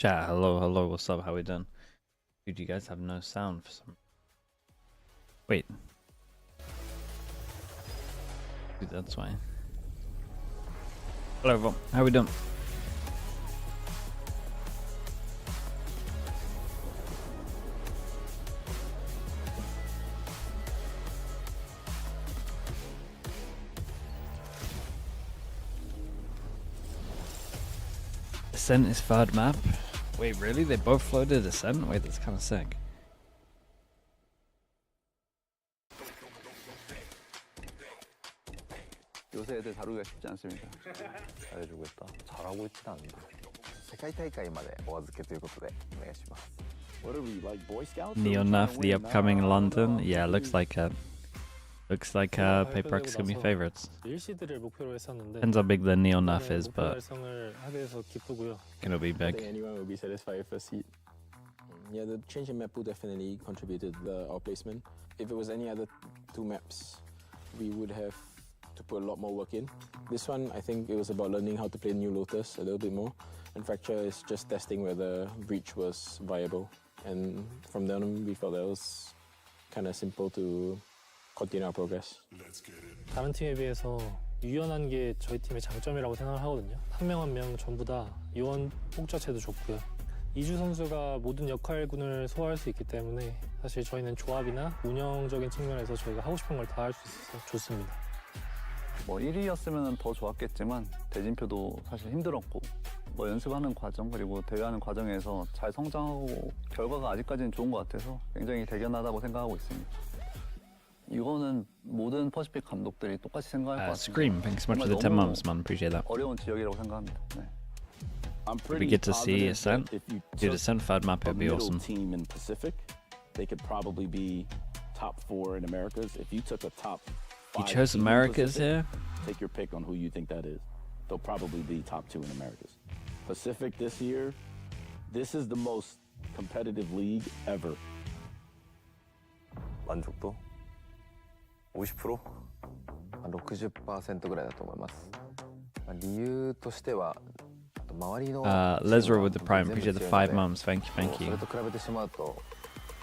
Chat, hello, what's up? How we doing? Dude, you guys have no sound for some. Wait. Dude, that's why. Hello, everyone. How we doing? Ascent is third map. Wait, really? They both floated Ascent? Wait, that's kind of sick. 요새 애들 다루기가 쉽지 않습니다. 잘해주고 있다. 잘하고 있진 않은데. 世界大会までお預けということでお願いします。What are we, like Boy Scouts? Neonuff, the upcoming London. Yeah, looks like it. Looks like Paper's gonna be favorites. Depends how big the Neonuff is, but gonna be big. I think anyone will be satisfied with a seat. Yeah, the change in map pool definitely contributed to our placement. If it was any other two maps, we would have to put a lot more work in. This one, I think it was about learning how to play New Lotus a little bit more. And Fracture is just testing whether Breach was viable. And from then on, we felt that it was kind of simple to continue our progress. 다른 팀에 비해서 유연한 게 저희 팀의 장점이라고 생각을 하거든요. 한 명 한 명 전부 다 요원 폭 자체도 좋고요. 이주 선수가 모든 역할군을 소화할 수 있기 때문에 사실 저희는 조합이나 운영적인 측면에서 저희가 하고 싶은 걸 다 할 수 있어서 좋습니다. 뭐 1위였으면 더 좋았겠지만 대진표도 사실 힘들었고 뭐 연습하는 과정 그리고 대회하는 과정에서 잘 성장하고 결과가 아직까지는 좋은 것 같아서 굉장히 대견하다고 생각하고 있습니다. 이거는 모든 퍼시픽 감독들이 똑같이 생각할 것 같습니다. Scream, thanks so much for the 10 months, man. Appreciate that. 어려운 지역이라고 생각합니다. 네. If we get to see Ascent, dude, Ascent third map would be awesome. Team in Pacific, they could probably be top 4 in Americas. If you took a top 5 You chose Americas here? Take your pick on who you think that is. They'll probably be top 2 in Americas. Pacific this year, this is the most competitive league ever. 만족도 50%? 60% ぐらいだと思います。理由としては周りの Lezra with the prime, appreciate the 5 months, thank you. それと比べてしまうと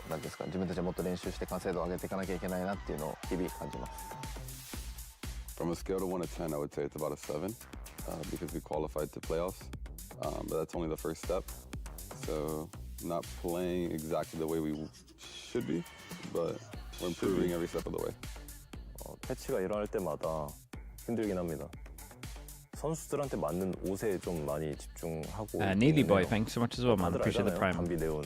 何ですか、自分たちはもっと練習して完成度を上げていかなきゃいけないなっていうのを日々感じます。From a scale of 1 to 10, I would say it's about a 7 because we qualified to playoffs, but that's only the first step. So not playing exactly the way we should be, but we're improving every step of the way. 패치가 일어날 때마다 힘들긴 합니다. 선수들한테 맞는 옷에 좀 많이 집중하고 Neely Boy, thanks so much as well, man. Appreciate the prime. 담비 네온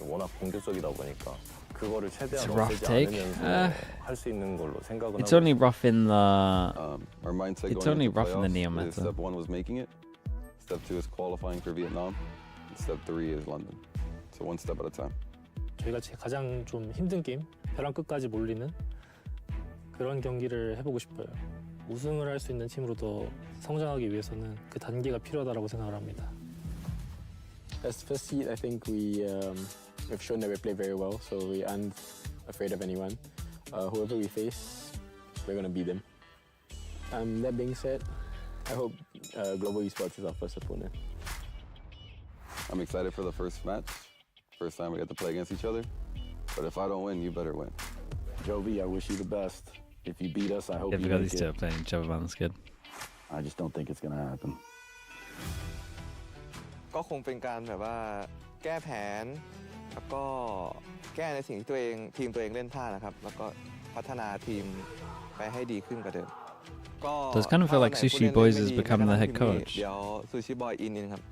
워낙 공격적이다 보니까 그거를 최대한 rough take. 할 수 있는 걸로 생각은 It's only rough in the. Our mindset It's going only into rough in the playoffs Neo is meta. step 1 was making it, step 2 is qualifying for Vietnam, and step 3 is London. So one step at a time. 저희가 가장 좀 힘든 게임, 벼랑 끝까지 몰리는 그런 경기를 해보고 싶어요. 우승을 할 수 있는 팀으로 더 성장하기 위해서는 그 단계가 필요하다고 생각을 합니다. As for seed, I think we've shown that we play very well, so we aren't afraid of anyone. Whoever we face, we're going to beat them. That being said, I hope Global Esports is our first opponent. I'm excited for the first match. First time we get to play against each other. But if I don't win, you better win. Jovi, I wish you the best. If you beat us, I hope Yeah, you because make these two it. are playing each other, man. That's good. I just don't think it's going to happen. ก็คงเป็นการแบบว่าแก้แผนแล้วก็แก้ในสิ่งที่ทีมตัวเองเล่นพลาดนะครับแล้วก็พัฒนาทีมไปให้ดีขึ้นกว่าเดิมก็ Does kind of feel like Sushi Boys has become the head coach. เดี๋ยวซูชิบอยอินครับ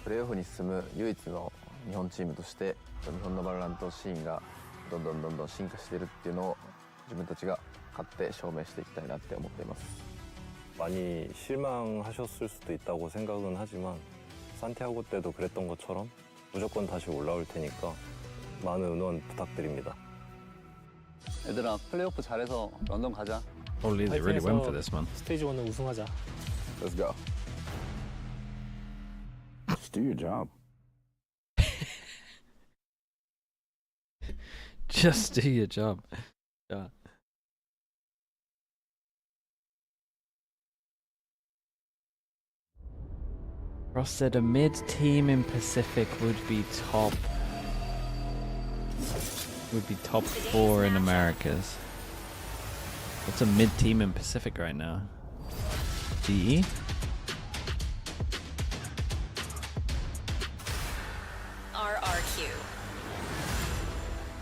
プレーオフに進む唯一の日本チームとして日本のバロラントシーンがどんどん進化しているっていうのを自分たちが勝って証明していきたいなって思っています。 많이 실망하셨을 수도 있다고 생각은 하지만 산티아고 때도 그랬던 것처럼 무조건 다시 올라올 테니까 많은 응원 부탁드립니다. 얘들아 플레이오프 잘해서 런던 가자. Holy, they really went for this, man. 스테이지 1은 우승하자. Let's go. Just do your job. Just do your job. Yeah. Ross said a mid team in Pacific would be top 4 in Americas. What's a mid team in Pacific right now? GE? RRQ.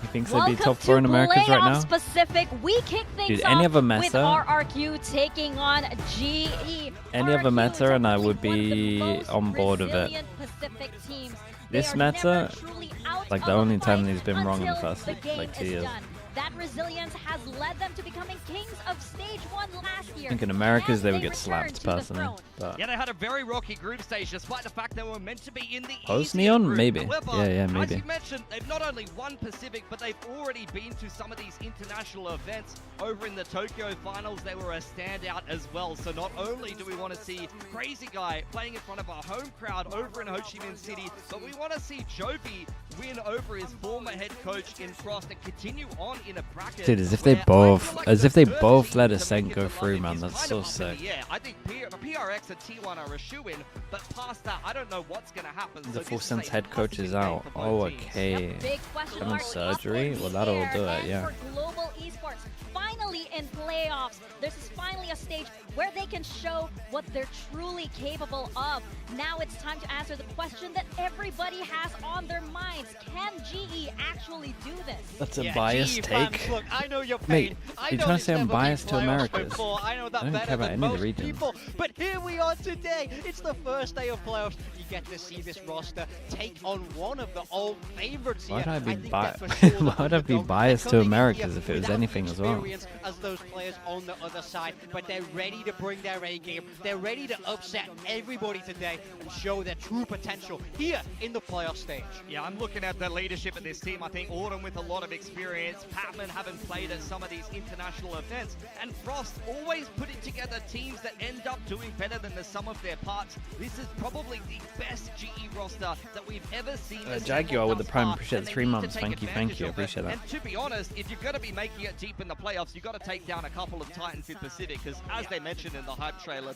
He thinks they'd be top 4 in Americas right now? Pacific. We kick things Dude, any other with meta, RRQ taking on GE. any other RRQ meta, and I would definitely one of the be most on board with it. resilient Pacific teams. This They are meta, never truly out like of the a only time fight he's been wrong in the until first the game like 2 is years. done. That resilience has led them to becoming kings of stage 1 last year. I think in Americas And they would get return slapped to the personally. throne. But Yeah, they had a very rocky group stage, despite the fact they were meant to be in the Post easier Neon? group. Maybe. However, Yeah, As maybe. you mentioned, they've not only won Pacific, but they've already been to some of these international events. Over in the Tokyo finals, they were a standout as well. So not only do we want to see Crazy Guy playing in front of our home crowd over in Ho Chi Minh City, but we want to see Jovi win over his former head coach in Frost and continue on in a bracket. dude, as if they where I both, feel like as the if they third both team let to Ascent make it go to through, London man. is That's kind so of up in the sick. air. I think PRX and T1 are a shoe-in, but past that, I don't know what's going to happen. The So full this is sense a head coach is must-win game out. for both Oh, teams. okay. A big question Having mark surgery? up in Well, the that'll air. do it, And yeah. for global esports, finally in playoffs, this is finally a stage where they can show what they're truly capable of. Now it's time to answer the question that everybody has on their minds. Can GE actually do this? That's a Yeah, biased GE take. fans, look, I know your Mate, pain. I you're know trying to it's say I'm never been biased to playoffs Americas. before. I know that I don't better care about than any of the most regions. people. But here we are today. It's the first day of playoffs. You get to see this roster take on one of the old favorites here. Why'd I be think bi- that for sure why would I be underdog. biased to They're coming in Americas here if it was without anything as well? experience as those players on the other side, but they're ready to bring their A game. They're ready to upset everybody today and show their true potential here in the playoff stage. Yeah, I'm looking at the leadership of this team. I think Autumn with a lot of experience, Patman having played at some of these international events, and Frost always putting together teams that end up doing better than the sum of their parts. This is probably the best GE roster that we've ever seen. Jaguar with the Prime, appreciate and the they 3 need to months. take Thank you, advantage of it. appreciate that. And to be honest, if you're going to be making it deep in the playoffs, you've got to take down a couple of Titans in Pacific, because as they mentioned in the hype trailer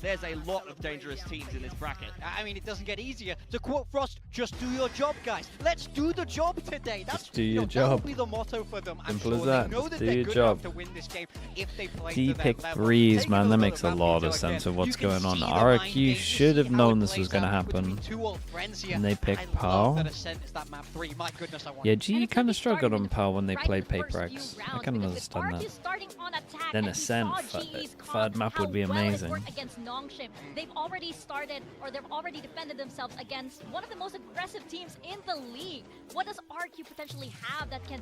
there's a lot of dangerous teams in this bracket. I mean, it doesn't get easier. To quote Frost, just do your job, guys. Let's do the job today. That's Just do your That job. will be the motto for them. I'm Simple sure as that. They know Just that do they're your good job. enough to win this game if they play D to their pick level. Breeze, Taking man. a That look makes at a the lot map of sense window of what's again. going You on. can see the mind RRQ games, should have see how known it this was plays going to out between happen. two old friends here. And they picked I Pal. love that Ascent is that map 3. My goodness, I want Yeah, it. GE kind of struggled on Pal when they played Paper X. I kind of understand that. Then Ascent, third map would be amazing. Against Nongshim. They've already started, or they've already defended themselves against one of the most aggressive teams in the league. What does RQ potentially have that can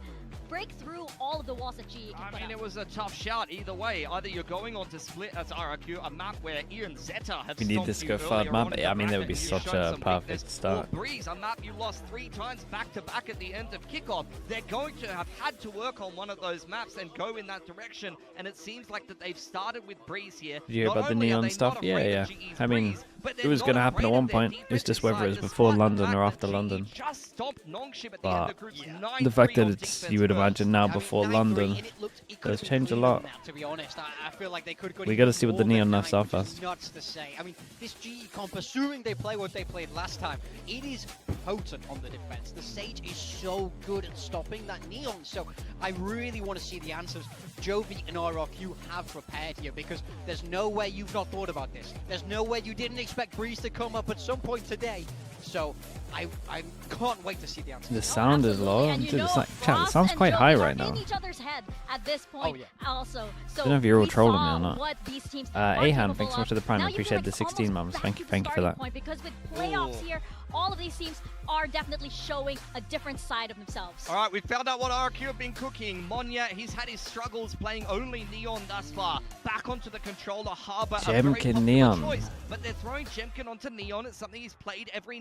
break through all of the walls that GE can I put mean, up? it was a tough shout either way. Either you're going on to split as RRQ, a map where Ian Zeta have We need stomped this to you go third earlier map. on in I the mean, that would bracket be and you've such shown a some perfect weakness. start. Or Breeze, a map you lost 3 times back-to-back at the end of kickoff. They're going to have had to work on one of those maps and go in that direction, and it seems like that they've started with Breeze here. Did you hear Not about the only are neon they stuff? not Yeah, afraid yeah. of GE's I mean, Breeze, but it they're was not going to happen afraid at of one their point. It's just defensive whether side, it's before despite the London fact or that after GE London. just stomped Nongshim at the end But of groups. the fact 9-3 that on it's, defense you would first. imagine now I mean, before 9-3, London, and it could does have change a been lot. cleaner than that, to be honest. I feel like they could go We got to even see what the more neon than nerfs are 9, which is first. nuts to say. I mean, this GE comp, assuming they play what they played last time, it is potent on the defense. The Sage is so good at stopping that neon. So I really want to see the answers Jovi and RRQ have prepared here, because there's no way you've not thought about this. There's no way you didn't expect Breeze to come up at some point today. So I can't wait to see the answers. The sound is low. And you Dude, know, it's like, chat, it Frost sounds and quite Jovi high are right now. in each other's head at this point. Oh, yeah. Also, so Don't know if you're all we trolling me saw or not. what these teams are Ahan, capable thanks so much of. for the Prime. Now I you appreciate feel the like 16 almost mums. back Thank to you the for that. starting point, because with playoffs here, all of these teams are definitely showing a different side of themselves. All right, we found out what RRQ have been cooking. Monya, he's had his struggles playing only Neon thus far. Back onto the controller, Harbor, a very Jemkin popular Neon. choice, but they're throwing Jemkin onto Neon. It's something he's played every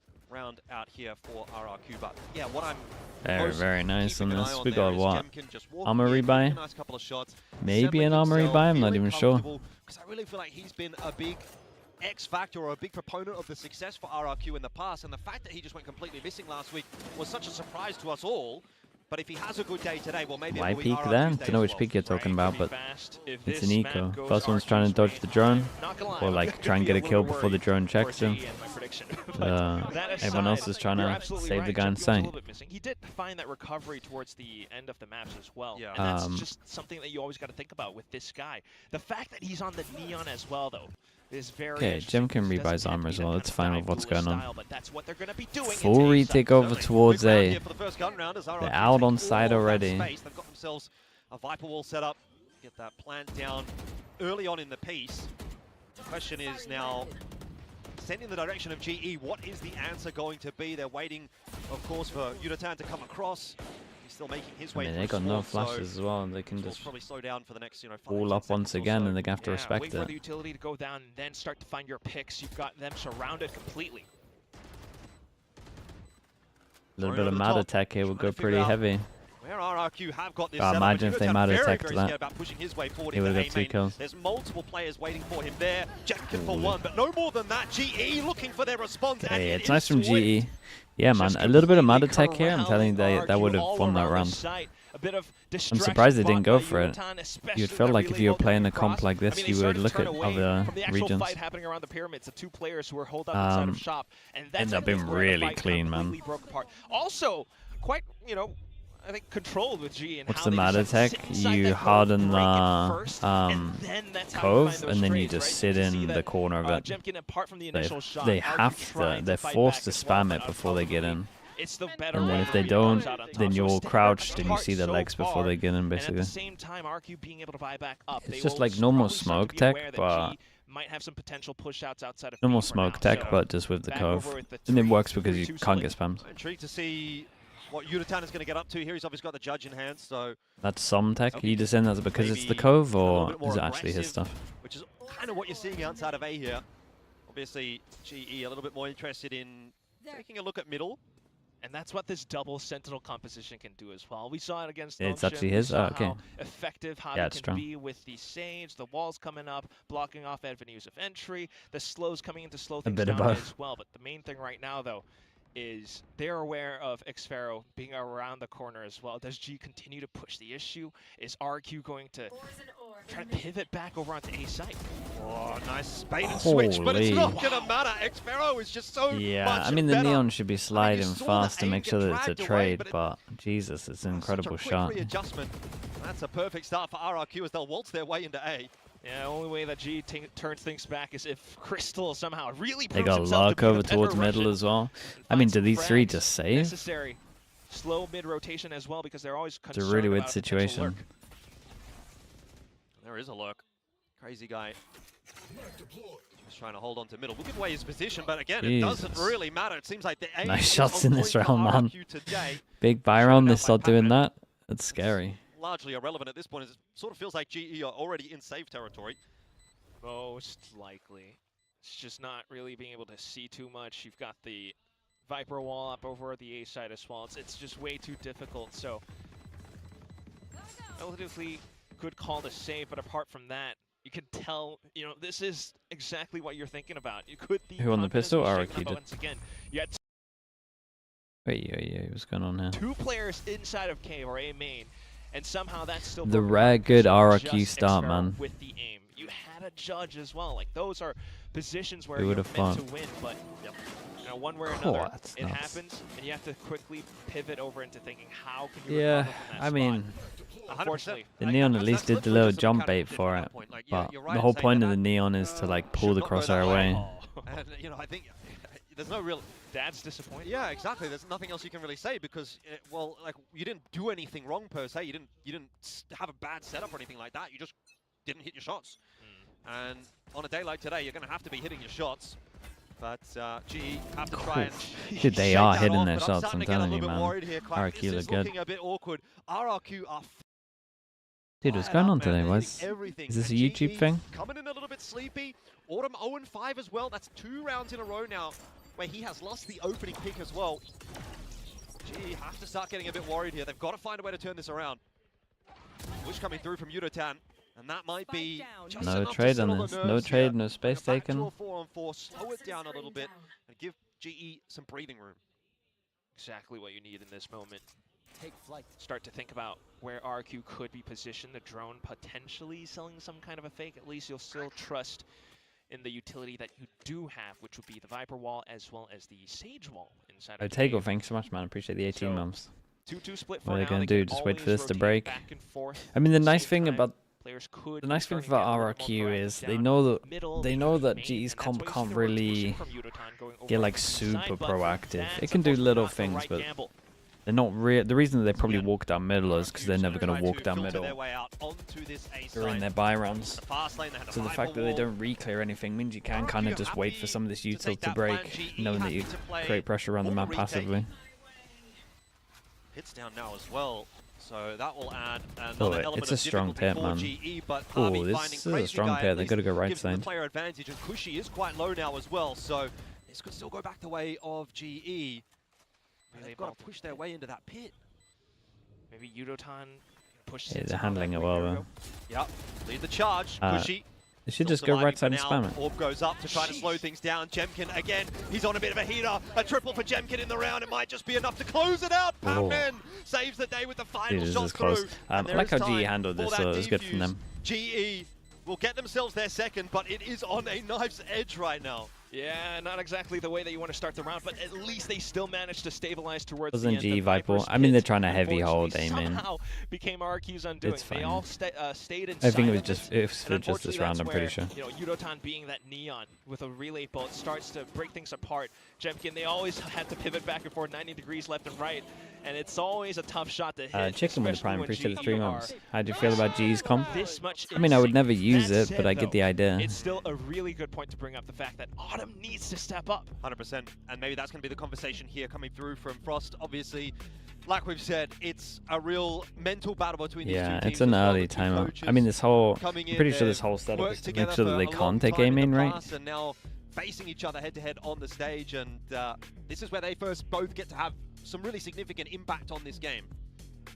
round out here for RRQ. But yeah, what I'm Very nice on keeping an eye this. on We there got is what? Jemkin just walking Armor in, rebuy? making a nice couple of shots, Maybe settling an armor himself, rebuy? I'm not feeling even sure. comfortable, because I really feel like he's been a big X factor or a big proponent of the success for RRQ in the past, and the fact that he just went completely missing last week was such a surprise to us all. But if he has a good day today, well, maybe Why it'll be peek RRQ's there? day Don't know as which well. peek you're talking about, but it's an eco. goes First one's trying to RQ's dodge the drone, Not gonna lie, or I'm like gonna try and be get a little kill bit before the worried drone for checks him. GE and my prediction. But that Everyone else is trying you're to absolutely save the right. guy in Jemkin was a little sight. bit missing. He did find that recovery towards the end of the maps as well. Yeah. And that's just something that you always got to think about with this guy. The fact that he's on the neon as well, though, is very Okay, interesting Jemkin because it rebuys doesn't armor have as to be well. that It's kind fine of with what's duelist going on. style, but that's what they're going to be doing Full into retake A-side. over Certainly. towards Quick round A. here for the first gun round as RRQ They're out take on all side of that already. space. They've got themselves a Viper wall set up. Get that plant down early on in the piece. The question is now, sent in the direction of GE, what is the answer going to be? They're waiting, of course, for Yunatan to come across. He's still making his I way mean, through they got no Swarm, so flashes as well, and they can Swarm's just probably slow down for the next, 5, wall 10 up once seconds or again, so. and they have to Yeah, respect wait for it. the utility to go down and then start to find your picks. You've got them surrounded completely. A little Going bit of over the mad top, attack here would go trying to figure pretty out heavy. Where RRQ have got this God, set up, imagine and if they Yunatan mad very, attacked very that. scared about pushing his way forward He into would've got 2 A main. kills. There's multiple players waiting for him there. Jemkin for one, but no more than that. GE looking for their response. and Okay, it it's nice is from swift. GE. Yeah, man, Just a little bit of mad completely attack here. I'm telling you, corralling that would RRQ have all won that around the round. site. A bit of I'm distraction surprised they didn't brought go by for it. Yunatan, especially You'd feel that like if relay you were bolt coming playing a comp across. like this, I mean, you they would started to look turn at away other from the actual regions. fight happening around the pyramids. The two players who were holed up inside of shop, and that's ended up I think being where the really fight clean, man. completely broke apart. Also, quite I think controlled with G and What's how the they mad just attack? sit inside You that harden break it the first, and then that's how you cove, find those and then you trades, just right? sit You see in that, the corner of it. Jemkin, apart from the initial shot, They RRQ have to, trying they're fight forced back to as well, spam but it before they get in. it's the better And then way if for they you to comes don't, out on top. then So you're standing crouched and you apart see the so legs before far, they get in, and at basically. the same time, RRQ being able to buy back up. It's They just will like normal probably start smoke to be tech, aware that but G might have some potential push outs outside of normal B for smoke now. tech, So but just with the back cove. over with the And it 3, works because you 2 can't Sliggy. get spammed. Intrigued to see what Yunatan is going to get up to here. He's obviously got the judge in hand, so That's some tech. Okay. You just saying that's because it's the Maybe cove, a little or bit more is it actually his aggressive, stuff? which is kind of what you're seeing outside of A here. Obviously, GE a little bit more interested in taking a look at middle. And that's what this double sentinel composition can do as well. We saw it against It's Nongshin. actually We his? saw Oh, okay. how effective Yeah, Javi it's can strong. be with the Sage, the walls coming up, blocking off avenues of entry, the slows coming in to slow things bit of down both. as well. But the main thing right now, though, is they're aware of Xfero being around the corner as well. Does G continue to push the issue? Is RQ going to try to pivot back over onto A site? Oh, nice bait and switch, but it's Holy. not going to matter. Xfero is just so Yeah, much I mean the better. neon should be sliding saw the fast to aim make get sure that it's a dragged away, trade, but it- but Jesus, it's an incredible Such a quick shot. readjustment. That's a perfect start for RRQ as they'll waltz their way into A. Yeah, the only way that G turns things back is if Crystal somehow really They proves got himself to luck be the over better towards middle Russian as well. and I mean, find do some these three frags just save? necessary. Slow mid rotation as well because they're always It's concerned a really weird about a potential situation. lurk. There is a lurk. Crazy guy. Just trying to hold on to middle. We'll give away his position, but again, it doesn't Jesus. really matter. It seems like the aim Nice is shots on in this point for round, man. RRQ today. Big buy Shouted round, they out by start doing Patrick. that. That's scary. Largely irrelevant at this point. It sort of feels like GE are already in safe territory. Most likely. It's just not really being able to see too much. You've got the Viper wall up over the A side as well. It's just way too difficult. So relatively good call to save, but apart from that, you can tell, this is exactly what you're thinking about. You could be Who on the pistol? confident, RRQ but did. once again, you had Wait, what's going on here? 2 players inside of K or A main, and somehow that's still The broken rare apart good because RRQ just start, Xfero man. with the aim. You had a judge as well. Like, those are positions where Who you're would've meant thought? to win, but one way or Oh, another, that's it nuts. happens, and you have to quickly pivot over into thinking, how can you Yeah, recover from that I mean, spot? Unfortunately, the neon at least did the little jump bait for it, but the whole point of the neon is to like pull the crosshair away. And, I think there's no real... Dad's disappointed. Yeah, exactly. There's nothing else you can really say because, you didn't do anything wrong per se. You didn't have a bad setup or anything like that. You just didn't hit your shots. And on a day like today, you're going to have to be hitting your shots. But GE have to try and Dude, they shake are that hitting off, their but shots, starting I'm to get a telling little you, bit man. worried here, Clive. RRQ This look is good. looking a bit awkward. RRQ are Dude, what's fired going up, on man. today, They're boys? hitting everything. Is this a And YouTube GE thing? Coming in a little bit sleepy. Autumn 0-5 as well. That's 2 rounds in a row now where he has lost the opening pick as well. GE have to start getting a bit worried here. They've got to find a way to turn this around. Push coming through from Yudotan, and that might be just No enough trade to on settle this. the No nerves trade, here. no space Bring it back taken. to a 4-on-4, slow it down a little bit, and give GE some breathing room. Exactly what you need in this moment. Take flight. Start to think about where RRQ could be positioned. The drone potentially selling some kind of a fake. At least you'll still trust in the utility that you do have, which would be the Viper wall as well as the Sage wall inside of Tego, game. thanks so much, man. Appreciate the 18 months. 2-2 split What for are they now. gonna They do? can Just wait for always this to rotate break? back and forth. I mean, the At nice same thing time, about players could the be nice thing starting for to get a little more RRQ proactive is they down know middle, that main, GE's and comp that's why you can't see the really rotation from Yudotan going over get like on the super side, but proactive. It that's can do unfortunately little not the things, right but gamble. they're not real. The reason that they probably walk down middle is because they're never going to walk down Filter middle their way out onto this A during side. their buy rounds. The fast lane, they had a So the Viper fact that they wall. don't re-clear anything means you can kind of just wait for some of this util to break, knowing that you create pressure around the map passively. Hits down now as well, so that will add another Oh, element it's a of strong difficulty pit, for man. GE, but Oh, Harvey this finding is a Crazy strong Guy pit. at They got to least go right gives them the side. player advantage, and Cushy is quite low now as well, so this could still go back the way of GE. They've got to push their way into that pit. Maybe Yudotan pushes Yeah, it they're somehow handling that it way, well, there we though. go. Yep, lead the charge. Cushy. They should Still just go surviving right side and for spam now. it. Orb goes up to try to slow things down. Jemkin again, he's on a bit of a heater. A triple for Jemkin in the round. It might just be enough to close it out. Oh. Patman saves the day with the final Dude, this shot is close. through. I And there like is how GE time handled for this, that so it was good from defuse. them. GE will get themselves their second, but it is on a knife's edge right now. Yeah, not exactly the way that you want to start the round, but at least they still managed to stabilize towards Wasn't the end. GE The Viper. Viper's I mean, they're pit, trying to heavy hold unfortunately, aim in. somehow became RRQ's undoing. It's They fine. all stayed inside. I think it was of just it, for and just this round. I'm unfortunately pretty sure. that's where, Yudotan being that neon with a relay bolt starts to break things apart. Jemkin, they always had to pivot back and forth 90 degrees left and right, and it's always a tough shot to hit. Chicken with the especially Prime, when appreciate the GE 3 are months. How do you feel about GE's comp? this much I mean, I would in never sync. use That it, said, but I get the though, idea. It's still a really good point to bring up the fact that Autumn needs to step up. 100%, and maybe that's going to be the conversation here coming through from Frost. Obviously, like we've said, it's a real mental battle between these two Yeah, teams. it's an as well. early The two timeout. I coaches mean, this whole... I'm coming in, pretty sure they've this whole setup worked is to make together sure that for they a long can't take time aim in, the right? past, and now facing each other head to head on the stage, and this is where they first both get to have some really significant impact on this game.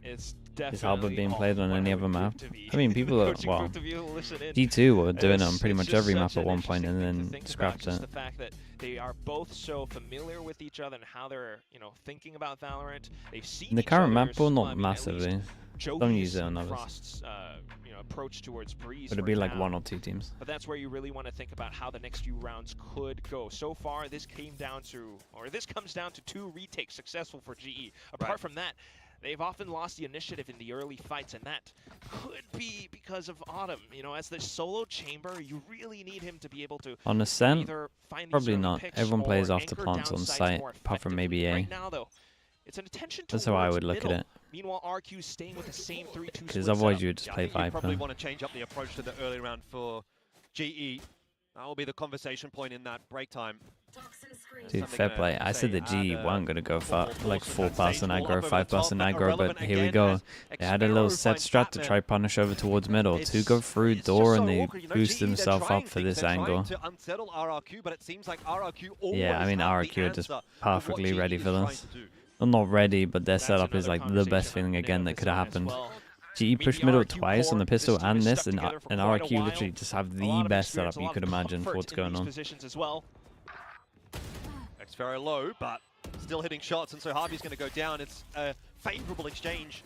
It's Is Halberd definitely being played on what any it other would map? prove to be. I mean, people The are... coaching Well, group of you who listen in. G2 were doing it on It's- pretty it's much just every such map at an one point and interesting thing to then think about, scrapped just it. the fact that they are both so familiar with each other and how they're, thinking about Valorant. They've seen In the each current map other's, pool, well, not I mean, at least massively. Don't Joey's use it on and others. Frost's, approach towards Breeze. Would it for be like now. 1 or 2 teams? But that's where you really want to think about how the next few rounds could go. So far, this comes down to 2 retakes successful for GE. Apart from that, they've often lost the initiative in the early fights, and that could be because of Autumn. As the solo chamber, you really need him to be able to On Ascent, either find these probably early not. picks Everyone plays or after anchor plants down on sites site, more apart from maybe A. Right now, though, it's an attention That's how I towards would look at middle. it. Meanwhile, RQ staying with the same 3-2 Because split otherwise setup. you would just Yeah, I play think you probably Viper. want to change up the approach to the early round for GE. That will be the conversation point in that break time. Dude, fair play. I said that GE weren't going to go far, like 4-person aggro, 5-person aggro, but here we go. They had a little set strat to try punish over towards middle. 2 go through door and they boost themselves up for this angle. To unsettle RRQ, but it seems like RRQ Yeah, I mean, RRQ are just perfectly ready for this. this. I'm not ready, but their That's setup is another like the best conversation feeling on again the that could have design as happened. well. GE pushed middle twice on the pistol team and is this, stuck and together for quite a RRQ while. literally just have A the lot of best experience, setup a you lot could of imagine for comfort what's in going these on. positions as well. Xfero low, but still hitting shots, and so Harvey's going to go down. It's a favorable exchange,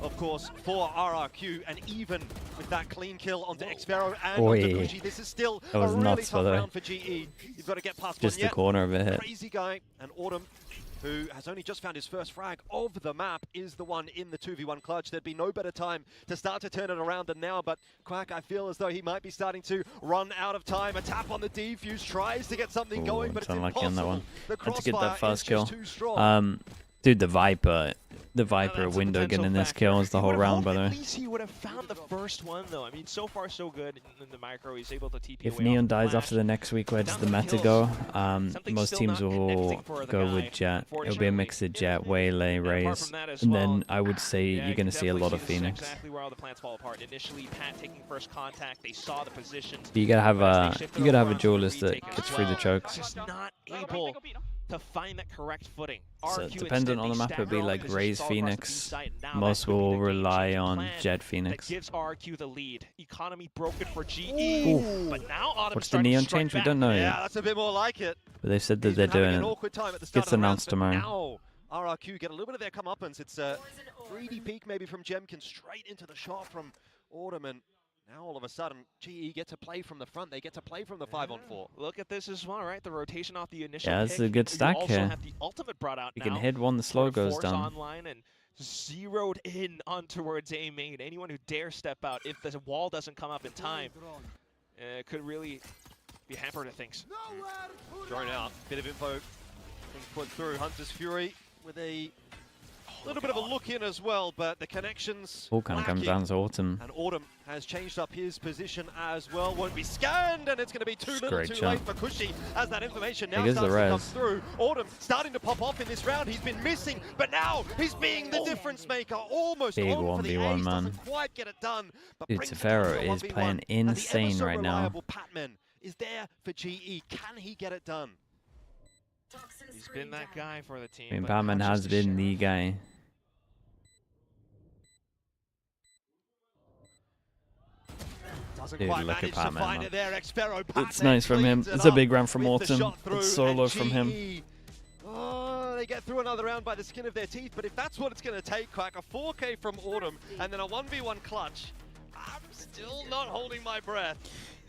of course, for RRQ, and even with that clean kill onto Xfero and Oi. onto Kushi, this is still That was a really nuts, by tough the way. round for GE. You've got to get past Just one the yet. corner of it hit. Crazy Guy and Autumn, who has only just found his first frag of the map, is the one in the 2v1 clutch. There'd be no better time to start to turn it around than now, but Quack, I feel as though he might be starting to run out of time. A tap on the defuse, tries to get something going, but It's it's unlucky on that one. The Had to get crossfire that first is kill. just too strong. Dude, the Viper That's a window potential getting this factor. kill is the He whole would've round, by hoped the way. At least he would have found the first one, though. I mean, so far so good in the micro. He's able to TP If away Neon off the dies flash. after the next week, where does Down the the meta kills. go? Something's Most still teams not will connecting for the go guy, with Jet. It'll be a unfortunately. mix of Jet, Waylay, And apart Raze, from that as and well, then I would say yeah, you're you going can to see a lot definitely of this is Phoenix. exactly where all the plans fall apart. Initially, Pat taking first contact. They saw the positions. But you gotta have But as a they shifted you gotta have over a onto the duelist that retake as gets through the well, chokes. Just not able to find that correct footing. So RRQ dependent instead, on the they map, it would be stagger like positions Raze all across the B Phoenix. site, and now Most that could be will the rely game-changing on plan Jet that Phoenix. gives RRQ the lead. Economy broken for GE, Ooh. but now Autumn What's the starting neon to strike change? We back. don't know Yeah, yet. that's a bit more like it. But they said that He's they're been having doing an it. awkward time at the start Gets of the round, announced but tomorrow. now RRQ get a little bit of their comeuppance. It's a 3D peek maybe from Jemkin straight into the shot from Autumn, and now all of a sudden GE get to play from the front. They get to play from the 5-on-4. Look at this as well, right? The rotation off the initial Yeah, pick. it's a good stack you also here. have the ultimate brought out You now. can hit one, the slow Put a goes force down. online and zeroed in on towards A main. Anyone who dare step out, if the wall doesn't come up in time, could really be hampered to things. Drone out, bit of info being put through. Hunter's Fury with a little bit of a look in as well, but the connections All kind of comes down to Autumn. And Autumn has changed up his position as well. Won't be scanned, and it's going to be too little Great too shot. late for Cushy as that information now He gets the starts to come res. through. Autumn starting to pop off in this round. He's been missing, but now he's being the difference maker. Almost Big on for the 1v1, ace, man. doesn't quite get it done. But Dude, brings it Tefero down to a is 1v1. playing And the insane ever so right now. reliable Patman is there for GE. Can he get it done? He's been that guy for the team. I mean, but Batman not has just a been sheriff. the guy. Doesn't Dude, quite look at manage to Patman, find man. it there. Expero It's Patman nice from him. cleans it It's a up big round from with the Autumn. shot through, It's solo and from him. GE, oh, they get through another round by the skin of their teeth, but if that's what it's going to take, Quack, a 4K from Autumn and then a 1v1 clutch, I'm still not holding my breath.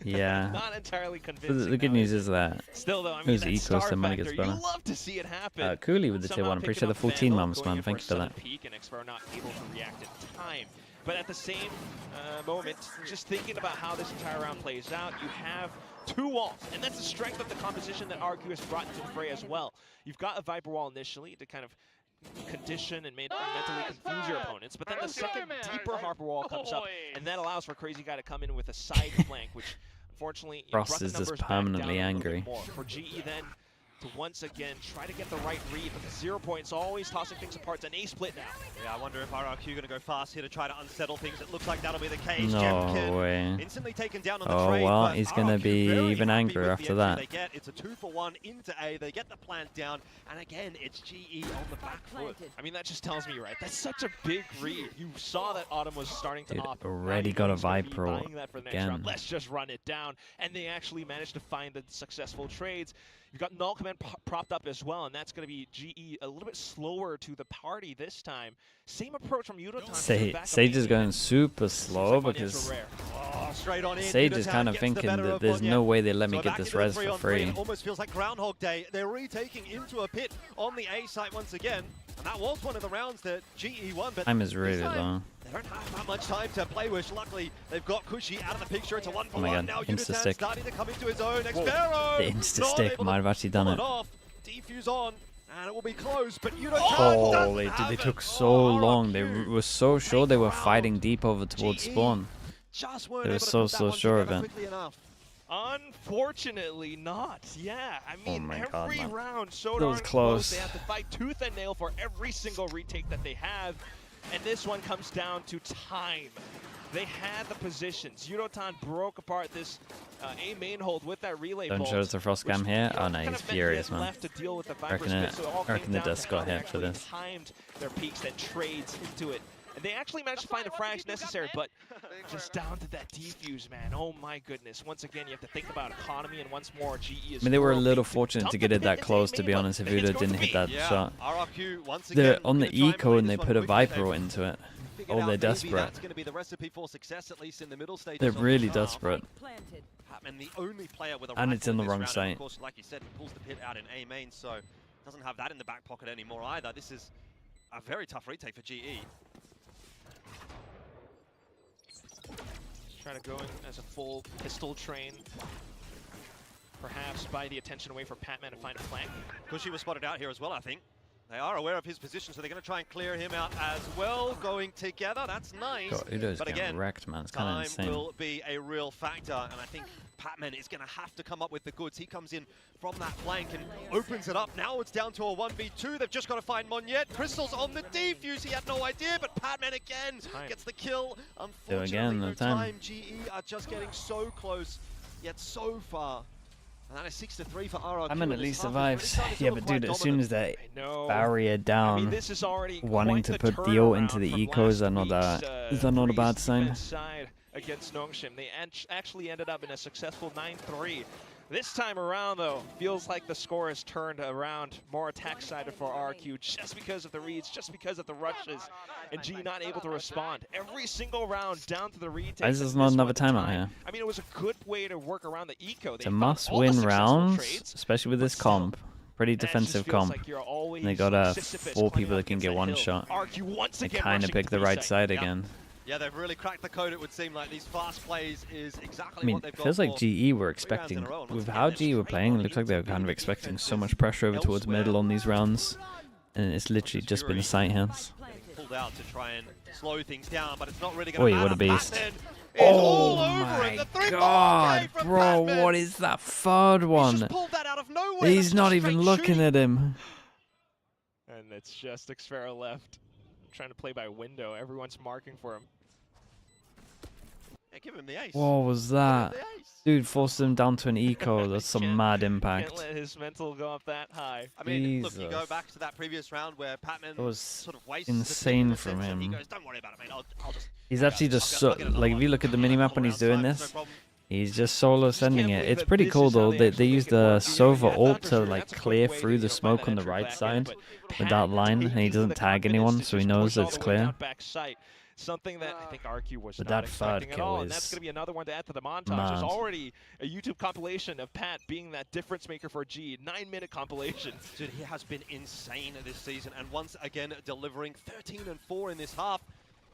Yeah. Not entirely But convincing. the good now, news is is that still though, I it mean, was that equals, star so money factor, gets better. you love to see it happen. Cooley with the tier Somehow 1. I'm pretty picking sure the up full team Vandal, months, going man. in Thank for you for a that. sudden peak, and Expero not able to react in time. But at the same moment, just thinking about how this entire round plays out, you have two walls, and that's the strength of the composition that RRQ has brought into the fray as well. You've got a Viper wall initially to kind of condition and mentally confuse your opponents, but then the second deeper Harper wall comes up, and that allows for Crazy Guy to come in with a side flank, which unfortunately Frost brought the is just numbers back permanently down a little bit angry. more. For GE then to once again try to get the right read, but the 0 points always tossing things apart. It's an A split now. Yeah, I wonder if RRQ going to go fast here to try to unsettle things. It looks like that'll be the case. No Jemkin way. instantly taken down on the Oh, trade, well, but he's gonna RRQ be very even happy angrier with after the entry that. They get. It's a 2-for-1 into A. They get the plant down, and again, it's GE on the back foot. I mean, that just tells me, right? That's such a big read. You saw that Autumn was starting to Dude, opt. already got a Viper buying that for the next again. round. Let's just run it down, and they actually managed to find the successful trades. You've got Null Command propped up as well, and that's going to be GE a little bit slower to the party this time. Same approach from Yudotan. Sage is going super slow like because Oh, straight on in. Sage is Yudotan kind of gets the thinking better that of there's Monye. no way they let me So get back this into the res for 3-on-3, free. and it almost feels like Groundhog Day. They're retaking into a pit on the A site once again. And that was one of the rounds that GE won. But Time is really this time, low. they don't have that much time to play with. Luckily, they've got Cushy out of the picture. It's a 1-for-1. Oh my god, Now insta Yudotan stick. starting to come into his own. Expero! The insta not stick able might to have actually done pull it. off. Defuse on. And it will be close, but Yudotan Oh, doesn't they have took it. so Oh, long. They RRQ were so sure they were take fighting round. deep over towards GE spawn. just weren't They were able to so, put that so one sure of together it. quickly enough. Unfortunately not. Yeah, I mean, my God, every man. round so That was darn close. They have to fight tooth and nail for every single retake that they have. And this one comes down to time. They had the positions. Yudotan broke apart this A main hold with that relay Don't bolt, show us the frost which, cam here. you know, Oh no, kind he's of meant he furious, had man. left to deal with the Viper Reckon split, it- so it all I reckon came the down to desk got how they hit for actually this. timed their peaks and trades into it. And they actually managed to find the frags necessary, but just down to that defuse, man. Oh my goodness. Once again, you have to think about economy, and once more, GE is I mean, they were a forcing little to fortunate dump to the get it pit that into close, A to main, be but honest, if it's Udo going didn't to hit be. that Yeah, shot. RRQ once They're again on the gonna try and eco win and they this put a one quickly. Viper into it. Figured Oh, out they're maybe desperate. That's going to be the recipe for success, at least in the middle stages. They're of the really half. desperate. Patman, the only player with a And rifle it's in the this wrong round, and site. Of course, like you said, he pulls the pit out in A main, so doesn't have that in the back pocket anymore either. This is a very tough retake for GE. Trying to go in as a full pistol train. Perhaps buy the attention away for Patman to find a flank. Cushy was spotted out here as well, I think. They are aware of his position, so they're going to try and clear him out as well. Going together, that's nice. God, Udo's but getting again, wrecked, man. It's kind of time insane. will be a real factor, and I think Patman is going to have to come up with the goods. He comes in from that flank and opens it up. Now it's down to a 1v2. They've just got to find Monye. Crystal's on the defuse. He had no idea, but Patman again gets the kill. Unfortunately, again, no no time. time. GE are just getting so close, yet so far And that is 6-3 for RRQ. Paman at in least this half. It's survives. really started to Yeah, look but quite dude, as soon dominant. as that know. barrier I mean, down, this is already wanting quite to the put the ult into turnaround the from eco is last not a week's, bad sign. defense side against Nongshim. They actually ended up in a successful 9-3. This time around, though, feels like the score has turned around, more attack-sided for RRQ, just because of the reads, just because of the rushes, and G not able to respond. Every single round down to the retakes. This is not another timeout here. I mean, it was a good way to work around the eco. It's a must-win rounds, especially with this comp. Pretty defensive comp. And they got 4 people that can get one shot. They kind of pick the right side again. Yeah, they've really cracked the code, it would seem like. These fast plays is exactly I mean, what they've it got. feels like for GE were 3 rounds expecting, in a row, and with once how again, GE were they're playing, it straight looks like they were on kind of into expecting so defenses much pressure over towards elsewhere. middle on these rounds. And it's literally just been the sight hands. Pulled out to try and slow things down, but it's not really going Oi, to matter. what a beast. Batman is Oh all over my it. The 3-ball god, K from bro, Batman. what is that third He's one? just pulled that out of nowhere. He's That's not just even straight looking shooting. at him. And it's just Xfero left, trying to play by window. Everyone's marking for him. Yeah, give him the ace. What was that? Dude forced him down to an eco. That's some mad Can't impact. let his mental go up that high. I mean, look, you go Jesus. back to that previous round where Patman That was sort of wastes insane the from defense, and he him. goes, don't worry about it, mate. I'll just... He's actually just I'll get another like, if one. you look at the Yeah, minimap all when he's around doing sides, no this, problem. he's just solo sending can't it. believe It's that pretty this cool is how though. they They actually use make it work. the You know, Sova you have ult that to for like that's a quick clear way to, through the find smoke that on the entry right back in, side but with Pat that line, and he taking doesn't the tag confidence anyone, to so he just knows push all it's the way clear. down back sight. Something that I think RQ was But not that third expecting at kill all, and is that's going to be another one to add to the montage. There's mad. already a YouTube compilation of Pat being that difference maker for G, 9-minute compilation. Dude, he has been insane this season, and once again delivering 13-4 in this half,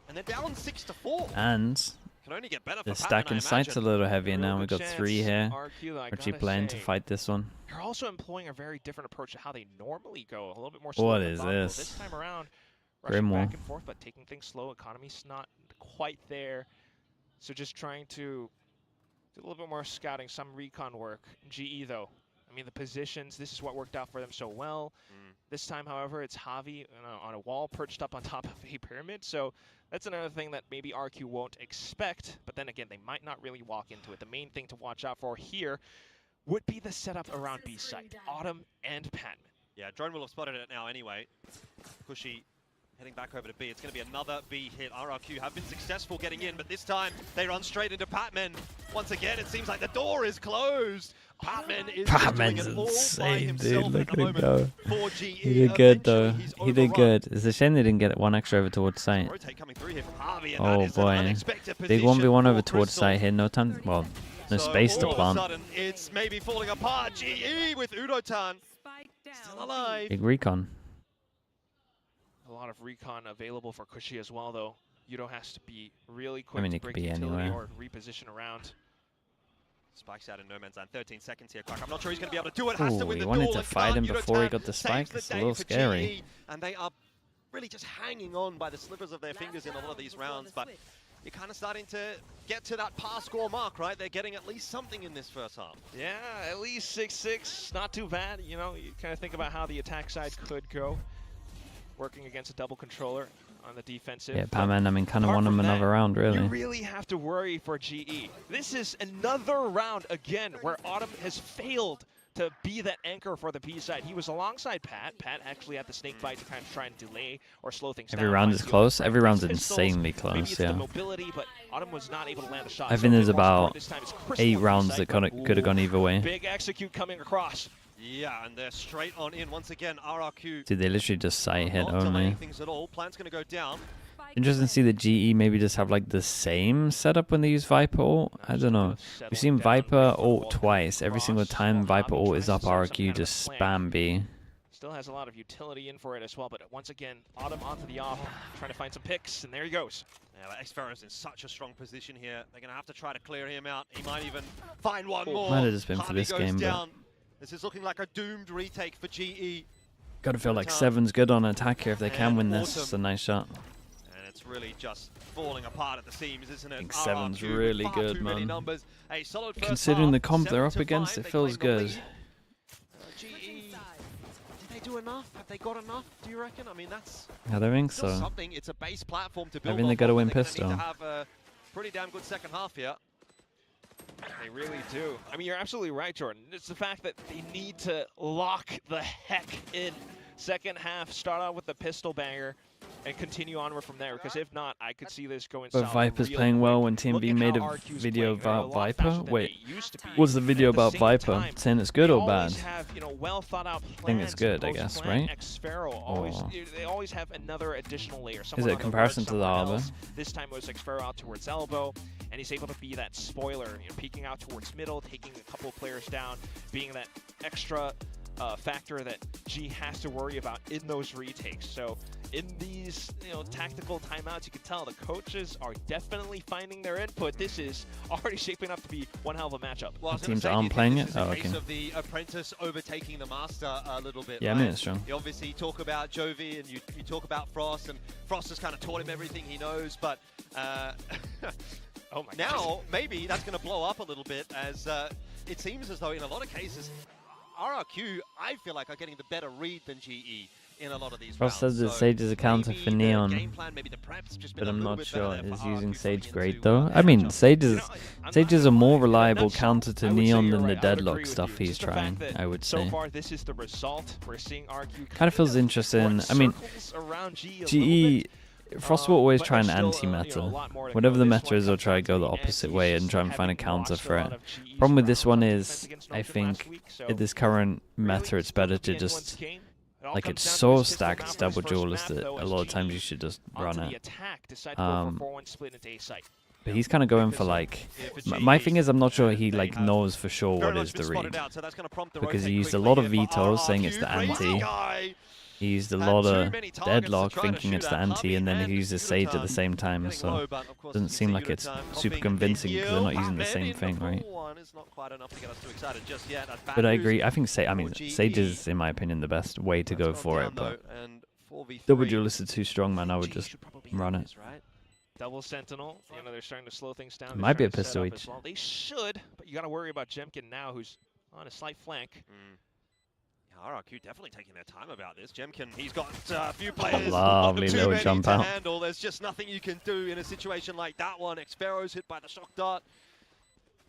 and they're down 6-4. And Can only get better the for stack Patman, in I sight's a imagine. little heavier now. Real We've good got 3 chance. here. RQ, though, I Actually gotta playing to say, fight this one. They're also employing a very different approach to how they normally go. A little bit more What slow and is methodical. this? This time around, rushing Grimwall. back and forth, but taking things slow. Economy's not quite there. So just trying to do a little bit more scouting, some recon work. GE, though, I mean, the positions, this is what worked out for them so well. This time, however, it's Javi on a wall perched up on top of a pyramid. So that's another thing that maybe RQ won't expect. But then again, they might not really walk into it. The main thing to watch out for here would be the setup around B site, Autumn and Patman. Yeah, Drone will have spotted it now anyway. Cushy heading back over to B. It's going to be another B hit. RRQ have been successful getting in, but this time they run straight into Patman. Once again, it seems like the door is closed. Patman is just doing Patman's it all by insane, himself dude. Look at at the him moment go. for GE. He did good though. Eventually, he's He did overrun. good. It's a shame they didn't get one extra over towards sight. Rotate coming through here from Harvey, and Oh that is an boy. unexpected Big position 1v1 over for towards Crystal. sight here. No time. Well, no So space to all plant. of a sudden, it's maybe falling apart. GE with Udotan still alive. Big recon. A lot of recon available for Cushy as well, though. Udo has to be really quick mean, to it could break be utility anywhere. or reposition around. Spikes out in no man's land. 13 seconds here, Clark. I'm not sure he's going to be able to do it. Has to Ooh, win he the wanted duel to and fight can't. him before he Udotan got the saves spike. the It's a day little for scary. GE, and they are really just hanging on by the slivers of their fingers in a lot of these rounds. But you're kind of starting to get to that pass score mark, right? They're getting at least something in this first half. Yeah, at least 6-6, not too bad. You know, you kind of think about how the attack side could go, working against a double controller on the defensive. Yeah, But Patman, I mean, kind of apart won him from that, another round, You really. really have to worry for GE. This is another round again where Autumn has failed to be that anchor for the B side. He was alongside Pat. Pat actually had the snake bite to kind of try and delay or slow things down. Every round is Find close. the Every round's pistols. insanely Maybe close, it's yeah. the mobility, but Autumn was not able to land a shot. I So think there's a bit more support about this time. It's Crystal 8 on the rounds side, that but could have gone either way. big execute coming across. Yeah, and they're straight on in once again. RRQ Dude, they literally just sight hit not delaying only. things at all. Plant's going to go down. Interesting to see the GE maybe just have like the same setup when they use Viper ult. I don't know. We've seen Viper ult twice. Every single time Viper ult is up, RRQ just spam B. Still has a lot of utility in for it as well, but once again, Autumn onto the off, trying to find some picks, and there he goes. Yeah, but Xfero's in such a strong position here. They're going to have to try to clear him out. He might even find one more. Might have just been for Harvey this goes game, but down. This is looking like a doomed retake for GE. gotta feel like 7's good on attack here if they can And win this. Autumn. It's a nice shot. And it's really just falling apart at the seams, isn't it? I think 7's RRQ with really far good, too many man. numbers. A solid first Considering the half, comp they're up 7-5, against, it they feels claim the good. lead. GE, did they do enough? Have they got enough, do you reckon? I mean, that's I don't think still so. something. It's a base platform to build I think they off gotta of, win and they're gonna pistol. need to have a pretty damn good second half here. They really do. I mean, you're absolutely right, Jordan. It's the fact that they need to lock the heck in. Second half, start out with the pistol banger and continue onward from there, because if not, I could see this going But south. Viper's real playing quick. well when Look TMB at made how a RQ's video playing. They're a about lot Viper. faster than Wait, they used to be. what's the video At the about same Viper? time, Saying it's good they or bad? always have, you know, well thought out plans. I think it's good, I guess, Post-plan, right? Xfero always, Or- they always have another additional layer. Is Someone it a on the comparison board, to the someone Arbor? else. This time it was Xfero out towards elbow, and he's able to be that spoiler, you know, peeking out towards middle, taking a couple of players down, being that extra factor that G has to worry about in those retakes. So in these, you know, tactical timeouts, you can tell the coaches are definitely finding their input. This is already shaping up to be one hell of a matchup. Well, I was The gonna teams say, do aren't you think playing this it? is a Oh, case okay. of the apprentice overtaking the master a little bit? Yeah, I right? mean, it's strong. You obviously talk about Jovi and you talk about Frost, and Frost has kind of taught him everything he knows, but Oh my now God. maybe that's going to blow up a little bit, as it seems as though in a lot of cases, RRQ, I feel like, are getting the better read than GE in a lot of these Frost rounds. says that So Sage is a counter maybe for the Neon, game plan, maybe the prep's just been but a I'm little not bit sure. better Is for using RRQ Sage coming great into, though? I mean, Sage You is know, I'm Sage not is a more gonna lie. In a reliable nutshell, counter to I would say Neon you're than the right. I would agree deadlock with stuff you. he's Just the trying. fact that I would so say. far, this is the result. We're seeing RQ Kind of feels interesting. I mean, GE. Frost will always try an anti-meta. Whatever the meta is, they'll try to go the opposite way and try and find a counter threat. Problem with this one is, I think, in this current meta, it's better to just, like, it's so stacked, it's double duelist that a lot of times you should just run it. But he's kind of going for, like, my thing is, I'm not sure he, like, knows for sure what is the read. Because he used a lot of vetoes saying it's the anti. He used a lot of deadlock thinking it's the anti, and then he uses Sage at the same time, so it doesn't seem like it's super convincing because they're not using the same thing, right? But I agree, I think Sage is, in my opinion, the best way to go for it, but double duelist is too strong, man, I would just run it. Double Sentinel, you know, they're starting to slow things down. It might be a pistol each. Well. They should, but you got to worry about Jemkin now, who's on a slight flank. RRQ definitely taking their time about this. Jemkin, he's got a few players. Lovely too little many jump to out. handle. There's just nothing you can do in a situation like that one. Xfero's hit by the shock dart.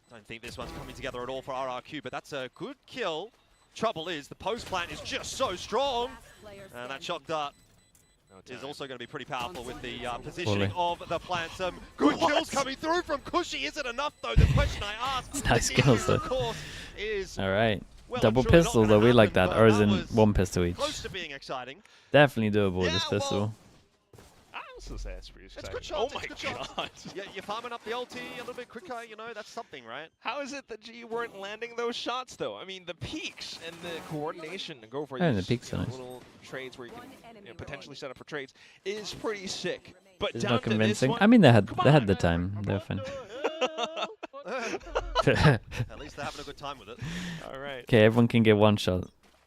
Don't think this one's coming together at all for RRQ, but that's a good kill. Trouble is, the post plant is just so strong. And that shock dart is also going to be pretty powerful with the positioning of the plant. Some good kills coming through from Cushy. Is it enough, though? The question I asked. Nice kills, though. Of course, is Alright. well, Double I'm sure pistol not though, gonna we like happen, that. but Or is that in was one pistol each. close to being exciting. Definitely doable with this Yeah, pistol. I also say that's pretty exciting. It's good shots. Oh my it's good God. shots. Yeah, you're farming up the ulti a little bit quicker. You know, that's something, right? How is it that G weren't landing those shots, though? I mean, the peaks and the coordination to go for Yeah, the these peaks are nice. little trades where you can potentially set up for trades is pretty sick. But It's down not to this convincing. one, I mean, they had the time. They're fine. At least they're having a good time with it. all right. Okay, everyone can get one shot.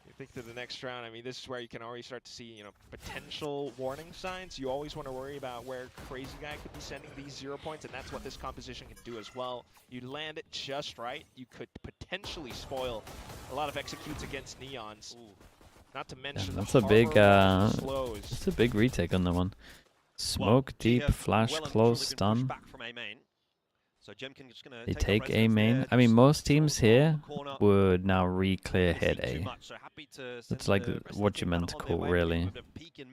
You think to the next round, I mean, this is where you can already start to see, you know, potential warning signs. You always want to worry about where Crazy Guy could be sending these 0 points, and that's what this composition can do as well. You land it just right, you could potentially spoil a lot of executes against Neons. Not to mention That's the a big, slows. that's a big retake on that one. Smoke, deep, flash, close, stun. So Jemkin just gonna They take take A main. I mean, most teams here would now re-clear hit A. That's like what you meant to call, really.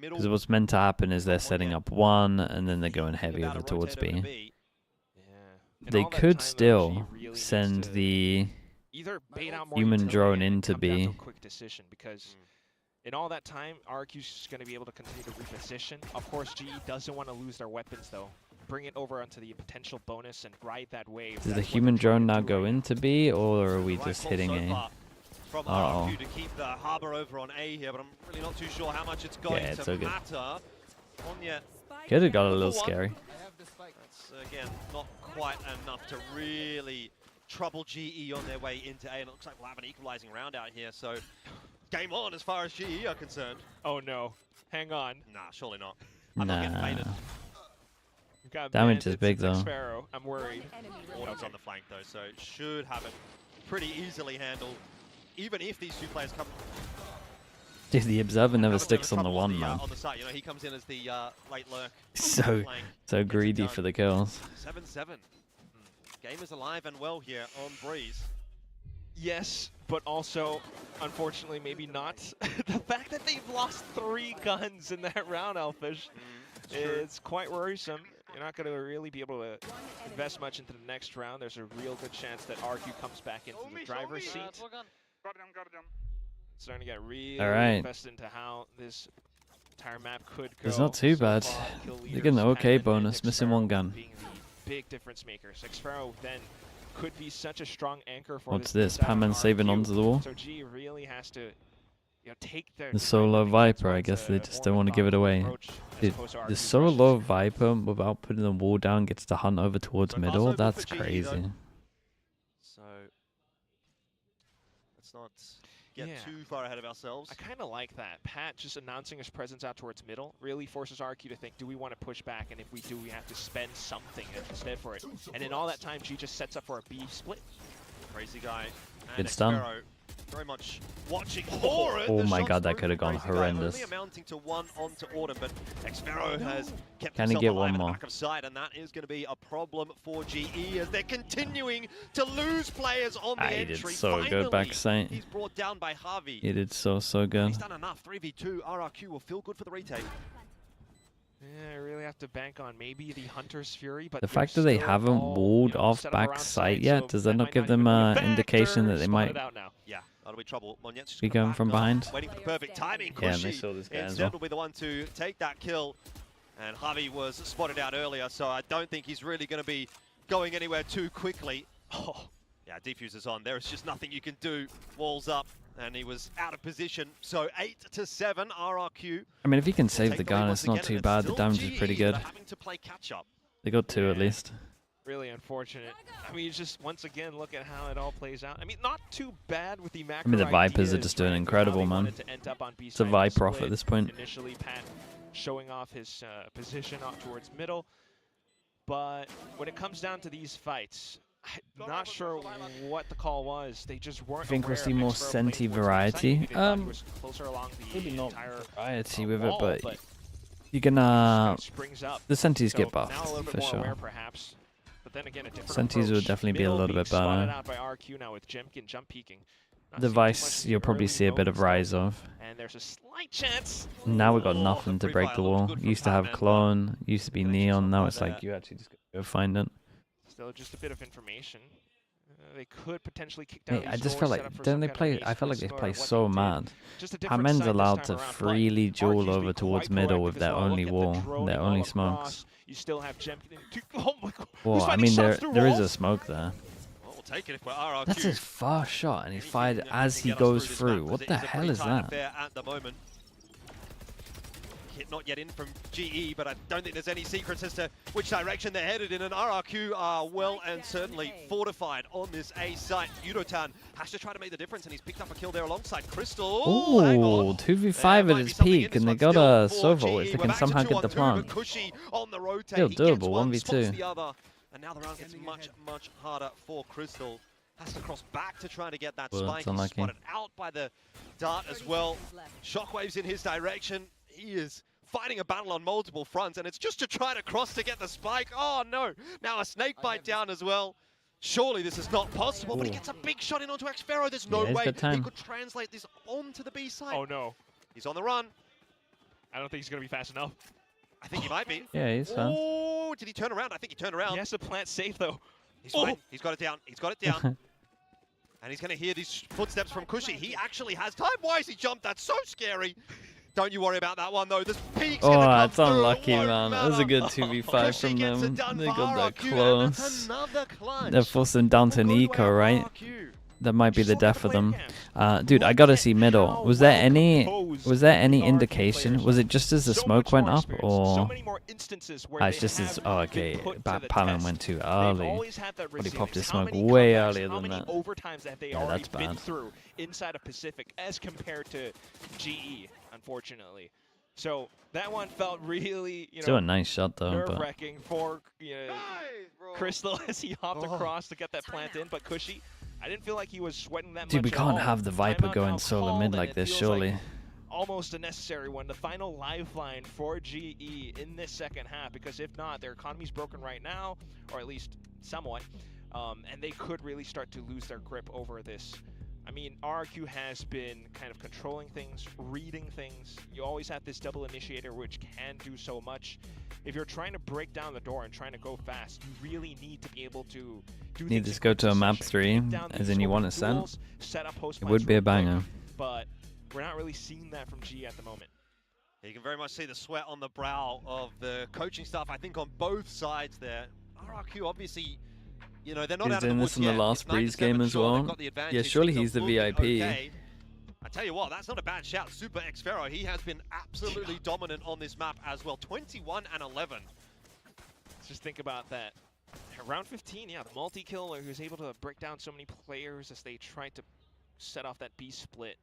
Because what's meant to happen is they're setting up one, and then they're going heavy over towards B. They could still send the human drone into B. Quick decision, because in all that time, RRQ's just going to be able to continue to reposition. Of course, GE doesn't want to lose their weapons, though. Bring it over onto the potential bonus and ride that wave. Does the human drone now go into B, or are we just hitting A? From RRQ to keep the harbor over on A here, but I'm really not too sure how much it's going to matter. Could have got a little scary. That's, again, not quite enough to really trouble GE on their way into A, and it looks like we'll have an equalizing round out here, so game on as far as GE are concerned. Oh no, hang on. Nah, surely not. I'm not getting baited. Damage is big though. Xfero, I'm worried. Autumn's on the flank though, so should have it pretty easily handled, even if these two players come. Dude, the observer never sticks on the one, man. On the side, you know, he comes in as the late lurk. So greedy for the kills. 7-7. Game is alive and well here on Breeze. Yes, but also, unfortunately, maybe not. The fact that they've lost 3 guns in that round, Elfish, it's quite worrisome. You're not going to really be able to invest much into the next round. There's a real good chance that RQ comes back into the driver's seat. Starting to get really invested into how this entire map could go. It's not too bad. They're getting an okay bonus, missing 1 gun. Being the big difference maker. Xfero then could be such a strong anchor for What's this? Panman saving onto the wall. So G really has to take their The solo Viper, I guess they just don't want to give it away. Dude, the solo Viper, without putting the wall down, gets to hunt over towards middle. That's crazy. So let's not get too far ahead of ourselves. I kind of like that. Pat just announcing his presence out towards middle really forces RQ to think, do we want to push back? And if we do, we have to spend something instead for it. And in all that time, G just sets up for a B split. Crazy guy. Good stun. Very much watching for it. Oh my god, that could have gone horrendous. Only amounting to 1 onto Autumn, but Xfero has kept Can he himself get alive 1 in the more? back of sight, and that is going to be a problem for GE as they're continuing to lose players on the He did entry. so good back sight. He's brought down by Harvey. He did so good. He's done enough. 3v2. RRQ will feel good for the retake. Yeah, I really have to bank on maybe the Hunter's Fury, but The fact that they haven't walled off back sight yet, does that not give them an indication that they might Yeah, that'll be trouble. be going from behind? Waiting for the perfect timing. Yeah, and they saw this guy as Instead well. will be the one to take that kill. And Harvey was spotted out earlier, so I don't think he's really going to be going anywhere too quickly. Oh, yeah, defuse on. There is just nothing you can do. Walls up, and he was out of position. So 8-7, RRQ. I mean, if he can save the gun, it's not too bad. The damage is pretty good. Having to play catch up. They got 2 at least. Really unfortunate. I mean, just once again, look at how it all plays out. I mean, not too bad with the macro. I mean, the Vipers are just doing incredible, man. It's a Viper off at this point. Initially, Pat showing off his position up towards middle. But when it comes down to these fights, I'm not sure what the call was. They just weren't. I think we'll see more Senti variety. Maybe not variety with it, but you're gonna. The Sentis get buffed for sure. Perhaps. But then again, a different Sentis will definitely be a little bit better. Out by RQ now with Jemkin jump peeking. The Vice, you'll probably see a bit of rise of. And there's a slight chance. Now we've got nothing to break the wall. Used to have Clone, used to be Neon, now it's like you actually just go find it. Still just a bit of information. They could potentially kick down. I just felt like, don't they play? I felt like they play so mad. Panman's allowed to freely duel over towards middle with their only wall, their only smokes. You still have Jemkin. Oh my god. Well, I mean, there is a smoke there. We'll take it if we're RRQ. That's his fast shot, and he fired as he goes through. What the hell is that? At the moment. Hit not yet in from GE, but I don't think there's any secrets as to which direction they're headed in, and RRQ are well and certainly fortified on this A site. Yudotan has to try to make the difference, and he's picked up a kill there alongside Crystal. Oh, 2v5 at his peak, and they got a Sovo if they can somehow get the plant. Still doable, 1v2. And now the round gets much, much harder for Crystal. Has to cross back to try to get that Well, spike. He's spotted out by the dart as well. Shockwaves in his direction. He is fighting a battle on multiple fronts, and it's just to try to cross to get the spike. Oh no, now a snake bite down as well. Surely this is not possible, but he gets a big shot in onto Xfero. There's no way he could translate this onto the B side. Oh no. He's on the run. I don't think he's going to be fast enough. I think he might be. Yeah, he's fast. Oh, did he turn around? I think he turned around. He has to plant safe though. He's fine. He's got it down. He's got it down. And he's going to hear these footsteps from Cushy. He actually has time. Why has he jumped? That's so scary. Don't you worry about that one, though. This peak's going to come that's through. unlucky, man. That was a good 2v5 from them. They got that close. They forced them down to an eco, right? That might be the death for them. Dude, I gotta see middle. Was there any indication? Was it just as the smoke went up, or it's just as? Oh, okay. Palin went too early. But he popped his smoke way earlier than that. Yeah, that's bad. Inside of Pacific as compared to GE, unfortunately. So that one felt really, Still a nice shot though. nerve-wracking for Crystal as he hopped across to get that plant in, but Cushy, I didn't feel like he was sweating that much. Dude, we can't have the Viper going solo mid like this, surely. Almost a necessary one, the final lifeline for GE in this second half, because if not, their economy's broken right now, or at least somewhat. and they could really start to lose their grip over this. I mean, RRQ has been kind of controlling things, reading things. You always have this double initiator, which can do so much. If you're trying to break down the door and trying to go fast, you really need to be able to do Need to go to a map 3, as in you want to send. It would be a banger. But we're not really seeing that from G at the moment. You can very much see the sweat on the brow of the coaching staff, I think, on both sides there. RRQ obviously, you know, they're not out of the doing woods this in the yet. last It's Breeze 9-7, game as sure, they've well. got the advantage. Yeah, surely Things he's the are looking VIP. okay. I tell you what, that's not a bad shout. Super Xfero, he has been absolutely dominant on this map as well. 21 and 11. Let's just think about that. Round 15, yeah, the multi-kill, he was able to break down so many players as they tried to set off that B split.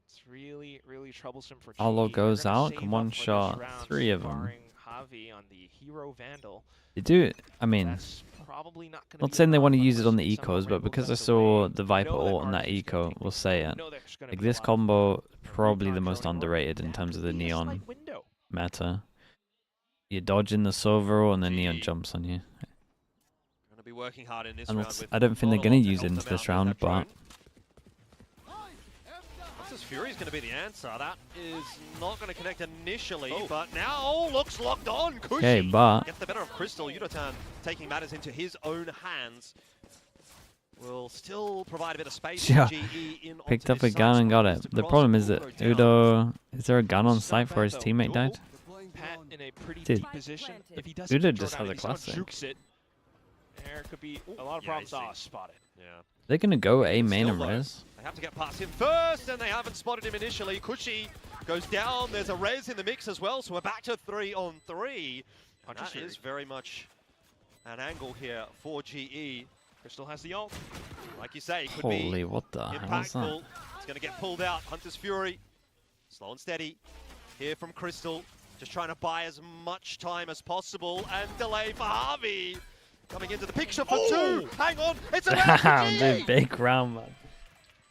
It's really, really troublesome for G. Alo goes They're gonna out, save one up for this shot, round, 3 of them. barring Javi on the Hero Vandal. They do, I mean, That's probably not gonna not be saying they enough want to use it unless on the somehow ecos, but Rainbow because I cuts saw away. the We Viper know that ult on that RRQ's gonna eco, take we'll the say lead. it. We know there's gonna Like be a this lot of combo, probably recon the most drone underrated in that terms of could the be a neon slight window. meta. You dodge in the silver and the neon jumps on you. Going to be working hard in this And round. that's, With I don't think they're going to Monologue use it help into them this out with round, that but drone. Fury is going to be the answer. That is not going to connect initially, but now looks locked on. Kushi okay, but gets the better of Crystal. Yudotan taking matters into his own hands. Will still provide a bit of space. Yeah, for GE in picked onto up a this gun side and spot. got Needs it. to The cross problem the is that Udo down. Udo, is there a gun on It's not site for bad, his though. teammate died? Pat in a pretty Dude. deep position. If he doesn't Udo get just thrown has out, a if he somehow classic. jukes it, there could be a lot of Yeah, problems. you see. Ah, spotted. Yeah. They're going to go A main Still and though, res. They have to get past him first, and they haven't spotted him initially. Kushi goes down. There's a res in the mix as well, so we're back to 3-on-3. And that is very much an angle here for GE. Crystal has the ult. Like you say, could Holy, be what the hell is that? impactful. It's going to get pulled out. Hunter's Fury, slow and steady. Here from Crystal, just trying to buy as much time as possible and delay for Harvey. Coming into the picture for 2. Hang on, it's an Damn, dude, big round, man.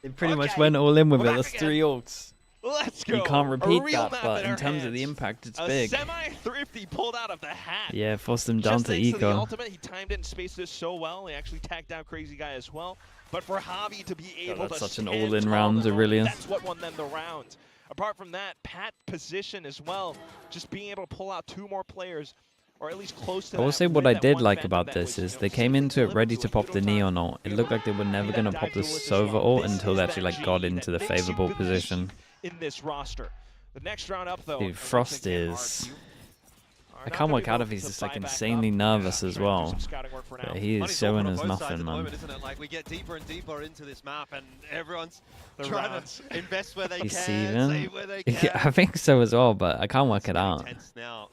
They pretty much went all in with it. That's 3 ults. Let's go. You can't A repeat real that, map but in our in terms of the hands. impact, it's A big. semi-thrifty pulled out of the hat. Yeah, forced them down Just to thanks to the eco. ultimate, he timed it and spaced this so well. He actually tagged down Crazy Guy as well. But for Javi to be able that's to such an stand all-in tall round, in the it really moment, is. that's what won them the round. Apart from that, Pat position as well. Just being able to pull out 2 more players, or at least close to I will that say what with I that did one like Phantom about that this was, is you know, they came into it delivered ready to to a pop the Yudotan. neon ult. It looked like they were never going to pop the Sova ult until they actually like got into the favorable position. In this roster. The next round up, though, Dude, Frost is... I can't work out if he's just like insanely nervous as well. But he is showing us nothing, man. Isn't it? Like we get deeper and deeper into this map, and everyone's trying to invest where they He's can, Steven. save where they can. I think so as well, but I can't work it out. Tense now.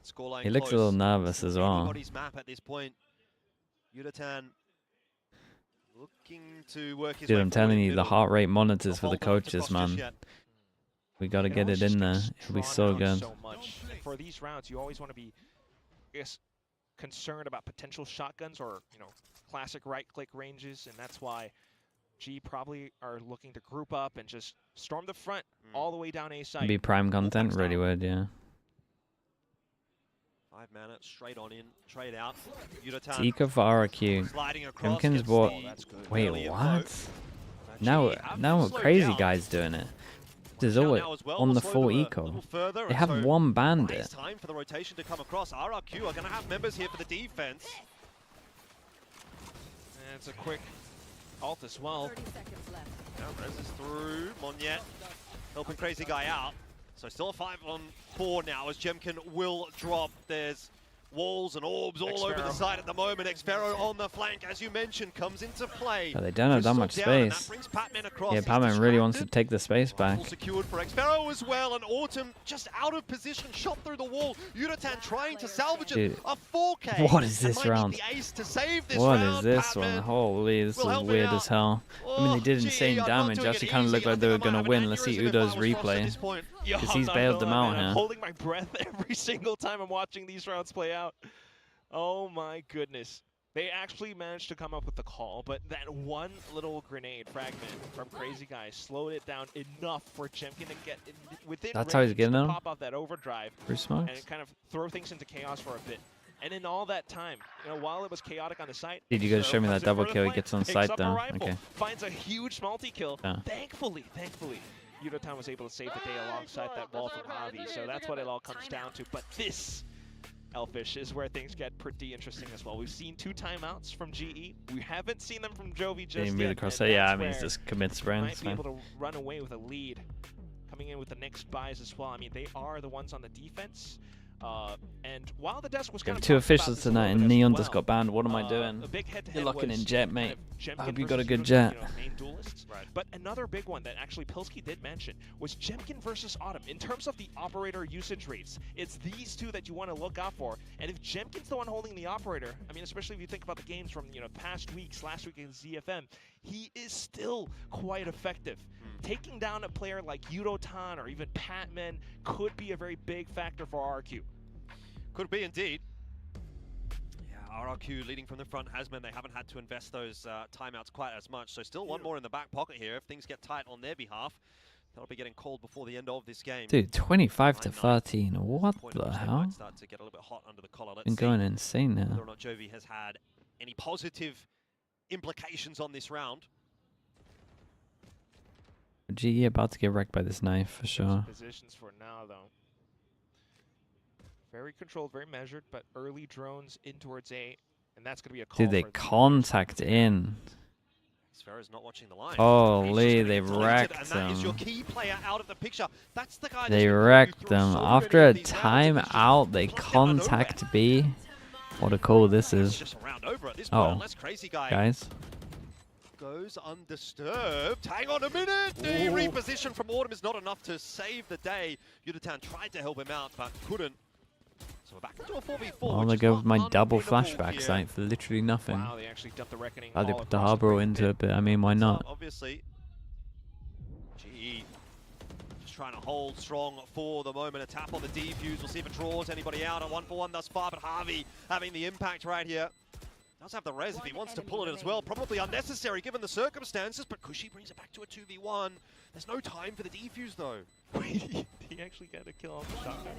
Scoreline He looks a close. little nervous as well. Anybody's map at this point. Yudotan looking to work his Dude, way I'm forward telling in you, the middle. heart rate monitors Not for the hold on to coaches, Frost just man. yet. We got to It get always it in just there. gets It'll be drawn so out good. so much. For these rounds, you always want to be, I guess, concerned about potential shotguns or, you know, classic right-click ranges, and that's why G probably are looking to group up and just storm the front all the way down A site. Be prime content, really would, yeah. 5 mana, straight on in, trade out. It's Yudotan eco for RRQ. sliding across. Jemkin's gets bought... the Wait, early info. what? G Now have slowed Crazy down. Guy's doing it. There's Down always now as well. on We'll the slow full them a eco. little further, They and have so one it's bandit. time for the rotation to come across. RRQ are going to have members here for the defense. And it's a quick ult as well. Yeah, Rez is through. Monyet helping Crazy Guy out. So still a 5-on-4 now as Jemkin will drop. There's walls and orbs all over the side at the moment. Xfero on the flank, as you mentioned, comes into play. But they don't have that much Crystal down, and space. that brings Patman across. Yeah, He's Patman really wants to distracted. take the space back. All secured for Xfero as well, and Autumn just out of position, shot through the wall. Yudotan trying to salvage it. Dude, A 4K. what is this and might round? need the ace to save this What round. is this Patman one? Holy, this will is help me weird out. as hell. I mean, they did Oh, insane gee, I'm not damage. doing Actually it kind of looked easy. like they I were think I going might to have win. an Let's see aneurysm if I Udo's was Frost at replay. this point. Yo, Because he's I'm bailed not them gonna lie, out man. I'm here. holding my breath every single time I'm watching these rounds play out. Oh my goodness. They actually managed to come up with the call, but that one little grenade fragment from Crazy Guy slowed it down enough for Jemkin to get within That's how he's range getting to him? pop off that overdrive Through smokes? and kind of throw things into chaos for a bit. And in all that time, while it was chaotic on the site, Did you guys show me that comes in double for the kill? He flank, gets on picks site up a though. rifle, Okay. finds a huge multi-kill. Yeah. Thankfully, Yudotan was able to save the day alongside that wall from Javi. So that's what it all comes down to. But this, Elfish, is where things get pretty interesting as well. We've seen 2 timeouts from GE. We haven't seen them from Jovi just Didn't yet. really cross and it. Yeah, that's I mean, it's where just commit they sprints. might be able to run away with a lead. Coming in with the next buys as well. I mean, they are the ones on the defense. And while the desk was We kind have of 2 talked about officials this a tonight, little and bit as Neon well, just got banned. What am I doing? a big head-to-head You're locking was in Jet, kind mate. of Jemkin I hope you got a versus good Yudotan, Jet. Main duelists. Right. But another big one that actually Pilsky did mention was Jemkin versus Autumn. In terms of the operator usage rates, it's these 2 that you want to look out for. And if Jemkin's the one holding the operator, I mean, especially if you think about the games from past weeks, last week in ZFM, he is still quite effective. Taking down a player like Yudotan or even Patman could be a very big factor for RRQ. Could be indeed. Yeah, RRQ leading from the front has meant they haven't had to invest those timeouts quite as much. So still one more in the back pocket here. If things get tight on their behalf, that'll be getting called before the end of this game. Dude, 25 to 13. What Point the at which they hell? might start to get a little bit hot under the collar. Let's Been see going insane whether now. or not Jovi has had any positive implications on this round. GE about to get wrecked by this knife for sure. Positions for now, though. Very controlled, very measured, but early drones in towards A, and that's going to be a call. Dude, they for the contact in. Sfera's not watching the line. Holy, they And wrecked that is your them. key player out of the picture. That's the guy They that's been wrecked through them. so After many a of these rounds, and just timeout, they plucked out of nowhere. contact B. What a call this It's is. just a round over at this point, Oh, unless Crazy Guy guys. goes undisturbed. Hang on a minute! The reposition from Autumn is not enough to save the day. Yudotan tried to help him out, but couldn't. So we're back into a 4v4. I'm which gonna is go not with my double unwinnable flashback here. site for literally nothing. Wow, they actually dumped the Reckoning Glad they all put the across Harbor green into pit. it, but I mean, why So not? obviously, GE just trying to hold strong for the moment. A tap on the defuse. We'll see if it draws anybody out. A 1-for-1 thus far, but Harvey having the impact right here. Does have the res if he wants to pull it as well. Probably unnecessary given the circumstances, but Kushi brings it back to a 2v1. There's no time for the defuse though. He actually got a kill on the shotgun.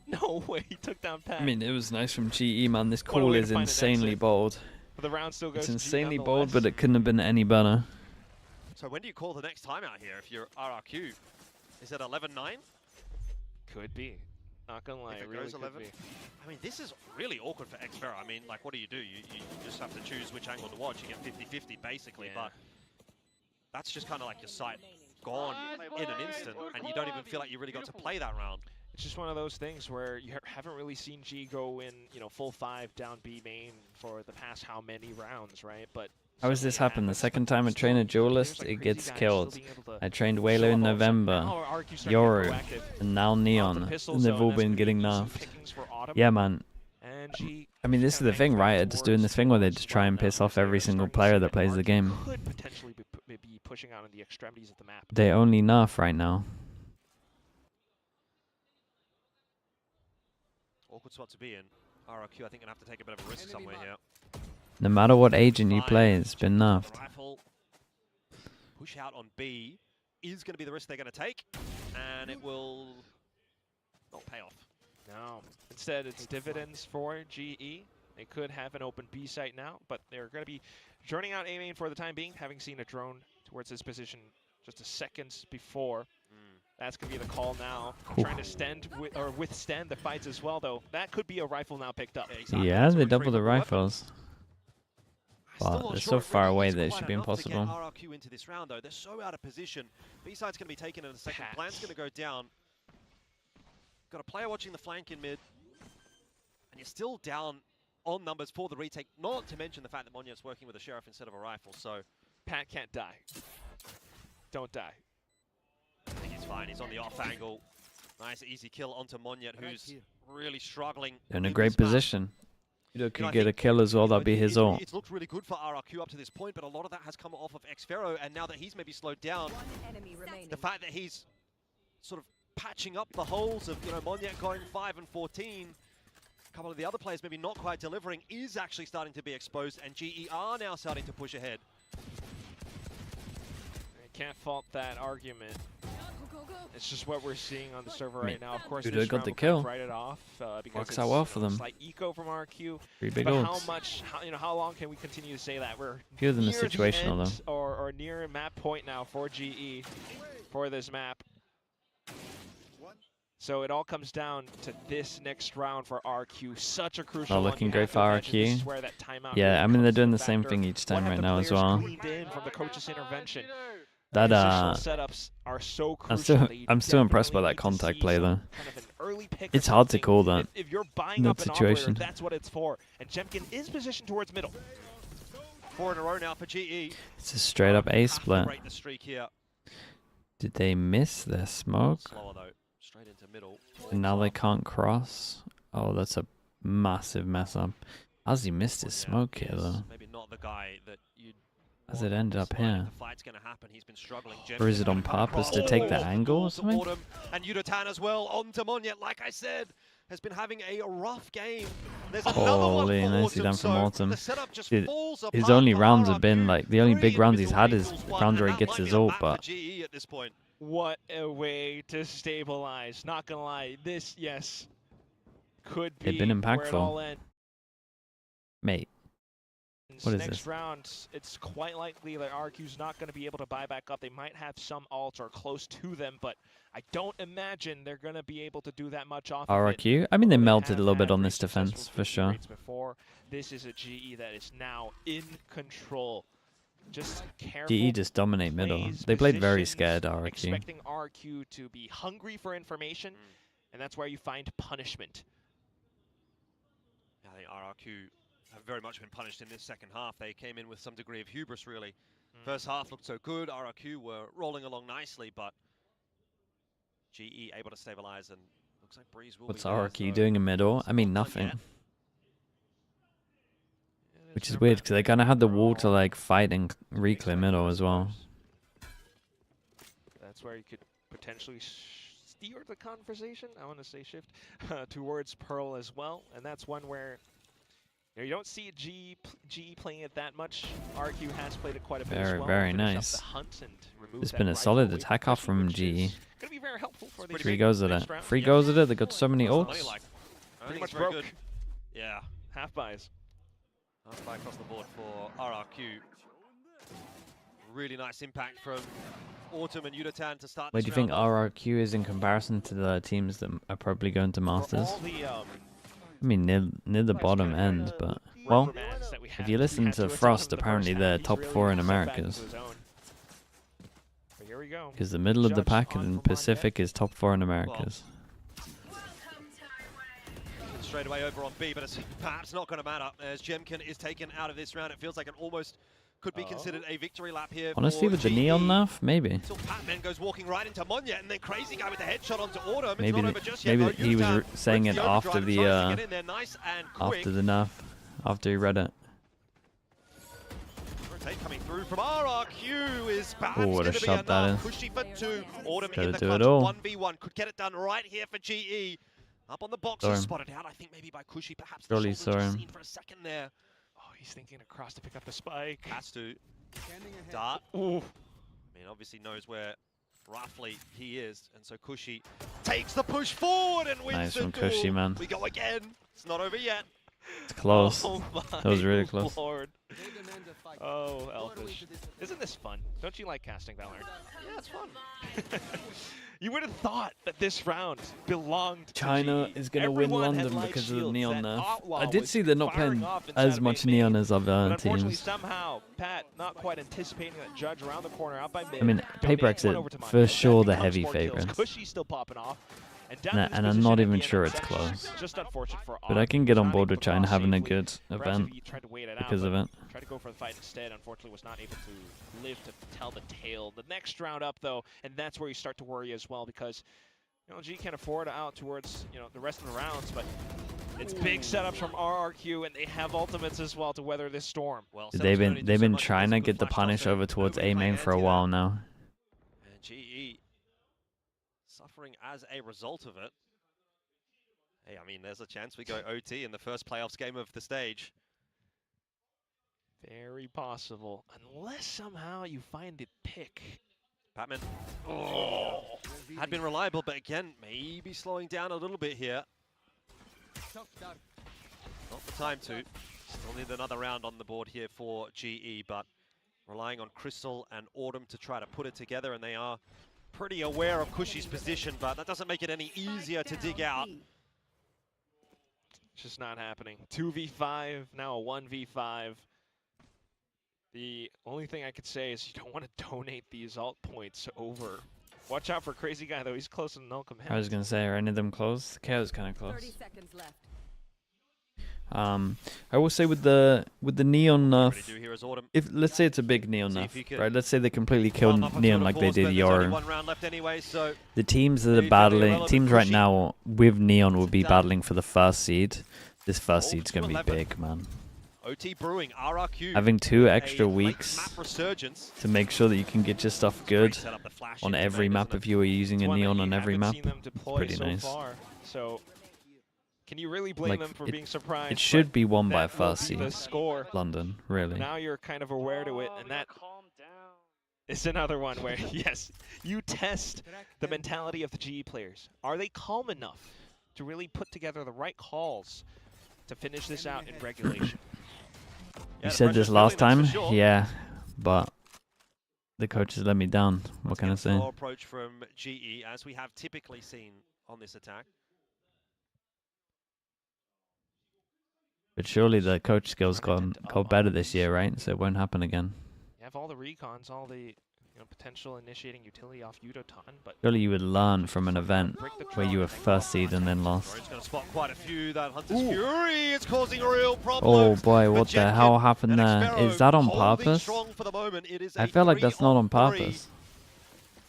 No way, he took down Pat. I mean, it was nice from GE, man. This What a call way to is find an insanely exit. bold. But the round still goes It's to G insanely bold, nonetheless. but it couldn't have been any better. So when do you call the next timeout here if you're RRQ? Is it 11-9? Could be. Not gonna lie, If it it really goes could 11? be. I mean, this is really awkward for Xpera. I mean, like, what do? You just have to choose which angle to watch. You get 50-50 basically, Yeah. but that's just kind of like your sight gone in an instant, and you don't even feel like you really got to play that round. It's just one of those things where you haven't really seen G go in, full 5 down B main for the past how many rounds, right? But How does this suddenly it happen? The happens, second but time I still, train a players duelist, like it Crazy gets Guy are killed. still being able to I trained show Whaler in up all of a sudden. November, Now RRQ starting to get Yoru, proactive. and now Off the Neon, pistol and they've zone, all that's been gonna be getting easy nerfed. pickings for Autumn. Yeah, man. And G I mean, this is kinda the thing, banging right? towards Just doing this thing where they just try and piss off every single player that plays the game. Could potentially be pushing out on the extremities of the map. They only nerf right now. Awkward spot to be in. RRQ, I think, gonna have to take a bit of a risk somewhere here. No matter what agent you play, it's been The nerfed. rifle push out on B is going to be the risk they're going to take, and it will not pay off. No. Instead, it's dividends for GE. They could have an open B site now, but they're going to be droning out A main for the time being, having seen a drone towards his position just a second before. That's going to be the call now. Trying to withstand the fights as well, though. That could be a rifle now picked up. Yeah, they double the rifles. Wow, they're so far away that it should be To impossible. get RRQ into this round, though, they're so out of position. B-side's going to be taken in a second. Plan's going to go down. Got a player watching the flank in mid, and you're still down on numbers for the retake. Not to mention the fact that Monyet's working with a sheriff instead of a rifle. So Pat can't die. Don't die. I think he's fine. He's on the off angle. Nice easy kill onto Monyet, who's really struggling. In a in great this map. position. Yudo I could get a think, kill as well, that'd be his ult. It's looked really good for RRQ up to this point, but a lot of that has come off of Xfero, and now that he's maybe slowed down, the fact that he's sort of patching up the holes of, Monyet going 5 and 14, a couple of the other players maybe not quite delivering, is actually starting to be exposed, and GE are now starting to push ahead. I can't fault that argument. It's just what we're seeing on the server right now. Of course, Dude, this they got round the will kind of kill. write it off because Works it's, out well for them. Slight eco from RRQ. 3 big But ults. how long can we continue to say that we're Fewer than the near situational, end though. or near map point now for GE for this map? So it all comes down to this next round for RQ. Such a crucial one. Looking You great have to for imagine this RRQ. is where that timeout Yeah, really I mean, they're comes doing into the same factor. thing each time What right have the now as players well. gleaned in from the coach's intervention? That Positional setups are so I'm crucial. still impressed by that contact play though. It's hard to call that If you're buying in up that an operator, situation. that's what it's for. And Jemkin is positioned towards middle. 4 in a row now for GE. It's a straight up A split. Break the streak here. Did they miss their smoke? Slower though, straight into middle. And now they can't cross. Oh, that's a massive mess up. How's he missed his smoke here though? Maybe not the guy that you'd. Has it ended up here? The fight's gonna happen. He's been struggling. Or is it on purpose to take the angle or something? And Yudatan as well on to Monyet, like I said, has been having a rough game. There's Holy, another one nicely for done from Autumn. Autumn. The setup just Dude, falls his apart only for rounds have RRQ. been like the only big 3 rounds he's had is individual rounds where he and gets that might his be a ult, map but for GE at this point. What a way to stabilize. Not gonna lie, this, yes, could be they've been where it all impactful. ends. Mate, what is Next this? round, it's quite likely that RQ's not going to be able to buy back up. They might have some ults or close to them, but I don't imagine they're going to be able to do that much off of it. RRQ? I mean, they Although melted have a little bit had on pretty this defense, successful for sure. rates before. This is a GE that is now in control. Just careful. GE just dominate middle. plays, They played very positions, scared, RRQ. Expecting RQ to be hungry for information, and that's where you find punishment. I think RRQ have very much been punished in this second half. They came in with some degree of hubris, really. First half looked so good. RRQ were rolling along nicely, but GE able to stabilize, and looks like Breeze will What's be there, RRQ so doing in middle? I mean, not nothing. yet. Which is weird, because they kind of had the wall to like fight and reclaim middle as well. That's where you could potentially steer the conversation, I want to say shift, towards Pearl as well. And that's one where you don't see GE playing it that much. RQ has played it quite a bit as well. Very Finish up nice. the hunt and remove It's that been a rifle solid away attack from off Kushi, from which is GE. gonna be very helpful for these 3 goes at it. next round. 3 goes at it. They got so many Money ults. like. I Pretty think much it's very broke. good. Yeah. Half buys. Half buy across the board for RRQ. Really nice impact from Autumn and Yudatan to start Where this do you think round off. RRQ is in comparison to the teams that are probably going to For Masters? all the, I mean, near the bottom end, but well, reprimands that we if had, you we listen had to attack Frost, him the apparently first they're half. He's top really 4 in settled back Americas. into his own. But here we go. Because the middle of the Judge pack on in for Pacific is top 4 in Americas. Straight away over on B, but it's perhaps not going to matter as Jemkin is taken out of this round. It feels like it almost could be considered a victory lap here. Honestly, for with the GE. neon nerf, maybe. Until Patman goes walking right into Monyet, and then Crazy Guy with the headshot onto Autumn. Maybe it's not the- over just yet. maybe though. he was Yudatan saying brings it the after overdrive, the, tries to get in there nice and quick. After the nerf, after he read it. Rotate coming through from RRQ is perhaps Oh, what going a to be shot that enough. is. Pushy for 2. Autumn Gotta in the do clutch. it all. 1v1 could get it done right here for GE. Up on the box, Saw he's him. spotted out. I think maybe by Cushy, perhaps. The Surely shoulder saw just him. seen for a second there. Oh, he's thinking across to pick up the spike. Has to. Dart. Ooh. I mean, obviously knows where roughly he is, and so Cushy takes the push forward and wins Nice the from duel. Cushy, man. We go again. It's not over yet. It's close. Oh That was really my close. Lord. Oh, Elfish. Isn't this fun? Don't you like casting Valorant? Yeah, it's fun. You would have thought that this round belonged to China GE. is going to win Everyone had London light because of the shields. neon That nerf. Outlaw I did was see they're not firing playing off as inside much main. neon as But other unfortunately, teams. somehow, Pat not quite anticipating that Judge around the corner out by mid. I mean, donates PaperX one are over to for Monyet. sure That the becomes heavy 4 kills. favorites. Cushy's still popping off. And, down Nah, to this and I'm position not at the even end, sure it's it's close. just unfortunate for But I can get on board with China China having a good event tried to wait it out, because of but it. tried to go for the fight instead. Unfortunately, was not able to live to tell the tale. The next round up, though, and that's where you start to worry as well because G can't afford out towards the rest of the rounds, but it's big setups from RRQ, and they have ultimates as well to weather this storm. Well, They've been trying to get the punish over towards A main for a while now. And GE suffering as a result of it. Hey, I mean, there's a chance we go OT in the first playoffs game of the stage. Very possible, unless somehow you find the pick. Patman. Oh, had been reliable, but again, maybe slowing down a little bit here. Not the time to. Still need another round on the board here for GE, but relying on Crystal and Autumn to try to put it together, and they are pretty aware of Kushi's position, but that doesn't make it any easier to dig out. It's just not happening. 2v5, now a 1v5. The only thing I could say is you don't want to donate these alt points over. Watch out for Crazy Guy, though. He's close to no command. I was gonna say, are any of them close? KO's kind of close. 30 seconds left. I will say with the Neon nerf, What do you do here as Autumn? if let's say it's a big Neon See if you nerf, can right? Let's say they completely killed Warm up Neon onto like the they force, did but there's only Yoru. one round left anyway, so The teams that are Maybe fairly battling, relevant teams right Kushi. now with Neon will be battling for the first seed. This first Oh, seed's gonna be 2-11. big, man. OT Brewing, RRQ. Having 2 a extra late weeks map resurgence. to make sure that you can get your stuff good Set up the flash on in every domain, map isn't if you were using It's a one that Neon you on every haven't map. seen them deploy Pretty so nice. far. So, can you really blame Like, them for it- being surprised? It should be won by a that will first be the seed. score. London, really. Now you're kind of aware to it, and that is another one where, yes, you test the mentality of the GE players. Are they calm enough to really put together the right calls to finish this out in regulation? You said this last time, yeah, but the coaches let me down. What can I say? Slow approach from GE, as we have typically seen on this attack. But surely the coach skills got better this year, right? So it won't happen again. You have all the recons, all the potential initiating utility off Udoton, but Surely you would learn from an event where you were first seed and then lost. He's going to spot quite a few. That Hunter's Fury is causing a real problem. Oh boy, what the hell happened there? Is that on purpose? For the moment. It is I feel like that's not on 3-on-3 purpose.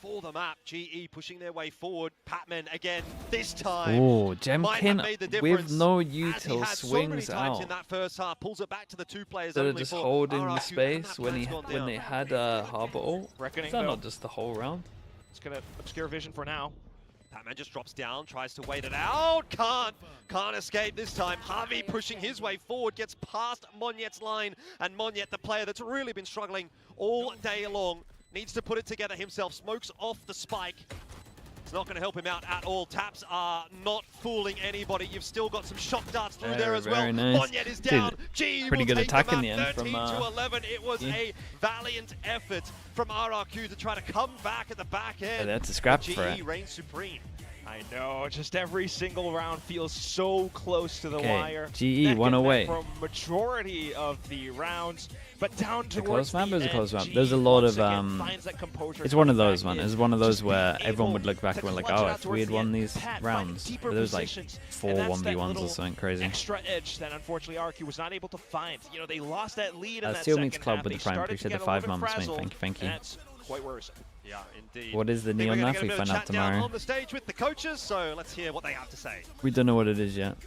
For the map, GE pushing their way forward. Patman again, this time. Oh, might have Jemkin made the with difference, no as he util had so many swings times out. in that first half, pulls it back to the 2 players. Instead of only just for holding the RRQ, and space that when plan's gone down. they had Harbor ult. Reckoning, Is that though. not just the whole round? It's going to obscure vision for now. Patman just drops down, tries to wait it out. Can't escape this time. Harvey pushing his way forward, gets past Monyet's line, and Monyet, the player that's really been struggling all day long, needs to put it together himself. Smokes off the spike. It's not going to help him out at all. Taps are not fooling anybody. You've still got some shock darts through there as well. Very nice. Monyet is down. Dude, G pretty will good take attack the in the map, end 13 from to 11. It was a valiant effort from RRQ to try to come back at the back end. Yeah, that's a scrap GE for it. reigns supreme. I know, just every single round feels so close to the Okay, wire. GE Neck one and neck away. For majority of the rounds, but down A towards close map the is a end, close map. GE There's a lot once of again finds that composure it's one of coming those, back man. in. It's one of those Just where being everyone able would look back to and be like, clutch it oh, out if we had towards the won end. these Pat finding rounds, deeper but there was like positions, 4 and that's that 1v1s or little something crazy. Extra edge that unfortunately RRQ was not able to find. You know, they lost that lead in that Steel second Meets Club half. with They the Prime. started to Appreciate the get a 5 little bit months, mate. frazzled, Thank you. and that's quite worrisome. Yeah, indeed. What is the I think we're neon gonna knife? get a We bit of find a out chat down tomorrow. on the stage with the coaches, so let's hear what they have to say. We don't know what it is yet.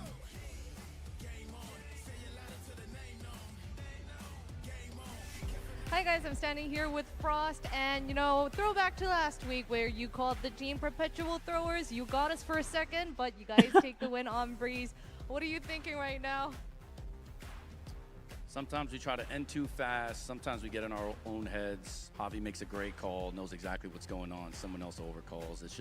Hi guys, I'm standing here with Frost, and throwback to last week where you called the team perpetual throwers. You got us for a second, but you guys take the win on Breeze. What are you thinking right now? Sometimes we try to end too fast. Sometimes we get in our own heads. Javi makes a great call, knows exactly what's going on. Someone else overcalls. It's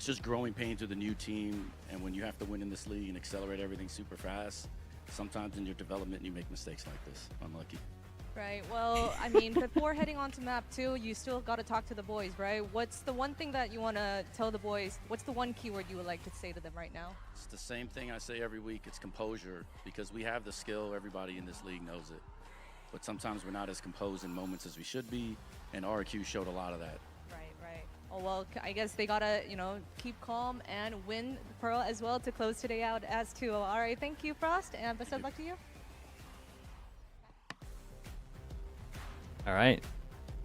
just growing pains with a new team. And when you have to win in this league and accelerate everything super fast, sometimes in your development you make mistakes like this. Unlucky. Right, well, I mean, before heading on to map 2, you still got to talk to the boys, right? What's the one thing that you want to tell the boys? What's the one keyword you would like to say to them right now? It's the same thing I say every week. It's composure, because we have the skill. Everybody in this league knows it. But sometimes we're not as composed in moments as we should be, and RRQ showed a lot of that. Right. Oh, well, I guess they got to, keep calm and win the Pearl as well to close today out as 2. All right, thank you, Frost, and best of luck to you. All right.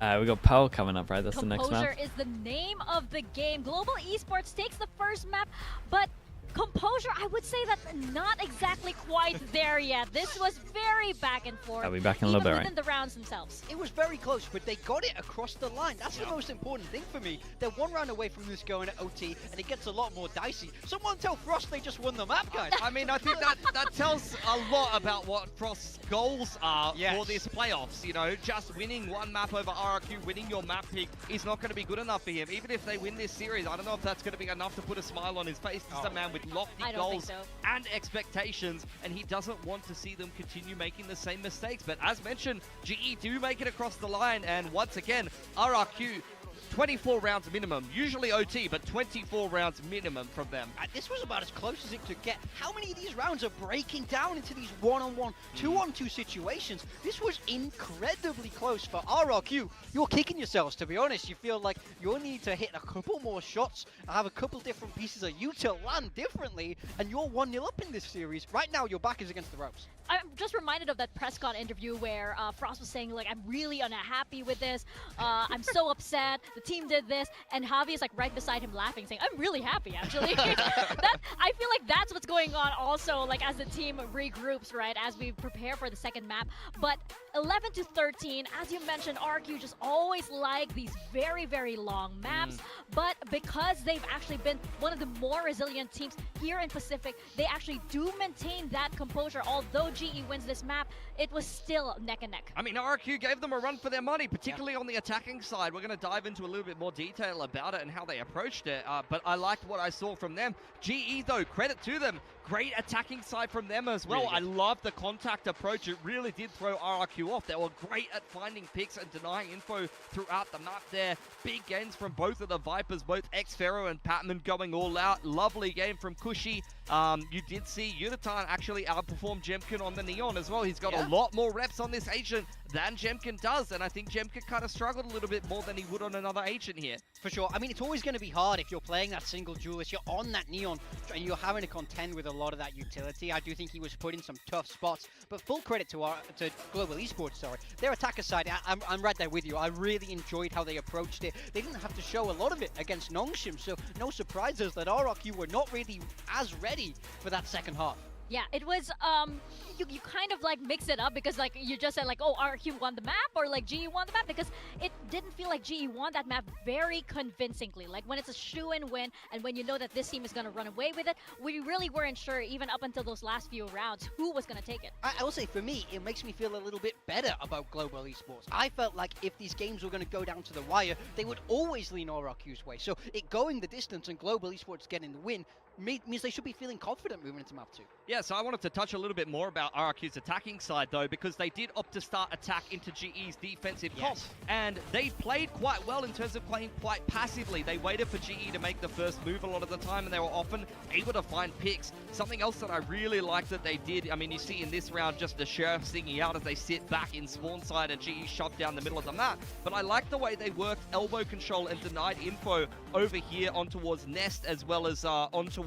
We got Pearl coming up, right? That's the next Composure map. is the name of the game. Global Esports takes the first map, but Composure, I would say that not exactly quite there yet. This was very back and forth. I'll be back in a little bit, within right? the rounds themselves. It was very close, but they got it across the line. That's the most important thing for me. They're one round away from this going at OT, and it gets a lot more dicey. Someone tell Frost they just won the map, guys. I mean, I think that tells a lot about what Frost's goals are for this playoffs. You know, just winning one map over RRQ, winning your map pick is not going to be good enough for him. Even if they win this series, I don't know if that's going to be enough to put a smile on his face. He's a man with lofty goals and expectations, and he doesn't want to see them continue making the same mistakes. But as mentioned, GE do make it across the line, and once again, RRQ 24 rounds minimum, usually OT, but 24 rounds minimum from them. This was about as close as it could get. How many of these rounds are breaking down into these one-on-one, two-on-two situations? This was incredibly close for RRQ. You're kicking yourselves, to be honest. You feel like you'll need to hit a couple more shots, have a couple different pieces of you to land differently, and you're 1-0 up in this series. Right now, your back is against the ropes. I'm just reminded of that press con interview where Frost was saying, like, I'm really unhappy with this. I'm so upset. The team did this. And Javi is like right beside him laughing, saying, I'm really happy, actually. I feel like that's what's going on also, like, as the team regroups, right, as we prepare for the second map. But 11 to 13, as you mentioned, RRQ just always like these very, very long maps. But because they've actually been one of the more resilient teams here in Pacific, they actually do maintain that composure. Although GE wins this map, it was still neck and neck. I mean, RRQ gave them a run for their money, particularly on the attacking side. We're going to dive into a little bit more detail about it and how they approached it, but I liked what I saw from them. GE, though, credit to them. Great attacking side from them as well. I love the contact approach. It really did throw RRQ off. They were great at finding picks and denying info throughout the map there. Big gains from both of the Vipers, both Xfero and Patman going all out. Lovely game from Cushy. You did see Unitan actually outperform Jemkin on the Neon as well. He's got a lot more reps on this agent than Jemkin does, and I think Jemkin kind of struggled a little bit more than he would on another agent here. For sure. I mean, it's always going to be hard if you're playing that single duelist, you're on that Neon, and you're having to contend with a lot of that utility. I do think he was put in some tough spots, but full credit to Global Esports, their attacker side, I'm right there with you. I really enjoyed how they approached it. They didn't have to show a lot of it against Nongshim, so no surprises that RRQ were not really as ready for that second half. Yeah, it was, you kind of like mix it up because like you just said like, oh, RRQ won the map or like GE won the map, because it didn't feel like GE won that map very convincingly. Like when it's a shoo-in win and when you know that this team is going to run away with it, we really weren't sure even up until those last few rounds who was going to take it. I will say for me, it makes me feel a little bit better about Global Esports. I felt like if these games were going to go down to the wire, they would always lean RRQ's way. So it going the distance and Global Esports getting the win means they should be feeling confident moving into map 2. Yeah, so I wanted to touch a little bit more about RRQ's attacking side, though, because they did opt to start attack into GE's defensive comp, and they played quite well in terms of playing quite passively. They waited for GE to make the first move a lot of the time, and they were often able to find picks. Something else that I really liked that they did, I mean, you see in this round just the Sheriff singing out as they sit back in spawn side and GE shoved down the middle of the map, but I like the way they worked elbow control and denied info over here on towards Nest, as well as on towards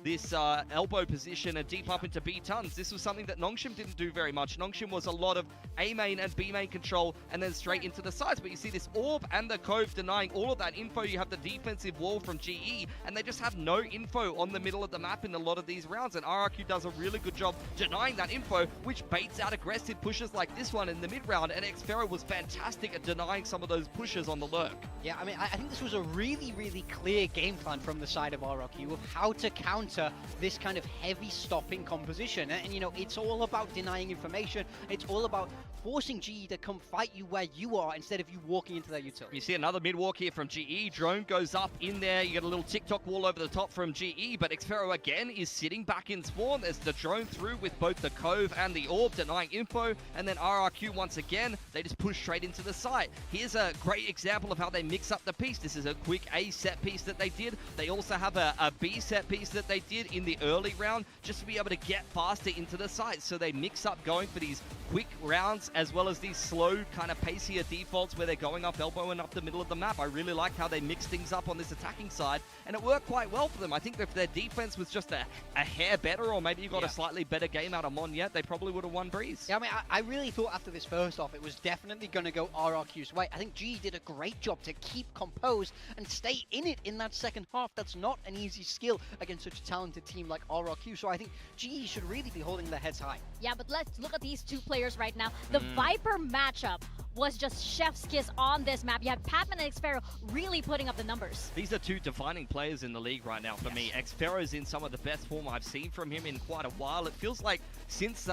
this elbow position and deep up into B tons. This was something that Nongshim didn't do very much. Nongshim was a lot of A main and B main control and then straight into the sides. But you see this orb and the cove denying all of that info. You have the defensive wall from GE, and they just have no info on the middle of the map in a lot of these rounds. And RRQ does a really good job denying that info, which baits out aggressive pushes like this one in the mid round. And Xfero was fantastic at denying some of those pushes on the lurk. Yeah, I mean, I think this was a really, really clear game plan from the side of RRQ of how to counter this kind of heavy stopping composition. And you know, it's all about denying information. It's all about forcing GE to come fight you where you are instead of you walking into their utility. You see another mid walk here from GE. Drone goes up in there. You get a little TikTok wall over the top from GE, but Xfero again is sitting back in spawn. There's the drone through with both the cove and the orb denying info, and then RRQ once again, they just push straight into the site. Here's a great example of how they mix up the piece. This is a quick A set piece that they did. They also have a B set piece that they did in the early round just to be able to get faster into the site. So they mix up going for these quick rounds as well as these slow kind of pacier defaults where they're going up elbow and up the middle of the map. I really liked how they mixed things up on this attacking side, and it worked quite well for them. I think if their defense was just a hair better, or maybe you got a slightly better game out of Mon yet, they probably would have won Breeze. Yeah, I mean, I really thought after this first off, it was definitely going to go RRQ's way. I think GE did a great job to keep composed and stay in it in that second half. That's not an easy skill against such talented team like RRQ. So I think GE should really be holding their heads high. Yeah, but let's look at these two players right now. The Viper matchup was just chef's kiss on this map. You have Patman and Xfero really putting up the numbers. These are two defining players in the league right now for me. Xfero's in some of the best form I've seen from him in quite a while. It feels like since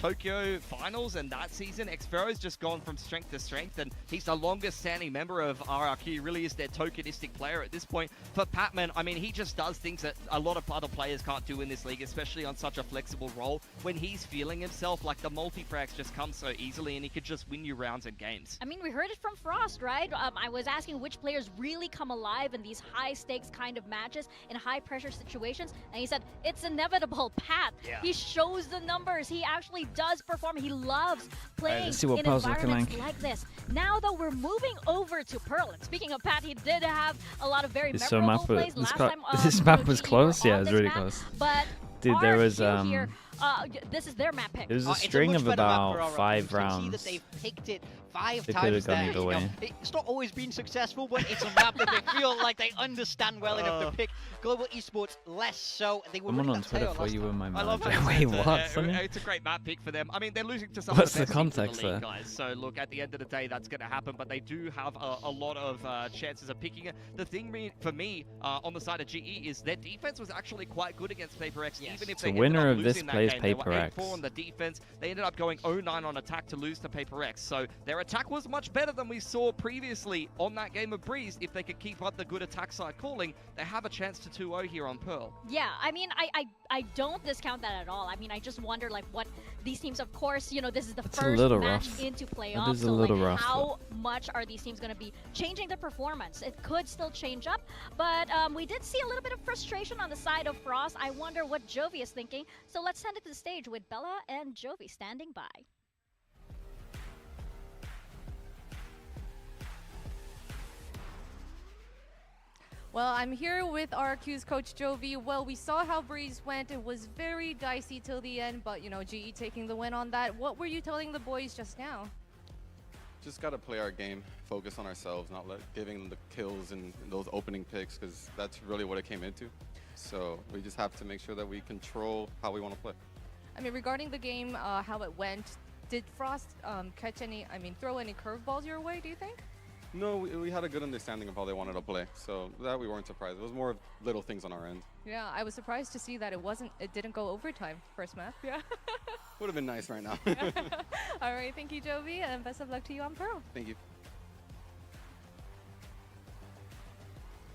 Tokyo Finals and that season, Xfero's just gone from strength to strength, and he's the longest standing member of RRQ. He really is their tokenistic player at this point. For Patman, I mean, he just does things that a lot of other players can't do in this league, especially on such a flexible role. When he's feeling himself, like the multi-frags just come so easily, and he could just win you rounds and games. I mean, we heard it from Frost, right? I was asking which players really come alive in these high-stakes kind of matches, in high-pressure situations, and he said, it's inevitable, Pat. Yeah. He shows the numbers. He actually does perform. He loves playing let's see what in Pearl's looking environments like. like this. Now, though, we're moving over to Pearl. And speaking of Pat, he did have a lot of very This memorable map, plays last time. this map was close. Yeah, it was really close. But Dude, there was RRQ here, this is their map pick. There was a It's string much of better map for about RRQ. 5 You can see rounds. that they've picked it 5 They times could've gone there. either You know, way. it's not always been successful, but it's a map that they feel like they understand well enough to pick. Global esports less so. They were Someone winning on that Twitter tail thought last you time. were my I love manager. that. Wait, It's what? Sonny? it's a great map pick for them. I mean, they're losing to some What's of the the best teams in context the league, there? guys. So look, at the end of the day, that's going to happen. But they do have a lot of chances of picking it. The thing for me on the side of GE is their defense was actually quite good against Paper X. Yes. Even if So they winner ended up of this losing that plays game, they were Paper X. 8-4 on the defense. They ended up going 0-9 on attack to lose to Paper X. So their attack was much better than we saw previously on that game of Breeze. If they could keep up the good attack side calling, they have a chance to 2-0 here on Pearl. Yeah, I mean, I don't discount that at all. I mean, I just wonder, like, what these teams, of course, you know, this is the It's a first little match rough. into It playoffs, is a so, little like, rough, how much are these teams going to be changing their performance? It could still change up, but we did see a little bit of frustration on the side of Frost. I wonder what Jovi is thinking. So let's send it to the stage with Bella and Jovi standing by. Well, I'm here with RRQ's coach Jovi. Well, we saw how Breeze went. It was very dicey till the end, but you know, GE taking the win on that. What were you telling the boys just now? Just got to play our game, focus on ourselves, not giving them the kills and those opening picks, because that's really what it came into. So we just have to make sure that we control how we want to play. I mean, regarding the game, how it went, did Frost throw any curveballs your way, do you think? No, we had a good understanding of how they wanted to play, so that we weren't surprised. It was more of little things on our end. Yeah, I was surprised to see that it didn't go overtime first map. Yeah. Would have been nice right now. All right, thank you, Jovi, and best of luck to you on Pearl. Thank you.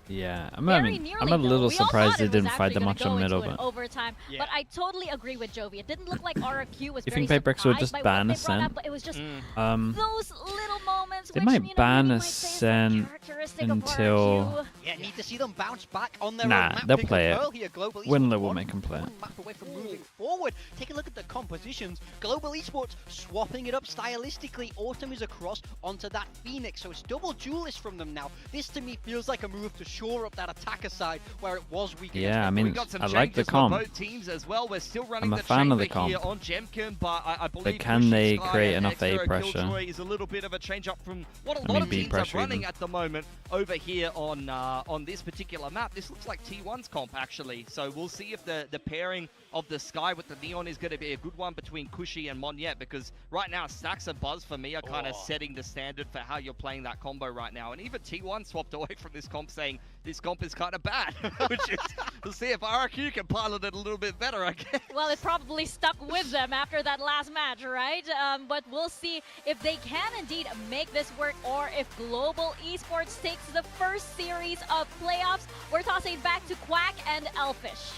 Yeah, I'm Very a nearly, little though. We all surprised thought they it was didn't fight actually that gonna much go on into middle, an but overtime. Yeah. But I totally agree with Jovi. It didn't look like RRQ was You very think Paper X would surprised just by what ban they a brought Sen? up, but it was just um, those little moments they which, might you know, ban many a might say is Sen characteristic of until RRQ. Yeah, need to see them bounce back on their own nah, map they'll pick play of it. Pearl here. Global Windler Esports will make them play it. one map away from moving forward. Take a look at the compositions. Global Esports swapping it up stylistically. Autumn is across onto that Phoenix, so it's double duelist from them now. This to me feels like a move to shore up that attacker side where it was weak. Yeah, I mean, We've got some I like the changes for comp. both teams as well. We're still running I'm a the fan of the chamber here comp. on Jemkin, but I believe can pushing they Sky create and enough A Xero pressure? Killjoy is a little bit of a change up from what a I lot mean, of B teams are pressure running even. at the moment over here on this particular map. This looks like T1's comp actually, so we'll see if the pairing of the Sky with the Neon is going to be a good one between Kushi and Monyet, because right now Stacks and Buzz for me are kind of setting the standard for how you're playing that combo right now, and even T1 swapped away from this comp saying this comp is kind of bad, which is, we'll see if RRQ can pilot it a little bit better, I guess. Well, it probably stuck with them after that last match, right? But we'll see if they can indeed make this work, or if Global Esports takes the first series of playoffs. We're tossing back to Quack and Elfish.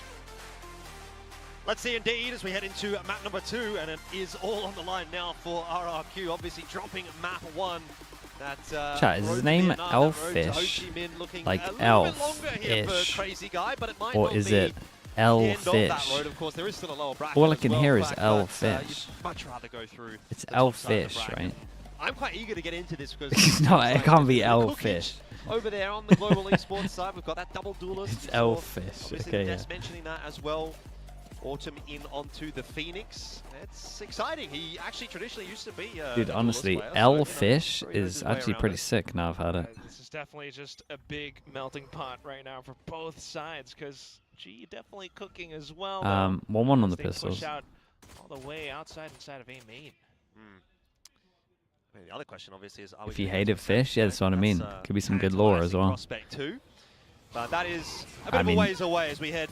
Let's see indeed as we head into map number 2, and it is all on the line now for RRQ, obviously dropping map 1. That Chat, is his road to name Vietnam, that road to Ho Elfish? Chi Minh looking Like a little bit longer here for Elf-ish? Crazy Guy, but it might Or not is be it the end of that Elfish? road. Of course, there is still a lower bracket All I as can well, hear is Quack, but, Elfish. you'd much rather go through It's the top side of the Elfish, bracket. right? I'm quite eager to get into this because No, it can't be the Elfish. cookage over there on the Global Esports side, we've got that double duelist. It's We saw, Elfish, obviously, okay, Des yeah. mentioning that as well. Autumn in onto the Phoenix. It's exciting. He actually traditionally used to be Dude, a honestly, duelist player, so, Elfish very knows is his way actually around pretty it. sick now I've had it. This is definitely just a big melting pot right now for both sides, because G definitely cooking as well. 1-1 on the They pistols. push out all the way inside of A main. I mean, the other question, obviously, is If you hated fish, yeah, that's what I mean. Could be some good lore as well. Prospect too. But that is a bit of a ways away as we head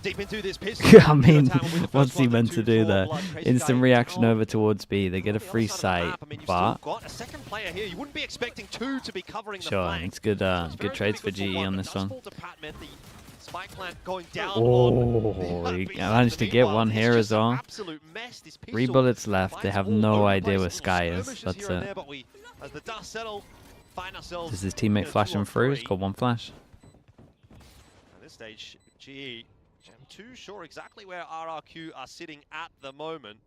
deep into this pistol. I mean, what's he meant to do there? Instant reaction over towards B. They get a free sight, but Got a second player here. You wouldn't be expecting two to be covering the sure, flank. it's good. Good trades for GE on this one. Spike plant going down. Oh, he managed to get one here as well. 3 bullets left. They have no idea where Sky is. That's it. As the dust settle, find ourselves. Does his teammate flash him through? He's got one flash. At this stage, GE, I'm too sure exactly where RRQ are sitting at the moment.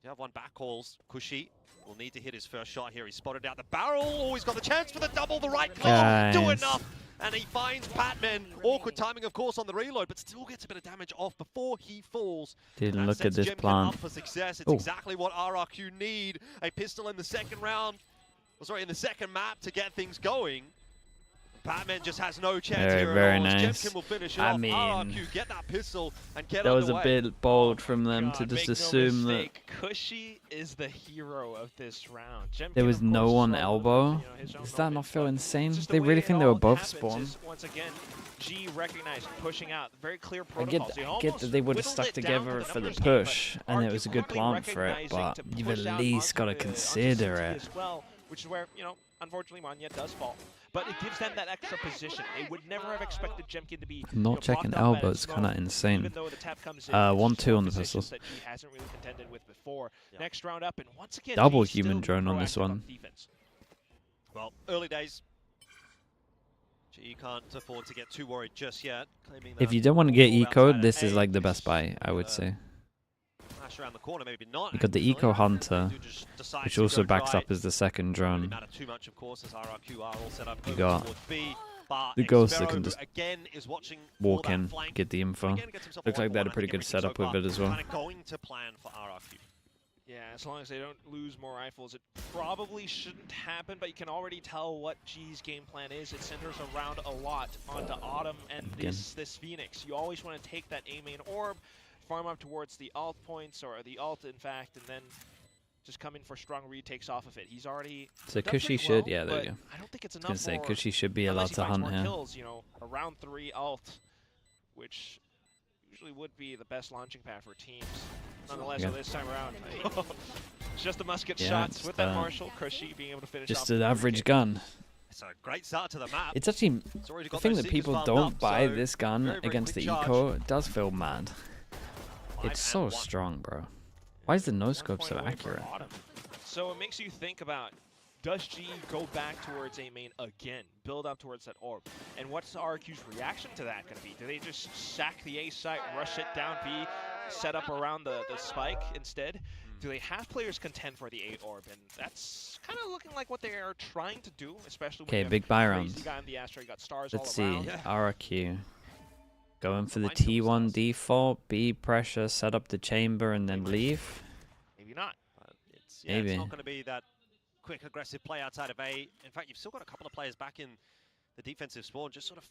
You have one back calls. Kushi will need to hit his first shot here. He's spotted out the barrel. Oh, he's got the chance for the double. The right call. Do enough. And he finds Patman. Awkward timing, of course, on the reload, but still gets a bit of damage off before he falls. Didn't look at this plant. Up for success. It's exactly what RRQ need. A pistol in the second round. Sorry, in the second map to get things going. Batman just has no chance here Very at all. nice. Jemkin will finish it I off. mean, RRQ get that pistol and get that was a underway. bit bold from them to just assume that Cushy is the hero of this round. Jemkin, there was of course, no one saw, elbow. Does that not feel insane? They really think they were both spawned. Once again, G recognized pushing out. Very clear I protocols. get that they would have stuck together for the push, and it was a good plant for it, but you've at least got to consider it. Which is where, unfortunately, Manya does fall. But it gives them that extra position. They would never have expected Jemkin to be Not checking elbows, kind of insane. 1-2 on the pistols. That he hasn't really contended with before. Next round up, and once again, Double G's human still drone on this proactive one. defense. Well, early days. GE can't afford to get too worried just yet. If you don't want to get eco'd, this is like the best buy, I would say. Around the corner, maybe not. You got the Eco Hunter, which also backs up as the second drone. Too much, of course, as RRQ are all set up You got B, but the Ghost that can just again is watching walk in, get the info. Looks like they had a pretty good setup with it as well. Going to plan for RRQ. Yeah, as long as they don't lose more rifles, it probably shouldn't happen, but you can already tell what G's game plan is. It centers around a lot onto Autumn and this Phoenix. You always want to take that A main orb, farm up towards the alt points, or the alt, in fact, and then just come in for strong retakes off of it. He's already So Cushy should, yeah, there you go. I don't think it's I was enough. gonna say for, Cushy should be allowed to hunt here. Kills, a round 3 alt, which usually would be the best launching pad for teams. Nonetheless, this time around, it's just the musket shots with that Marshall. Cushy being able to finish just off an average gun. It's a great start to the map. It's actually the thing that people don't buy this gun against the Eco. It does feel mad. It's so strong, bro. Why is the no-scope so accurate? So it makes you think about, does G go back towards A main again, build up towards that orb? And what's RRQ's reaction to that going to be? Do they just sack the A site, rush it down B, set up around the spike instead? Do they have players contend for the A orb? And that's kind of looking like what they are trying to do, especially when Okay, big buy round. Let's Let's see, RRQ. Going for the T1 default, B pressure, set up the chamber, and then leave. Maybe not. Maybe. It's not going to be that quick, aggressive play outside of A. In fact, you've still got a couple of players back in the defensive spawn, just sort of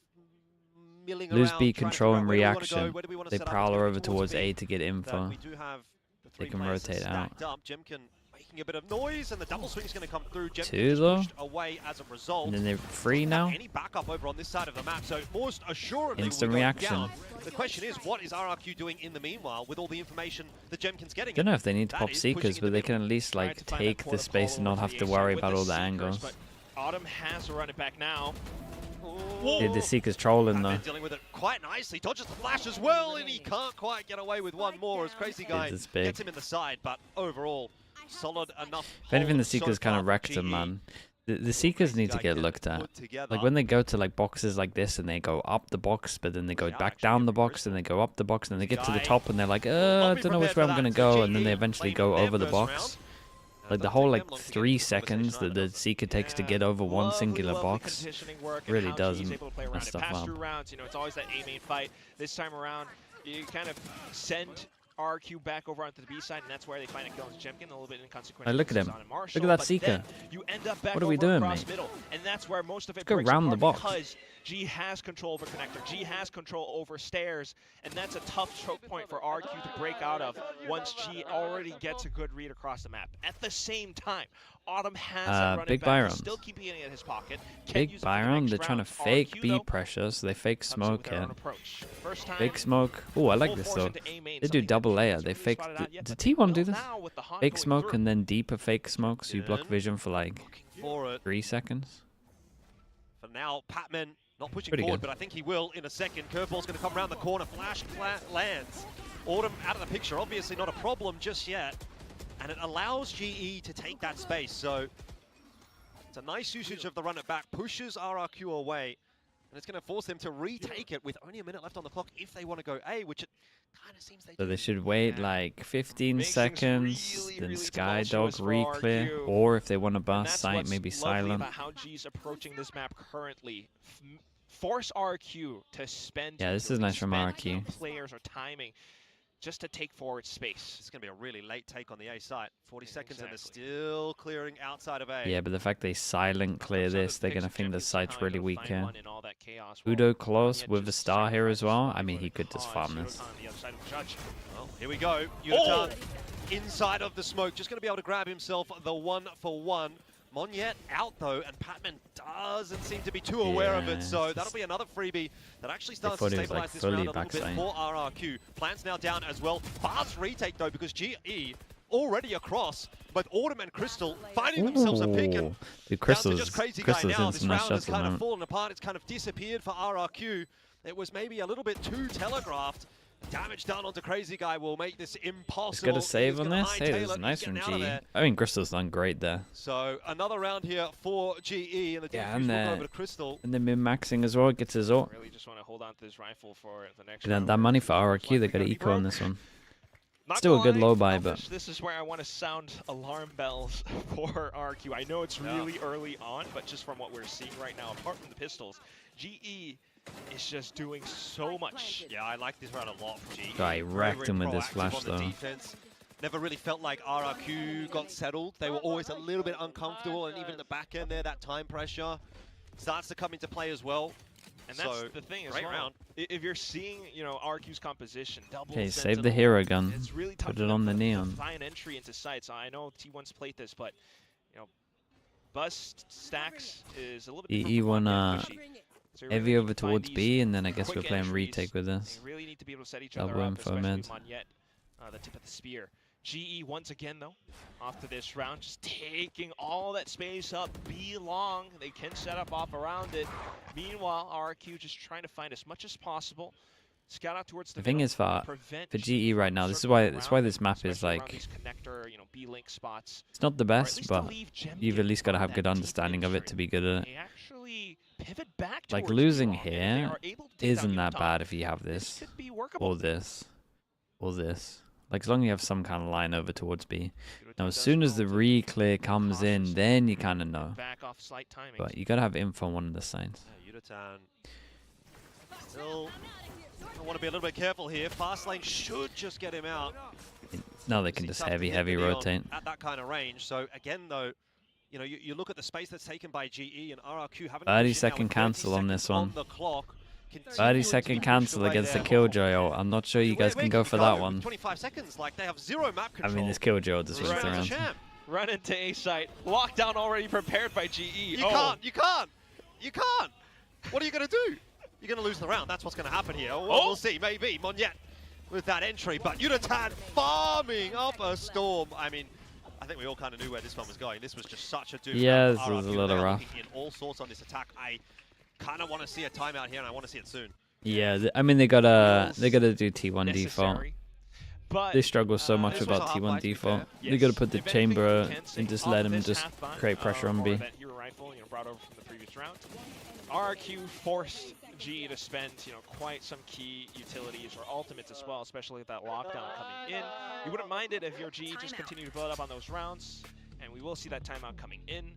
milling Lose around. B control and reaction. Where do we want to They set up? prowler over Towards towards A to get info. We do have the They 3 can players rotate out. stacked up. Jemkin making a bit of noise, and the double swing is going to come through. Jemkin 2 just though. pushed away as a result. And then they're free now. Any backup over on this side of the map, so most assuredly Instant we're going reaction. down. The question is, what is RRQ doing in the meanwhile with all the information that Jemkin's getting? Don't know if they need to That pop is Seekers, pushing but in they the can at least like take the space and not have to worry about all the angles. But Autumn has to run it back now. Yeah, the Seekers trolling though. Dealing with it quite nicely, dodges the flash as well, and he can't quite get away with one more as Crazy Guy It's big. gets him in the side, but overall, solid enough. If anything, the hold Seekers so kind far of for wrecked them, GE. man. The Seekers need to get looked at. Like when they go to like boxes like this and they go up the box, but then they go back down the box, and they go up the box, and then they get to the top and they're like, I don't know which way I'm gonna go, and then they eventually go over the box. Like the whole like 3 seconds that the Seeker takes to get over one singular box really does mess stuff up. Rounds, it's always that A main fight. This time around, you kind of send RQ back over onto the B side, and that's where they find a kill on Jemkin, a little bit inconsequential. Hey, look at him. Marshall, Look at that but Seeker. then you end up back What are we over doing, across mate? middle, and that's where most of it Let's go breaks round the apart box. because G has control over connector. G has control over stairs, and that's a tough choke point for RQ to break out of once G already gets a good read across the map. At the same time, Autumn has that running Big back. Byron. He's still keeping it in his pocket. Big Byron, they're trying to fake B pressure, so they fake smoke in. Fake smoke. Oh, I like this though. They do double layer. They fake. Did T1 do this? Fake smoke and then deeper fake smoke, so you block vision for like 3 seconds. For now, Patman not pushing Pretty forward, good. but I think he will in a second. Curveball's going to come around the corner. Flash lands. Autumn out of the picture. Obviously not a problem just yet. And it allows GE to take that space. So it's a nice usage of the run it back. Pushes RRQ away. And it's going to force them to retake it with only a minute left on the clock if they want to go A, which it kind of seems they So do. they should wait like 15 seconds, then really Skydog tumultuous for re-clear, RQ. or if they want to And bust that's site, what's maybe lovely silent. about how G's approaching this map currently. Force RQ to spend. Yeah, this is nice from RQ. Players are timing just to take forward space. It's going to be a really late take on the A site. 40 seconds and they're still clearing outside of A. Yeah, but the fact they silent clear this, they're going to think the site's really weak here. Udo close with the star here as well. I mean, he could just farm this. Well, here we go. Yutan inside of the smoke. Just going to be able to grab himself the 1-for-1. Monyet out though, and Patman doesn't seem to be too aware of it, so that'll be another freebie that actually starts to stabilize this round a little bit for RRQ. Plans now down as well. Fast retake though, because GE already across, but Autumn and Crystal finding themselves a pick, and Dude, down to just Crazy Guy now. in This some nice round has shots at the kind of moment. fallen apart. It's kind of disappeared for RRQ. It was maybe a little bit too telegraphed. Damage done onto Crazy Guy will make this impossible. He's got a save He's on gonna this. Hey, this is hightail it. nice He's from getting out of G. there. I mean, Crystal's done great there. So another round here for GE, and the Yeah, defuse and will go they're over to Crystal. min-maxing as well. Gets his ult. Really just want to hold on to this rifle for the next And then round. that money for RRQ, they got an eco on this one. Not Still a gonna good lie, low buy, Elfish, but this is where I want to sound alarm bells for RQ. I know it's really early on, but just from what we're seeing right now, apart from the pistols, GE is just doing so much. Yeah, I like this round a lot from GE. Guy wrecked him with this flash on the though. defense. Never really felt like RRQ got settled. They were always a little bit uncomfortable, and even at the back end there, that time pressure starts to come into play as well. And that's So, the thing as great well. round. If you're seeing, you know, RQ's composition, double Okay, save sentinel, the hero gun. it's really tough Put for it them on the to neon. find entry into sights. I know T1's played this, but you know, Bust Stacks is a little bit different EE from wanna Monyet and Kushi. So you heavy really over need to find towards these B, and then I guess quick we're playing entries. retake with this. They really need to be able to set each Double other up, info especially mid. Monyet, the tip of the spear. GE once again though, off to this round, just taking all that space up. B long, they can set up off around it. Meanwhile, RRQ just trying to find as much as possible. Scout out towards the The thing middle, is for prevent GE right now, this is why this map is especially around like, these connector, you know, B-link spots. it's not the Or at best, least but to leave Gem you've at least got to on have good that deep understanding of it to be good at it. They actually pivot back Like towards losing B-long, and they here are able to take down isn't that Utah. bad if you have this, could be workable. or this, or this. Like as long as you have some kind of line over towards B. Now as soon as the re-clear comes in, then you kind of know. Back off slight timing. But you got to have info on one of the signs. Yutan still want to be a little bit careful here. Fast lane should just get him out. Now they can It's just tough to heavy hit the neon rotate. at that kind of range. So again, though, you know, you look at the space that's taken by GE and RRQ. 30-second cancel on this one. The clock. 30-second cancel against the Killjoy ult. I'm not sure you guys can go for that one. 25 seconds, like they have zero map I control. mean, this Killjoy ult just This wins the round's a round. champ. Run into A site. Lockdown already prepared by GE. You can't. You can't. What are you going to do? You're going to lose the round. That's what's going to happen here. Well, we'll see. Maybe. Monyet with that entry. But Yutan farming up a storm. I mean, I think we all kind of knew where this one was going. This was just such a doom. Yeah, for this was a RRQ. little They are rough. looking in all sorts on this attack. I kind of want to see a timeout here, and I want to see it soon. Yeah, I mean they gotta do T1 default. necessary. But They struggle so much this was about a half T1 life, to be default. fair. They gotta put the If anything, chamber we can say and just off let them this just half buy, create pressure on or B. that hero rifle, you know, brought over from the previous round. RRQ forced GE to spend, you know, quite some key utilities or ultimates as well, especially with that lockdown coming in. You wouldn't mind it if your GE just continued to build up on those rounds, and we will see that timeout coming in.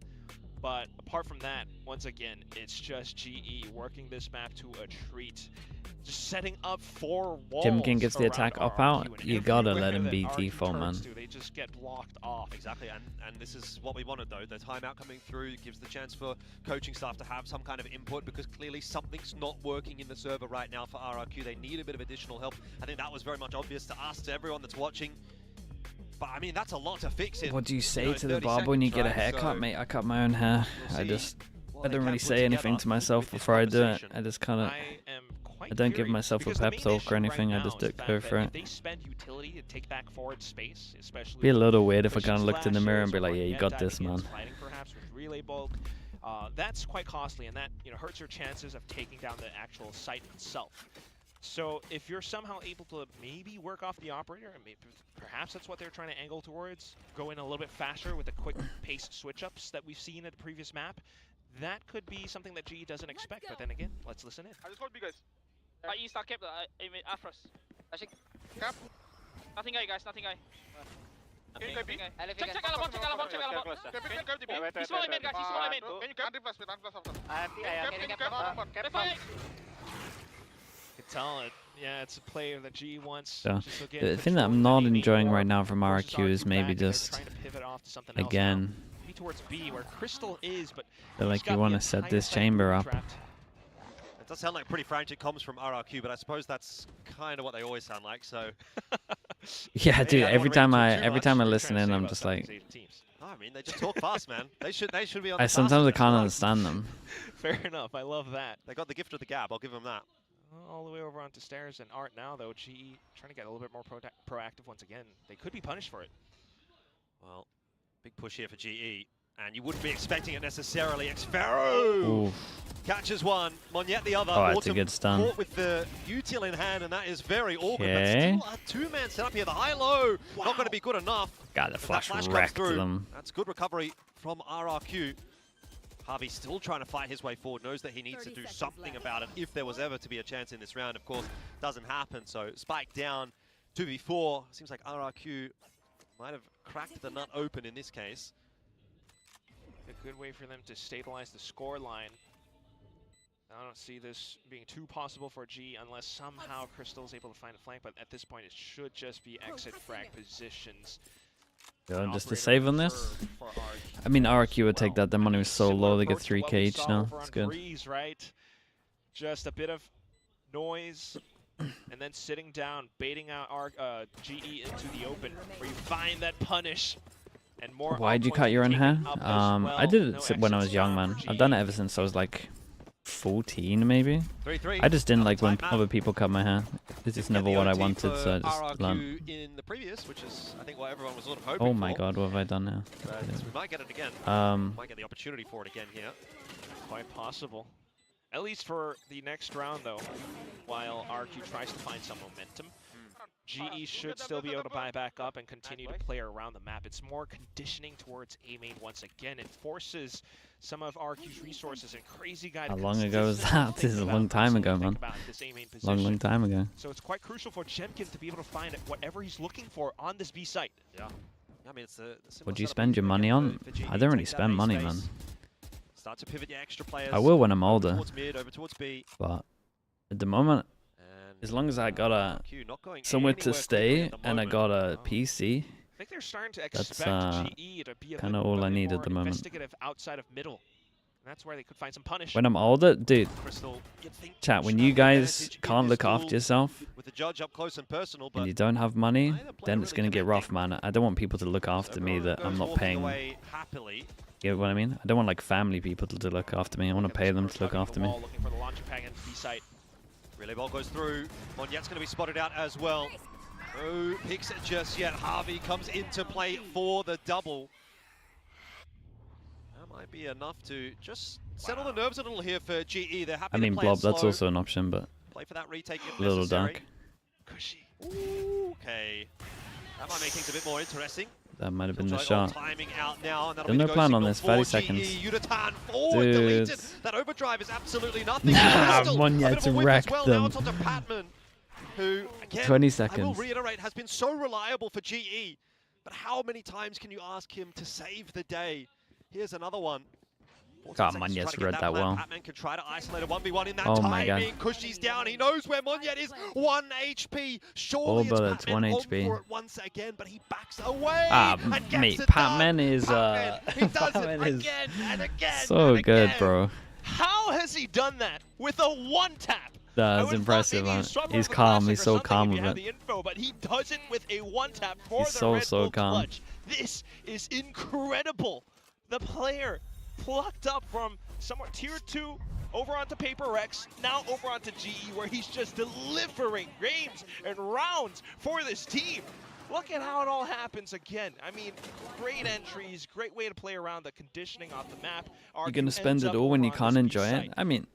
But apart from that, once again, it's just GE working this map to a treat. Just setting up 4 walls. Jimkin gets the attack up out. RRQ, and You gotta let him everywhere be that default, RRQ man. turns to, they just get blocked off. Exactly, and this is what we wanted though. The timeout coming through gives the chance for coaching staff to have some kind of input, because clearly something's not working in the server right now for RRQ. They need a bit of additional help. I think that was very much obvious to us, to everyone that's watching. But I mean, that's a lot to fix it. What do you say to the barber when you get a haircut, mate? I cut my own hair. I don't really say anything to myself before I do it. I just kind of, I don't give myself a pep talk or anything. I just go for it. They spend utility to take back forward space, especially. Be a little weird if I kind of looked in the mirror and be like, yeah, you got this, man. Fighting perhaps with relay bulk, that's quite costly, and that hurts your chances of taking down the actual site itself. So if you're somehow able to maybe work off the operator, and maybe perhaps that's what they're trying to angle towards, go in a little bit faster with the quick pace switch-ups that we've seen at the previous map, that could be something that GE doesn't expect. But then again, let's listen in. I just want to be guys. East are kept, Afros. I think. Cap. Nothing guy, guys, nothing guy. Check Alabon, check Alabon, check Alabon. He's small mid, guys, he's small mid. Can you cap? You can tell it. Yeah, it's a player that GE wants. So, just to get the thing that I'm not enjoying right now from RRQ is maybe just, again, towards B, where Crystal is, but feel like you want to set this chamber up. It does sound like pretty frantic comms from RRQ, but I suppose that's kind of what they always sound like. So Yeah, dude. Every time I listen in, I'm just like, no, I mean, they just talk fast, man. They should be on the sometimes I fastest can't one. understand them. Fair enough. I love that. They got the gift of the gab. I'll give them that. All the way over onto stairs and Art now, though. GE trying to get a little bit more proactive once again. They could be punished for it. Well, big push here for GE. And you wouldn't be expecting it necessarily. Xfero catches one, Monyet the other. Oh, that's a good stun. Caught with the util in hand, and that is very awkward. Okay. But still a 2-man setup here. The high-low, not going to be good enough. God, the flash comes wrecked through. them. That's good recovery from RRQ. Harvey still trying to fight his way forward, knows that he needs to do something about it if there was ever to be a chance in this round. Of course, doesn't happen. So Spike down, 2v4. Seems like RRQ might have cracked the nut open in this case. A good way for them to stabilize the score line. I don't see this being too possible for G unless somehow Crystal is able to find a flank, but at this point it should just be exit frag positions. Going just to save on this. I mean, RRQ would take that. Their money was so low, they get 3k each now. It's good. Breeze, right? Just a bit of noise, and then sitting down, baiting out GE into the open, where you find that punish. And more. Why'd you cut your own hair? I did it when I was young, man. I've done it ever since I was like 14, maybe. 3-3. I just didn't like when other people cut my hair. It's just never what I wanted, so I just learned. In the previous, which is I think what everyone was sort of hoping Oh my for. god, what have I done now? But we might get it again. Might get the opportunity for it again here. Quite possible. At least for the next round, though, while RQ tries to find some momentum, GE should still be able to buy back up and continue to play around the map. It's more conditioning towards A main once again. It forces some of RQ's resources and Crazy Guy to How long ago was that? This is a long time ago, man. Long time ago. So it's quite crucial for Jemkin to be able to find whatever he's looking for on this B site. Yeah. I mean, it's the What do you spend your money on? I don't really spend money, man. Start to pivot your extra players. I will when I'm older. Towards mid, over towards B. But at the moment, as long as I got somewhere to stay and I got a PC, I think they're starting to that's expect GE to be a kind of bit all I need more at the moment. investigative outside of middle. And that's where they could find some punish. When I'm older, dude, chat, when you guys can't look after yourself With the judge up close and personal, and but you don't have money, then it's going to get rough, man. I don't want people to look after me that I'm not paying. happily. You know what I mean? I don't want like family people to look after me. I want to pay them to look after me. Looking for the launching pad and B site. Relay ball goes through. Monyet's going to be spotted out as well. No picks it just yet. Harvey comes into play for the double. That might be enough to just settle the nerves a little here for GE. They're happy I mean, to play blob, it that's slow. also an option, but Play for that retake if a little necessary. dark. Cushy. Ooh, okay. That might make things a bit more interesting. That might have been the Killjoy shot. timing out now, and that'll Still be no the go plan on signal this, for 30 GE. seconds. Yudotan forward, Dude. deleted. That overdrive is absolutely nothing. Nah, Crystal, Monyet's a bit of a whip as wrecked well. them. Now it's onto Patman, who, again, 20 I will seconds. reiterate, has been so reliable for GE. But how many times can you ask him to save the day? Here's another one. God, Monyet's read that well. Batman can try to isolate a 1v1 in that Oh my god. timing. Cushy's down. He knows where Monyet is. 1 HP. Surely All it's bullets, Batman 1 on HP. for it once again, but he backs away. Ah, and gets mate, it Patman done. is He does Patman it is again and again. so and good, again. bro. How has he done that with a one tap? That's impressive, man. He's calm. He's so calm with it. The info, but he does it with a one tap for He's the so, Red so Bull calm. clutch. This is incredible. The player plucked up from somewhere tier 2 over onto KRX, now over onto GE, where he's just delivering games and rounds for this team. Look at how it all happens again. I mean, great entries, great way to play around the conditioning off the map. You're gonna spend it all when you can't enjoy it? I mean,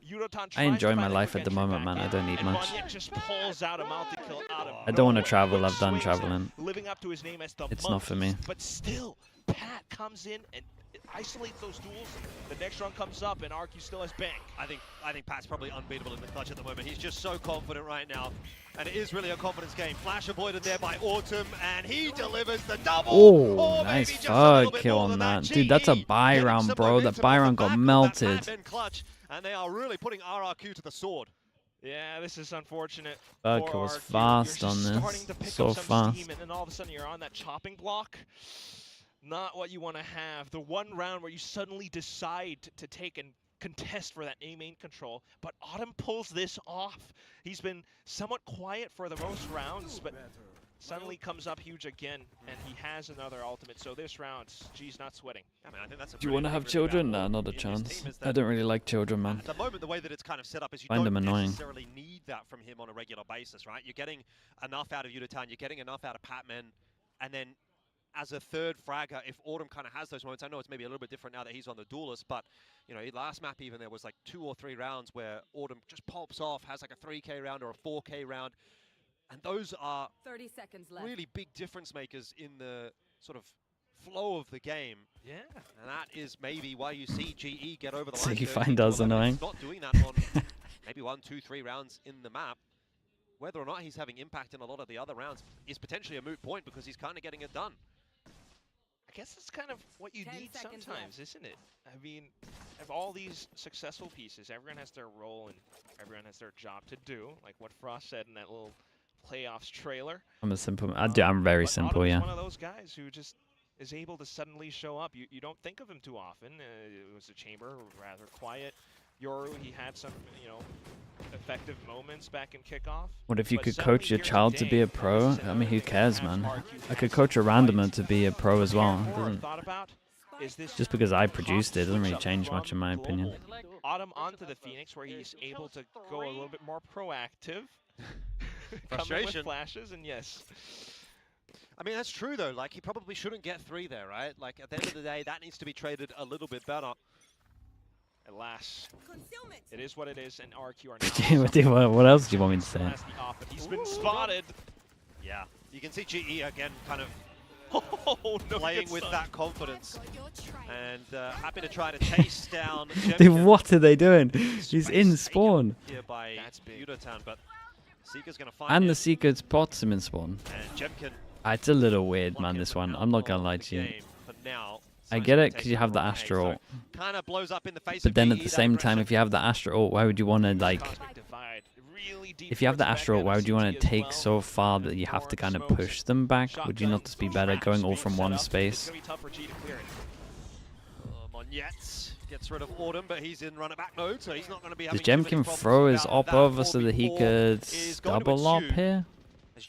I enjoy my life at the moment, man. I don't need much. Just pulls out a multi-kill out of I don't want to travel. I've done traveling. living up to his name as the It's not for me. But still, Pat comes in and isolates those duels. The next round comes up and RRQ still has bank. I think Pat's probably unbeatable in the clutch at the moment. He's just so confident right now. And it is really a confidence game. Flash avoided there by Autumn, and he delivers the double. Oh, nice fuck kill on that. Dude, that's a buy round, bro. That buy round got melted. And they are really putting RRQ to the sword. Yeah, this is unfortunate. Fuck, it was fast on this. So fast. And then all of a sudden you're on that chopping block. Not what you want to have. The one round where you suddenly decide to take and contest for that A main control, but Autumn pulls this off. He's been somewhat quiet for the most rounds, but suddenly comes up huge again, and he has another ultimate. So this round, G's not sweating. I mean, I think that's a Do you want to have children? Nah, not a chance. I don't really like children, man. At the moment, the way that it's kind of set up is you Find don't them annoying. necessarily need that from him on a regular basis, right? You're getting enough out of Utah, you're getting enough out of Patman, and then as a third fragger, if Autumn kind of has those moments, I know it's maybe a little bit different now that he's on the duelist, but you know, last map even there was like 2 or 3 rounds where Autumn just pops off, has like a 3K round or a 4K round, and those are 30 seconds left. really big difference makers in the sort of flow of the game. Yeah. And that is maybe why you see GE get over the So line. you find us annoying? He's not doing that on maybe 1, 2, 3 rounds in the map. Whether or not he's having impact in a lot of the other rounds is potentially a moot point because he's kind of getting it done. I guess it's kind of what you need sometimes, isn't it? I mean, of all these successful pieces, everyone has their role and everyone has their job to do, like what Frost said in that little playoffs trailer. I'm a simple man. I'm very simple, Autumn's yeah. one of those guys who just is able to suddenly show up. You don't think of him too often. It was a chamber, rather quiet. Yoru, he had some, you know, effective moments back in kickoff. What if you But could suddenly coach your here's child a to game be a and pro? this is I mean, who another cares, game man? that RRQ I could has coach a some randomer fights. to be a pro as well. It More doesn't, thought about is this just because I hot produced it doesn't really switch up change much in my from opinion. global Autumn onto the Phoenix, where he's able to go a little bit more proactive. Coming with Frustration. flashes, and yes. I mean, that's true, though. Like, he probably shouldn't get 3 there, right? Like, at the end of the day, that needs to be traded a little bit better. Alas, it is what it is, and RRQ are now. What else do you want me to say? Has the off, but he's been spotted. Yeah, you can see GE again kind of Oh, no playing good with son. that confidence and happy to try to chase down Dude, Jemkin. what are they doing? He's in spawn. Here by Utah, but Seeker's going to find And him. the Seeker spots him in spawn. And Jemkin It's a little weird, man, this one. I'm not gonna lie to you. game for now. I get it because you have the Astra ult. Kind of blows up in the face But of then GE, at the that same aggression. time, if you have the Astra ult, why would you want to, like... If you have the Astra ult, why would you want to take so far that you have to kind of push them back? Would you not just be better going all from one space? Monyet gets rid of Autumn, but he's in run it back mode, so he's not going to be Does having too many Jemkin problems throw his about op that. over so that he 4v4 could is going to double op ensue. here?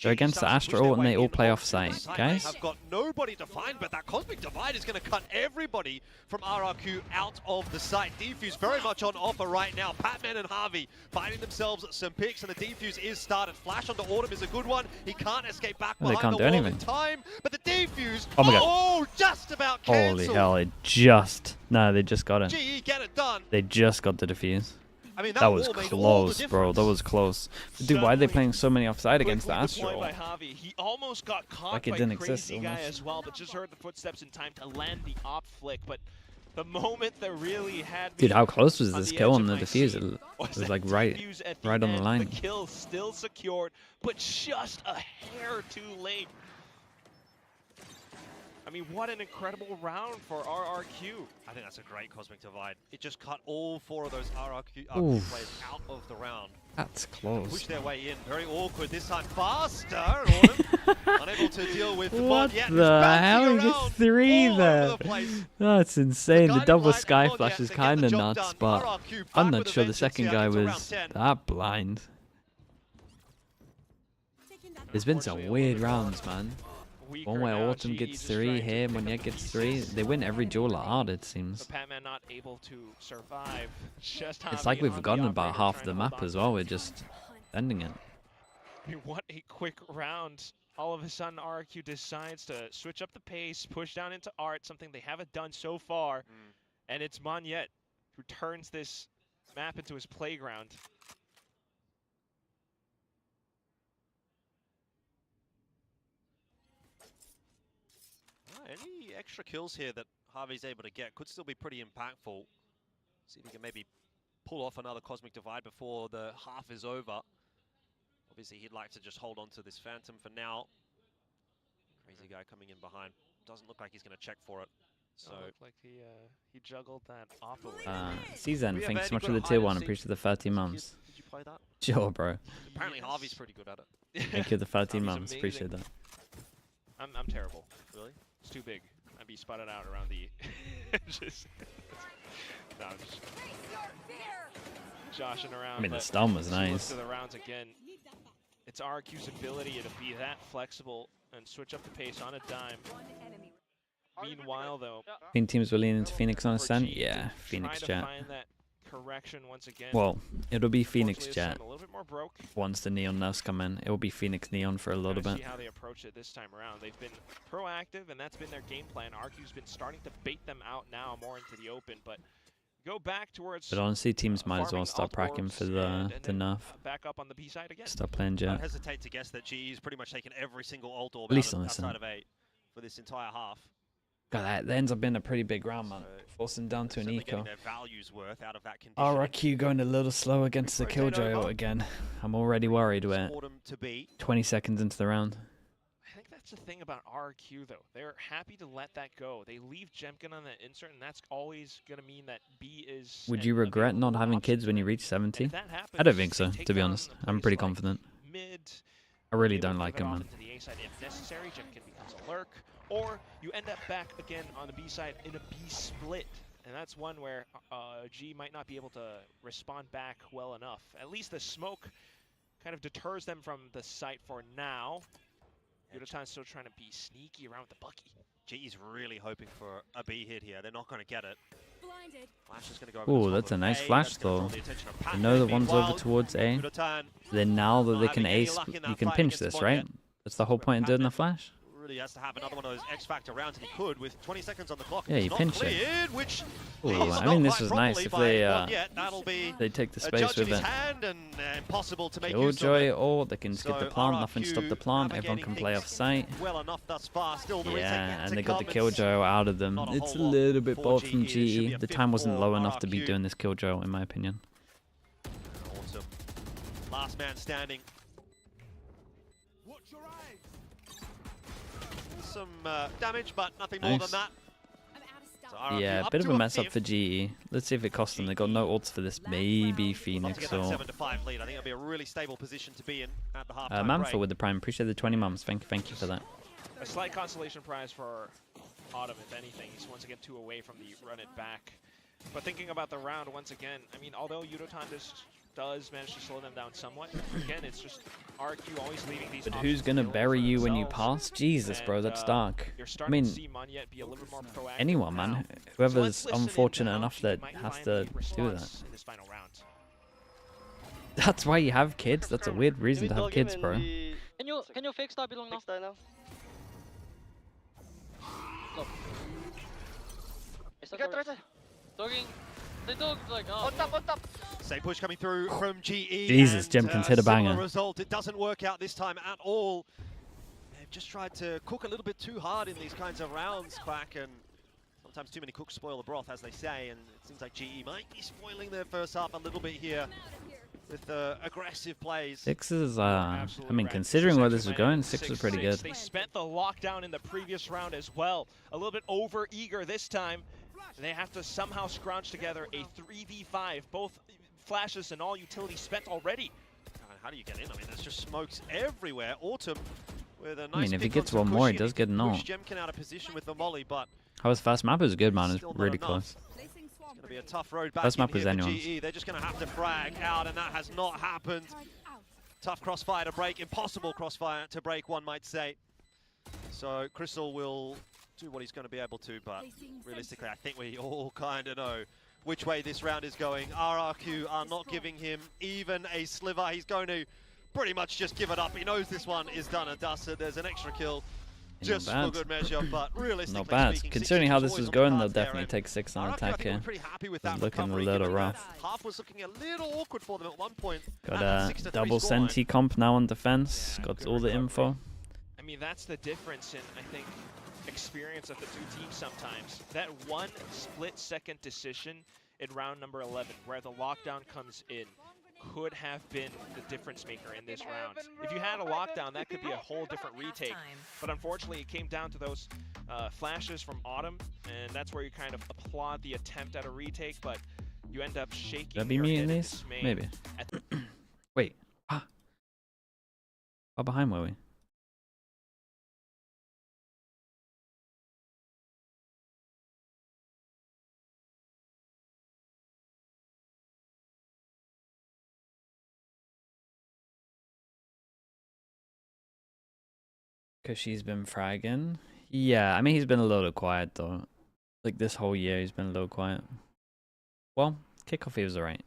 They're against the Astra ult and they all play off site, guys. They have got nobody to find, but that Cosmic Divide is going to cut everybody from RRQ out of the site. Defuse very much on offer right now. Patman and Harvey finding themselves some picks, and the Defuse is started. Flash onto Autumn is a good one. He can't escape back Well, they behind can't the do wall anything. in time, but the Defuse, Oh my god. oh, just about cancelled. Holy hell, it just... No, they just got it. GE, get it done. They just got the defuse. I mean, that was wall made all the close, bro. That was close. But dude, why are they playing so many offside against the Astra ult? By Javi. He almost got caught Like it by didn't Crazy exist, Guy almost. as well, but just heard the footsteps in time to land the op flick. But the moment that really had me Dude, how close was on this the kill edge on of the my defuse? seat It was was that like right defuse at on the end. line. The kill still secured, but just a hair too late. I mean, what an incredible round for RRQ. I think that's a great Cosmic Divide. It just cut all 4 of those RRQ players out of the round. That's close. Push their way in. Very awkward this time. Faster, Autumn. Unable to deal with the What Mod yet. the hell? He gets 3 there. That's insane. The double Sky Flash is kind of nuts, but I'm not sure the second guy was that blind. There's been some weird rounds, man. One where Autumn gets 3, here Moniette gets 3. They win every duel at Art, it seems. Patman not able to survive. Just It's like we've forgotten about half the map as well. We're just ending it. I mean, what a quick round. All of a sudden, RRQ decides to switch up the pace, push down into Art, something they haven't done so far. And it's Moniette who turns this map into his playground. Any extra kills here that Harvey's able to get could still be pretty impactful. See if he can maybe pull off another Cosmic Divide before the half is over. Obviously, he'd like to just hold on to this Phantom for now. Crazy guy coming in behind. Doesn't look like he's going to check for it. So looked like he juggled that off away. Season, thanks so much for the tier 1. Appreciate the 13 months. Did you play that? Sure, bro. Apparently, Harvey's pretty good at it. Thank you for the 13 Harvey's months. amazing. Appreciate that. I'm terrible. Really? It's too big. I'd be spotted out around the just, no, just joshing around. I mean, the but stun was as we look nice. to the rounds again. It's RQ's ability to be that flexible and switch up the pace on a dime. Meanwhile, though, Teams will lean into Phoenix on for Ascent? G Yeah, to Phoenix try Jet. to find that correction once again. Well, it'll be Phoenix Unfortunately, Jet Ascent a little bit more broke. once the Neon nerfs come in. It'll be Phoenix Neon for a little Gotta bit. see how they approach it this time around. They've been proactive, and that's been their game plan. RQ's been starting to bait them out now more into the open, but go back towards. But honestly, teams might as well farming start alt pracking orbs for the and then, nerf. Back up on the B side again. Start playing I'd Jet. hesitate to guess that GE's pretty much taken every single ult orb At least on outside Ascent. of 8 for this entire half. God, that ends up being a pretty big round, man. Forcing down to an Certainly eco. getting their values worth out of that condition. RRQ going a little slow against the Killjoy ult again. I'm already worried. We're 20 seconds into the round. I think that's the thing about RRQ, though. They're happy to let that go. They leave Jemkin on the insert, and that's always going to mean that B is. Would you regret not having kids when you reach 70? I don't think so, to be honest. I'm pretty confident. Mid. I really don't like him, man. Into the A side if necessary. Jemkin becomes a lurk. Or you end up back again on the B side in a B split. And that's one where G might not be able to respond back well enough. At least the smoke kind of deters them from the site for now. Yudotan's still trying to be sneaky around with the Bucky. GE's really hoping for a B hit here. They're not going to get it. Flash is going to go over Oh, the top that's a of nice A. flash That's gonna draw though. the attention of They Pac-Man. know the one's over Meanwhile, towards A. Yudotan Then now that they not can having any ace, luck in that you can fight pinch against this, Moniette. right? That's the whole point in doing the flash. really has to have another one of those X Factor rounds, and he could with 20 seconds on the clock. Yeah, It's you not pinch it. cleared, which Ooh, is I not mean, this quite was nice properly if by they Moniette. That'll be they take the a space judge in with his it. hand and impossible to make use of Killjoy, it. or they can skip the So plant, nothing RRQ stop the plant, everyone can play off site. Well enough thus far. Still the retake Yeah, yet and to they got the come. Killjoy out of them. not a It's a whole lot little bit for bold from GE. It should be GE. a The fifth time wasn't for low enough to be RRQ. doing this Killjoy, in my opinion. Awesome. Last man standing. Some damage, but nothing more Nice. than that. So RRQ Yeah, up bit of to a mess up fifth. for GE. Let's see if it costs them. They got no ults for this. Maybe Love to Phoenix get that or 7-5 lead. I think it'll be a really stable position to be in at the halftime Manfred break. with the prime. Appreciate the 20 mums. Thank you for that. A slight consolation prize for Autumn, if anything. He's once again 2 away from the run it back. But thinking about the round once again, I mean, although Yudotan does manage to slow them down somewhat, again, it's just RQ always leaving these But options who's gonna available bury for you when you themselves. pass? Jesus, bro, that's And, dark. You're I starting mean, to see Moniette be a little bit more proactive anyone, now. man. So let's Whoever's listen unfortunate in how enough she that might has find to the do that. response in this final round. That's why you have kids. That's a weird reason to have kids, bro. Can you fix that belong now? Look. Dogging. They dog like on top. Same push coming through from GE. Jesus, and, Jemkin's hit a similar banger. result. It doesn't work out this time at all. They've just tried to cook a little bit too hard in these kinds of rounds, Quack, and sometimes too many cooks spoil the broth, as they say, and it seems like GE might be spoiling their first half a little bit here. with aggressive plays. 6 is, I mean, considering where this is going, 6 is pretty good. They spent the lockdown in the previous round as well. A little bit over eager this time. They have to somehow scrounge together a 3v5. Both flashes and all utilities spent already. How do you get in? I mean, there's just smokes everywhere. Autumn with a nice I mean, if he pick gets onto one more, he Kushi, does get an ult. push Jemkin out of position with the molly, but How his fast map is good, man. It's still not really enough. close. It's going to be a tough road back First in map here is for anyone's. GE. They're just going to have to frag out, and that has not happened. Tough crossfire to break. Impossible crossfire to break, one might say. So Crystal will do what he's going to be able to, but realistically, I think we all kind of know which way this round is going. RRQ are not giving him even a sliver. He's going to pretty much just give it up. He knows this one is done and dusted. There's an extra kill just for good measure, but realistically Not bad. speaking, Considering 6 how was this always is on the going, they'll cards there, definitely and take 6 on RRQ, I attack think, here. were pretty happy with that It's looking a recovery, little given rough. half was looking a little awkward for them at one point. Got at a 6-3 double scoreline. senti comp now on defense. Got all the info. I mean, that's the difference in, I think, experience of the two teams sometimes. That one split-second decision in round number 11, where the lockdown comes in, could have been the difference maker in this round. If you had a lockdown, that could be a whole different retake. But unfortunately, it came down to those flashes from Autumn, and that's where you kind of applaud the attempt at a retake, but you end up shaking Should I be your muting head in these? dismay. Maybe. Wait. How behind were we? Because she's been fragging. Yeah, I mean, he's been a little quiet, though. Like, this whole year, he's been a little quiet. Well, kickoff, he was alright.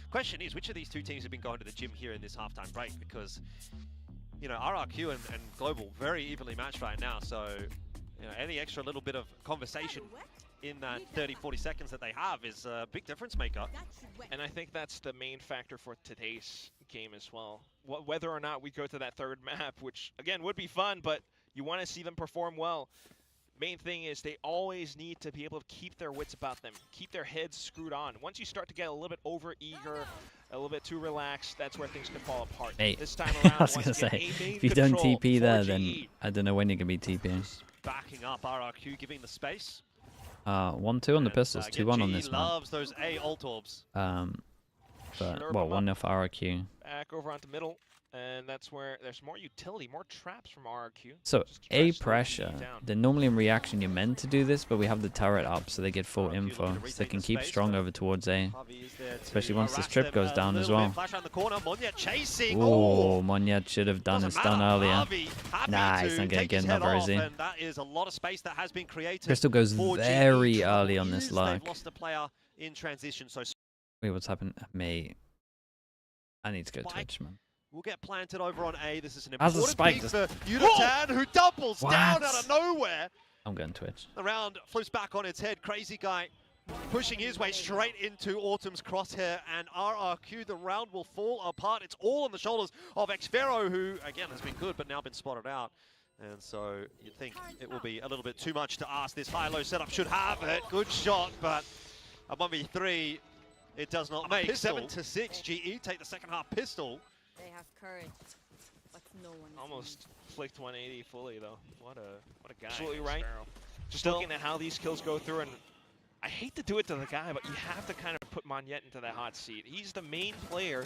Question is, which of these two teams have been going to the gym here in this halftime break? Because, you know, RRQ and Global very evenly matched right now, so, you know, any extra little bit of conversation in that 30-40 seconds that they have is a big difference maker. And I think that's the main factor for today's game as well. Whether or not we go to that third map, which, again, would be fun, but you want to see them perform well. Main thing is they always need to be able to keep their wits about them, keep their heads screwed on. Once you start to get a little bit over-eager, a little bit too relaxed, that's where things can fall apart. Hey, This time around, I was going to say, if you don't TP there, then I don't know when you're going to be TPing. Backing up, RRQ giving the space. 1-2 on the pistols, 2-1 on this map. Loves those A ult orbs. But, well, 1-0 for RRQ. Back over onto middle, and that's where there's more utility, more traps from RRQ. So, A pressure. Then normally in reaction you're meant to do this, but we have the turret up so they get full info. So they can keep strong over towards A. Especially once this trip goes down as well. Oh, Monyet should have done his stun earlier. Nah, he's not going to get another, is he? That is a lot of space that has been created. Crystal goes very early on this lag. They've lost a player in transition, so Wait, what's happened? Mate, I need to go Twitch, man. we'll get planted over on A. This is an How's the important spike pick for Unatan, who doubles down out of nowhere. I'm going Twitch. The round flips back on its head. Crazy guy pushing his way straight into Autumn's crosshair, and RRQ, the round will fall apart. It's all on the shoulders of Xfero, who, again, has been good, but now been spotted out. And so you'd think it will be a little bit too much to ask. This high-low setup should have it. Good shot, but a 1v3, it does not make. 7-6, GE take the second half pistol. They have courage, but no one. Almost flicked 180 fully though. What a guy. Absolutely right. Sparrow. Just looking at how these kills go through, and I hate to do it to the guy, but you have to kind of put Monyet into that hot seat. He's the main player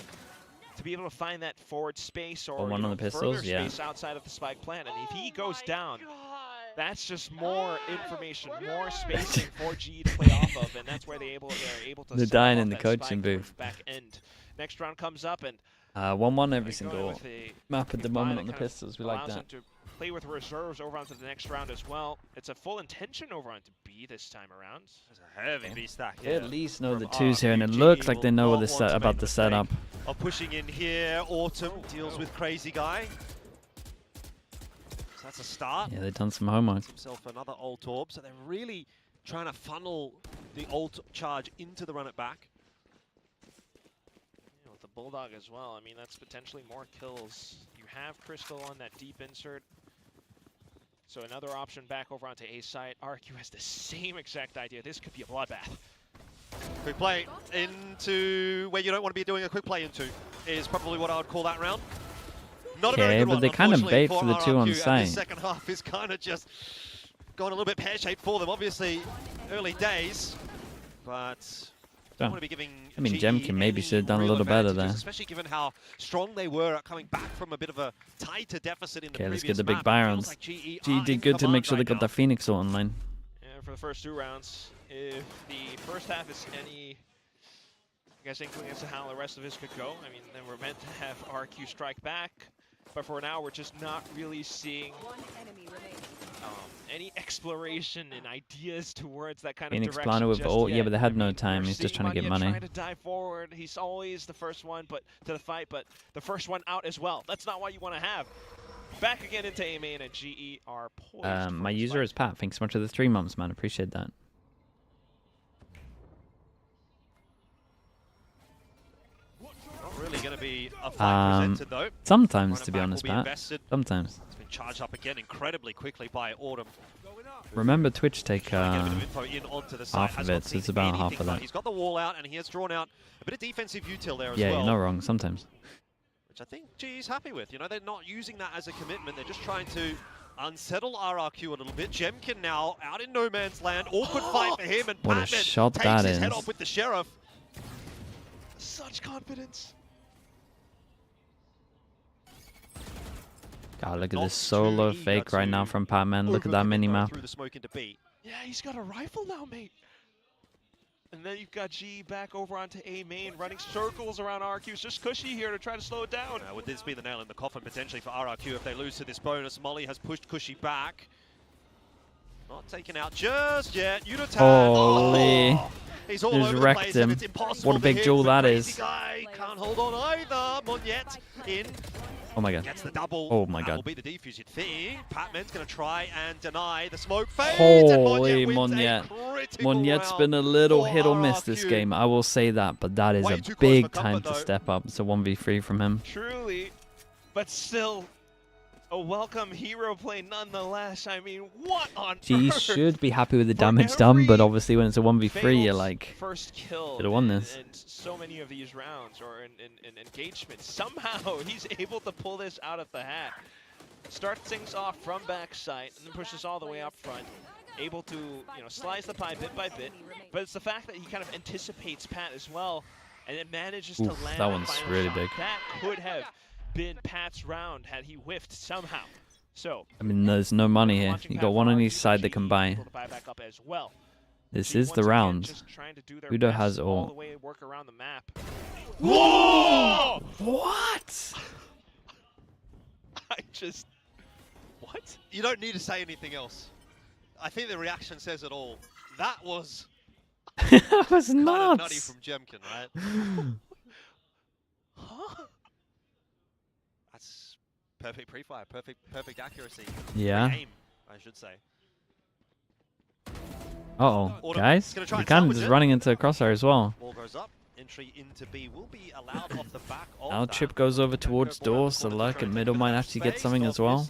to be able to find that forward space or one on the pistols, further space outside of the spike plant. And if he goes down, that's just more information, more spacing for G to play off of, and that's where they're able to. They're dying in the coaching booth. Back end. Next round comes up, and 1-1 every single map at the moment on the pistols. We like allows that. them to play with reserves over onto the next round as well. It's a full intention over onto B this time around. There's a heavy B stack They here. at least know the from twos here, and it RRQ. looks like they know Will what not want to about make the the setup. Of pushing in here, Autumn deals with Crazy Guy. So that's a start. Yeah, they've done some homework. Himself another ult orb, so they're really trying to funnel the ult charge into the run it back. Yeah, with the Bulldog as well, I mean, that's potentially more kills. You have Crystal on that deep insert. So another option back over onto A side. RRQ has the same exact idea. This could be a bloodbath. Quick play into where you don't want to be doing a quick play into is probably what I would call that round. Not a very Okay, good but one, they kind of unfortunately, bait for the two RRQ, on and site. the second half is kind of just gone a little bit pear-shaped for them. Obviously, early days, but don't want to be giving I mean, GE Jemkin maybe any should have done a real little better advantages, there. especially given how strong they were at coming back from a bit of a tighter deficit in the Okay, let's get previous the big map. buy It feels rounds. like GE GE are did in good to command make sure they right got now. the Phoenix online. And for the first 2 rounds, if the first half is any, I guess, inkling as to how the rest of this could go, I mean, then we're meant to have RQ strike back. But for now, we're just not really seeing any exploration and ideas towards that kind Phoenix of direction. planner with just ult. yet. Yeah, but they had I no mean, time. we're He's just seeing trying to get Manya money. Trying to dive forward. He's always the first one, but to the fight, but the first one out as well. That's not what you want to have. Back again into A main, and GE are poised. My user is Pat. Thanks so much for the 3 months, man. Appreciate that. Not really going to be a fight presented though. Sometimes, to be Running back honest, will be Pat. invested. Sometimes. It's been charged up again incredibly quickly by Autumn. Remember, Twitch take Get a bit of info in onto the side. half Has of not it, so seen it's about half anything, of but that. He's got the wall out and he has drawn out a bit of defensive util there as Yeah, well. you're not wrong. Sometimes. Which I think GE's happy with. You know, they're not using that as a commitment. They're just trying to unsettle RRQ a little bit. Jemkin now out in no man's land. Awkward fight for him, and What a Patman shot takes that his head is. off with the Sheriff. Such confidence. God, look at this solo fake right now from Patman. Look at that mini map. Through the smoke into B. Yeah, he's got a rifle now, mate. And then you've got G back over onto A main, running circles around RRQ. It's just Cushy here to try to slow it down. Would this be the nail in the coffin potentially for RRQ if they lose to this bonus? Molly has pushed Cushy back. Not taken out just yet. Unitan. Holy. Oh, he's all Just over the wrecked place him. and it's impossible What a big for him. jewel The that crazy is. Guy can't hold on either. Monyet in. Oh my god. Gets the double. Oh my That god. will be the defuse, you'd think. Patman's going to try and deny the smoke fade. Holy and Monyet. critical Monyet's round been a little for hit or miss this RRQ. game. I will say that, but that is Way a too close big for time comfort, to though. step up. It's a 1v3 from him. Truly, but still a welcome hero play nonetheless. I mean, what on GE earth? should be happy with the For damage done, but every obviously when it's a 1v3, you're like, first kill should have won this. in so many of these rounds or in engagements. Somehow he's able to pull this out of the hat. Starts things off from backside and then pushes all the way up front. Able to, slice the pie bit by bit. But it's the fact that he kind of anticipates Pat as well, and it manages to Oof, land that the one's final really shot. big. That could have been Pat's round had he whiffed somehow. So I mean, there's no money here. watching You Pat got one for on RRQ, each side that can buy. able to buy back up as well. This G is the once again round. just trying to do their Udo best has all the ult. way work around the map. Whoa! What? I just... What? You don't need to say anything else. I think the reaction says it all. That was That was kind of nutty nuts. from Jemkin, right? Huh? That's perfect pre-fire, perfect accuracy. Yeah. Aim, I should say. Uh-oh, Autumn guys. is gonna try We're and kind of salvage just it. running into a crosshair as well. Wall goes up. Entry into B will be allowed off the back of Now that. Chip goes over towards door, so Luck and middle might actually get something as well.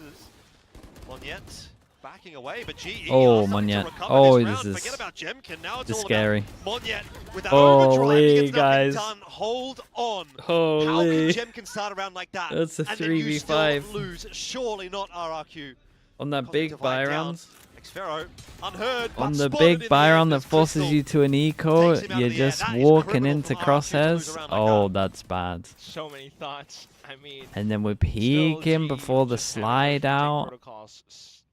Monyet backing away, but GE Oh, are starting to Monyet. recover Oh, this this round. is Forget about Jemkin. Now it's this all scary. about Monyet with that Holy overdrive. He gets guys. nothing done. Hold on. Holy. How can Jemkin start around like that? That's a and then you 3v5. still lose. Surely not RRQ. On that big buy round. Xfero, unheard, On but the spotted big in buy the round air. that forces you to an eco, Takes him out you're of the air. just That is walking criminal into from RRQ to lose crosshairs. around like Oh, that's bad. So many thoughts. I mean... And then we're peeking before the slide out. Protocols,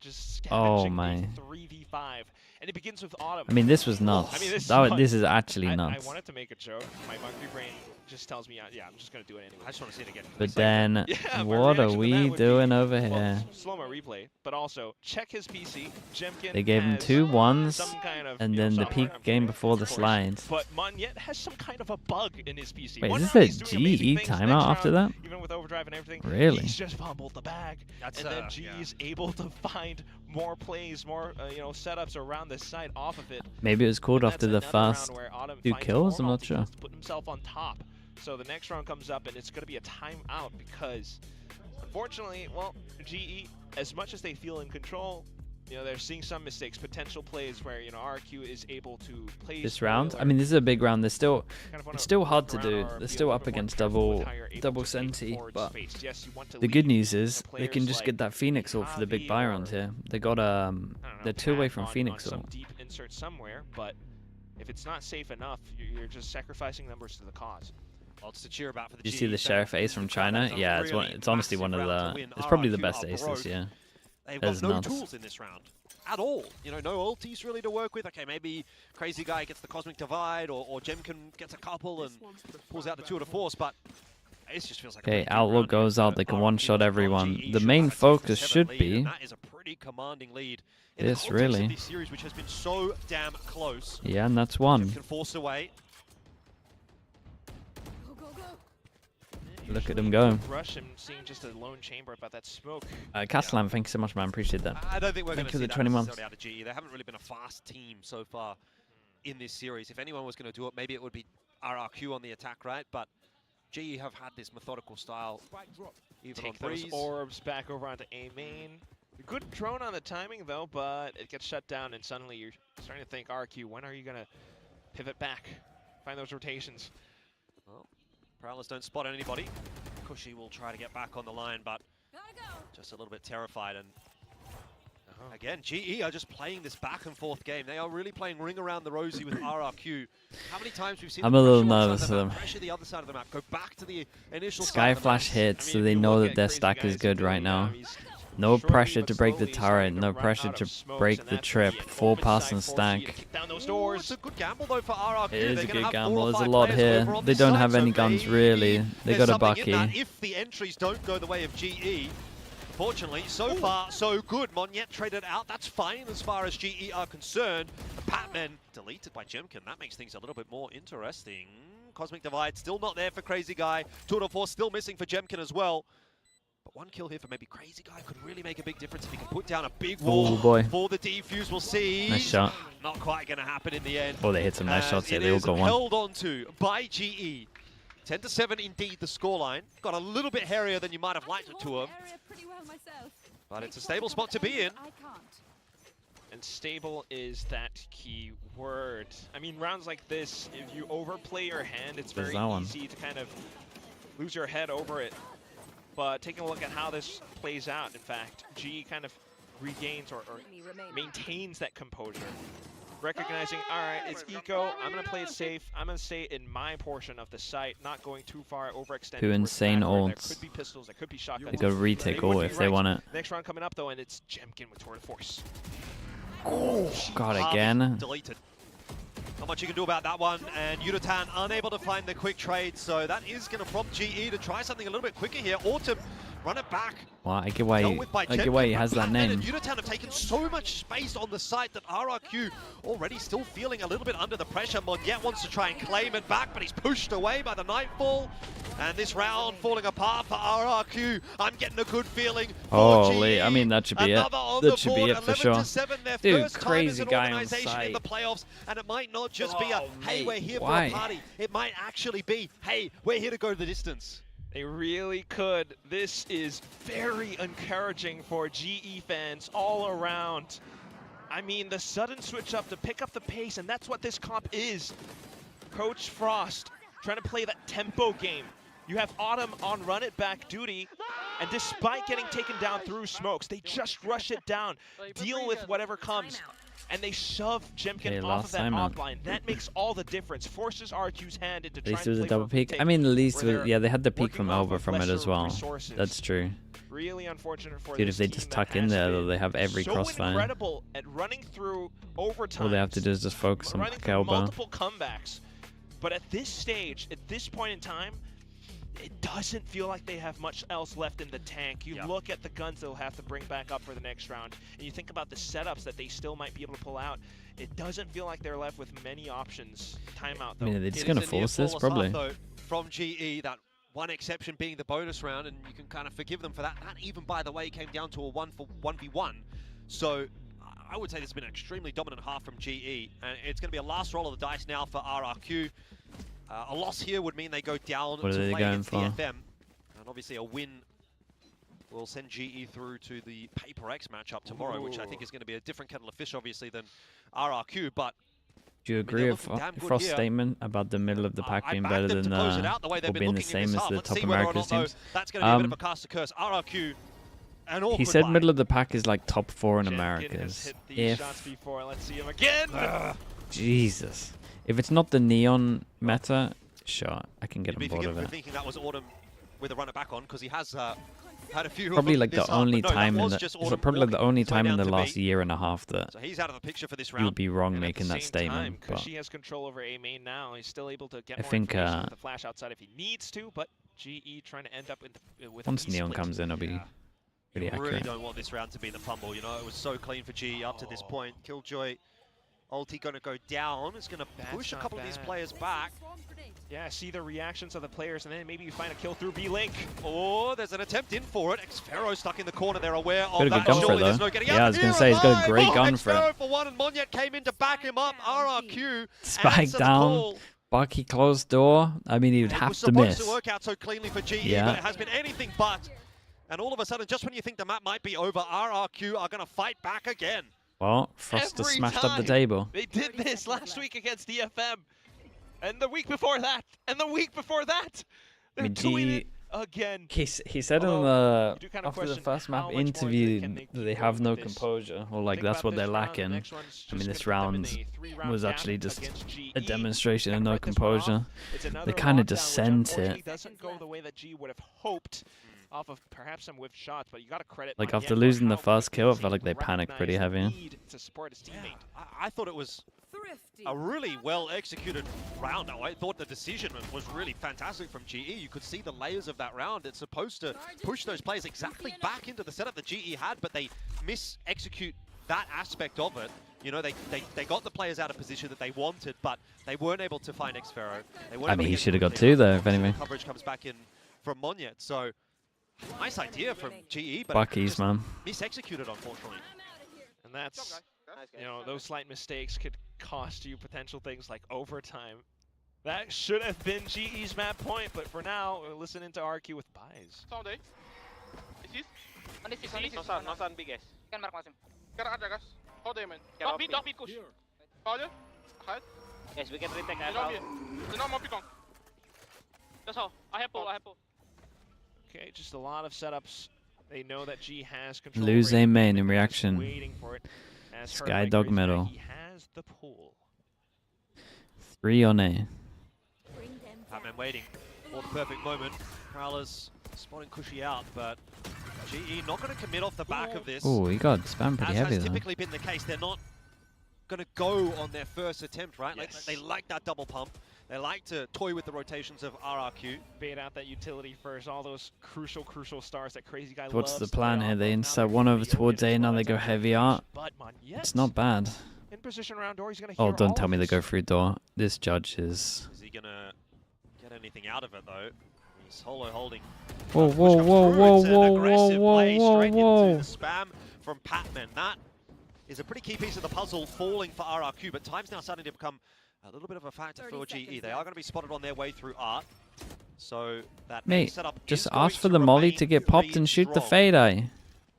just Oh scavenging my. the 3v5. And it begins with Autumn. I mean, this was nuts. I mean, This is actually I nuts. wanted to make a joke. My monkey brain just tells me, yeah, I'm just going to do it anyway. I just want to see it again. But then, Yeah, my what are reaction to we that would doing be, over well, here? slow-mo replay, but also check his PC. Jemkin They gave him has 2 ones, some kind of, and then the software, peak I'm game kidding, before the of course. slides. But Monyet has some kind of a bug in his PC. Wait, One is round this he's a doing amazing GE things, timeout next after round, that? even with overdrive and everything, Really? he's just fumbled the bag. That's, and then G is able to find more plays, more setups around the side off of it. Maybe it was called And after that's the another round first where Autumn 2 finds kills, I'm more not sure. opportunities to put himself on top. So the next round comes up and it's going to be a timeout because, unfortunately, well, GE, as much as they feel in control, You know, they're seeing some mistakes, potential plays where, you know, RRQ is able to play This round, I mean, this is a big round. It's still hard to work do. around or They're be still a up little bit more against careful with double how you're able to take senti, forward but space. Yes, you want to the good lead, news is you know, they can players just like get that Phoenix ult for the big Javi buy or, round here. They got I don't know, they're 2 away Pat from on Phoenix some ult. deep insert somewhere, but if it's not safe enough, you're just sacrificing numbers to the cause. Lots to cheer about for the Did you see the Sheriff Ace from China? Yeah, it's honestly one of the, it's probably the best ace this year. They've That's got no nuts. tools in this round at all. You know, no ultis really to work with. Okay, maybe Crazy Guy gets the Cosmic Divide, or Jemkin gets a couple and pulls out the Tour de Force, but Ace just feels like Okay, Outlook goes out. They can one-shot everyone. The main focus should be that is a pretty commanding lead in this, the context really. of this series, which has been so damn close. Yeah, and that's one. Jemkin forced away. Look at him go. Rush and seeing just a lone chamber about that smoke. Castellan, thank you so much, man. Appreciate that. I don't think we're going Thank to you see for the that 20 months. necessarily out of GE. They haven't really been a fast team so far in this series. If anyone was going to do it, maybe it would be RRQ on the attack, right? But GE have had this methodical style. Even Take on those Breeze. orbs back over onto A main. Good drone on the timing though, but it gets shut down and suddenly you're starting to think, RRQ, when are you going to pivot back? Find those rotations. Well, Prowlers don't spot anybody. Cushy will try to get back on the line, but just a little bit terrified. And again, GE are just playing this back and forth game. They are really playing ring around the rosy with RRQ. How many times we've seen I'm them a little pressure one side nervous of for the them. map, pressure the other side of the map, go back to the initial Sky side of the Flash map. hits, so they know that their stack is good right now. No pressure to break the turret, no pressure to break the trip. Full pass and stack. Ooh, it's a good gamble though for RRQ. It is They're a gonna good have 4 gamble. or There's a 5 lot players here. over on They this don't side, have so any guns maybe really. They there's got a something in that Bucky. if the entries don't go the way of GE. Fortunately, so far, so good. Monyet traded out. That's fine as far as GE are concerned. The Patmen deleted by Jemkin. That makes things a little bit more interesting. Cosmic Divide still not there for Crazy Guy. Tour de Force still missing for Jemkin as well. But one kill here for maybe Crazy Guy could really make a big difference if he can put down a big wall Oh boy. for the defuse. We'll see. Nice shot. Not quite going to happen in the end. Oh, they hit some nice shots here. It They all is got one. held on to by GE. 10-7 indeed the scoreline. Got a little bit hairier than you might have liked it to have. But it's a stable spot to be in. And stable is that key word. I mean, rounds like this, if you overplay your hand, it's There's very that one. easy to kind of lose your head over it. But taking a look at how this plays out, in fact, GE kind of regains or maintains that composure. Recognizing, all right, it's eco, I'm going to play it safe, I'm going to stay in my portion of the site, not going too far, overextended. Two insane There ults. could be pistols, there could be shotguns. They got a retake would ult be if they right. want it. Next round coming up, though, and it's Jemkin with Tour de Force. Oh, God, Harvey again. Deleted. Not much you can do about that one, and Yutatan unable to find the quick trade, so that is going to prompt GE to try something a little bit quicker here. Autumn, run it back. Well, I get why Dealt with by he Jemkin, has but that Patmen name. and Yutatan have taken so much space on the site that RRQ already still feeling a little bit under the pressure. Monyet wants to try and claim it back, but he's pushed away by the Nightfall. And this round falling apart for RRQ. I'm getting a good feeling for Holy, GE. I mean, that should be it. Another on That the should be board, it for sure. 11-7, their Dude, first time as crazy an guy on organization in site. the playoffs, and it might not just be a, hey, mate, we're here why? for a party. It might actually be, hey, we're here to go the distance. They really could. This is very encouraging for GE fans all around. I mean, the sudden switch up to pick up the pace, and that's what this comp is. Coach Frost trying to play that tempo game. You have Autumn on run it back duty, and despite getting taken down through smokes, they just rush it down, deal with whatever comes, and they shove Jemkin off of that offline. That makes all the difference. Forces RQ's hand into At trying least to it was a play double for peak. take, I mean, at least, where they're yeah, they had the peak working from off over of from it as lesser well. resources. That's true. Really unfortunate for Dude, this if they team just that tuck in has there, been they have every so crossfire. incredible at running through overtime. All they have to do is just focus on running through elbow. multiple comebacks. But at this stage, at this point in time, it doesn't feel like they have much else left in the tank. You look at the guns they'll have to bring back up for the next round, and you think about the setups that they still might be able to pull out. It doesn't feel like they're left with many options. Timeout, though. I mean, are they just going to force this? Probably. Though, from GE, that one exception being the bonus round, and you can kind of forgive them for that. That even, by the way, came down to a 1v1. So I would say this has been an extremely dominant half from GE, and it's going to be a last roll of the dice now for RRQ. A loss here would mean they go down What to are they play going against for? the FM, and obviously a win will send GE through to the Paper X matchup tomorrow, which I think is going to be a different kettle of fish, obviously, than RRQ. But do you agree with Frost's statement about the middle of the pack being better than or being the same as the top Americas teams? That's going to be a bit of a cast of curse. RRQ, an awkward he said buy. middle of the pack is like top 4 in Americas. If shots before. Let's see him again. Jesus, if it's not the neon meta, sure, I can get on board with We're it. thinking that was Autumn with a runner back on because he has had a few. Probably of like them the this half, only but no, time that in was the just Autumn probably like the only walking time in down the to last B. year and a half that So he's out of the picture for this you round. would be wrong And at making the that same statement. Because But she has control over A main now, he's still able to get I more think, information with the flash outside if he needs to. But GE trying to end up with once a neon split. comes in, it'll be pretty You really accurate. don't want this round to be the fumble. You know, it was so clean for GE up to this point. Killjoy, ulti going to go down. It's going to push a couple of these players back. Yeah, see the reactions of the players, and then maybe you find a kill through B-Link. Oh, there's an attempt in for it. Xfero stuck in the corner. They're aware Got of a that. good gun for it, Surely there's though. no getting Yeah, out. I was gonna Here say, he's got a alive. great Oh, gun for it. Xfero for one, and Monyet came in to back him up. RRQ Spike answer the down, call. Bucky closed door. I mean, you'd It have was to supposed miss. to work out so cleanly for GE, Yeah. but it has been anything but. And all of a sudden, just when you think the map might be over, RRQ are going to fight back again. Well, Frost has Every smashed up the time. table. They did this last week against DFM, and the week before that, and the week before that. I They're mean, doing GE it again. He said in Although, the you do kind of after the question first how map much more interview can they that keep they have going no with this. composure, or like Think that's about what they're this round, the lacking. next one's I mean, just this gonna put them in round the 3-round was gap actually just against GE. a demonstration of Kinda no write this one off. composure. It's another They kind of lockdown, just which sent unfortunately it. doesn't go the way that G would have hoped off of perhaps some whiffed shots, but you got to credit Like Monyet after for losing the how first kill, it quickly felt like he they panicked pretty recognized heavy. the need to support his teammate. I thought it was a really well executed round. I thought the decision was really fantastic from GE. You could see the layers of that round. It's supposed to push those players exactly back into the setup that GE had, but they mis-execute that aspect of it. You know, they got the players out of position that they wanted, but they weren't able to find Xfero. They weren't I able mean, to he get should have got quickly 2 enough. though, if Obviously, anything. Coverage comes back in from Monyet, so nice idea from GE, but Bucky's, just man. mis-executed, unfortunately. And that's, you know, those slight mistakes could cost you potential things like overtime. That should have been GE's map point, but for now, we're listening to RQ with buys. Sound no sun big guys. Can mark Masim. Can ada guys. Hold them in. Don't be push. Power ahead. Yes, we can retake. I have. No more picon. That's all. I have pull. Okay, just a lot of setups. They know that G has control. Lose over a it, main and in they're reaction. just waiting for it. As Sky Herb Dog agrees, middle. He has the pull. 3 on A. Batman waiting for the perfect moment. Prowlers spotting Cushy out, but GE not going to commit off the back of this. Oh, he got spammed pretty As heavy has though. typically been the case, they're not going to go on their first attempt, right? Like, Yes. they like that double pump. They like to toy with the rotations of RRQ. Bait out that utility first. All those crucial stars that crazy guy What's loves the to plan play here? off They of. Now insert they're one gonna over be towards open A, as now well. they That's go a heavy huge art. but Monyet It's not bad. in position around door. He's gonna Oh, hear don't all tell of me they this. go through door. This judge is... Is he going to get anything out of it, though? He's holo holding. Whoa, Push whoa, comes whoa, through. whoa, It's an whoa, aggressive whoa, play whoa, straight whoa. into the spam from Patman. That is a pretty key piece of the puzzle falling for RRQ, but time's now starting to become a little bit of a factor for GE. They are going to be spotted on their way through art. So that Mate, setup just is going ask for the molly to get popped and shoot the fade eye.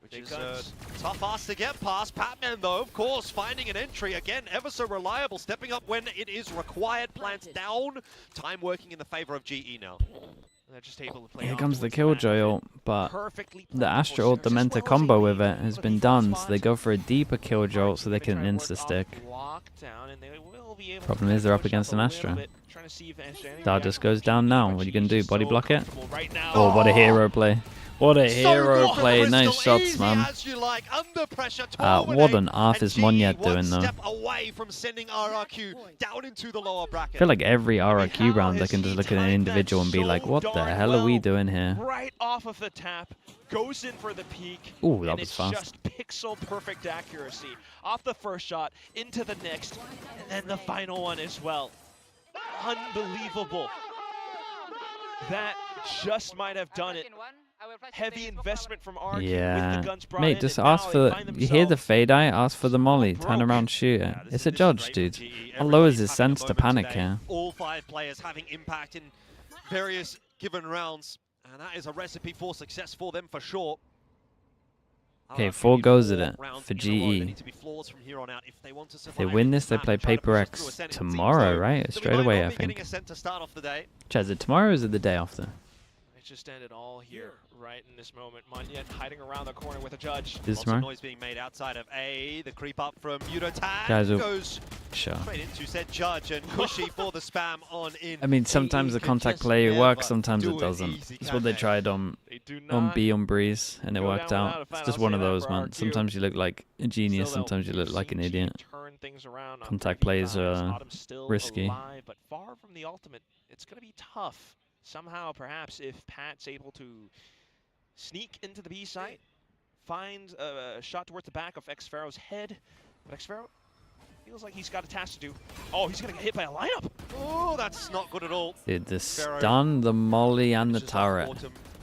which is a tough ask to get past. Patman, though, of course, finding an entry. Again, ever so reliable, stepping up when it is required. Plants down. Time working in the favor of GE now. They're just able to play Here off comes the towards Killjoy back. ult, but Perfectly the Astra ult, the Menta combo with it has been done, so they go for a deeper Killjoy ult so they can insta-stick. Lockdown, and they will be able Problem to is they're up push against a an little Astra. bit, trying to see if Astra That just goes down now. What are you going to do? Body block it? right now. Oh, what a hero play. What a So hero good from play. Bristol, Nice shots, easy man. as you like, under pressure, What on earth and is GE Monyet one doing, though? step away from sending RRQ down into the lower I bracket. feel like every RRQ round I can just look at an individual and be like, what the hell are we doing here? Right off of the tap, goes in for the peak. Ooh, that and was it's fast. just pixel perfect accuracy. Off the first shot, into the next, and then the final one as well. Unbelievable. That just might have done it. Heavy investment from RQ with Yeah. the guns brought Mate, in, just and ask now for they the... find You hear the themselves fade eye? Ask for the molly. Turn around, shoot it. It's a judge, dude. How low is his sense to panic here? All 5 players having impact in various given rounds, and that is a recipe for success for them for sure. Okay, 4 goes at it for GE. If they win this, they play Paper X tomorrow, right? Straight away, I think. Chad, is it tomorrow or is it the day after? It just ended all here, right in this moment. Monyet hiding around the corner with a judge. Is it tomorrow? Noise being made outside of A. The creep up from Yudotan Guys, goes sure. straight into said judge and Cushy for the spam on in. I mean, sometimes the contact play works, sometimes it doesn't. It's what they tried on B on Breeze, and it worked out. It's just one of those, man. Sometimes you look like a genius, sometimes you look like an idiot. Contact plays are risky. But far from the ultimate, it's going to be tough. Somehow, perhaps, if Pat's able to sneak into the B site, find a shot towards the back of Xfero's head, but Xfero feels like he's got a task to do. Oh, he's going to get hit by a lineup. Oh, that's not good at all. Dude, the stun, the molly, and the turret.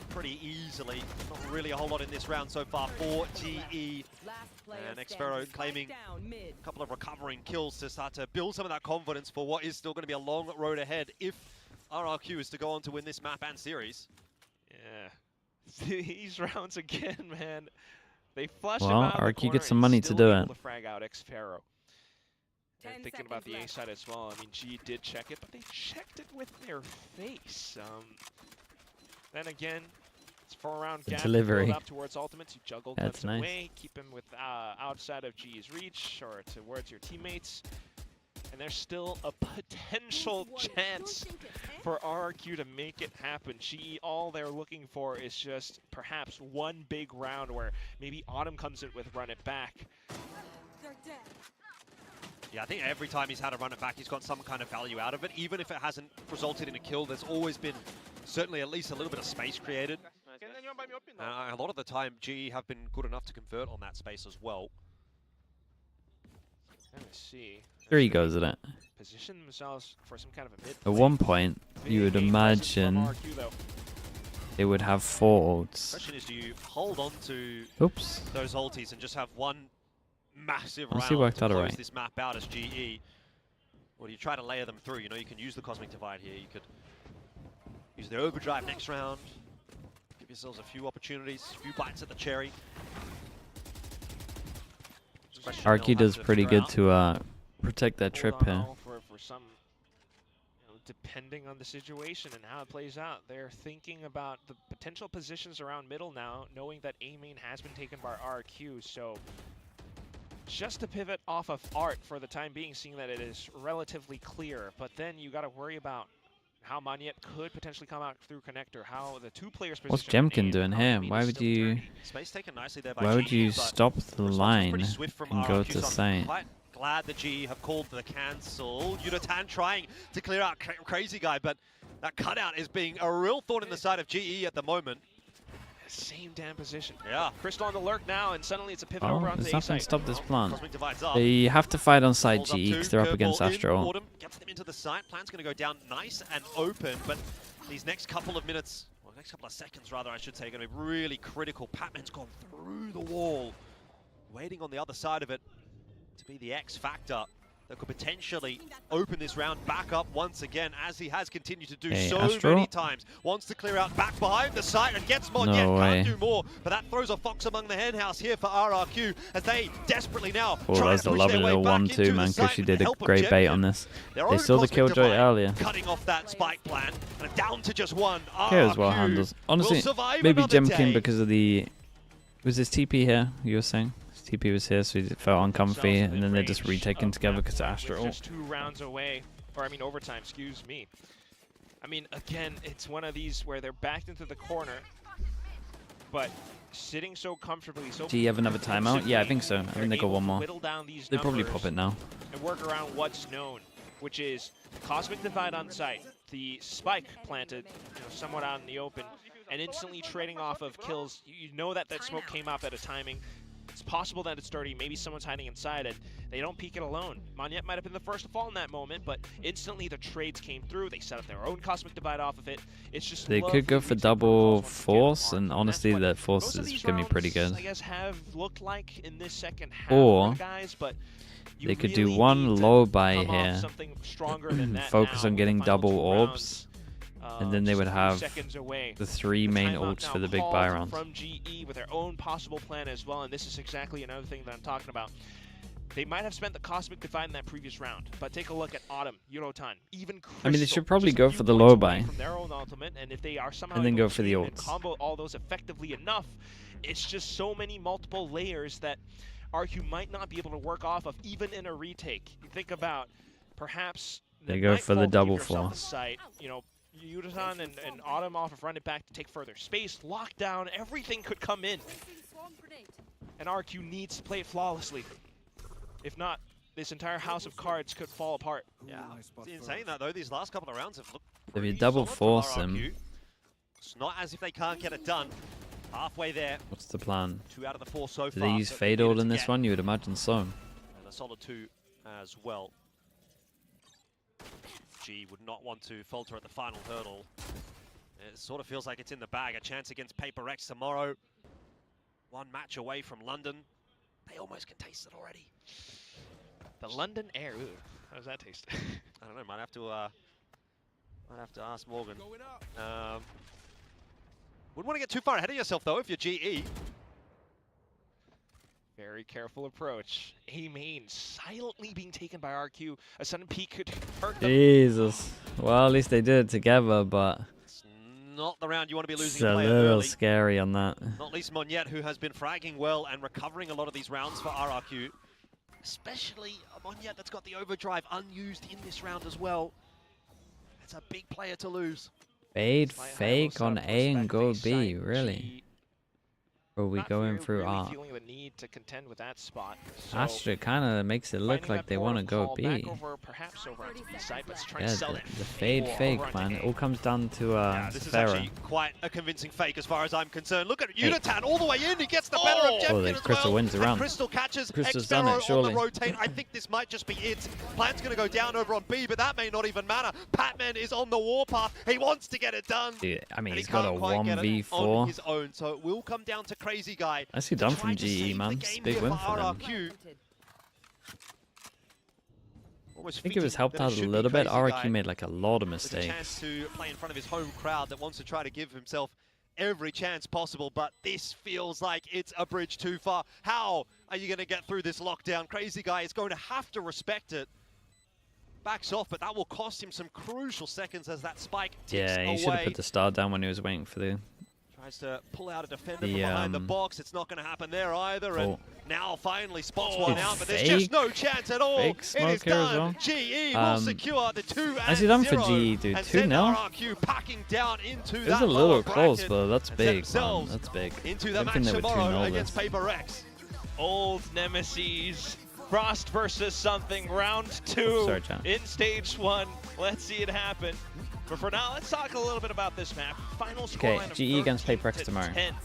Pretty easily. Not really a whole lot in this round so far for GE. And Xfero claiming a couple of recovering kills to start to build some of that confidence for what is still going to be a long road ahead if RRQ is to go on to win this map and series. Yeah. These rounds again, man. They flush well, him out RRQ gets some money to do it. To frag out Xfero. And thinking about the A side as well. I mean, G did check it, but they checked it with their face. Then again, it's 4-round gap. Delivery. Build up towards ultimates. You juggle That's nice. away. Keep him with outside of G's reach or towards your teammates. And there's still a potential chance for RRQ to make it happen. GE, all they're looking for is just perhaps one big round where maybe Autumn comes in with run it back. Yeah, I think every time he's had a run it back, he's got some kind of value out of it. Even if it hasn't resulted in a kill, there's always been certainly at least a little bit of space created. A lot of the time, GE have been good enough to convert on that space as well. Let me see. 3 goes at it. Position themselves for some kind of a mid. At one point, you would imagine they would have 4 ults. The question is, do you hold on to Oops. those ultis and just have one massive Honestly, round worked to out close alright. this map out as GE? Or do you try to layer them through? You know, you can use the Cosmic Divide here. You could use the Overdrive next round. Give yourselves a few opportunities, a few bites at the cherry. RRQ does pretty good to protect that trip here. For some, depending on the situation and how it plays out, they're thinking about the potential positions around middle now, knowing that A main has been taken by RRQ. So just to pivot off of Art for the time being, seeing that it is relatively clear, but then you got to worry about how Monyet could potentially come out through connector, how the 2 players position. What's Jemkin doing here? Why would you? Space taken nicely there by Why would GE, you but stop the line and go RRQ, to so I'm site? quite glad that GE have called the cancel. Yudotan trying to clear out Crazy Guy, but that cutout is being a real thorn in the side of GE at the moment. Same damn position. Yeah. Crystal on the lurk now, and suddenly it's a pivot Oh, over onto there's the A nothing site. to stop this plan. Cosmic Divide's up. They have to fight on side Holds up GE because two, they're up against curveball in. Astro. Autumn gets them into the site. Plan's going to go down nice and open, but these next couple of minutes, well, next couple of seconds rather, I should say, are going to be really critical. Patman's gone through the wall, waiting on the other side of it to be the X factor that could potentially open this round back up once again, as he has continued to do Hey, so Astro? many times. Wants to clear out back behind the site and gets more. No way. Can't do more, but that throws a fox among the henhouse here for RRQ as they desperately now Oh, try that's to a push lovely their way little back 1-2, into man. the site Cushy with did the a help of great bait Jemkin. on this. Their They own saw the Cosmic killjoy Divide earlier. cutting off that spike plan and down to just one. Okay, as well RRQ handles. will Honestly, survive maybe another Jemkin day. because of the. Was his TP here? You were saying his TP was here, so he felt uncomfy, and then they're just retaken together because of Astro. Just 2 rounds away, or I mean overtime, excuse me. I mean, again, it's one of these where they're backed into the corner, but sitting so comfortably. So Do you have another timeout? Yeah, I think so. I think they got one more. whittle down these They probably numbers pop it now. and work around what's known, which is Cosmic Divide on site, the spike planted, somewhat out in the open, and instantly trading off of kills. You know that that smoke came up at a timing. It's possible that it's dirty. Maybe someone's hiding inside it. They don't peek it alone. Monyet might have been the first to fall in that moment, but instantly the trades came through. They set up their own Cosmic Divide off of it. It's just They could go for double force, and honestly, that force is going to be pretty good. I guess have looked like in this second half, Or guys, but they could do one low buy here, something stronger than that focus now on getting with the final double 2 orbs, rounds. And then they would have seconds away. the 3 main Timeout ults now for the big called buy rounds. from GE with their own possible plan as well, and this is exactly another thing that I'm talking about. They might have spent the Cosmic Divide in that previous round, but take a look at Autumn, Eurotan, even Crystal. I mean, they should probably just a go few for the points low away buy. from their own ultimate, and if they are somehow And then able go to for the chain and ults. combo all those effectively enough, it's just so many multiple layers that RQ might not be able to work off of, even in a retake. You think about perhaps They go for the Nightfall double keepers on floor. the site, you know, Yuta-san and Autumn off of run it back to take further space, lockdown, everything could come in. And RQ needs to play it flawlessly. If not, this entire house of cards could fall apart. Yeah, in saying that though, these last couple of rounds have looked If you pretty double solid from force him, RRQ. It's not as if they can't get it done. Halfway there. what's the plan? 2 out of the 4 so Do far. they use that Fade needed All to in this get. one? You would imagine so. And a solid 2 as well. G would not want to falter at the final hurdle. It sort of feels like it's in the bag. A chance against Paper X tomorrow. 1 match away from London. They almost can taste it already. The London air, ooh, how does that taste? I don't know. Might have to ask Morgan. Wouldn't want to get too far ahead of yourself though if you're GE. Very careful approach. A main silently being taken by RQ. A sudden peek could hurt them. Jesus. Well, at least they did it together, but Not the round you want to be it's losing a a player little early. scary on that. Not least Monyet, who has been fragging well and recovering a lot of these rounds for RRQ. Especially Monyet that's got the overdrive unused in this round as well. It's a big player to lose. Fade Despite fake high on low A and go prospect, B, they really? Or are we going through really R? feeling the need to contend with that spot. So Astra kind of makes it look finding like that they port want to of go call B. back over, perhaps over onto B side, but trying Yeah, to sell the that fade over fake, onto man. A. It all comes down to Yeah, this is Farah. actually quite a convincing fake as far as I'm concerned. Look at Hey. Unitad all the way in. He gets the better of Oh, Jemkin then as Crystal well. wins the round. And Crystal catches Crystal's X done it, Pharaoh on surely. the rotate. I think this might just be it. Plan's going to go down over on B, but that may not even matter. Patman is on the warpath. He wants to get it done. Dude, I mean, and he's he got can't a quite get it 1v4. on his own, so it will come down to Crazy Guy. Nicely done from GE, man. It's a big win for them. I think it was helped out a little bit. RRQ made like a lot of It's a chance mistakes. to play in front of his home crowd that wants to try to give himself every chance possible, but this feels like it's a bridge too far. How are you going to get through this lockdown? Crazy Guy is going to have to respect it. Backs off, but that will cost him some crucial seconds as that spike ticks Yeah, he away. should have put the star down when he was waiting for the... Tries to pull out a defender The, from behind the um, box. It's not going to happen there either. And Oh. now finally spots Oh, one out, but there's just fake- no chance at all. fake It smoke is here as done. well. GE will Um, secure the 2 nicely and done for 0 GE, dude. and 2-0? send RRQ packing down into It was that a little lower close, bracket but that's and set big, man. themselves That's big. into the Good match thing they were tomorrow 2-0 against this. Paper X. Old nemesis. Frost versus something, round 2 Sorry, John. in stage 1. Let's see it happen. But for now, let's talk a little bit about this map. Final Okay, scoreline of GE against 13 Paper X to tomorrow. 10.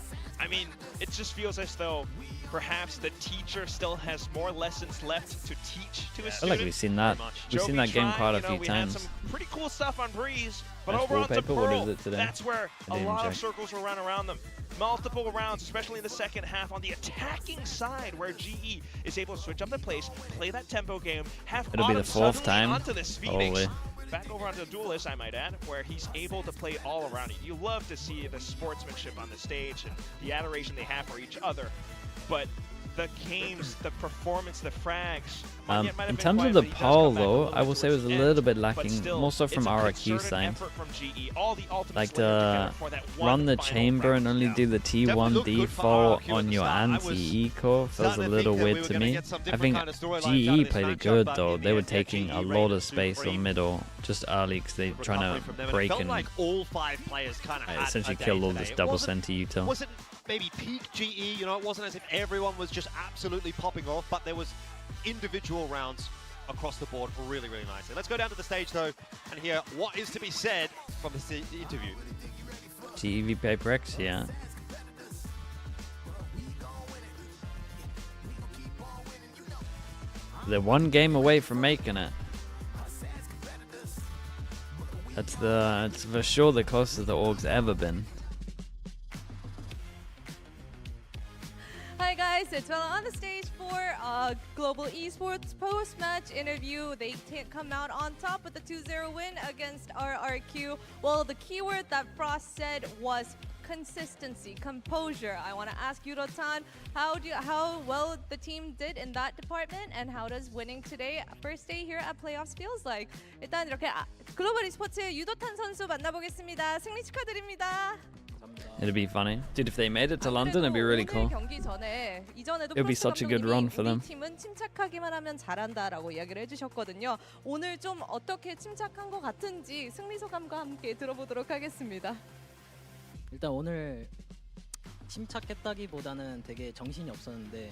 I mean, it just feels as though perhaps the teacher still has more lessons left to teach to his I feel like students. we've seen that. We've seen that game quite a few We times. had some pretty cool stuff on Breeze, but Nice over onto wallpaper, what Pearl, is it today? that's where I a didn't lot of check. circles will run around them. Multiple rounds, especially in the second half on the attacking side, where GE is able to switch up the place, play that tempo game, have It'll be the Autumn 4th suddenly time. onto this Phoenix. Holy. Back over onto the Duelist, I might add, where he's able to play all around it. You love to see the sportsmanship on the stage and the adoration they have for each other. But the games, the performance, the frags. Monyet might have In been terms quiet, of the but he does poll, come back a though, little I bit will say it was towards a the little end. bit But lacking, still, more so it's from a RRQ concerted side. effort from GE. All the ultimates Like together to for that one run the final chamber and round. only do the T1 looked good for default RRQ at on the your start. I was anti-eco feels starting a to little think that we weird were to gonna me. get some I different think kind of storylines out of GE this played it matchup, good but though. in They the were end, taking GE a lot reigned of space on supreme. middle just early because they're trying Recovery to from them, and it break felt and like all 5 players kind of had essentially a day kill all today. this It double wasn't- center util. wasn't maybe peak GE, you know, it wasn't as if everyone was just absolutely popping off, but there was individual rounds across the board really, really nicely. Let's go down to the stage though and hear what is to be said from this interview. GEV Paper X, yeah. They're one game away from making it. It's for sure the closest the org's ever been. Hi guys, guys, it's well on the stage for Global Esports post-match interview. They come out on top with a 2-0 win against RRQ. Well, the keyword that Frost said was consistency, composure. I want to ask you, Rotan, how well the team did in that department, and how does winning today, first day here at playoffs, feels like? 일단 이렇게 글로벌 e스포츠의 유도탄 선수 만나보겠습니다. 승리 축하드립니다. It'd be funny. Dude, if they made it to London, it'd be really cool. It'd be such a good run for them. 팀은 침착하기만 하면 잘한다라고 이야기를 해주셨거든요. 오늘 좀 어떻게 침착한 것 같은지 승리 소감과 함께 들어보도록 하겠습니다. 일단 오늘 침착했다기보다는 되게 정신이 없었는데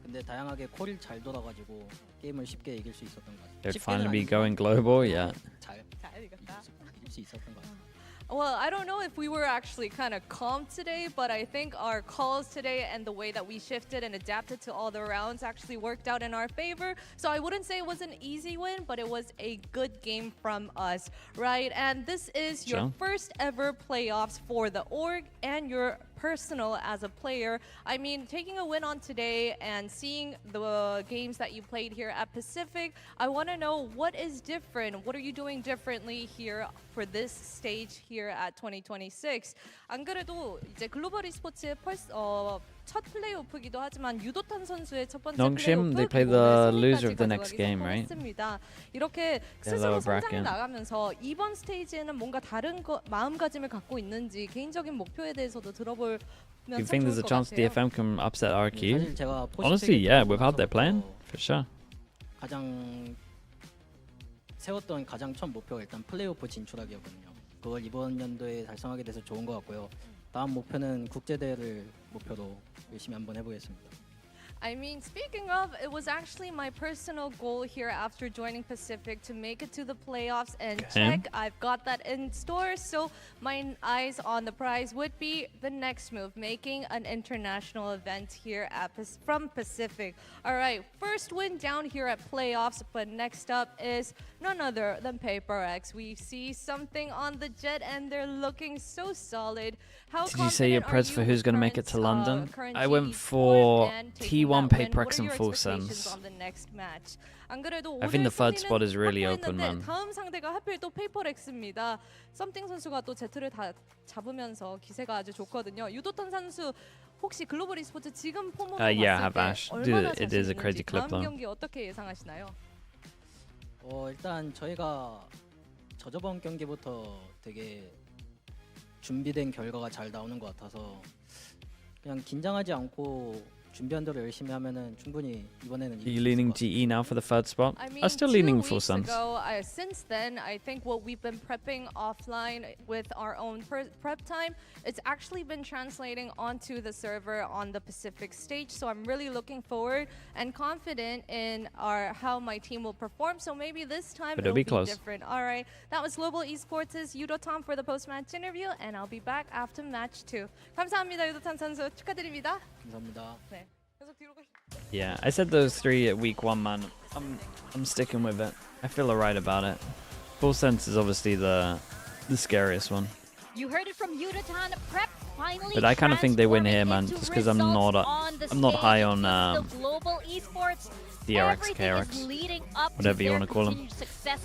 근데 다양하게 콜이 잘 돌아가지고 게임을 쉽게 이길 수 있었던 것 같아요. They'd finally be going global, yeah. 잘 이겼다. 이길 수 있었던 것 같아요. Well, I don't know if we were actually kind of calm today, but I think our calls today and the way that we shifted and adapted to all the rounds actually worked out in our favor. So I wouldn't say it was an easy win, but it was a good game from us, right? And this is your first ever playoffs for the org and your personal as a player. I mean, taking a win on today and seeing the games that you played here at Pacific, I want to know what is different. What are you doing differently here for this stage here at 2026? 안 그래도 이제 글로벌 e스포츠의 첫 플레이오프기도 하지만 유도탄 선수의 첫 번째 Nongshim, they play the loser of the next game, right? 이렇게 스스로 성장해 나가면서 이번 스테이지에는 뭔가 다른 마음가짐을 갖고 있는지 개인적인 목표에 대해서도 들어보면 Do you 참 think there's 좋을 a 것 chance 같아요. DFM can upset RRQ? 제가 Honestly, yeah, without their plan, for sure. 가장 세웠던 가장 첫 목표가 일단 플레이오프 진출하기였거든요. 그걸 이번 연도에 달성하게 돼서 좋은 것 같고요. 다음 목표는 국제대회를 목표로 열심히 한번 해보겠습니다. I mean, speaking of, it was actually my personal goal here after joining Pacific to make it to the playoffs and check. I've got that in store. So my eyes on the prize would be the next move, making an international event here at from Pacific. All right, first win down here at playoffs, but next up is none other than KRX. We see something on the Jet and they're looking so solid. How Did you say your preds for who's going to make it to London? I went for T1 KRX and Full Sense. I think the third spot is really open, man. 다음 상대가 하필 또 KRX입니다. 썸띵 선수가 또 Z를 다 잡으면서 기세가 아주 좋거든요. 유도탄 선수 혹시 글로벌 e스포츠 지금 폼으로 봤을 Yeah, I have 때 Ash. 얼마나 Dude, it is a crazy 자신 clip 있는지 다음 though. 경기 어떻게 예상하시나요? 일단 저희가 저저번 경기부터 되게 준비된 결과가 잘 나오는 것 같아서 그냥 긴장하지 않고 준비한 대로 열심히 하면은 충분히 이번에는 Are you leaning GE now for the third spot? I mean, I'm still 2 leaning weeks Full Sense. ago, since then, I think what we've been prepping offline with our own prep time, it's actually been translating onto the server on the Pacific stage. So I'm really looking forward and confident in how my team will perform. So maybe this time But it'll it'll be be close. different. All right, that was Global Esports' 유도탄 for the post-match interview, and I'll be back after match 2. 감사합니다, 유도탄 선수. 축하드립니다. 감사합니다. 네. Yeah, I said those 3 at week 1, man. I'm sticking with it. I feel alright about it. Full Sense is obviously the scariest one. You heard it from Yudotan. Prep finally. But I kind of think they win here, man, just because I'm not high on the global esports. DRX, KRX, whatever you want to call them.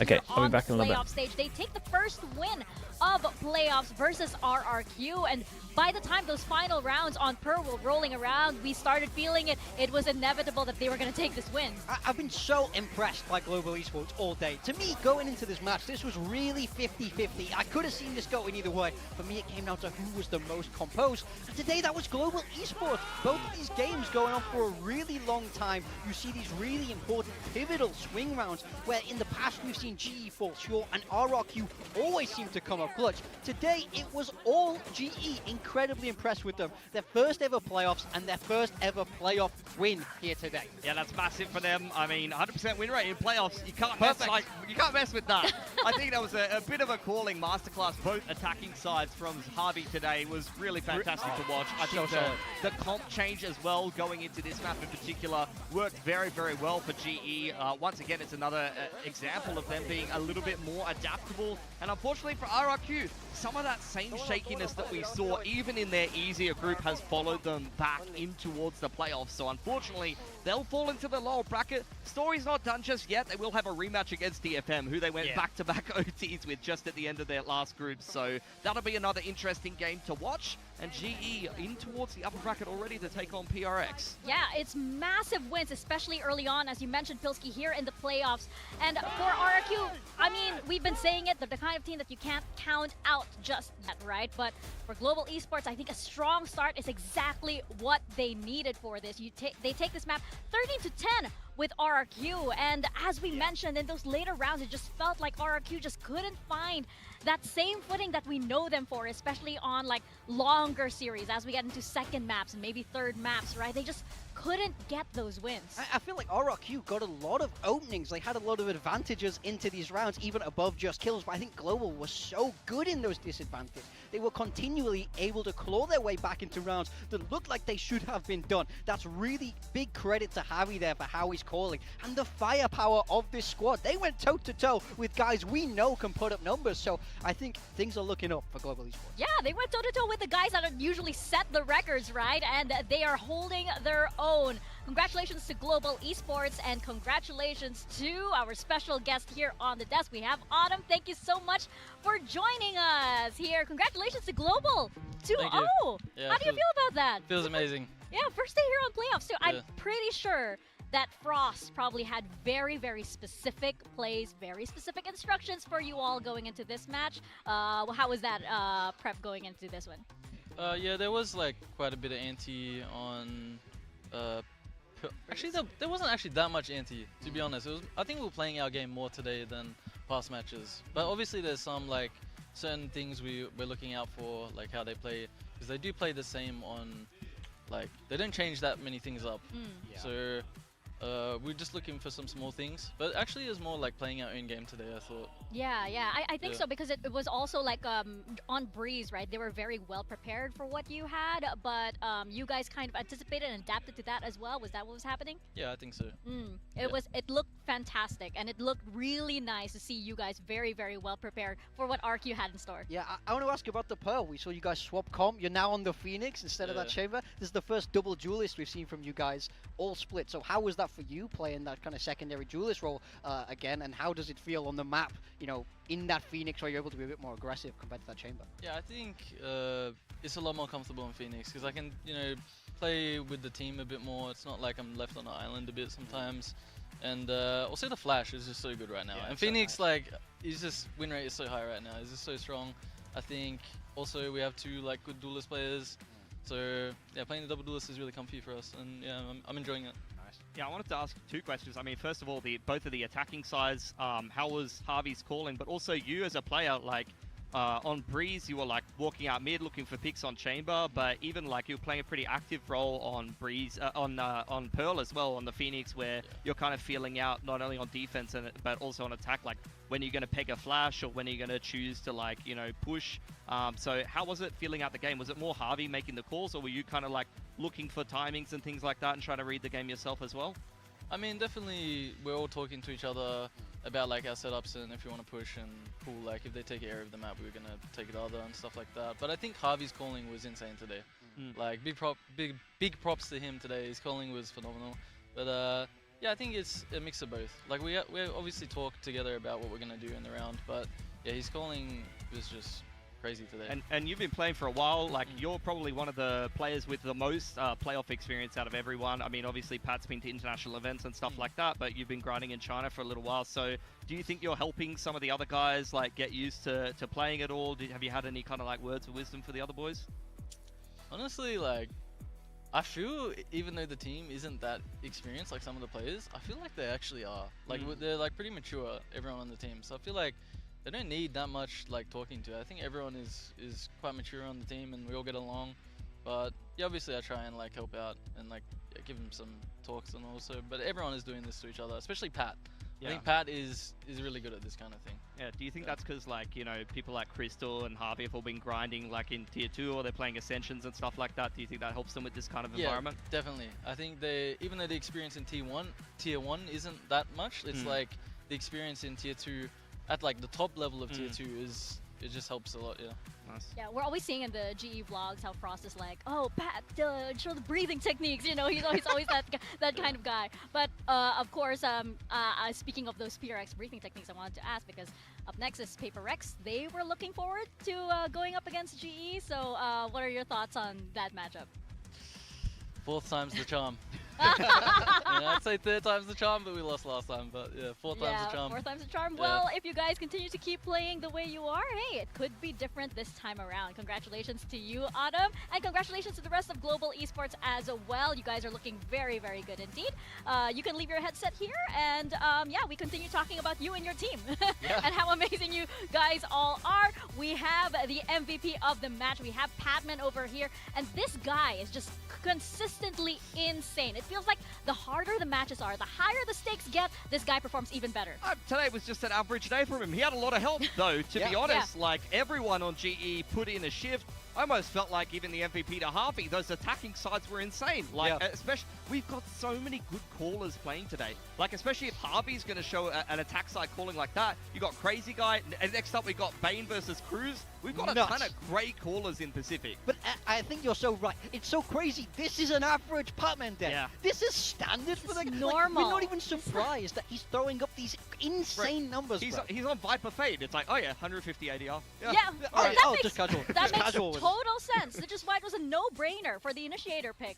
Okay, I'll be back in a little bit. Stage. They take the first win of playoffs versus RRQ, and by the time those final rounds on Pearl were rolling around, we started feeling it. It was inevitable that they were going to take this win. I've been so impressed by Global Esports all day. To me, going into this match, this was really 50-50. I could have seen this going either way. For me, it came down to who was the most composed. And today, that was Global Esports. Both of these games going on for a really long time. You see these really important, pivotal swing rounds where in the past we've seen GE fall short and RRQ always seem to come up clutch. Today, it was all GE. Incredibly impressed with them. Their first ever playoffs and their first ever playoff win here today. Yeah, that's massive for them. I mean, 100% win rate in playoffs. You can't mess with that. I think that was a bit of a calling masterclass. Both attacking sides from Harvey today was really fantastic to watch. I think the comp change as well going into this map in particular worked very, very well for GE. Once again, it's another example of them being a little bit more adaptable. And unfortunately for RRQ, some of that same shakiness that we saw even in their easier group has followed them back in towards the playoffs. So unfortunately, they'll fall into the lower bracket. Story's not done just yet. They will have a rematch against DFM, who they went back-to-back OTs with just at the end of their last group. So that'll be another interesting game to watch. And GE in towards the upper bracket already to take on PRX. Yeah, it's massive wins, especially early on, as you mentioned, Pilsky, here in the playoffs. And for RRQ, I mean, we've been saying it, they're the kind of team that you can't count out just yet, right? But for global esports, I think a strong start is exactly what they needed for this. They take this map 13-10 with RRQ, and as we mentioned in those later rounds, it just felt like RRQ just couldn't find that same footing that we know them for, especially on like longer series as we get into second maps and maybe third maps, right? They just couldn't get those wins. I feel like RRQ got a lot of openings. They had a lot of advantages into these rounds, even above just kills, but I think Global was so good in those disadvantages. They were continually able to claw their way back into rounds that looked like they should have been done. That's really big credit to Javi there for how he's calling. And the firepower of this squad. They went toe-to-toe with guys we know can put up numbers, so I think things are looking up for Global Esports. Yeah, they went toe-to-toe with the guys that usually set the records, right? And they are holding their own. Congratulations to Global Esports, and congratulations to our special guest here on the desk. We have Autumn. Thank you so much for joining us here. Congratulations to Global 2-0. Yeah, How do you feel about that? Feels amazing. Yeah, first day here on playoffs too. I'm pretty sure that Frost probably had very, very specific plays, very specific instructions for you all going into this match. How was that prep going into this one? Yeah, there was like quite a bit of anti on. Actually, there wasn't actually that much anti, to be honest. I think we were playing our game more today than past matches. But obviously, there's some like certain things we're looking out for, like how they play, because they do play the same on. Like, they don't change that many things up. So we're just looking for some small things. But actually, it was more like playing our own game today, I thought. Yeah, I think so, because it was also like on Breeze, right? They were very well prepared for what you had, but you guys kind of anticipated and adapted to that as well. Was that what was happening? Yeah, I think so. It looked fantastic, and it looked really nice to see you guys very, very well prepared for what RQ had in store. Yeah, I want to ask about the Pearl. We saw you guys swap comp. You're now on the Phoenix instead of that Chamber. This is the first double duelist we've seen from you guys, all split. So how was that for you, playing that kind of secondary duelist role again, and how does it feel on the map, you know, in that Phoenix where you're able to be a bit more aggressive compared to that Chamber? Yeah, I think it's a lot more comfortable in Phoenix, because I can, you know, play with the team a bit more. It's not like I'm left on an island a bit sometimes. And also the Flash is just so good right now. Yeah, and so Phoenix, nice. like, his just win rate is so high right now. He's just so strong. I think also we have two like good duelist players. So yeah, playing the double duelist is really comfy for us, and yeah, I'm enjoying it. Yeah, I wanted to ask two questions. I mean, first of all, both of the attacking sides, how was Harvey's calling, but also you as a player, like, on Breeze, you were like walking out mid looking for picks on Chamber, but even like you were playing a pretty active role on Breeze, on Pearl as well, on the Phoenix, where you're kind of feeling out not only on defense but also on attack, like when you're going to peg a flash or when you're going to choose to, like, you know, push. So how was it feeling out the game? Was it more Harvey making the calls, or were you kind of like looking for timings and things like that and trying to read the game yourself as well? I mean, definitely we're all talking to each other about like our setups, and if we want to push and pull, like if they take an area of the map, we're gonna take it other and stuff like that. But I think Harvey's calling was insane today. Like big props to him today. His calling was phenomenal. But yeah, I think it's a mix of both. Like we obviously talk together about what we're gonna do in the round, but yeah, his calling was just crazy today. And you've been playing for a while. Like, you're probably one of the players with the most playoff experience out of everyone. I mean, obviously Pat's been to international events and stuff like that, but you've been grinding in China for a little while. So do you think you're helping some of the other guys like get used to playing it all? Have you had any kind of like words of wisdom for the other boys? Honestly, like, I feel even though the team isn't that experienced, like some of the players, I feel like they actually are. Like they're like pretty mature, everyone on the team. So I feel like they don't need that much like talking to. I think everyone is quite mature on the team, and we all get along. But yeah, obviously I try and like help out and like give them some talks and also. But everyone is doing this to each other, especially Pat. I think Pat is really good at this kind of thing. Yeah, do you think that's because, like, you know, people like Crystal and Harvey have all been grinding, like, in Tier 2, or they're playing Ascensions and stuff like that? Do you think that helps them with this kind of environment? Yeah, definitely. I think even though the experience in Tier 1 isn't that much, it's like the experience in Tier 2, at, like, the top level of Tier 2 it just helps a lot, yeah. Nice. Yeah, we're always seeing in the GE vlogs how Frost is like, oh, Pat, show the breathing techniques. You know, he's always that kind of guy. But of course, speaking of those KRX breathing techniques, I wanted to ask because up next is KRX. They were looking forward to going up against GE. So what are your thoughts on that matchup? Fourth time's the charm. I'd say third time's the charm, but we lost last time. But yeah, fourth time's the charm. Fourth time's the charm. Yeah. Well, if you guys continue to keep playing the way you are, hey, it could be different this time around. Congratulations to you, Autumn, and congratulations to the rest of Global Esports as well. You guys are looking very, very good indeed. You can leave your headset here, and yeah, we continue talking about you and your team and how amazing you guys all are. We have the MVP of the match. We have Padman over here, and this guy is just consistently insane. It feels like the harder the matches are, the higher the stakes get, this guy performs even better. Today was just an average day from him. He had a lot of help, though, to be honest. Like, everyone on GE put in a shift. I almost felt like even the MVP to Harvey, those attacking sides were insane. Like, especially, we've got so many good callers playing today. Like, especially if Harvey's going to show an attack side calling like that. You got Crazy Guy, and next up we got Bane versus Cruz. We've got a ton of great callers in Pacific. But I think you're so right. It's so crazy. This is an average Patman deck. Yeah. This is standard for the normal. We're not even surprised that he's throwing up these insane numbers. He's on Viper Fade. It's like, oh yeah, 150 ADR. Yeah, that makes, just casual. That just makes casual. total sense. Which is why it was a no-brainer for the initiator pick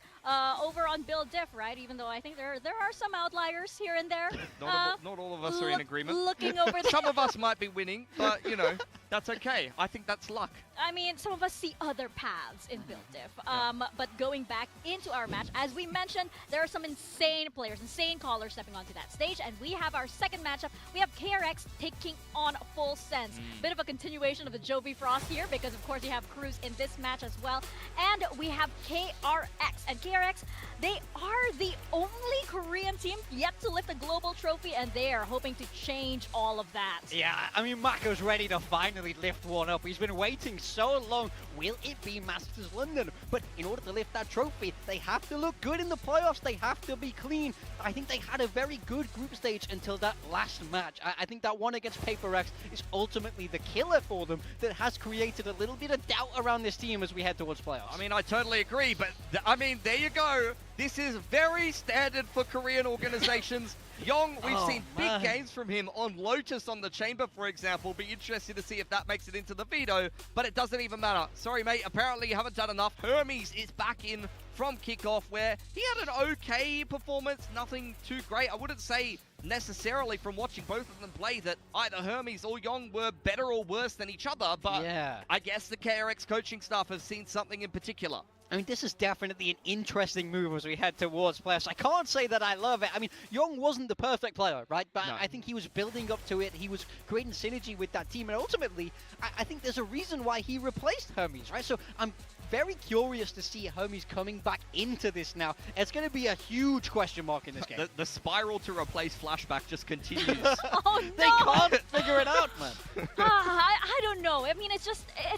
over on Build Diff, right? Even though I think there are some outliers here and there. Not all of us are in agreement. Looking over there. Some of us might be winning, but you know, that's okay. I think that's luck. I mean, some of us see other paths in Build Diff. But going back into our match, as we mentioned, there are some insane players, insane callers stepping onto that stage, and we have our second matchup. We have KRX taking on Full Sense. Bit of a continuation of the Jovi Frost here, because of course you have Cruz in this match as well. And we have KRX. And KRX, they are the only Korean team yet to lift a global trophy, and they are hoping to change all of that. Yeah, I mean, Mako's ready to finally lift one up. He's been waiting so long. Will it be Masters London? But in order to lift that trophy, they have to look good in the playoffs. They have to be clean. I think they had a very good group stage until that last match. I think that one against KRX is ultimately the killer for them that has created a little bit of doubt around this team as we head towards playoffs. I mean, I totally agree, but I mean, there you go. This is very standard for Korean organizations. Young, we've seen big games from him on Lotus on the Chamber, for example. Be interested to see if that makes it into the veto, but it doesn't even matter. Sorry, mate, apparently you haven't done enough. Hermes is back in from kickoff, where he had an okay performance, nothing too great. I wouldn't say necessarily from watching both of them play that either Hermes or Young were better or worse than each other, but I guess the KRX coaching staff has seen something in particular. I mean, this is definitely an interesting move as we head towards playoffs. I can't say that I love it. I mean, Young wasn't the perfect player, right? But I think he was building up to it. He was creating synergy with that team. And ultimately, I think there's a reason why he replaced Hermes, right? So I'm very curious to see Hermes coming back into this now. It's going to be a huge question mark in this game. The spiral to replace Flashback just continues. Oh, no! They can't figure it out, man. I don't know. I mean, it's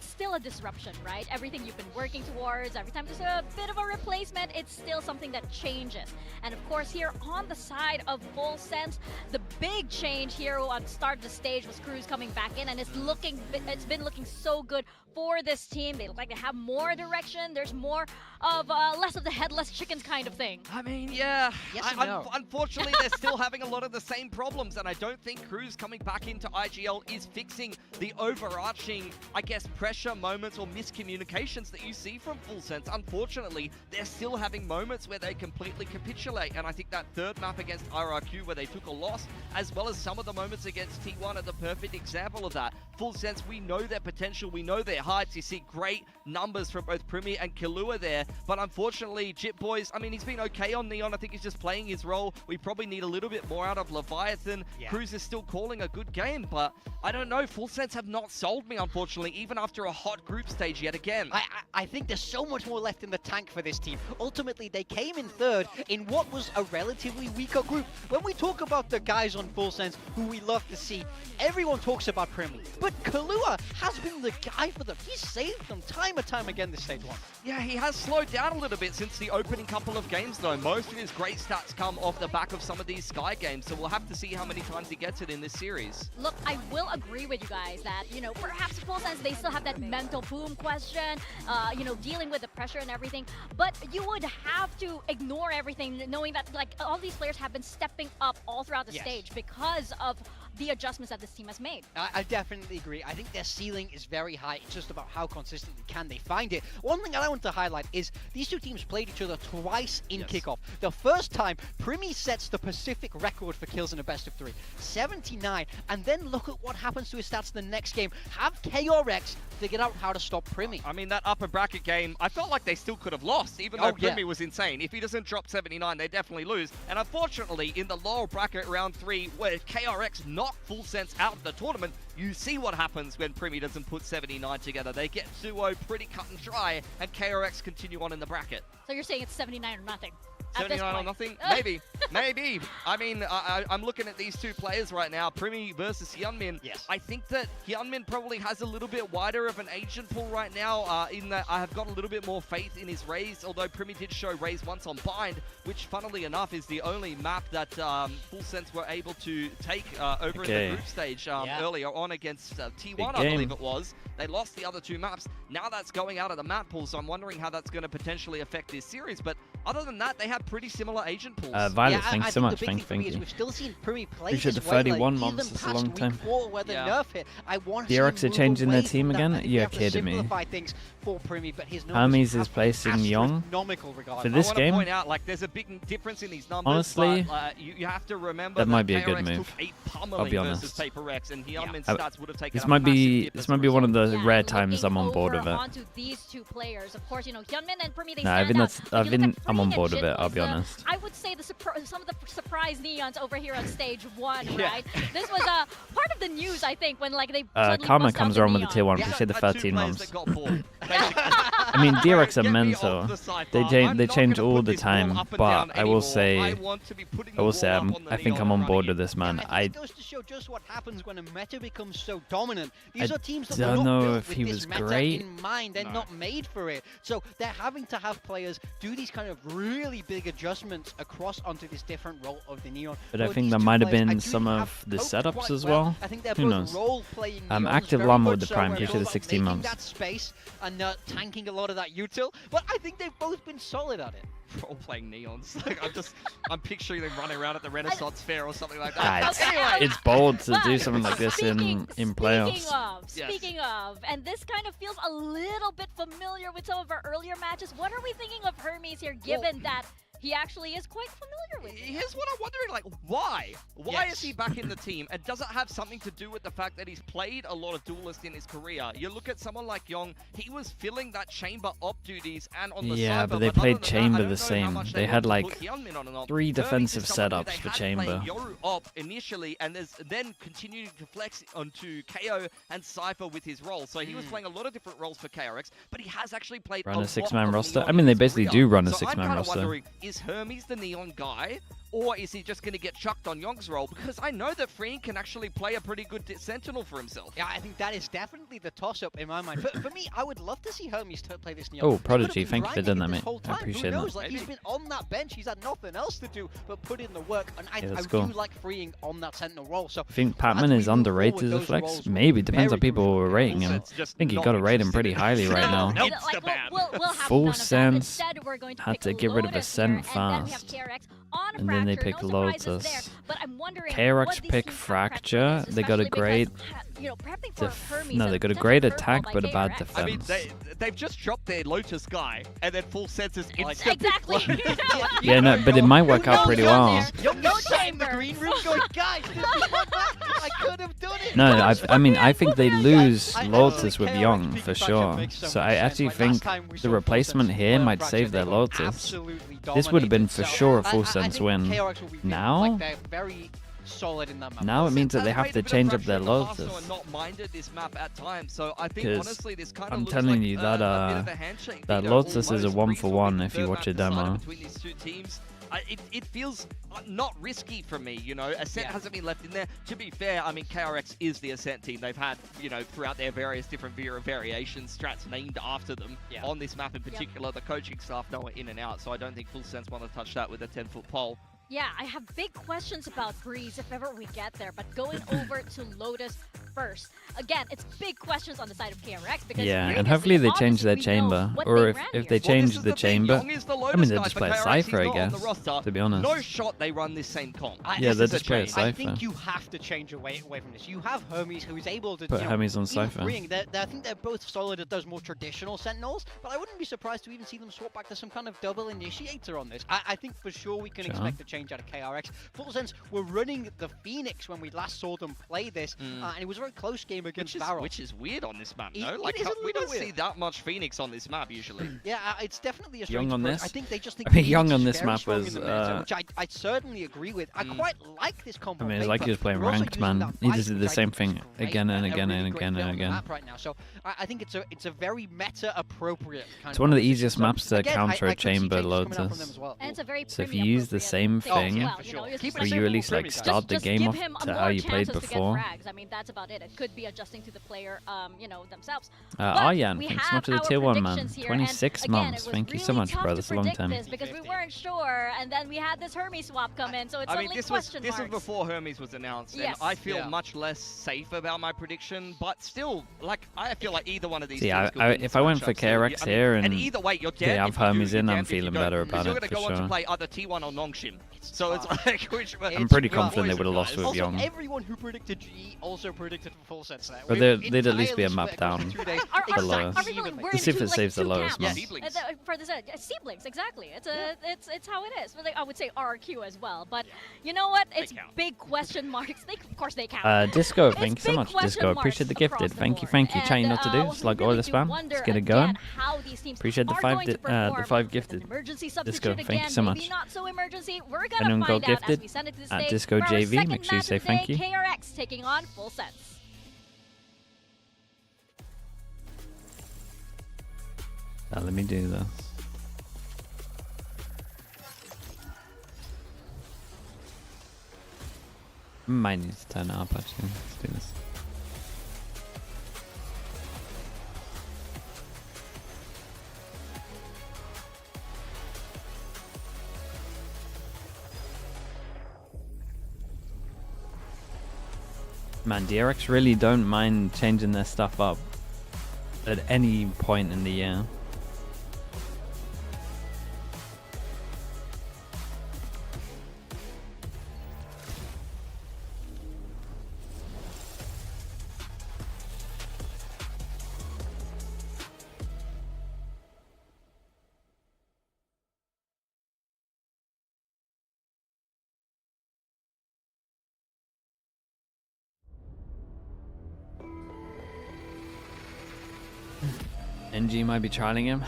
still a disruption, right? Everything you've been working towards, every time there's a bit of a replacement, it's still something that changes. And of course, here on the side of Full Sense, the big change here on the start of the stage was Cruz coming back in, and it's been looking so good for this team. They look like they have more direction. There's more of less of the headless chickens kind of thing. I mean, yeah. Yes and no. Unfortunately, they're still having a lot of the same problems, and I don't think Cruz coming back into IGL is fixing the overarching, I guess, pressure moments or miscommunications that you see from Full Sense. Unfortunately, they're still having moments where they completely capitulate, and I think that third map against RRQ where they took a loss, as well as some of the moments against T1 are the perfect example of that. Full Sense, we know their potential, we know their heights. You see great numbers from both Premier and Killua there, but unfortunately, Jip Boys, I mean, he's been okay on Neon. I think he's just playing his role. We probably need a little bit more out of Leviathan. Cruz is still calling a good game, but I don't know. Full Sense have not sold me, unfortunately, even after a hot hot group stage yet again. I think there's so much more left in the tank for this team. Ultimately, they came in third in what was a relatively weaker group. When we talk about the guys on Full Sense who we love to see, everyone talks about Primi, but Kahlua has been the guy for them. He's saved them time and time again this stage 1. Yeah, he has slowed down a little bit since the opening couple of games, though. Most of his great stats come off the back of some of these Sky games, so we'll have to see how many times he gets it in this series. Look, I will agree with you guys that, you know, perhaps Full Sense, they still have that mental boom question, you know, dealing with the pressure and everything, but you would have to ignore everything, knowing that, like, all these players have been stepping up all throughout the stage because of the adjustments that this team has made. I definitely agree. I think their ceiling is very high. It's just about how consistently can they find it. One thing that I want to highlight is these two teams played each other twice in kickoff. The first time, Primi sets the Pacific record for kills in a best of 3, 79, and then look at what happens to his stats the next game. Have KRX figured out how to stop Primi? I mean, that upper bracket game, I felt like they still could have lost, even though Primi was insane. If he doesn't drop 79, they definitely lose. And unfortunately, in the lower bracket round 3, where KRX knocked Full Sense out of the tournament, you see what happens when Primi doesn't put 79 together. They get 2-0 pretty cut and dry, and KRX continue on in the bracket. So you're saying it's 79 or nothing? 79 or nothing? Maybe. Maybe. I mean, I'm looking at these two players right now, Primi versus Hyunmin. Yes. I think that Hyunmin probably has a little bit wider of an agent pool right now, in that I have got a little bit more faith in his Raze, although Primi did show Raze once on Bind, which funnily enough is the only map that Full Sense were able to take over in the group stage earlier on against T1, I believe it was. They lost the other 2 maps. Now that's going out of the map pool, so I'm wondering how that's going to potentially affect this series. But other than that, they have pretty similar agent pools. Violet, thanks so much. Thank you. We've still seen Primi play Appreciate the 31 months. That's a long time. DRX are changing their team again? You're kidding me. Hermes is placing Young for this I game. want to point out, like, there's a big difference in these numbers. Honestly, but, you have to remember that might be a KRX good move. took a pummeling I'll be versus honest. PaperX, and Hyunmin's stats would have taken This a might be massive one of the rare times I'm on board with it. Onto these two players, of course, you know, Hyunmin and Primi, they Nah, I stand think out. I'm on board with it. I'll be honest. I would say some of the surprise neons over here on stage 1, right? This was part of the news, I think, when like they Karma comes around with the tier 1. Appreciate the 13 months. I mean, DRX are mental. They change all the time, but I will say I think I'm on board with this man. I think it goes to show just what happens when a meta becomes so dominant. These are teams that don't were not know built if with he this was meta great. in mind. They're not made for it. So they're having to have players do these kind of really big adjustments across onto this different role of the Neon. But I think there might have been some of the setups as well. I think they're Who both knows? role-playing Active very Llama much with the so, Prime. where Appreciate the both 16 taking months. that space and tanking a lot of that util. But I think they've both been solid at it. Role-playing neons. Like, I'm picturing them running around at the Renaissance Fair or something like that. It's bold to do something like this in playoffs. Speaking of, and this kind of feels a little bit familiar with some of our earlier matches. What are we thinking of Hermes here, given that he actually is quite familiar with it? Here's what I'm wondering, like, why? Why is he back in the team? And does it have something to do with the fact that he's played a lot of duelists in his career? You look at someone like Young, he was filling that chamber op duties and on the Yeah, cyber, but they other played than that, chamber I don't the know how same. much They want had to like put Hyunmin on and on. 3 Hermes defensive is someone that setups they for had chamber. playing Yoru op initially, and then continuing to flex onto KO and Cypher with his role. So he was playing a lot of different roles for KRX, but he has actually played Run a lot 6-man of roster. Neon I mean, in they his basically career. do run a So 6-man I'm kind of roster. wondering, is Hermes the Neon guy, or is he just going to get chucked on Young's role? Because I know that Freen can actually play a pretty good Sentinel for himself. Yeah, I think that is definitely the toss-up in my mind. But for me, I would love to see Hermes play this Neon. Oh, Prodigy, thank you for doing that, mate. I appreciate Who knows? that. Like, he's been on that bench. He's had nothing else to do but put in the work. And I that's do cool. like Freeing on that Sentinel role. So I think Patman is underrated as a flex. Maybe, depends on people who are rating him. I think you got to rate him pretty highly right now. Full Sense had to get rid of Ascent fast. And then they pick Lotus. KRX pick Fracture. They got a great they got a great attack but a bad I mean, defense. they've just dropped their Lotus guy, and then Full Sense is instant. Exactly. Yeah, no, but it might work out pretty well. You're saying the green room going, guys, this is what I could have done it. No, I mean, I think they lose Lotus with Young for sure. So I actually think the replacement here might save their Lotus. This would have been for sure a Full Sense win. Now, solid in that map. Now it means that they have to change up their Lotus. Lotus. Not minded this map at times, so I think Because honestly this kind of I'm looks telling like you a that bit of a handshake. that You know, Lotus is a almost 1-for-1 if you watch a demo. between these two teams. It feels not risky for me, you know. Ascent hasn't been left in there. To be fair, I mean, KRX is the Ascent team. They've had, you know, throughout their various different variations, strats named after them. On this map in particular, the coaching staff know it in and out, so I don't think Full Sense want to touch that with a 10-foot pole. Yeah, I have big questions about Breeze if ever we get there, but going over to Lotus first. Again, it's big questions on the side of KRX because And hopefully they change their chamber, or if they change the chamber, I mean, they'll just play a Cypher, I guess, to be honest. No shot they run this same comp. Yeah, they'll just play a I Cypher. think you have to change away from this. You have Hermes who's able to Put Hermes on Cypher. I think they're both solid at those more traditional Sentinels, but I wouldn't be surprised to even see them swap back to some kind of double initiator on this. I think for sure we can expect a change out of KRX. Full Sense were running the Phoenix when we last saw them play this, and it was a very close game against Valorant. Which is weird on this map, no? Like, we don't see that much Phoenix on this map usually. Yeah, it's definitely a Young strange on approach. this? I think they just think I mean, Phoenix Young is on this very map strong was, in the meta, which I certainly agree with. I quite like this combo. I mean, it's like he was playing ranked, man. He just did the same thing again and again and again and again. Right now. So I think it's a very meta appropriate kind It's one of the easiest so, maps to again, counter I a could see chamber changes coming out from them Lotus. as well. And it's a very So if you use the same thing, or you at least like start the game off to how you played before. I mean, that's about it. It could be adjusting to the player, you know, themselves. Aryan, thanks so much for the tier 1, man. 26 months. Thank you so much, bro. That's a long time. Because we weren't sure, and then we had this Hermes swap come in, so it's only question marks. This was before Hermes was announced, Yes. and I feel much less safe about my prediction, but still, like, I feel like either one of these See, teams could win if this I went for matchup. So, KRX here and either way, you're they dead have if you Hermes do, in, you're I'm dead if you feeling don't. better about You're it going for to go on to sure. play either T1 or Nongshim. So it's like, I'm pretty confident they would have lost with also, Young. everyone who predicted GE also predicted Full Sense there. But they'd at least be a map down. The lowest. We're Let's see if it into, saves the two lowest, man. camps. For this, Seedlings, exactly. It's how it is. I would say RRQ as well, but you know what? It's big question marks. Of course they count. Disco, thank you so much. Disco, appreciate the gifted. Thank you. Trying not to do. Slug all the spam. Let's get it going. Appreciate the 5 gifted. Disco, thank you so much. Not so emergency. We're gonna Anyone got find out as gifted we send it to the at stage Disco for our JV, second make sure you match say of the thank day, you. KRX taking on Full Sense. Let me do this. Might need to turn it up actually. Let's do this. Man, DRX really don't mind changing their stuff up at any point in the year. NG might be trialing him.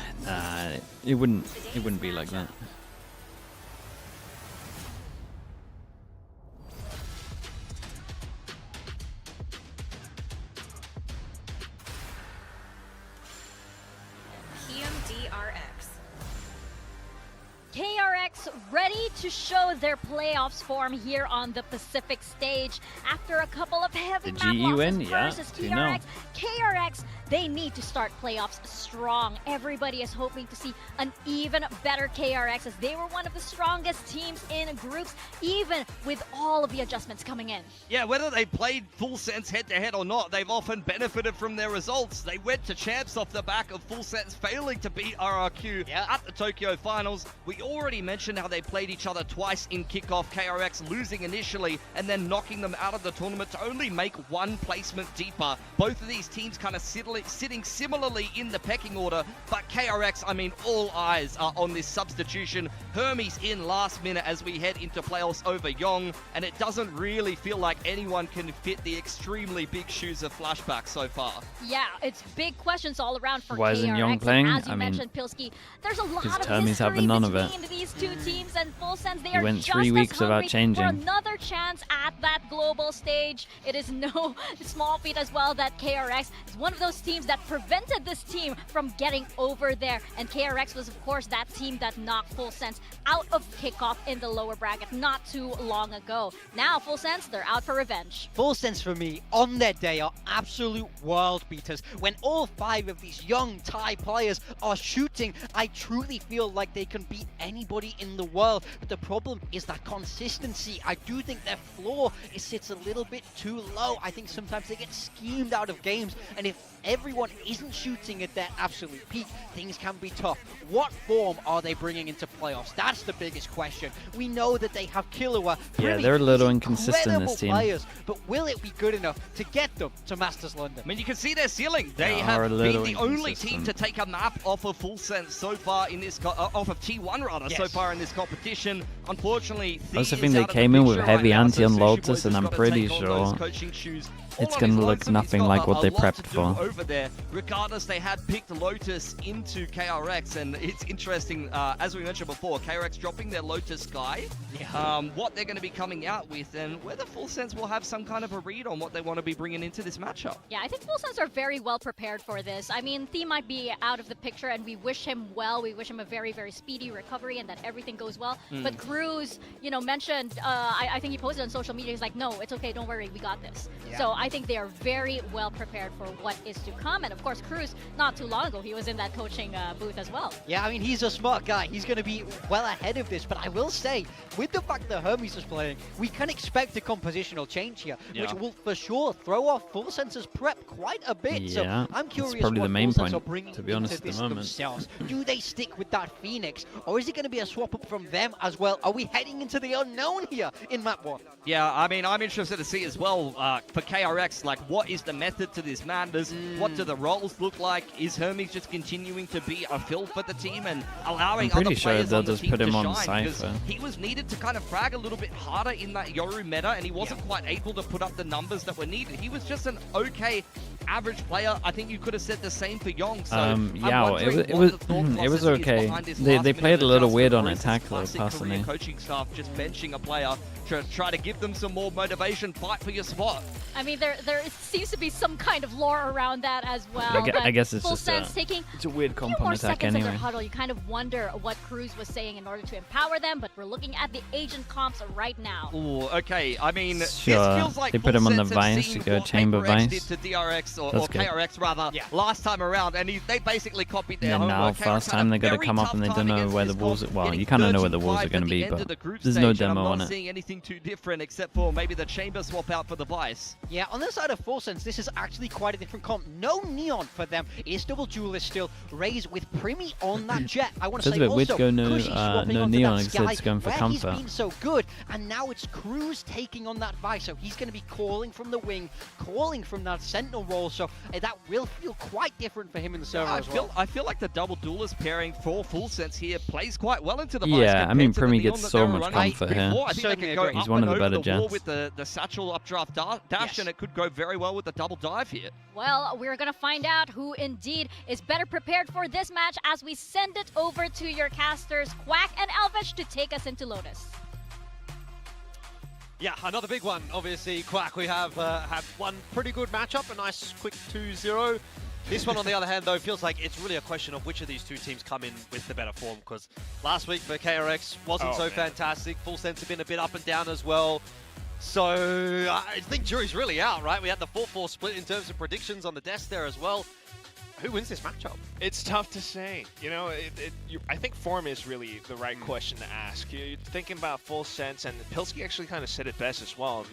It wouldn't be like that. KRX ready to show their playoffs form here on the Pacific Stage after a couple of heavy The map GE losses win? Yeah, versus 2-0. KRX. KRX, they need to start playoffs strong. Everybody is hoping to see an even better KRX as they were one of the strongest teams in groups, even with all of the adjustments coming in. Yeah, whether they played Full Sense head-to-head or not, they've often benefited from their results. They went to champs off the back of Full Sense failing to beat RRQ at the Tokyo Finals. We already mentioned how they played each other twice in kickoff, KRX losing initially and then knocking them out of the tournament to only make one placement deeper. Both of these teams kind of sitting similarly in the pecking order, but KRX, I mean, all eyes are on this substitution. Hermes in last minute as we head into playoffs over Yong, and it doesn't really feel like anyone can fit the extremely big shoes of Flashback so far. Yeah, it's big questions all around for Why isn't KRX. Young playing? As you I mean, mentioned, Pilski, there's a lot of Hermes history having none of between it. these two teams, and Full Full Sense, they He are went just 3 as weeks without hungry changing. for another chance at that global stage. It is no small feat as well that KRX is one of those teams that prevented this team from getting over there. And KRX was, of course, that team that knocked Full Sense out of kickoff in the lower bracket not too long ago. Now, Full Sense, they're out for revenge. Full Sense for me, on their day, are absolute world beaters. When all 5 of these young Thai players are shooting, I truly feel like they can beat anybody in the world. But the problem is that consistency. I do think their floor sits a little bit too low. I think sometimes they get schemed out of games, and if everyone isn't shooting at their absolute peak, things can be tough. What form are they bringing into playoffs? That's the biggest question. We know that they have Killua. Yeah, they're a little inconsistent, this team. Players, but will it be good enough to get them to Masters London? I mean, you can see their ceiling. They are have a been little the only team inconsistent. to take a map off of Full Sense so far in this, off of T1 rather, so far in this competition. Unfortunately, I also think they came in with heavy anti on Lotus, and I'm pretty sure it's going to look nothing like what they prepped for. Over there, regardless, they had picked Lotus into KRX, and it's interesting, as we mentioned before, KRX dropping their Lotus Sky, what they're going to be coming out with, and whether Full Sense will have some kind of a read on what they want to be bringing into this matchup. Yeah, I think Full Sense are very well prepared for this. I mean, Thea might be out of the picture, and we wish him well. We wish him a very, very speedy recovery and that everything goes well. But Cruz, you know, mentioned, I think he posted on social media, he's like, no, it's okay, don't worry, we got this. So I think they are very well prepared for what is to come. And of course, Cruz, not too long ago, he was in that coaching booth as well. Yeah, I mean, he's a smart guy. He's going to be well ahead of this. But I will say, with the fact that Hermes is playing, we can expect a compositional change here, which will for sure throw off Full Sense's prep quite a bit. Yeah, so I'm that's curious probably what the main Full Sense point, are bringing to be honest, into at this the moment. themselves. Do they stick with that Phoenix, or is it going to be a swap up from them as well? Are we heading into the unknown here in map 1? Yeah, I mean, I'm interested to see as well for KRX, like, what is the method to this madness? What do the roles look like? Is Hermes just continuing to be a fill for the team and allowing I'm pretty other sure players they'll on the just team put him to on shine? Because Cypher. he was needed to kind of frag a little bit harder in that Yoru meta, and he wasn't quite able to put up the numbers that were needed. He was just an okay average player. I think you could have said the same for Yong. So yeah, it was okay. They played a little weird on attack though, personally. Coaching staff just benching a player to try to give them some more motivation, fight for your spot. I mean, there seems to be some kind of lore around that as well. I guess it's Full just Sense taking it's a weird a few comp more on attack seconds of anyway. their huddle. You kind of wonder what Cruz was saying in order to empower them, but we're looking at the agent comps right now. Ooh, okay. I mean, this Sure, feels like they put him on the Full Sense have Vice seen to go what chamber KRX Vice. did to DRX or That's good. KRX rather last time around, and they basically copied their And then now, homework. first KRX time had they a got to very come up tough and they time don't know against where the this walls. comp, Well, getting you kind of know where the walls 35 are going at to the be, end but of the group there's no stage, and demo I'm on not it. seeing anything too different except for maybe the chamber swap out for the Vice. Yeah, on the side of Full Sense, this is actually quite a different comp. No Neon for them. It is double duelist still. Raze with Primi on that jet. I want to Feels say a bit weird also, to go Cushy swapping no onto Neon that because Sky, it's going for where comfort. he's been so good. And now it's Cruz taking on that Vice. So he's going to be calling from the wing, calling from that Sentinel role. So that will feel quite different for him in the server as well. I feel like the double duelist pairing for Full Sense here plays quite well into the Vice. Yeah, I mean, compared to the Primi Neon gets that so they were much running comfort here. before. I think they could go He's up one and of the over better the wall jets. with the satchel updraft dash, and it could go very well with the double dive here. Well, we're going to find out who indeed is better prepared for this match as we send it over to your casters, Quack and Elvish, to take us into Lotus. Yeah, another big one, obviously. Quack, we have had one pretty good matchup, a nice quick 2-0. This one, on the other hand, though, feels like it's really a question of which of these two teams come in with the better form, because last week for KRX wasn't fantastic. Full Sense have been a bit up and down as well. So I think jury's really out, right? We had the 4-4 split in terms of predictions on the desk there as well. Who wins this matchup? It's tough to say. You know, I think form is really the right question to ask. You're thinking about Full Sense, and Pilsky actually kind of said it best as well.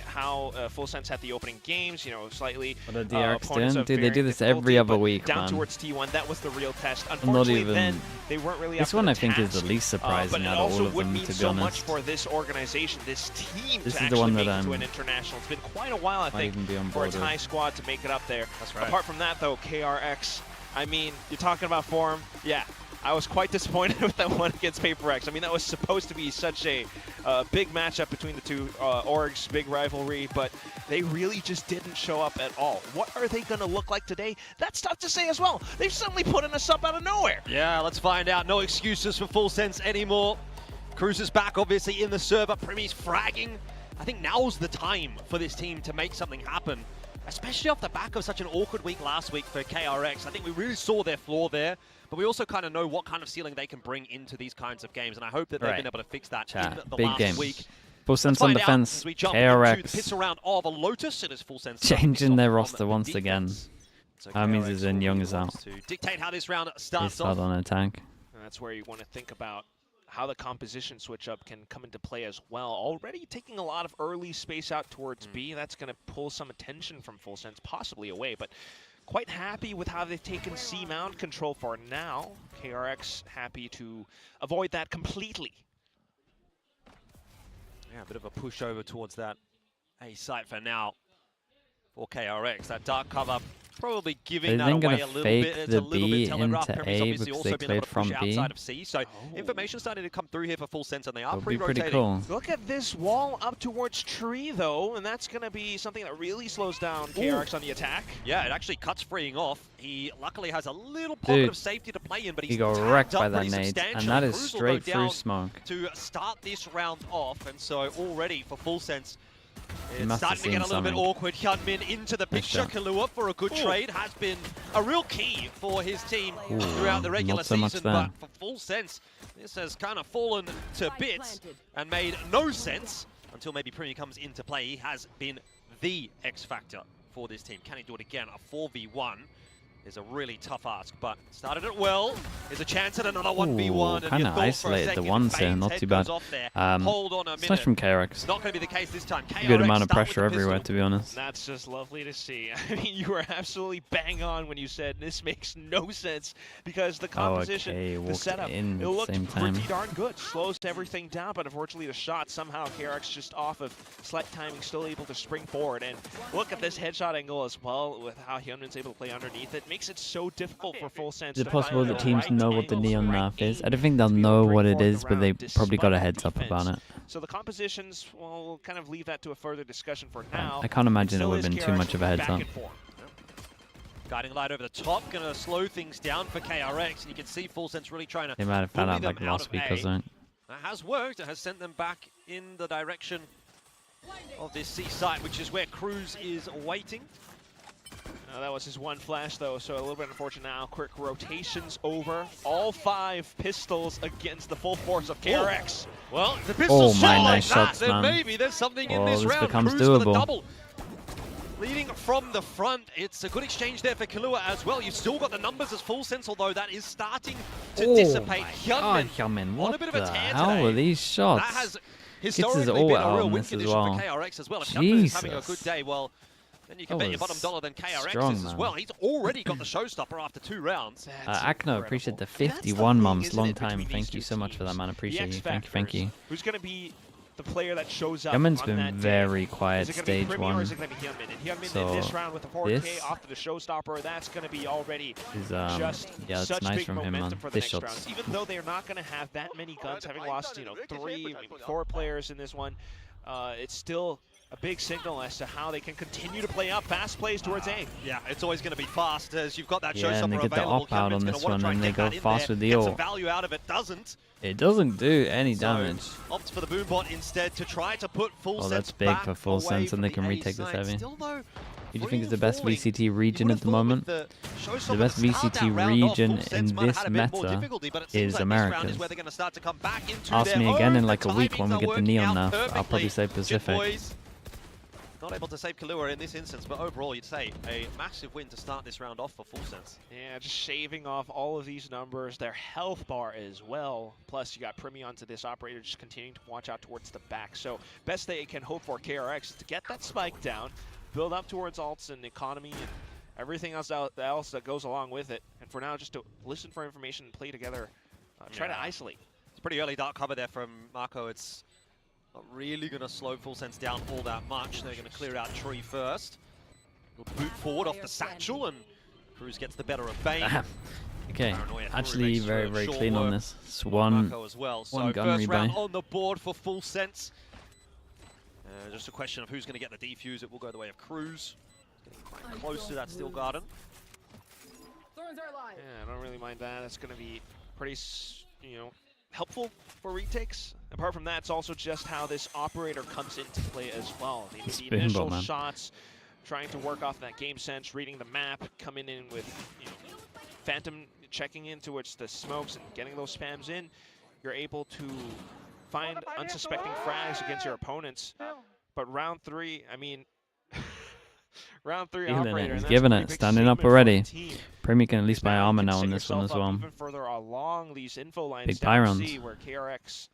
How Full Sense had the opening games, you know, slightly. What a DRX opponents did? of Dude, they do varying this every difficulty, other but week, down man. towards T1, that was the real test. Not Unfortunately, even. then they weren't really. This up one to I the think is task, the least surprising but it out of all also of would them, mean to be so much honest. for this organization, this team This to is the one actually that make it to I'm- an international. It's been quite a while, I Might think, even be on for a board with. Thai squad to make it up there. That's right. Apart from that, though, KRX. I mean, you're talking about form. Yeah, I was quite disappointed with that one against Paper X. I mean, that was supposed to be such a big matchup between the two orgs, big rivalry, but they really just didn't show up at all. What are they going to look like today? That's tough to say as well. They've suddenly put in a sub out of nowhere. Yeah, let's find out. No excuses for Full Sense anymore. Cruz is back, obviously, in the server. Primy's fragging. I think now's the time for this team to make something happen, especially off the back of such an awkward week last week for KRX. I think we really saw their flaw there, but we also kind of know what kind of ceiling they can bring into these kinds of games, and I hope that they've been able to fix that in the big last game. week. Full sense on defense. We jump into the piss KRX around of a Lotus. It is full sense changing their roster once again. Hermes is in, Young is out. to dictate how this round They starts start off. on attack. And that's where you want to think about how the composition switch up can come into play as well. Already taking a lot of early space out towards B. That's going to pull some attention from Full Sense, possibly away. But quite happy with how they've taken C mount control for now. KRX happy to avoid that completely. Yeah, a bit of a push over towards that A site for now for KRX. That dark cover probably giving that away a little bit. It's a little bit telegraphed. Perry's obviously also been able to push outside of C. So information starting to come through here for Full Sense, and they are pre-rotating. Cool. Look at this wall up towards tree, though, and that's going to be something that really slows down KRX on the attack. Yeah, it actually cuts freeing off. He luckily has a little pocket of safety to play in, but he's he got wrecked by that nade, and that is straight through smoke. To start this round off, and so already for Full Sense, He it's must have starting to get a seen little bit awkward. Hyunmin into the picture. shot. Kahlua for a good trade has been a real key for his team throughout the regular not so much season. there. But for Full Sense, this has kind of fallen to bits and made no sense until maybe Primi comes into play. He has been the X factor for this team. Can he do it again? A 4v1 is a really tough ask, but started it well. There's a chance at another 1v1. Kind of isolated the ones here, not too bad. Hold on a minute. Slash from KRX. Not going to be the case this time. KRX Good amount of start with pressure the everywhere, pistol. to be honest. That's just lovely to see. I mean, you were absolutely bang on when you said this makes no sense because the composition, okay, the walked setup, in it at the looked same time. pretty darn good. Slows everything down, but unfortunately the shot somehow KRX just off of slight timing, still able to spring forward. And look at this headshot angle as well with how Hyunmin's able to play underneath it. Makes it so difficult for Full Sense. Is it possible that teams know what the neon nerf is? I don't think they'll know what it is, but they probably got a heads up about it. So the compositions, well, we'll kind of leave that to a further discussion for now. I can't imagine it would have been too much of a heads up. Guiding light over the top, going to slow things down for KRX, and you can see Full Sense really trying to They might have found bully out like them out last of week A. or something. That has worked. It has sent them back in the direction of this C site, which is where Cruz is waiting. That was his one flash, though, so a little bit unfortunate now. Quick rotations over. All 5 pistols against the full force of KRX. Well, the pistol's my shot like nice that, shots, then man. maybe there's something in this this round. becomes Cruz with a doable. double. Leading from the front, it's a good exchange there for Kahlua as well. You've still got the numbers as Full Sense, although that is starting to dissipate. Hyunmin, on what a bit of the a tear hell today. are these shots? That has Gets historically his been all a out real on win this as condition well. for KRX as well. If Hyunmin is having a good Jesus. day, well, then you can That bet your was bottom dollar than KRX strong, is as man. well. He's already got the showstopper after 2 rounds. Akno, appreciate the 51 mums. Long time. Thank you so much for that, man. Appreciate you. Thank you. Who's going to be the player that shows up Hyunmin's on been that very day? quiet Is it gonna be stage Primi or 1. is it going to be Hyunmin? And Hyunmin So in this round with the 4K this after the showstopper, that's going to be already is, just yeah, it's such nice big from him, momentum man. for the This next shot's rounds. Even though they're not going to have that many guns, having lost 3, maybe 4 players in this one, it's still a big signal as to how they can continue to play up fast plays towards A. Yeah, it's always going to be fast as you've got that Yeah, and they showstopper get the available. op out on Hyunmin's this gonna one, wanna try and they get go that in fast there, with the get ult. some value out of it. Doesn't. It doesn't do any So, damage. opts for the boombot instead to try to put Full Oh, Sense that's big back for Full away Sense, and from they the can A retake this side. heavy. Still, though, Who do you think is the best falling. VCT region at the moment? The showstopper best to start VCT that round off, region Full Sense in might have this had a bit more meta difficulty, but it seems is like this round is Americas. where they're going to start to come back into Ask their me again own. in like a The week when we timings get are the neon working out nerf. I'll probably perfectly. say Good Pacific. boys. Not able to save Kahlua in this instance, but overall you'd say a massive win to start this round off for Full Sense. Yeah, just shaving off all of these numbers, their health bar as well. Plus, you got Primi onto this operator just continuing to watch out towards the back. So, best they can hope for KRX is to get that spike down, build up towards ults and economy and everything else that goes along with it. And for now, just to listen for information and play together, try to isolate. It's pretty early dark cover there from Marco. It's not really going to slow Full Sense down all that much. They're going to clear out tree first. We'll boot forward off the satchel, and Cruz gets the better of Bane. Okay, Paranoia actually makes very short clean on work this. It's for one Marco as well. So gun first round rebuy. on the board for Full Sense. Just a question of who's going to get the defuse. It will go the way of Cruz. Getting quite close to that Steel Garden. Yeah, I don't really mind that. It's going to be pretty, helpful for retakes. Apart from that, it's also just how this operator comes into play as well. The initial shots, trying to work off that game sense, reading the map, coming in with Phantom checking in towards the smokes and getting those spams in. You're able to find unsuspecting frags against your opponents. But round 3, I mean, round 3 operator. He's giving it, standing up already. Premier can at least buy armor now on this one as well. Even further along these info lines Big down Pyrons. C, where KRX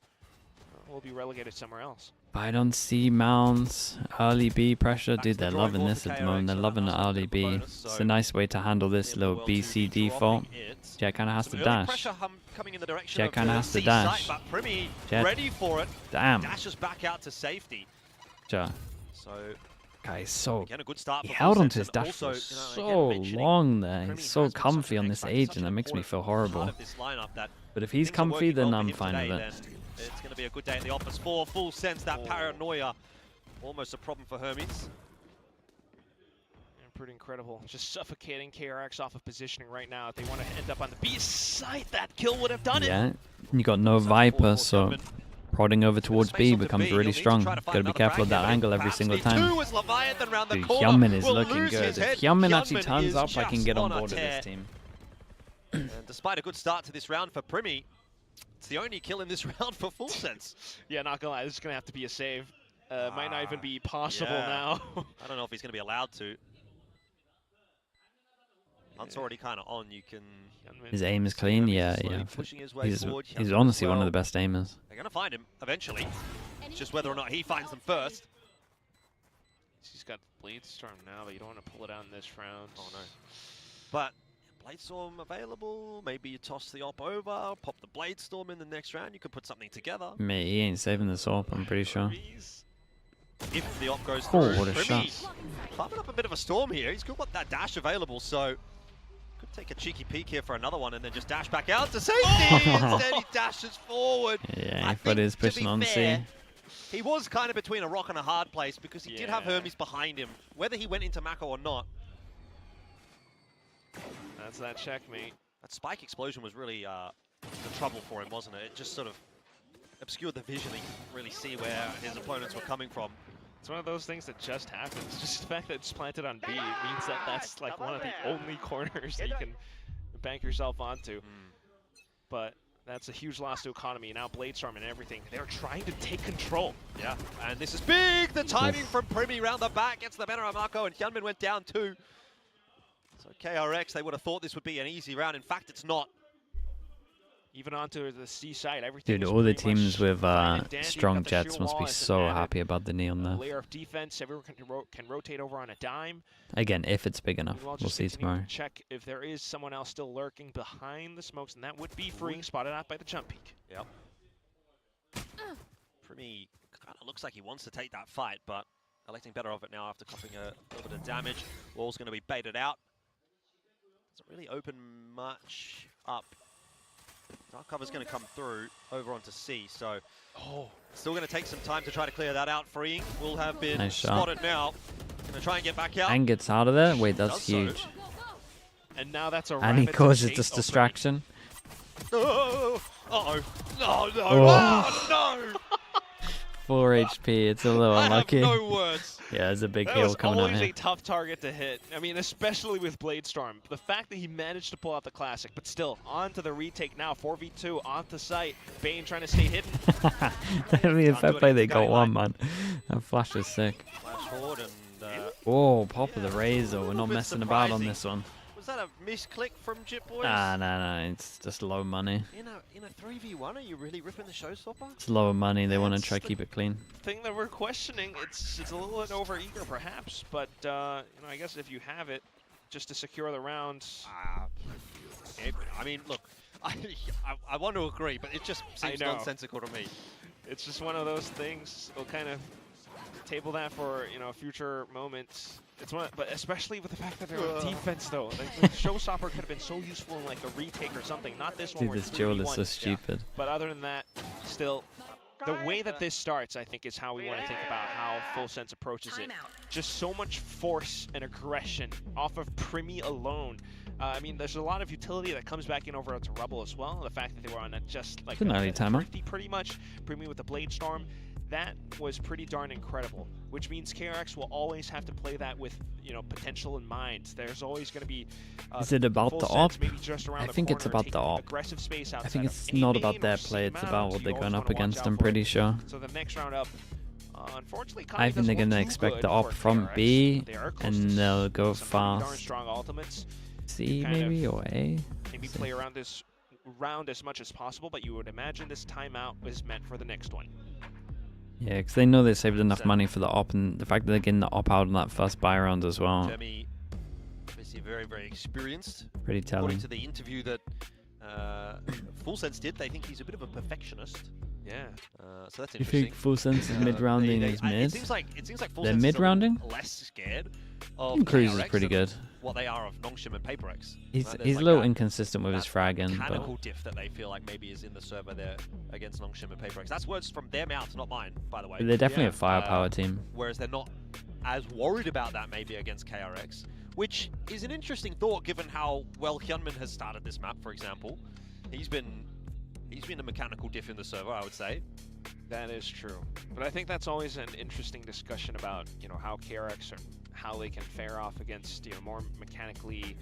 will be relegated somewhere else. Bite on C mounts, early B pressure. Dude, they're loving this at the moment. They're loving the early B. It's a nice way to handle this little BC default. Jet kind of has to dash. Jet kind of has to dash. Jet. Ready for it. Damn. Dashes back out to safety. Jet. So Guy, so again, a good start he for held Full onto his Sense, and dash for also, so long there. He's so comfy on this age, and that makes me feel horrible. But if he's comfy, then I'm fine with it. It's going to be a good day at the office for Full Sense. That paranoia, almost a problem for Hermes. Pretty incredible. Just suffocating KRX off of positioning right now. If they want to end up on the B site, that kill would have done it. Yeah, you got no Viper, so prodding over towards B becomes really strong. Gotta be careful of that angle every single time. Dude, Hyunmin is looking good. If Hyunmin actually turns up, I can get on board with this team. And despite a good start to this round for Primi, it's the only kill in this round for Full Sense. Yeah, not gonna lie, this is gonna have to be a save. Might not even be possible now. I don't know if he's gonna be allowed to. Hunt's already kind of on. You can. His aim is clean. Yeah. He's honestly one of the best aimers. They're gonna find him eventually. It's just whether or not he finds them first. He's got Bladestorm now, but you don't want to pull it out in this round. Oh no. But Bladestorm available. Maybe you toss the op over, pop the Bladestorm in the next round. You could put something together. Mate, he ain't saving this op, I'm pretty sure. If the op goes through, what a shot. Carving up a bit of a storm here. He's still got that dash available, so could take a cheeky peek here for another one and then just dash back out to safety. Instead, he dashes forward. Yeah, he thought he was pushing on C. He was kind of between a rock and a hard place because he did have Hermes behind him. Whether he went into Mako or not. That's that checkmate. That spike explosion was really the trouble for him, wasn't it? It just sort of obscured the vision. He couldn't really see where his opponents were coming from. It's one of those things that just happens. Just the fact that it's planted on B means that that's like one of the only corners that you can bank yourself onto. But that's a huge loss to economy. Now Bladestorm and everything, they're trying to take control. Yeah, and this is big. The timing from Primi round the back gets the better of Mako, and Hyunmin went down too. So KRX, they would have thought this would be an easy round. In fact, it's not. Even onto the C side, everything. Dude, all the teams with strong jets must be so happy about the neon there. Layer of defense, everyone can rotate over on a dime. Again, if it's big enough, Meanwhile, we'll see tomorrow. Check if there is someone else still lurking behind the smokes, and that would be freeing, spotted out by the jump peak. Yep. Primi kind of looks like he wants to take that fight, but electing better of it now after coughing a little bit of damage. Wall's going to be baited out. Doesn't really open much up. Dark cover's going to come through over onto C, so still going to take some time to try to clear that out. Freeing will have been spotted now. Going to try and get back out. And gets out of there. Wait, that's huge. And now that's a and he causes this distraction. Oh, uh-oh. No, no, oh. no! 4 HP, it's a little unlucky. I have no words. Yeah, there's a big that heal was coming out always here. a tough target to hit. I mean, especially with Bladestorm. The fact that he managed to pull out the classic, but still, onto the retake now, 4v2, onto site. Bane trying to stay hidden. I mean, fair play, they got one, man. That flash was sick. Flash forward and... oh, pop of the razor. We're not messing about on this one. Was that a misclick from Jip Boys? No, it's just low money. In a 3v1, are you really ripping the showstopper? It's lower money. They want to try keep it clean. Thing that we're questioning, it's a little bit over-eager perhaps, but you know, I guess if you have it, just to secure the round. I mean, look, I want to agree, but it just seems nonsensical to me. It's just one of those things. We'll kind of table that for future moments. It's one, but especially with the fact that they're on defense though. The showstopper could have been so useful in like a retake or something. Not this one. Dude, this duel is so stupid. But other than that, still the way that this starts, I think, is how we want to think about how Full Sense approaches it. Just so much force and aggression off of Primi alone. I mean, there's a lot of utility that comes back in over to Rebel as well. The fact that they were on a just like It's an early timer. 50 pretty much, Primi with the Blade Storm, that was pretty darn incredible. Which means KRX will always have to play that with, you know, potential in mind. There's always going to be. Is it about the op? I think it's corner, about the op. aggressive space I outside think of it's any not about main their or play. It's C-mount, about so what you they're always going wanna up watch against. out I'm for pretty it. sure. So the next round up, unfortunately, I think they're gonna expect the op from B, and they'll go fast. Strong ultimates. C Kind of maybe or A. Maybe play around this round as much as possible, but you would imagine this timeout is meant for the next one. Yeah, because they know they saved enough money for the op, and the fact that they're getting the op out in that first buy round as well. Demi, obviously very, very experienced. Pretty telling. According to the interview that Full Sense did, they think he's a bit of a perfectionist. Yeah. So that's You interesting. think Full Sense is mid-rounding as mid? It seems like Full They're Sense mid-rounding? is less scared of Team Cruise is KRX pretty than good. what they are of Nongshim and PaperX. He's Right? he's There's a little that inconsistent with his fragging, but mechanical diff that they feel like maybe is in the server there against Nongshim and PaperX. That's words from their mouth, not mine, by the way. they're definitely a firepower team. Whereas they're not as worried about that maybe against KRX, which is an interesting thought given how well Hyunmin has started this map, for example. He's been a mechanical diff in the server, I would say. That is true. But I think that's always an interesting discussion about, you know, how KRX or how they can fare off against, you know, more mechanically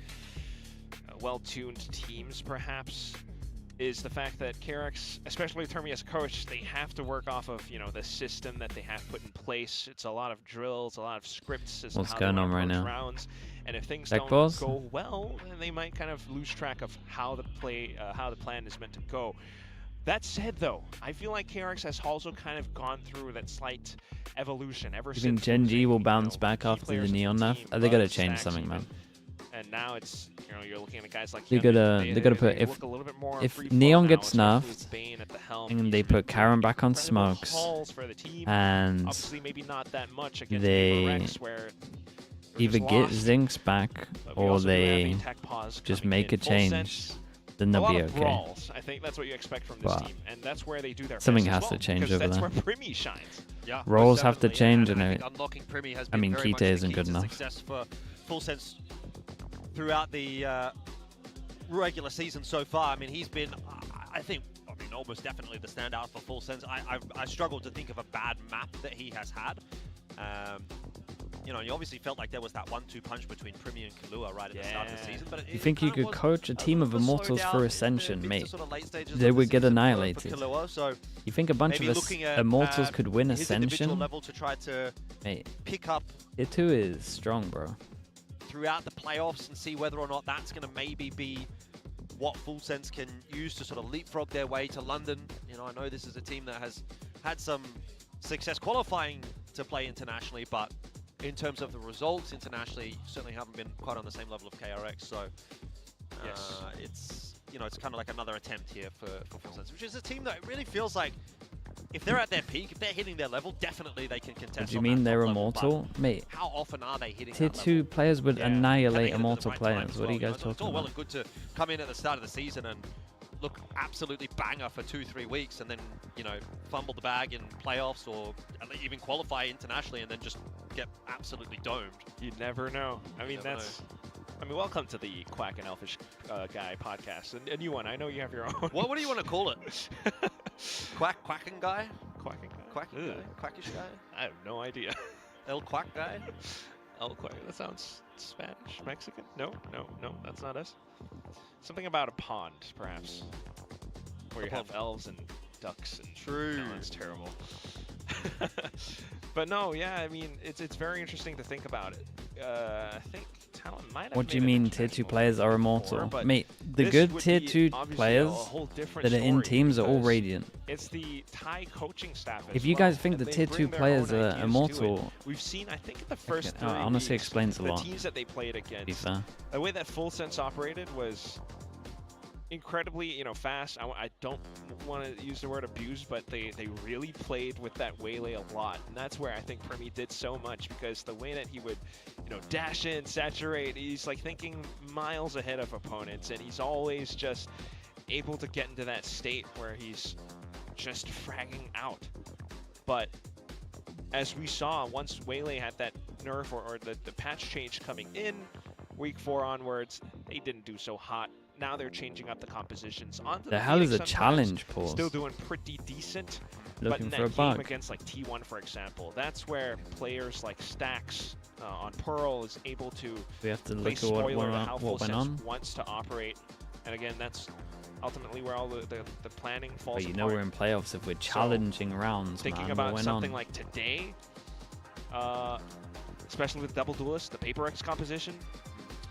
well-tuned teams, perhaps, is the fact that KRX, especially Termi as a coach, they have to work off of, you know, the system that they have put in place. It's a lot of drills, a lot of scripts as to What's how going they on wanna right approach now? rounds. And if things Deck don't balls? go well, then they might kind of lose track of how the plan is meant to go. That said, though, I feel like KRX has also kind of gone through that slight evolution ever You since. think Gen G will bounce know, back key after the players of Neon the nerf? team, They gotta Buzz, change Stacks something, even. man. And now it's, you know, you're looking at guys like They Hyunmin, gotta put they look a little bit more if free flow Neon now, gets especially with nerfed, Bane at the helm. and they put Karen back on Incredible smokes, hauls for the team. and Obviously maybe not that much against they KRX, where either just get lost. Zinx back But we or also do have they the attack pause just coming make in. a Full change, sense, then a they'll lot be of okay. brawls. I think that's what you expect from this But team, and that's where they do their something best as has to well, change because over that's there. where Primi shines. Yeah, Roles most have to definitely, change, and and I it- think unlocking Primi has I been mean, very Kita much the isn't key good to enough. success for Full Sense throughout the regular season so far. I mean, he's been, I think, almost definitely the standout for Full Sense. I struggle to think of a bad map that he has had. You know, you obviously felt like there was that 1-2 punch between Primi and Kalua right at the start of the season. But You think you could coach a team of Immortals for Ascension, mate? They would get annihilated. So You think a bunch maybe of looking at, Immortals could win his individual Ascension? level to try to Mate, pick up Tier 2 is strong, bro. throughout the playoffs and see whether or not that's going to maybe be what Full Sense can use to sort of leapfrog their way to London. You know, I know this is a team that has had some success qualifying to play internationally, but in terms of the results internationally, certainly haven't been quite on the same level of KRX. So it's, you know, it's kind of like another attempt here for Full Sense, which is a team that really feels like if they're at their peak, if they're hitting their level, definitely they can contest. What do you on mean that they're top level, immortal? but Mate, how often are they hitting Tier that 2 players would Can they annihilate hit at the immortal right time players. as What are you well? guys It's all talking well about? and good to come in at the start of the season and look absolutely banger for 2-3 weeks and then, you know, fumble the bag in playoffs or even qualify internationally and then just get absolutely domed. You never know. I mean, never that's... I mean, welcome to the Quack and Elfish Guy podcast. A new one. I know you have your own. What do you want to call it? Quacking guy? Quacking guy? Quacking guy? Quackish guy? I have no idea. El Quack guy? El Quack. That sounds Spanish? Mexican? No, that's not us. Something about a pond, perhaps. Where you have elves and ducks and... True. No, that's terrible. But no, yeah, I mean, it's very interesting to think about it. I think Talon might have What do you made an mean Tier 2 international players are before, immortal? but Mate, the this good would Tier be 2 obviously players a whole different that are in story teams are all because Radiant. It's the Thai coaching staff as If you well, guys think and the they Tier bring 2 their players own are ideas to it. immortal, We've seen, I think, in the first 3 honestly weeks, explains a the lot. teams that they played be against, fair. the way that Full Sense operated was incredibly, you know, fast. I don't want to use the word abuse, but they really played with that waylay a lot, and that's where I think Primi did so much, because the way that he would, you know, dash in, saturate, he's like thinking miles ahead of opponents, and he's always just able to get into that state where he's just fragging out. But as we saw, once Waylay had that nerf or the patch change coming in, week 4 onwards, they didn't do so hot. Now they're changing up the compositions. Onto The hell is Phoenix a sometimes, challenge pause? Still doing pretty decent. Looking but for in a that game bug. against like T1, for example, that's where players like Stacks on Pearl is able to We have to play look at what spoiler to how went Full on. Sense wants to operate. And again, that's ultimately where all the planning falls But you apart. know we're in playoffs if we're challenging rounds, Thinking man. about what went something on? like today, especially with Double Duelist, the PaperX composition,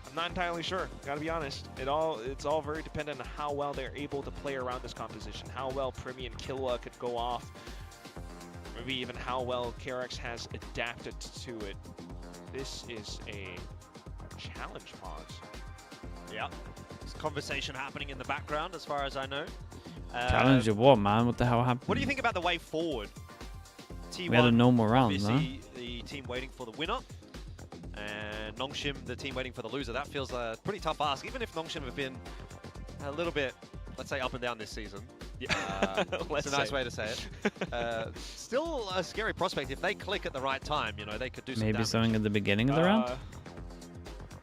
I'm not entirely sure. Gotta be honest. It's all very dependent on how well they're able to play around this composition, how well Primi and Killua could go off, maybe even how well KRX has adapted to it. This is a challenge pause. Yeah. There's conversation happening in the background, as far as I know. Challenge of what, man? What the hell happened? What do you think about the way forward? T1, We had a normal round, obviously, the team waiting for the winner. And Nongshim, the team waiting for the loser. That feels a pretty tough ask, even if Nongshim have been a little bit, let's say, up and down this season. Yeah, it's a nice way to say it. Still a scary prospect. If they click at the right time, you know, they could do some Maybe damage. something at the beginning of the round?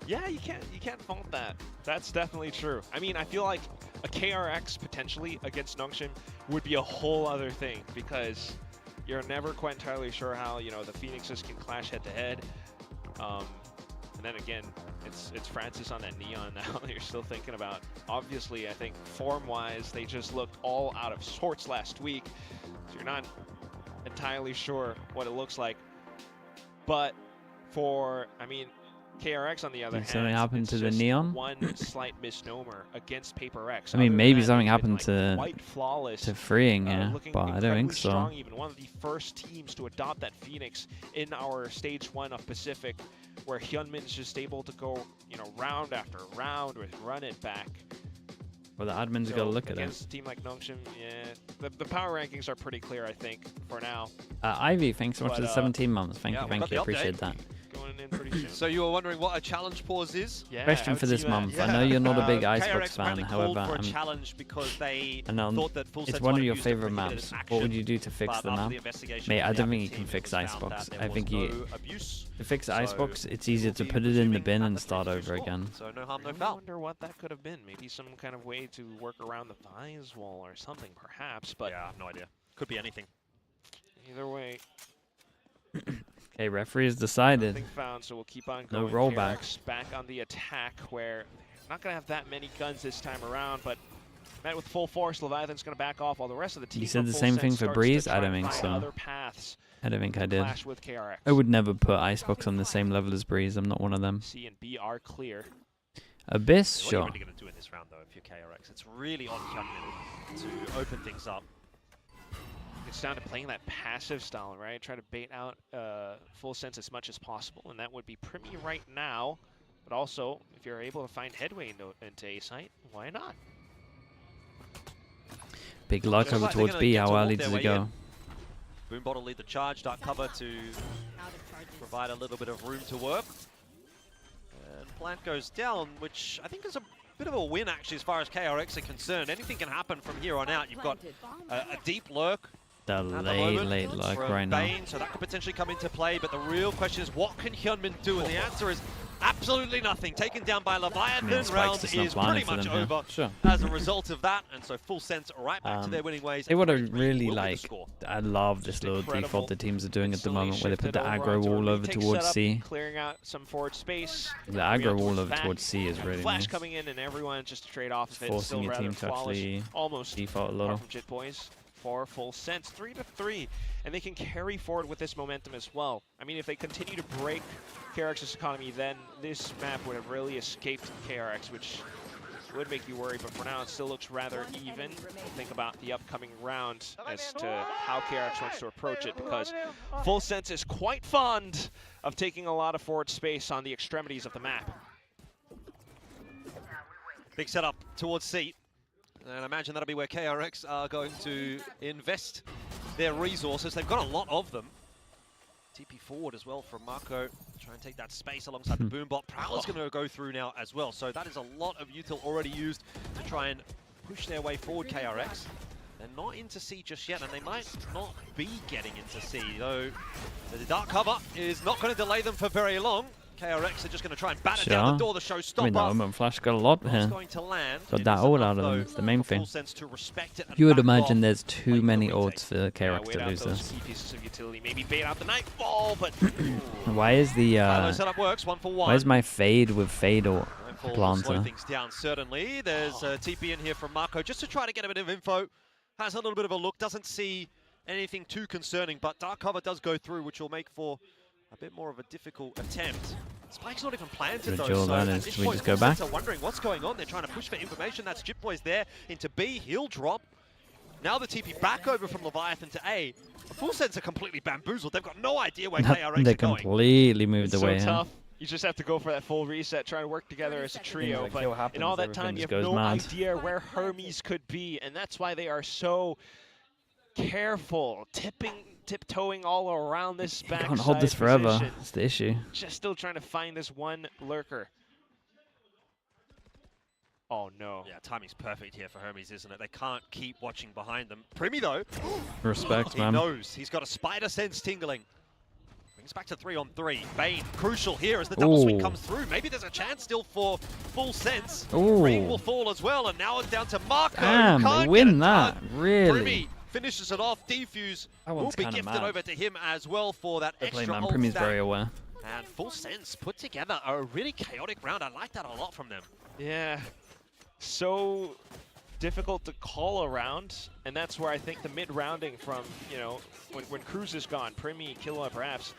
Yeah, you can't fault that. That's definitely true. I mean, I feel like a KRX potentially against Nongshim would be a whole other thing, because you're never quite entirely sure how, you know, the Phoenixes can clash head to head. And then again, it's Francis on that Neon now that you're still thinking about. Obviously, I think form-wise, they just looked all out of sorts last week, so you're not entirely sure what it looks like. But for, I mean, KRX on the other Did hand, something happen it's to the just Neon? one slight misnomer against PaperX. I mean, Other maybe than that, something they've been, happened to quite flawless, freeing, yeah, looking but I don't think incredibly so. strong, even one of the first teams to adopt that Phoenix in our stage 1 of Pacific, where Hyunmin's just able to go, you know, round after round with run it back. Well, the admins So got to look at it. against a team like Nongshim, yeah, the power rankings are pretty clear, I think, for now. Ivy, thanks so much for the But, 17 months. Thank yeah, you, we've thank got you. the Appreciate update. that. Going in pretty soon. So you were wondering what a challenge pause is? Yeah, Question for this month. I know you're not a big Icebox KRX fan, apparently however, called for a I'm challenge because they And thought that Full it's Sense one might of have your used it favorite prohibited maps. as action, What would you do to fix but the after map? the investigation Mate, I from the don't admin think you team, can it fix was found Icebox. that I there think was you no abuse. to fix So Icebox, it's easier we'll to be put it in the resuming bin at and the start 3-2 over score. again. So no harm, no I foul. wonder what that could have been. Maybe some kind of way to work around the Vise wall or something, perhaps. But yeah, I have no idea. Could be anything. Either way, Okay, referee has decided. nothing found, so we'll keep on No going. rollback. KRX back on the attack, where they're not going to have that many guns this time around, but met with full force. Leviathan's going to back off while the rest of the team. You said from the Full same Sense thing for starts to Breeze? try I to don't think find so. Other paths I don't think I to did. clash with KRX. I would never put Icebox on the same level as Breeze. I'm not one of them. C and B are clear. Abyss, What are sure. you really going to do in this round, though, if you're KRX? It's really on Hyunmin to open things up. It's down to playing that passive style, right? Try to bait out Full Sense as much as possible, and that would be Primi right now. But also, if you're able to find headway into A site, why not? Big luck Looks over like they're towards gonna B. get How to walk early their does it way go? in. Boombot will lead the charge, dark cover to provide a little bit of room to work. And plant goes down, which I think is a bit of a win, actually, as far as KRX are concerned. Anything can happen from here on out. You've got a deep lurk. The at the late moment luck from right now. Bane, so that could potentially come into play, but the real question is, what can Hyunmin do? And the answer is absolutely nothing. Taken down by Leviathan. Spike's Round just not is blinded pretty for much them here. over Sure. as a result of that, and so Full Sense right back to their winning ways. They would have 3-3 really will be the like. score. I love this little incredible. default the teams are doing at the Instantly moment, where they put the shifted over aggro onto a wall over retake towards setup, C. Clearing out some forward space. The Three aggro out wall towards over back. towards C is really Flash nice. coming in, and everyone just to trade off of it. Forcing Still your rather team to flawless. actually Almost default a apart little. from Jit Boys for Full Sense. 3-3, and they can carry forward with this momentum as well. I mean, if they continue to break KRX's economy, then this map would have really escaped KRX, which would make you worry, but for now it still looks rather even. We'll think about the upcoming round as to how KRX wants to approach it, because Full Sense is quite fond of taking a lot of forward space on the extremities of the map. Big setup towards C. And I imagine that'll be where KRX are going to invest their resources. They've got a lot of them. TP forward as well from Marco. Try and take that space alongside the Boombot. Prowler's going to go through now as well. So that is a lot of util already used to try and push their way forward, KRX. They're not into C just yet, and they might not be getting into C, though the dark cover is not going to delay them for very long. KRX are just going to try and batter down the door. The show stopper. I mean, that Omen Flash got a lot here. Going to land. Got that ult out of them. It's the main thing. To respect it and You would back imagine off. there's too many ults for KRX wait to out lose those this. key pieces of utility. Maybe bait out the Nightfall, but Why is the setup works, 1 for 1. why is my fade with fade ult Slow planter? things down, certainly. There's TP in here from Marco just to try to get a bit of info. Has a little bit of a look, doesn't see anything too concerning, but dark cover does go through, which will make for a bit more of a difficult attempt. Spike's not even planted though, so at this we point, just go Full back? Sense are wondering what's going on. They're trying to push for information. That's Jip Boy's there into B, he'll drop. Now the TP back over from Leviathan to A. Full Sense are completely bamboozled. They've got no idea where KRX They are going. completely moved it's away. so huh? tough. You just have to go for that full reset, try to work together as a trio. Like, But what happens, in all that time, everything you just have goes no mad. idea where Hermes could be, and that's why they are so careful, tiptoeing all around this backside Can't hold this forever. position. That's the issue. Just still trying to find this one lurker. Oh no. Yeah, timing's perfect here for Hermes, isn't it? They can't keep watching behind them. Primi though, Respect, he man. knows. He's got a spider sense tingling. Brings back to 3-on-3. Bane, crucial here as the double swing Ooh. comes through. Maybe there's a chance still for Full Sense. Ooh. Ring will fall as well, and now it's down to Marco. Damn, Can't they get win it that. done. Really? Primi finishes it off. Defuse That will one's be kinda gifted mad. over to him as well for that Fair play, extra man. ult Primi's stack. very aware. And Full Sense put together a really chaotic round. I like that a lot from them. Yeah. So difficult to call around, and that's where I think the mid-rounding from, you know, when Cruz is gone, Primi, Killua perhaps,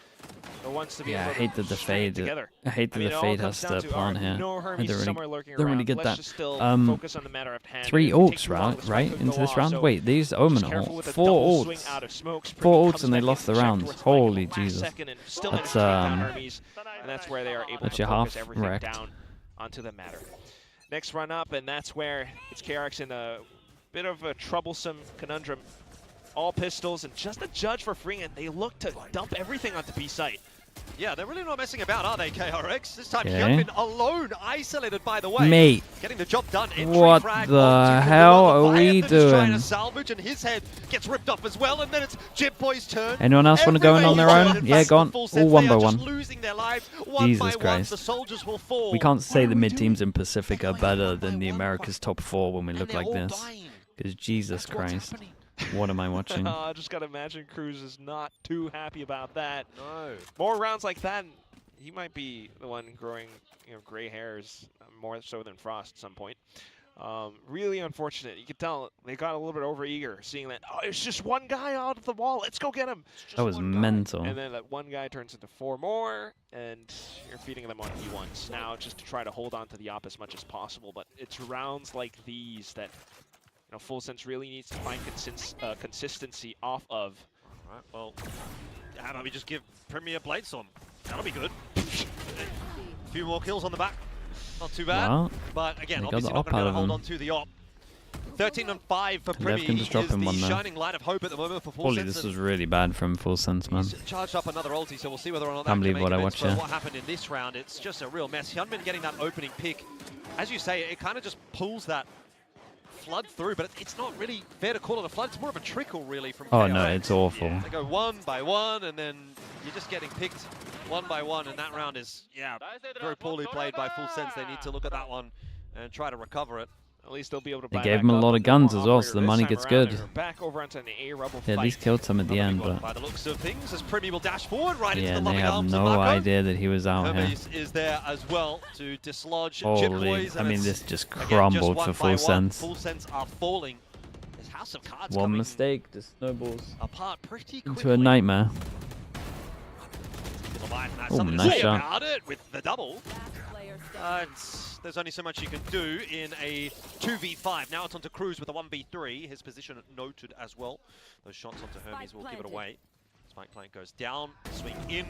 are ones to be Yeah, I able to hate that the string fade. together. I hate that mean, the it all fade comes has down to to, plant all here. right, no I Hermes don't somewhere lurking really around. get Let's that. just still focus on the matter at hand. 3 If it takes ults, too long, the right? spike could Into go this off, round? so Wait, these just Omen careful ult. with the 4 double swing ults. out of smokes. 4 Primi ults comes and they back lost in, the check round. towards spike Holy at the last Jesus. second and still That's, managed to take down Hermes, and that's where they are able to actually focus half everything wrecked. down onto the matter. Next run up, and that's where it's KRX in a bit of a troublesome conundrum. All pistols and just a judge for free, and they look to dump everything onto B site. Yeah, they're really not messing about, are they, KRX? This time, Okay. Hyunbin alone, isolated by the way. Mate. Getting the job done. Entry What frag the onto hell Killua. are we Leviathan is trying doing? to salvage, and his head gets ripped off as well, and then it's Jip Boy's turn. Anyone else want to go in on their Everybody own? is Yeah, back go to on. full All sense. one They by are one. just losing their lives one Jesus by one. Christ. The soldiers will fall. We can't say the mid teams in Pacific are better than the America's top 4 when we look like this. Because Jesus Christ, what am I watching? I just gotta imagine Cruz is not too happy about that. No. More rounds like that, and he might be the one growing, you know, gray hairs more so than Frost at some point. Really unfortunate. You could tell they got a little bit overeager, seeing that, oh, it's just one guy out of the wall. Let's go get him. That was mental. And then that one guy turns into 4 more, and you're feeding them on E1s now just to try to hold on to the op as much as possible. But it's rounds like these that, you know, Full Sense really needs to find consistency off of. All right, well, how about we just give Premier Bladestorm? That'll be good. A few more kills on the back. Not too bad. Well, but again, they got obviously the not op going to be able out to of hold him. on to the op. 13-5 for Lev Primi can is just drop him the one there. shining light of hope at the moment for Full Holy, Sense. this and was really bad from Full Sense, man. charged up another ulti, so we'll see whether or not that Can't can believe make what I amends watched for here. what happened in this round. It's just a real mess. Hyunbin getting that opening pick. As you say, it kind of just pulls that flood through, but it's not really fair to call it a flood. It's more of a trickle, really, from Oh KRX. no, it's awful. They go one by one, and then you're just getting picked one by one, and that round is, yeah, very poorly played by Full Sense. They need to look at that one and try to recover it. At least they'll be able to They buy gave back him a up lot with of guns more as well, operator so the this money time gets around, good. and we're back over onto an A Rebel They at fight. least killed some at the end, but By the looks of things, as Primi will dash forward right into yeah, the and they loving have arms of no Marco. idea that he was out here. Hermes is there as well to dislodge Jip Holy, Boys. I and mean, it's, this just again, crumbled one for by Full one. Sense. Full Sense are falling. This House of Cards One coming mistake, just snowballs apart pretty quickly. into a nightmare. Leviathan has Oh, something nice to say shot. about it with the double. There's only so much you can do in a 2v5. Now it's onto Cruz with a 1v3. His position noted as well. Those shots onto Hermes will give it away. Spike plant goes down, swing in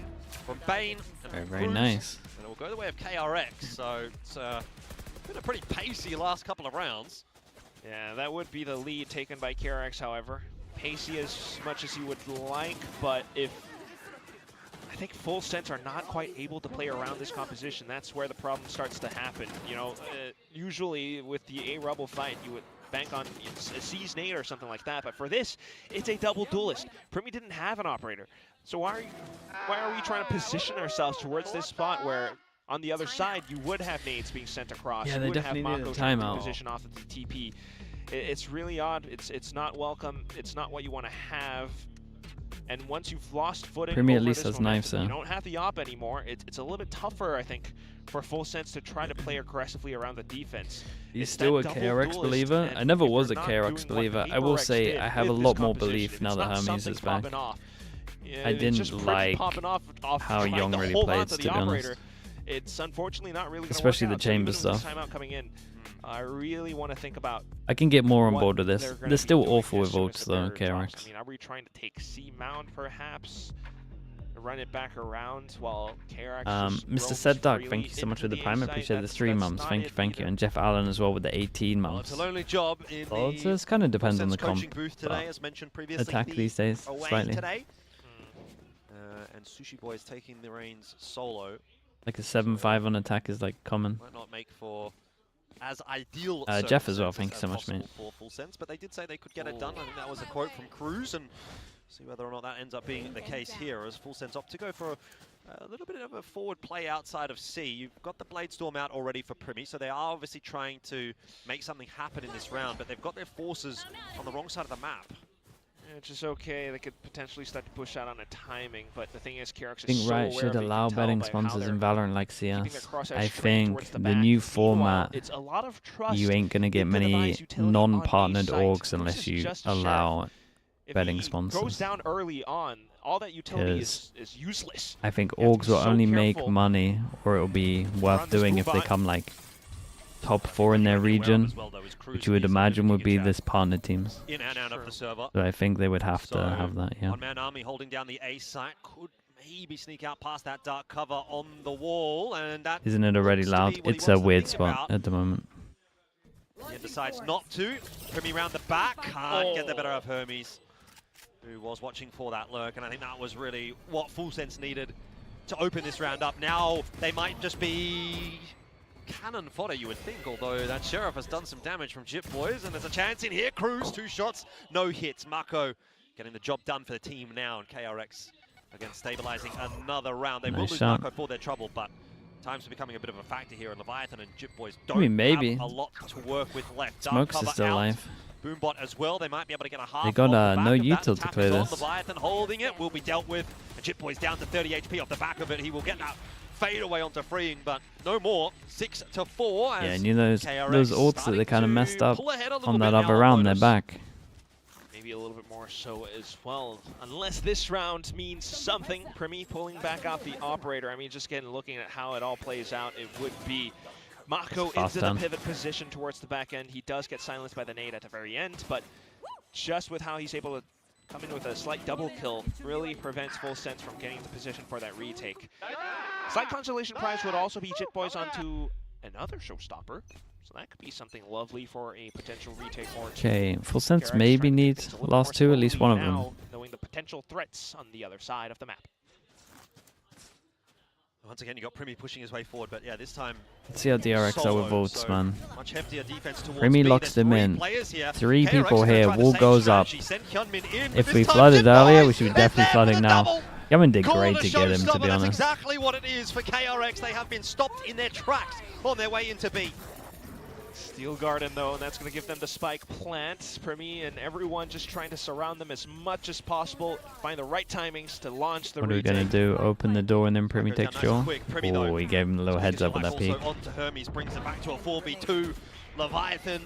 from Bane. And Very Cruz, nice. And it will go the way of KRX. So it's been a pretty pacey last couple of rounds. Yeah, that would be the lead taken by KRX, however. Pacey as much as you would like, but if I think Full Sense are not quite able to play around this composition, that's where the problem starts to happen. You know, usually with the A Rebel fight, you would bank on a C's nade or something like that. But for this, it's a double duelist. Primi didn't have an operator. So why are we trying to position ourselves towards this spot where on the other side you would have nades being sent across? Yeah, you they would definitely have needed a Mako trying to timeout. position off of the TP. It's really odd. It's not welcome. It's not what you want to have. And once you've lost footing Primi at over least this has knives, momentum, though. you don't have the op anymore. It's a little bit tougher, I think, for Full Sense to try to play aggressively around the defense. He's It's still a that double KRX duelist, believer. and I never if was a you're not KRX doing what believer. I will VCT say did I have a with lot this more composition, belief if now it's that not Hermes something is back. popping off, I it's didn't just Primi like popping off how trying Young to really hold played, on to to the be honest. operator. It's unfortunately not really going to Especially work the out. chamber So even with stuff. this timeout coming in, I really want to think about. I can get more on what board with this. they're gonna They're be still doing awful as with soon ults as though, the barrier drops. KRX. I mean, are we trying to take C mount perhaps? Run it back around while KRX just Mr. roams Said Duck, freely thank you so much into for the A prime. site. Appreciate the That's 3 not months. Thank you, it thank you. either. And Jeff Allen as well with the 18 Well, months. it's a lonely job in Well, the it kind of depends on the coaching comp. booth today, as mentioned previously. Attack the these days, away slightly. today. And Sushi Boy is taking the reins solo. Like a 7-5 on attack is like common. Might not make for as ideal Jeff as well, circumstances thank you so as much, mate. possible for Full Sense, but they did say they could get it done. I think that was a quote from Cruz, and see whether or not that ends up being the case here, as Full Sense opt to go for a little bit of a forward play outside of C. You've got the Blade Storm out already for Primi, so they are obviously trying to make something happen in this round, but they've got their forces on the wrong side of the map. Which is okay. They could potentially start to push out on a timing, but the thing is, KRX I is think so Riot aware should of it. You allow can tell betting by how sponsors they're in Valorant like keeping their CS. crosshairs I straight think towards the the back. new Meanwhile, format, it's a lot of trust you ain't going to get in the device many utility on non-partnered each site orgs unless versus you just allow Sheriff. If betting he goes sponsors. down early on, all that utility 'Cause is useless. I think You have to orgs be will so only make careful money, or it'll be worth around this doing if they move-on. come like top 4 in their region, which you would imagine would be this partner teams. In and out of the server. So I think they would have So, to have that, yeah. One-man army holding down the A site, could maybe sneak out past that dark cover on the wall, and that Isn't it already looks to loud? be what he It's a wants to weird think spot about. at the moment. He decides not to. Primi round the back, can't get the better of Hermes, who was watching for that lurk, and I think that was really what Full Sense needed to open this round up. Now they might just be cannon fodder, you would think, although that Sheriff has done some damage from Jip Boys, and there's a chance in here. Cruz, 2 shots, no hits. Mako getting the job done for the team now, and KRX again stabilizing another round. They will Nice lose shot. Mako for their trouble, but times are becoming a bit of a factor here, and Leviathan and Jip Boys I mean, don't maybe. have a lot to work with left. Dark Smokes is cover still out. alive. Boombot as well, they might be able to get a half. They got off the no back of that. util to Tap clear is on. this. Leviathan holding it, will be dealt with. And Jip Boy's down to 30 HP off the back of it. He will get that fade away onto freeing, but no more. 6-4. Yeah, as and you know KRX those ults that they starting kind of to messed up pull ahead a little on bit that now other on round, they're bonus. back. Maybe a little bit more so as well. Unless this round means something. Primi pulling back out the operator. I mean, just again, looking at how it all plays out, it would be Mako Fast into down. the pivot position towards the back end. He does get silenced by the nade at the very end, but just with how he's able to come in with a slight double kill really prevents Full Sense from getting into position for that retake. Slight consolation prize would also be Jit Boys onto another showstopper. So that could be something lovely for a potential retake or two. Okay, Full Sense KRX maybe trying to need take things a little last more 2, at least slowly one of them. now, knowing the potential threats on the other side of the map. Once again, you got Primi pushing his way forward, but yeah, this time Let's see how DRX are solo, with ults, so man. much heftier defense towards Primi B. locks There's them 3 in. players here. 3 KRX people is gonna here, try the wall same goes up. strategy. Send Hyunmin in, but If this we time flooded Jip earlier, we Boys should be is definitely there for flooding the now. double. Yaman did Call great the to get him, to showstopper. be That's honest. exactly what it is for KRX. They have been stopped in their tracks on their way into B. Steel Garden though, and that's going to give them the spike plant. Primi and everyone just trying to surround them as much as possible, find the right timings to launch the What are we retake. going to do? Open the door and then Primi Goes down takes nice and jaw? quick. Primi, though, Oh, he gave him a little heads up with that peek. Also onto Hermes, brings it back to a 4v2. Leviathan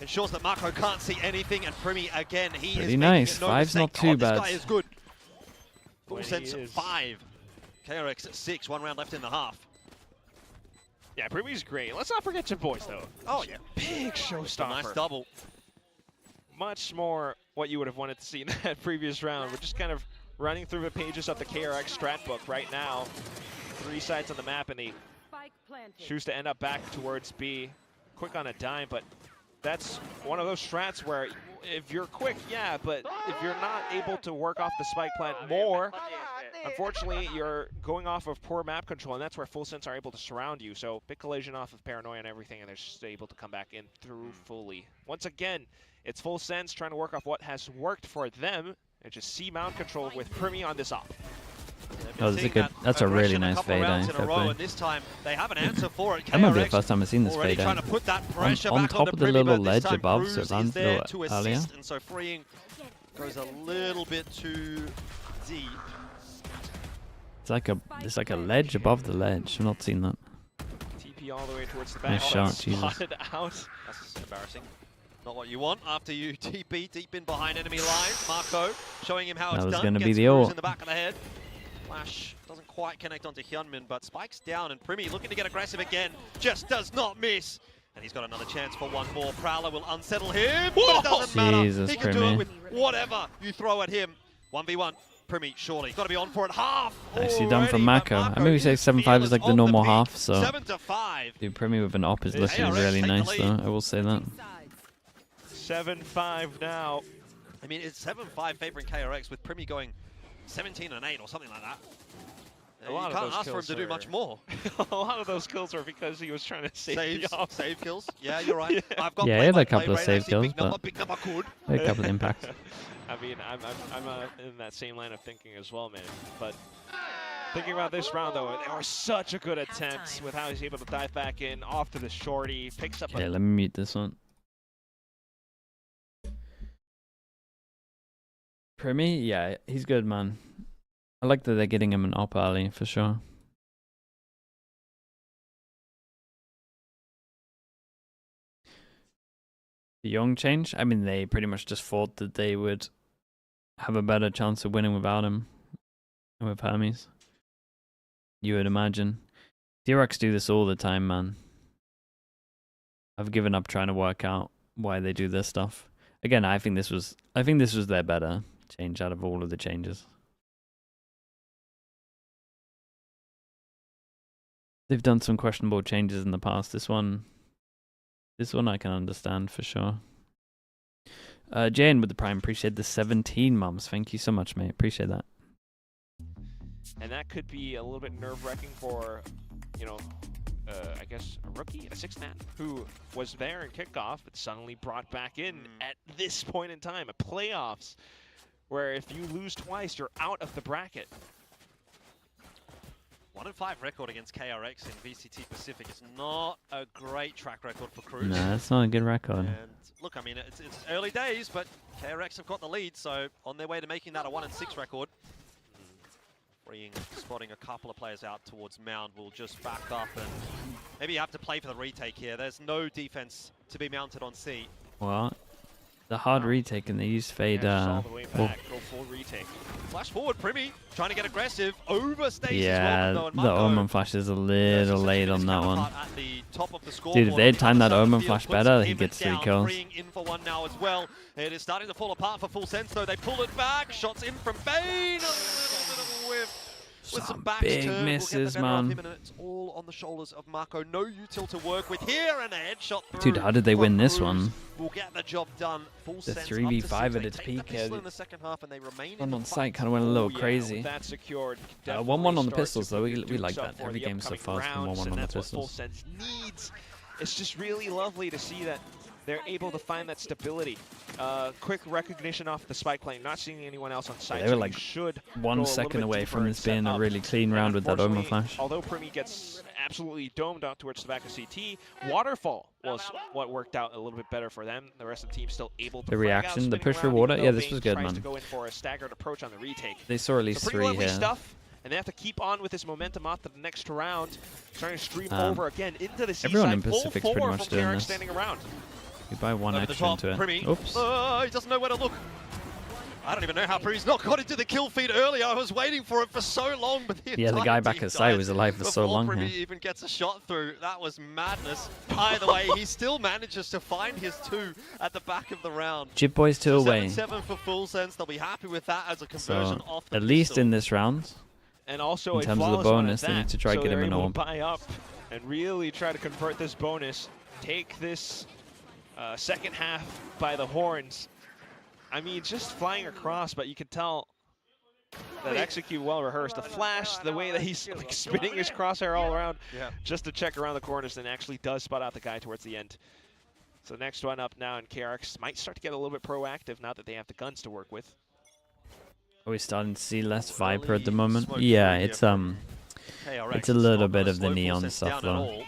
ensures that Mako can't see anything, and Primi again, he Pretty is nice. making no 5's not mistake. too This bad. guy is good. Full When he Sense is. 5. KRX at 6, 1 round left in the half. Yeah, Primi's great. Let's not forget Jip Boys though. Oh yeah. Big showstopper. Nice double. Much more what you would have wanted to see in that previous round. We're just kind of running through the pages of the KRX strat book right now. 3 sides on the map, and they choose to end up back towards B. Quick on a dime, but that's one of those strats where if you're quick, yeah, but if you're not able to work off the spike plant more, Unfortunately, you're going off of poor map control, and that's where Full Sense are able to surround you. So big collision off of Paranoia and everything, and they're just able to come back in through fully. Once again, it's Full Sense trying to work off what has worked for them, and just see mount control with Primi on this op. Oh, that's a really nice fade. And this time they have an answer for it. That might be the first time I've seen this fade. Trying to put that pressure on back top on of the the Primi, little but this ledge time above, Cruz so is lands there a to little earlier. assist, and so freeing goes a little bit too deep. It's like a ledge above the ledge. I've not seen that. TP all the way towards the back. Nice shot, Jesus. Spotted out. That's embarrassing. Not what you want after you TP deep in behind enemy lines. Marco showing him how That it's was done. gonna be Gets the Cruz ult. in the back of the head. Flash doesn't quite connect onto Hyunmin, but spikes down, and Primi looking to get aggressive again. Just does not miss. And he's got another chance for one more. Prowler will unsettle him, but it doesn't matter. Jesus, He can do Primi. it with whatever you throw at him. 1v1. Primi, surely. Got to be on for it. Half. Nicely done from already, Mako. but I mean, we say 7-5 is like the on normal peak. half, so 7-5. dude, Primi with an op is looking KRX really take the nice, lead. though. I will say that. 7-5 now. I mean, it's 7-5 favoring KRX with Primi going 17-8 or something like that. A lot you of can't those ask for him kills to do are- much more. A lot of those kills were because he was trying to save the off. Save kills. Yeah, you're right. Yeah. I've got Yeah, he play had by a couple play of rate. save I see kills, big number could. a couple of impacts. I mean, I'm in that same line of thinking as well, man. But thinking about this round, though, there were such a good attempts with how he's able to dive back in, off to the shorty, picks up Okay, a... let me mute this one. Primi, yeah, he's good, man. I like that they're getting him an op early, for sure. The Young change? I mean, they pretty much just thought that they would have a better chance of winning without him and with Hermes. You would imagine. KRX do this all the time, man. I've given up trying to work out why they do this stuff. Again, I think this was their better change out of all of the changes. They've done some questionable changes in the past. This one I can understand for sure. Jane with the Prime, appreciate the 17 mums. Thank you so much, mate. Appreciate that. And that could be a little bit nerve-wracking for, you know, I guess a rookie, a sixth man, who was there in kickoff, but suddenly brought back in at this point in time, a playoffs, where if you lose twice, you're out of the bracket. 1-5 record against KRX in VCT Pacific is not a great track record for Cruz. Nah, it's not a good record. And look, I mean, it's early days, but KRX have got the lead, so on their way to making that a 1-6 record. Spotting a couple of players out towards Mound will just back up, and maybe you have to play for the retake here. There's no defense to be mounted on C. What? The hard retake, and they use fade. All the way Well, back, go full retake. Flash forward, Primi trying to get aggressive, overstays yeah, his welcome though, the and Marco Omen flash is a little late on that one. at the top of the scoreboard. Dude, if they had On the timed other that side of the Omen field, flash puts better, he him gets 3 down, kills. freeing in for one now as well. It is starting to fall apart for Full Sense though. They pull it back, shots in from Bane, a little bit of a whiff. With some back big turn, misses, we'll get the better of man. him, and it's all on the shoulders of Marco. No util to work with here, and a headshot through. Dude, how did they from win this Cruz. one? We'll get the job done. Full The Sense 3v5 up to at its six. They take peak, the pistol in the second half, and they remain in One the on fight. site kind of went a little Yeah, crazy. with that secured, 1-1 on the definitely pistols, starts though. to We dukes like up that. for Every the game so upcoming far has been rounds, 1-1 and on the that's what Full pistols. Sense needs. It's just really lovely to see that they're able to find that stability. Quick recognition off the spike plane, not seeing anyone else on site. They so were you like should 1 go a second little bit away deeper from and this set being a up. really clean round with that Omen Unfortunately, flash. Although Primi gets absolutely domed out towards the back of CT, Waterfall was what worked out a little bit better for them. The rest of the team still able to The frag out, reaction, the spinning push around, for even water, though yeah, this Bane was good, tries man. to go in for a staggered approach on the retake. They saw at least So pretty 3 lovely here. stuff, and they have to keep on with this momentum off to the next round. Starting to stream Um, over again into the everyone seaside. in Pacific's pretty much from doing KRX this. standing around. You buy 1 Over the extra top, into it. Primi. Oops. He doesn't know where to look. I don't even know how Primi's not got into the kill feed earlier. I was waiting for it for so long, but the Yeah, the guy entire back team at site died was alive for so before long Primi here. even gets a shot through. That was madness. Either way, he still manages to find his 2 at the back of the round. Chip Boys 2 away. 7-7 for Full Sense. They'll be happy with that as a conversion So, off the at least pistol. in this round, And also in a terms of the flawless one bonus, at they that. need to try so get him they're an able orb. to buy up and really try to convert this bonus. Take this second half by the horns. I mean, just flying across, but you can tell That execute well rehearsed. The flash, the way that he's like spinning his crosshair all around just to check around the corners, and actually does spot out the guy towards the end. So the next one up now, and KRX might start to get a little bit proactive now that they have the guns to work with. Are we starting to see less Viper at the moment? Yeah, it's a little bit of the neon stuff though.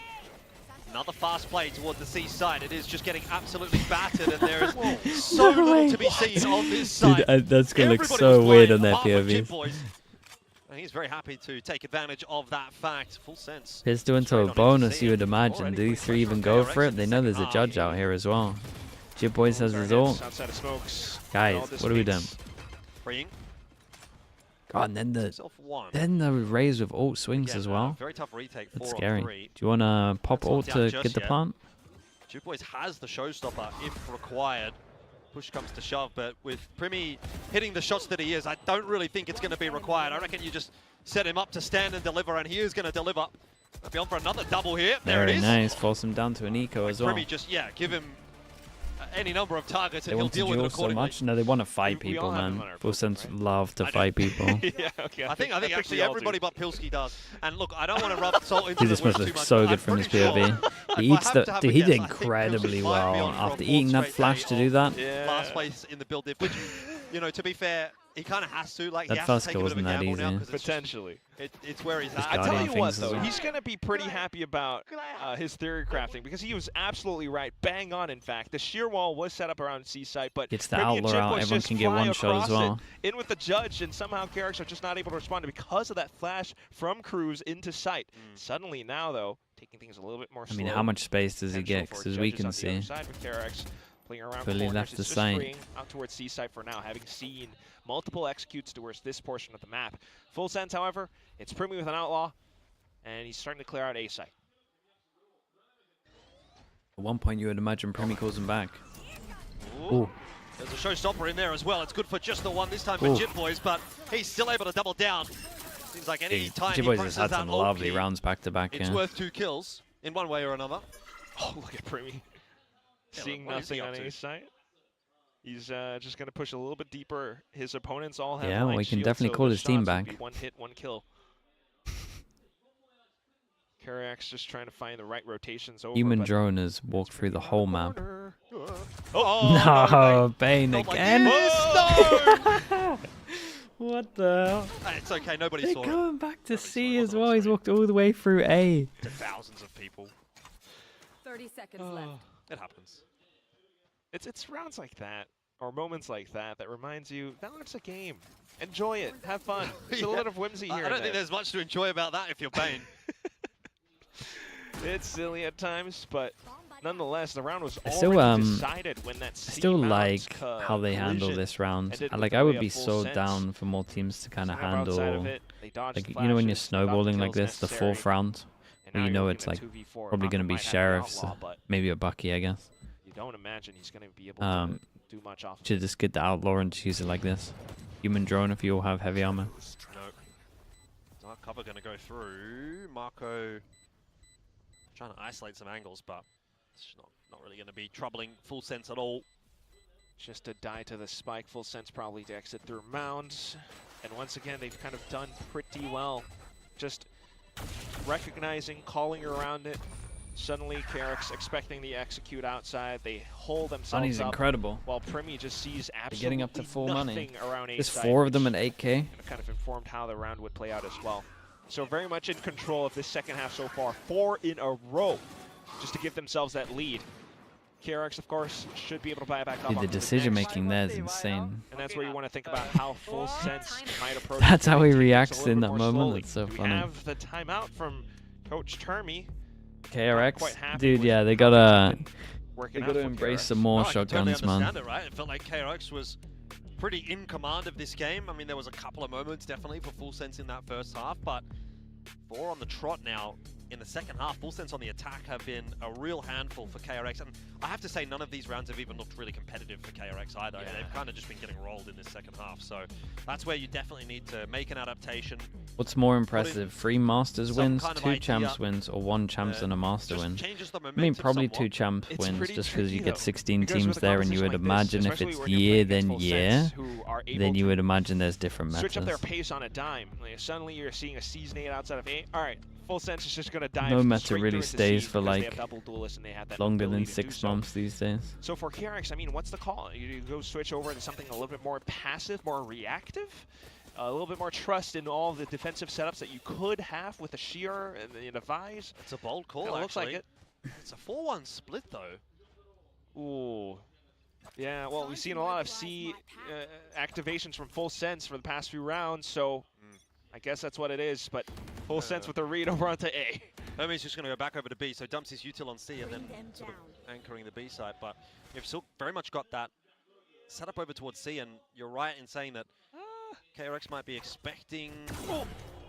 Another fast play toward the C side. It is just getting absolutely battered, and there is so little to be seen on this side. Dude, that's gonna look so weird on their POVs. And he's very happy to take advantage of that fact. Full sense. Pistol into a bonus, you would imagine. Do these three even go for it? They know there's a judge out here as well. Jib Boys has his ult. Guys, what are we doing? Freeing. God, and then the Rays with ult swings as well. Very tough retake. That's scary. Do you want to pop ult to get the plant? Jib Boys has the showstopper if required. Push comes to shove, but with Primi hitting the shots that he is, I don't really think it's going to be required. I reckon you just set him up to stand and deliver, and he is going to deliver. Might be on for another double here. There it Very is. nice. Force him down to an eco as well. Primi just, give him any number of targets, They and he'll want to deal with it duel so accordingly. much. No, they want to fight people, man. Full sense love to fight people. I think actually everybody but Pilski does. And look, I don't want to rub salt into Dude, the this must wound look too much, so but good I'm from his pretty sure POV. He eats the. Dude, he did incredibly well after eating that flash to do that. Last place in the build diff, which, to be fair, he kind of has to. Like, he That has to first take a kill bit of a wasn't that gamble now easy. 'cause it's Potentially. It's where he's at. I tell you what, things as though, well. he's going to be pretty happy about his theory crafting because he was absolutely right. Bang on, in fact. The shear wall was set up around C-side, but Gets the Primi and outlaw Jib out, Boys everyone just can get fly one shot as across well. it, in with the judge, and somehow KRX are just not able to respond because of that flash from Cruz into sight. Suddenly now, though, taking things a little bit more I mean, slow. how much space does he get? Potential Because for as we judges can on the other see, side with KRX playing around fully corners. left the It's just site. freeing out towards C-side for now, having seen multiple executes towards this portion of the map. Full sense, however, it's Primi with an outlaw, and he's starting to clear out A-site. At one point you would imagine Primi calls him back. Ooh. There's a showstopper in there as well. It's good for just the one this time for Ooh. Jib Boys, but he's still able to double down. Seems like any time Jib he Boys presses has had that some ult lovely key, rounds back to back. it's Yeah. worth 2 kills in one way or another. Oh, look at Primi. Seeing what is he nothing up on to? A-site. He's just going to push a little bit deeper. His opponents all have Yeah, well, light he can shields, definitely so call the his team shots would back. be 1 hit, 1 kill. KRX just trying to find the right rotations over. Human but drone has walked through the whole map. Oh, No, Bane Not like again. this. What the? It's okay, nobody They're saw going back to C as well. He's walked all the way through A. To thousands of people. 30 seconds left. It happens. It's rounds like that, or moments like that, that reminds you, Valorant's a game. Enjoy it. Have fun. There's a little bit of whimsy here. I don't think there's much to enjoy about that if you're Bane. It's silly at times, but nonetheless, the round was I still already decided when that I still C-mounts like how they handle collision this round. ended I with like. the I way would of be full so sense. down for more teams to kind of Somehow outside handle, of it, they dodged like you know when you're flashes, they got the snowballing like kills this, the necessary. fourth round, And where now you you're know looking it's at like 2v4. probably Maka going to be might have the sheriffs, outlaw, but maybe a Bucky, I guess. you don't imagine he's going to be able to do much off. Should just get the outlaw and just use it like this. Human drone if you all have heavy armor. No. Dark cover going to go through. Marco trying to isolate some angles, but it's not really going to be troubling Full Sense at all. Just to die to the spike. Full sense probably to exit through mounds. And once again, they've kind of done pretty well. Just recognizing, calling around it. Suddenly, KRX expecting the execute outside. They hold themselves Money's up. incredible. While Primi just sees They're absolutely getting up to full money. nothing around There's A-side, 4 of them which at 8K. kind of informed how the round would play out as well. So very much in control of this second half so far. 4 in a row just to give themselves that lead. KRX, of course, should be able to buy it back up. Dude, the onto decision next. making there is insane. And that's where you want to think about how Full Sense might approach. That's how he things reacts a little in bit that more moment. slowly. It's so We funny. have the timeout from Coach Termy. KRX, dude, yeah, they gotta Working out gotta for embrace KRX. some more I can totally shotguns, man. understand it, right? It felt like KRX was pretty in command of this game. I mean, there was a couple of moments definitely for Full Sense in that first half, but 4 on the trot now. in the second half, Full Sense on the attack have been a real handful for KRX. And I have to say, none of these rounds have even looked really competitive for KRX either. Yeah. They've kind of just been getting rolled in this second half. So that's where you definitely need to make an adaptation. What's more impressive, 3 Masters wins, kind of 2 idea, Champs wins, or 1 Champs and a Master win? changes the I mean, momentum probably somewhat. 2 Champ It's wins, pretty just because you tricky, get though, 16 because teams with a there, and you would competition like this, imagine if especially it's when you're year playing then against year, Full Sense, who are able then you to would imagine there's different switch up their metas. pace on a dime. Like, suddenly you're seeing a Season 8 outside of 8. All right, Full Sense is just going to dive No meta straight really through into stays Seed for because they like have double duelists and they have that longer ability than to do 6 so. months these days. So for KRX, I mean, what's the call? You go switch over to something a little bit more passive, more reactive? A little bit more trust in all the defensive setups that you could have with the Sheer and the Vise. It's a bold call, Kinda looks like actually. it. It's a 4-1 split, though. Ooh. Yeah, well, we've seen a lot of C activations from Full Sense for the past few rounds, so I guess that's what it is, but Full Sense with a read over onto A. Hermes just going to go back over to B, so dumps his util on C and then sort of anchoring the B side. But we've still very much got that set up over towards C, and you're right in saying that KRX might be expecting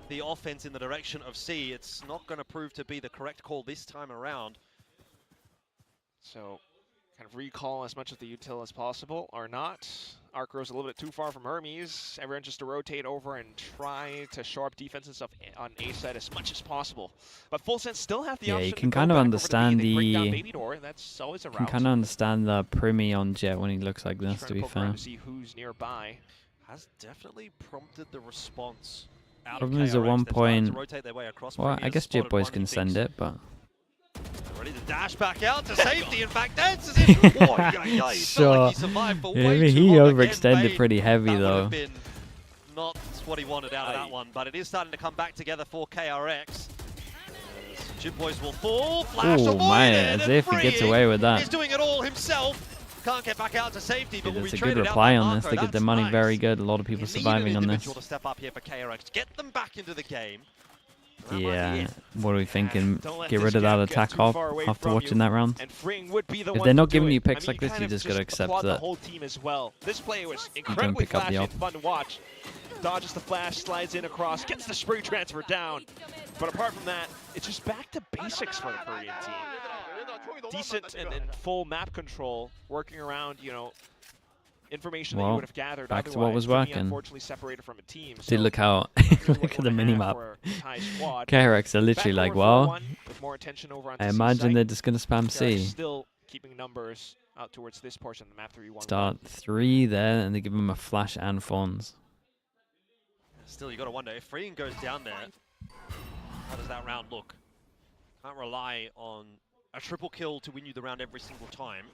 the offense in the direction of C. It's not going to prove to be the correct call this time around. So, kind of recall as much of the util as possible, or not. Arc goes a little bit too far from Hermes. Everyone just to rotate over and try to shore up defense and stuff on A side as much as possible. But Full Sense still have the Yeah, option you can to go kind of back over to understand B. They break down the. Baby Door, that's always a Can route. kind of understand the Primi on Jet when he looks like this. Trying To be poke around fair. to see who's nearby. Has definitely prompted the response out Problem of is at KRX. one They're starting to point. rotate their way across. Well, I Premier guess spotted Jit Boys one, can he send thinks. it, but Ready to dash back out to safety. In fact, that's as if oh, yeah, he felt like he survived for yeah, way he too long. overextended Again, pretty heavy that would though. have been not what he wanted out of that one, but it is starting to come back together for KRX. Jit Boys will fall. Flash Oh avoided, my, and as if he gets freeing. away with that. He's doing it all himself. Can't get back out to safety, but will That's be a good traded reply out by on this. Marco. They get their That's money nice. very good. A lot of people You need an surviving on this. individual to step up here for KRX. Get them back into the game. That might be Yeah, it. what are we thinking? Don't let Get this rid of that gap get attack too off far away after from watching you. that round. And freeing would be the If one they're to not do giving it. you picks I mean, like this, kind you of just gotta accept applaud the that. whole team as well. This play was don't incredibly pick up the flashy op. and fun to watch. Dodges the flash, slides in across, gets the spray transfer down. But apart from that, it's just back to basics for the Korean team. Decent and full map control, working around, you know, information that you Well, would have gathered back to otherwise. what was To be working. unfortunately separated from a team. Dude, look how look at the mini map. KRX are literally like, well, with more attention over on I imagine they're just gonna spam C. Still keeping numbers out towards this portion of the map 3-1. Start 3 there, and they give him a flash and fawns. Still, you got to wonder if Freeing goes down there. How does that round look? Can't rely on a triple kill to win you the round every single time.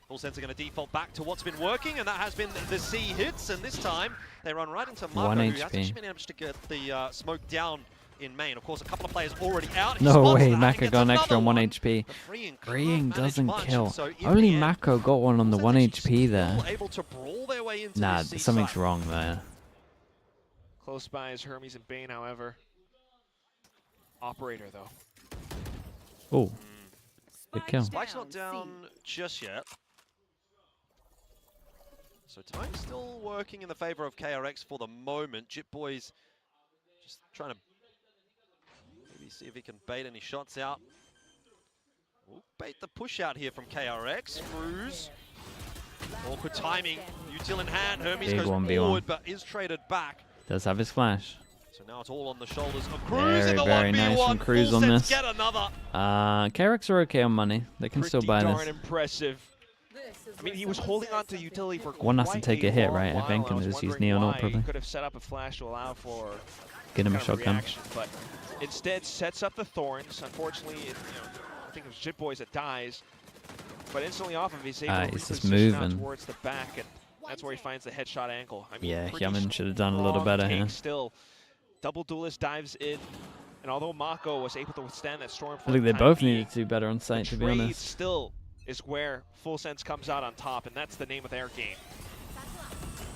Full Sense are going to default back to what's been working, and that has been the C hits. And this time they run right into Marco, 1 who HP. has actually been able to get the smoke down in main. Of course, a couple of players already out. He No spots way, that and Mako gets got an extra another on 1 one. HP. Freeing Freeing can't manage doesn't much, kill. so in Only the end, Mako got one on the 1 HP there. still able to brawl their way into Nah, this C something's side. wrong there. Close by is Hermes and Bane, however. Operator, though. Oh, good kill. Spike's not down just yet. So time's still working in the favor of KRX for the moment. Jit Boys just trying to maybe see if he can bait any shots out. We'll bait the push out here from KRX. Cruise. Awkward timing. Util in hand. Hermes Big goes 1v1. forward but is traded back. Does have his flash. So now it's all on the shoulders of Cruise in Very, the very 1v1. nice from Cruise Full on Sense this. get another. KRX are okay on money. They can still buy Darn this. impressive. I mean, he was holding on to utility for One has to quite take a hit, long right? I while. think, and was just use wondering Neon ult why probably. He could have set up a flash to allow for Get him a kind of shotgun. reaction, but instead sets up the thorns. Unfortunately, I think it was Jit Boys that dies, but instantly off of he's able to he's just reposition out moving. towards the back, and that's where he finds the headshot angle. I mean, Yeah, pretty Yaman should have done a little strong better take here. Still, double duelist dives in, and although Mako was able to withstand that storm, I think they both needed to do better on site, to be trade honest. still is where Full Sense comes out on top, and that's the name of their game.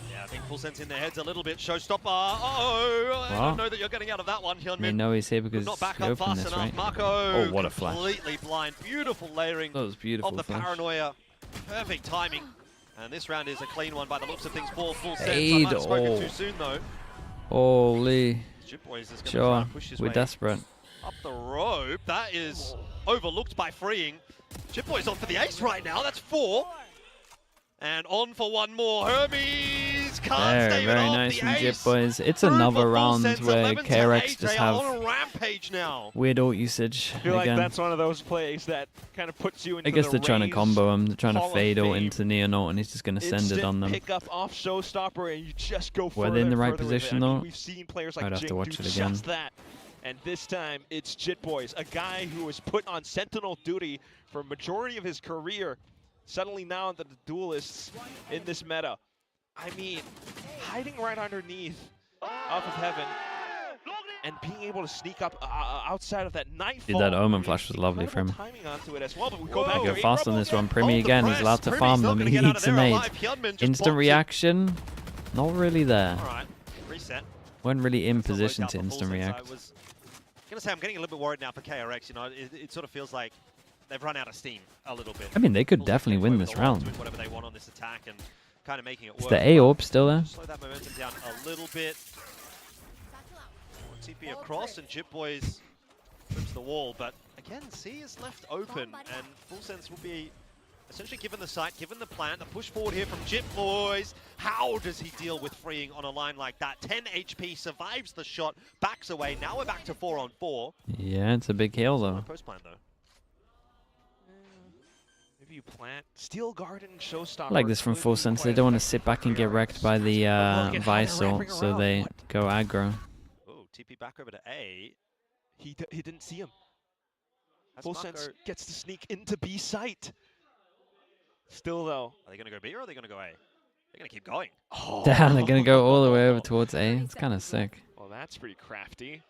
Yeah, I think Full Sense in their heads a little bit. Showstopper. Oh, I What? don't know that you're getting out of that one, Hyunmin. They know he's here because Not back he up opened fast this, enough. right? Marco Oh, what a flash. completely blind. Beautiful layering That was beautiful of the flash. paranoia. Perfect timing. And this round is a clean one by the looks of things for Full Sense. I Aid, might have spoken oh. too soon, though. Holy. Jit Boys is going to try Sure, and push his we're way desperate. Up the rope. That is overlooked by freeing. Jitboy's on for the ace right now. That's 4. And on for one more. Hermes can't stave it Very off. nice The from ace Jitboys. It's through another for round Full Sense, where 11 to KRX 8. just They are have on a rampage now. weird ult usage I feel like again. that's one of those plays that kind of puts you into I guess the they're trying to Rays combo him. They're trying to Hall of fade ult Fame. into Neonaut, and he's just going to send it Instant on them. pick up off Showstopper, and you just go Were further they in the and right further with it. position, I mean, though? we've seen players like I'd have to Jing watch do it again. just that. And this time, it's Jitboys, a guy who was put on sentinel duty for a majority of his career, suddenly now into the duelists in this meta. I mean, hiding right underneath off of heaven and being able to sneak up outside of that nightfall. Dude, that Omen flash was lovely for him. Timing onto it as well, but we go back Go to fast on this one. Primi again, he's allowed to farm them. He needs a nade. Instant reaction, not really there. Alright, reset. Weren't really in Still loads position out to for Full instant Sense. react. I was gonna say I'm getting a little bit worried now for KRX. You know, it sort of feels like they've run out of steam a little bit. I mean, they could Full Sense definitely can win go this with a lot, round. doing whatever they want on this attack and kind of making it Is work. the A orb still there? Slow that momentum down a little bit. TP across and Jitboys trips the wall, but again, C is left open and Full Sense will be essentially given the site, given the plan, the push forward here from Jitboys. How does he deal with freeing on a line like that? 10 HP, survives the shot, backs away. Now we're back to 4 on 4. Yeah, it's a big heal though. Post plan though. Maybe you plant Steel Garden, Showstopper. I like this from Full Sense. They don't want to sit back and get wrecked by the Vice ult, so they go aggro. Oh, TP back over to A. He didn't see him. Has Full Marco- Sense gets to sneak into B site. Still though. Are they going to go B or are they going to go A? They're going to keep going. Oh. Damn, they're gonna go all the way over towards A. It's kind of sick. Well, that's pretty crafty.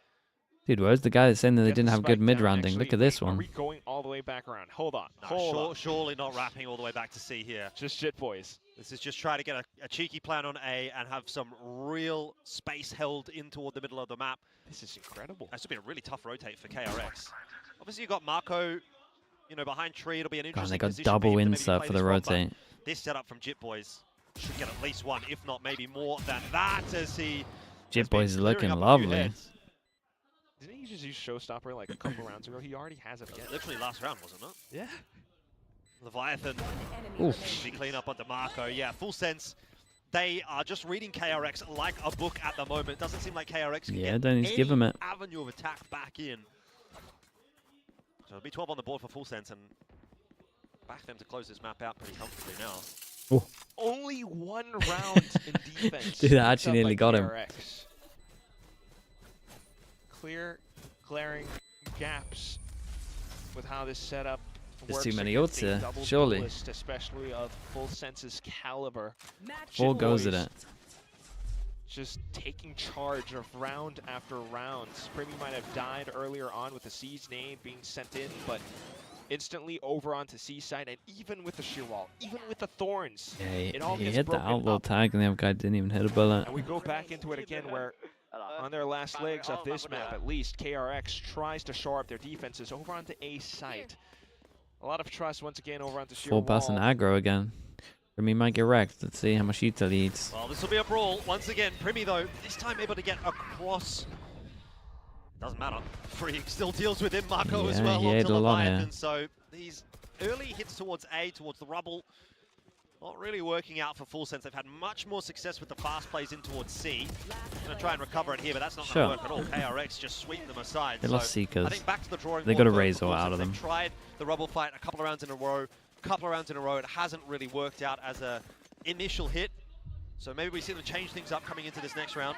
Dude, where's the guy that's saying that they Get the didn't have spike good mid down. rounding? Look Actually, at this Are one. we going all the way back around? Hold on. No, Hold on. surely not wrapping all the way back to C here. Just Jitboys. This is just trying to get a cheeky plan on A and have some real space held in toward the middle of the map. This is incredible. That's been a really tough rotate for KRX. Obviously, you've got Marco, you know, behind tree. It'll be an God, interesting they got position double for him to maybe insert play for this the run, but rotate. This setup from Jitboys should get at least one, if not maybe more than that, as he Jitboys is looking clearing up a few lovely. heads. Didn't he just use Showstopper like a couple rounds ago? He already has it again. Literally last round, wasn't it? Yeah. Leviathan, Oof. easy clean up onto Marco. Yeah, Full Sense. They are just reading KRX like a book at the moment. Doesn't seem like KRX can Yeah, get don't need to give him it. avenue of attack back in. So it'll be 12 on the board for Full Sense and back them to close this map out pretty comfortably now. Oh. Only one round in defense. Dude, that actually nearly got him. KRX. Clear, glaring gaps with how this setup There's works too many against ults a here, double surely. duelist, especially of Full Sense's caliber. 4 goes at Jitboys it. just taking charge of round after round. Primi might have died earlier on with the Siege nade being sent in, but instantly over onto C side, and even with the sheer wall, even with the thorns, Yeah, it all he gets hit the broken outlaw up. tag and the other guy didn't even hit a bullet. And we go back into it again where on their last legs of this map, at least, KRX tries to shore up their defenses over onto A site. A lot of trust once again over onto sheer Full wall. pass and aggro again. Primi might get wrecked. Let's see how much Ita leads. Well, this will be a brawl once again. Primi, though, this time able to get across. Doesn't matter. Freak still deals with him. Marco as Yeah, well he onto ate a lot Leviathan. here. So these early hits towards A, towards the rubble, not really working out for Full Sense. They've had much more success with the fast plays in towards C. Going to try and recover it here, but that's not Sure. going to work at all. KRX just sweep them aside. They lost Seekers. I think back to the drawing They board got a for Razor Full out Sense. of them. They've tried the rubble fight a couple of rounds in a row. It hasn't really worked out as a initial hit. So maybe we see them change things up coming into this next round.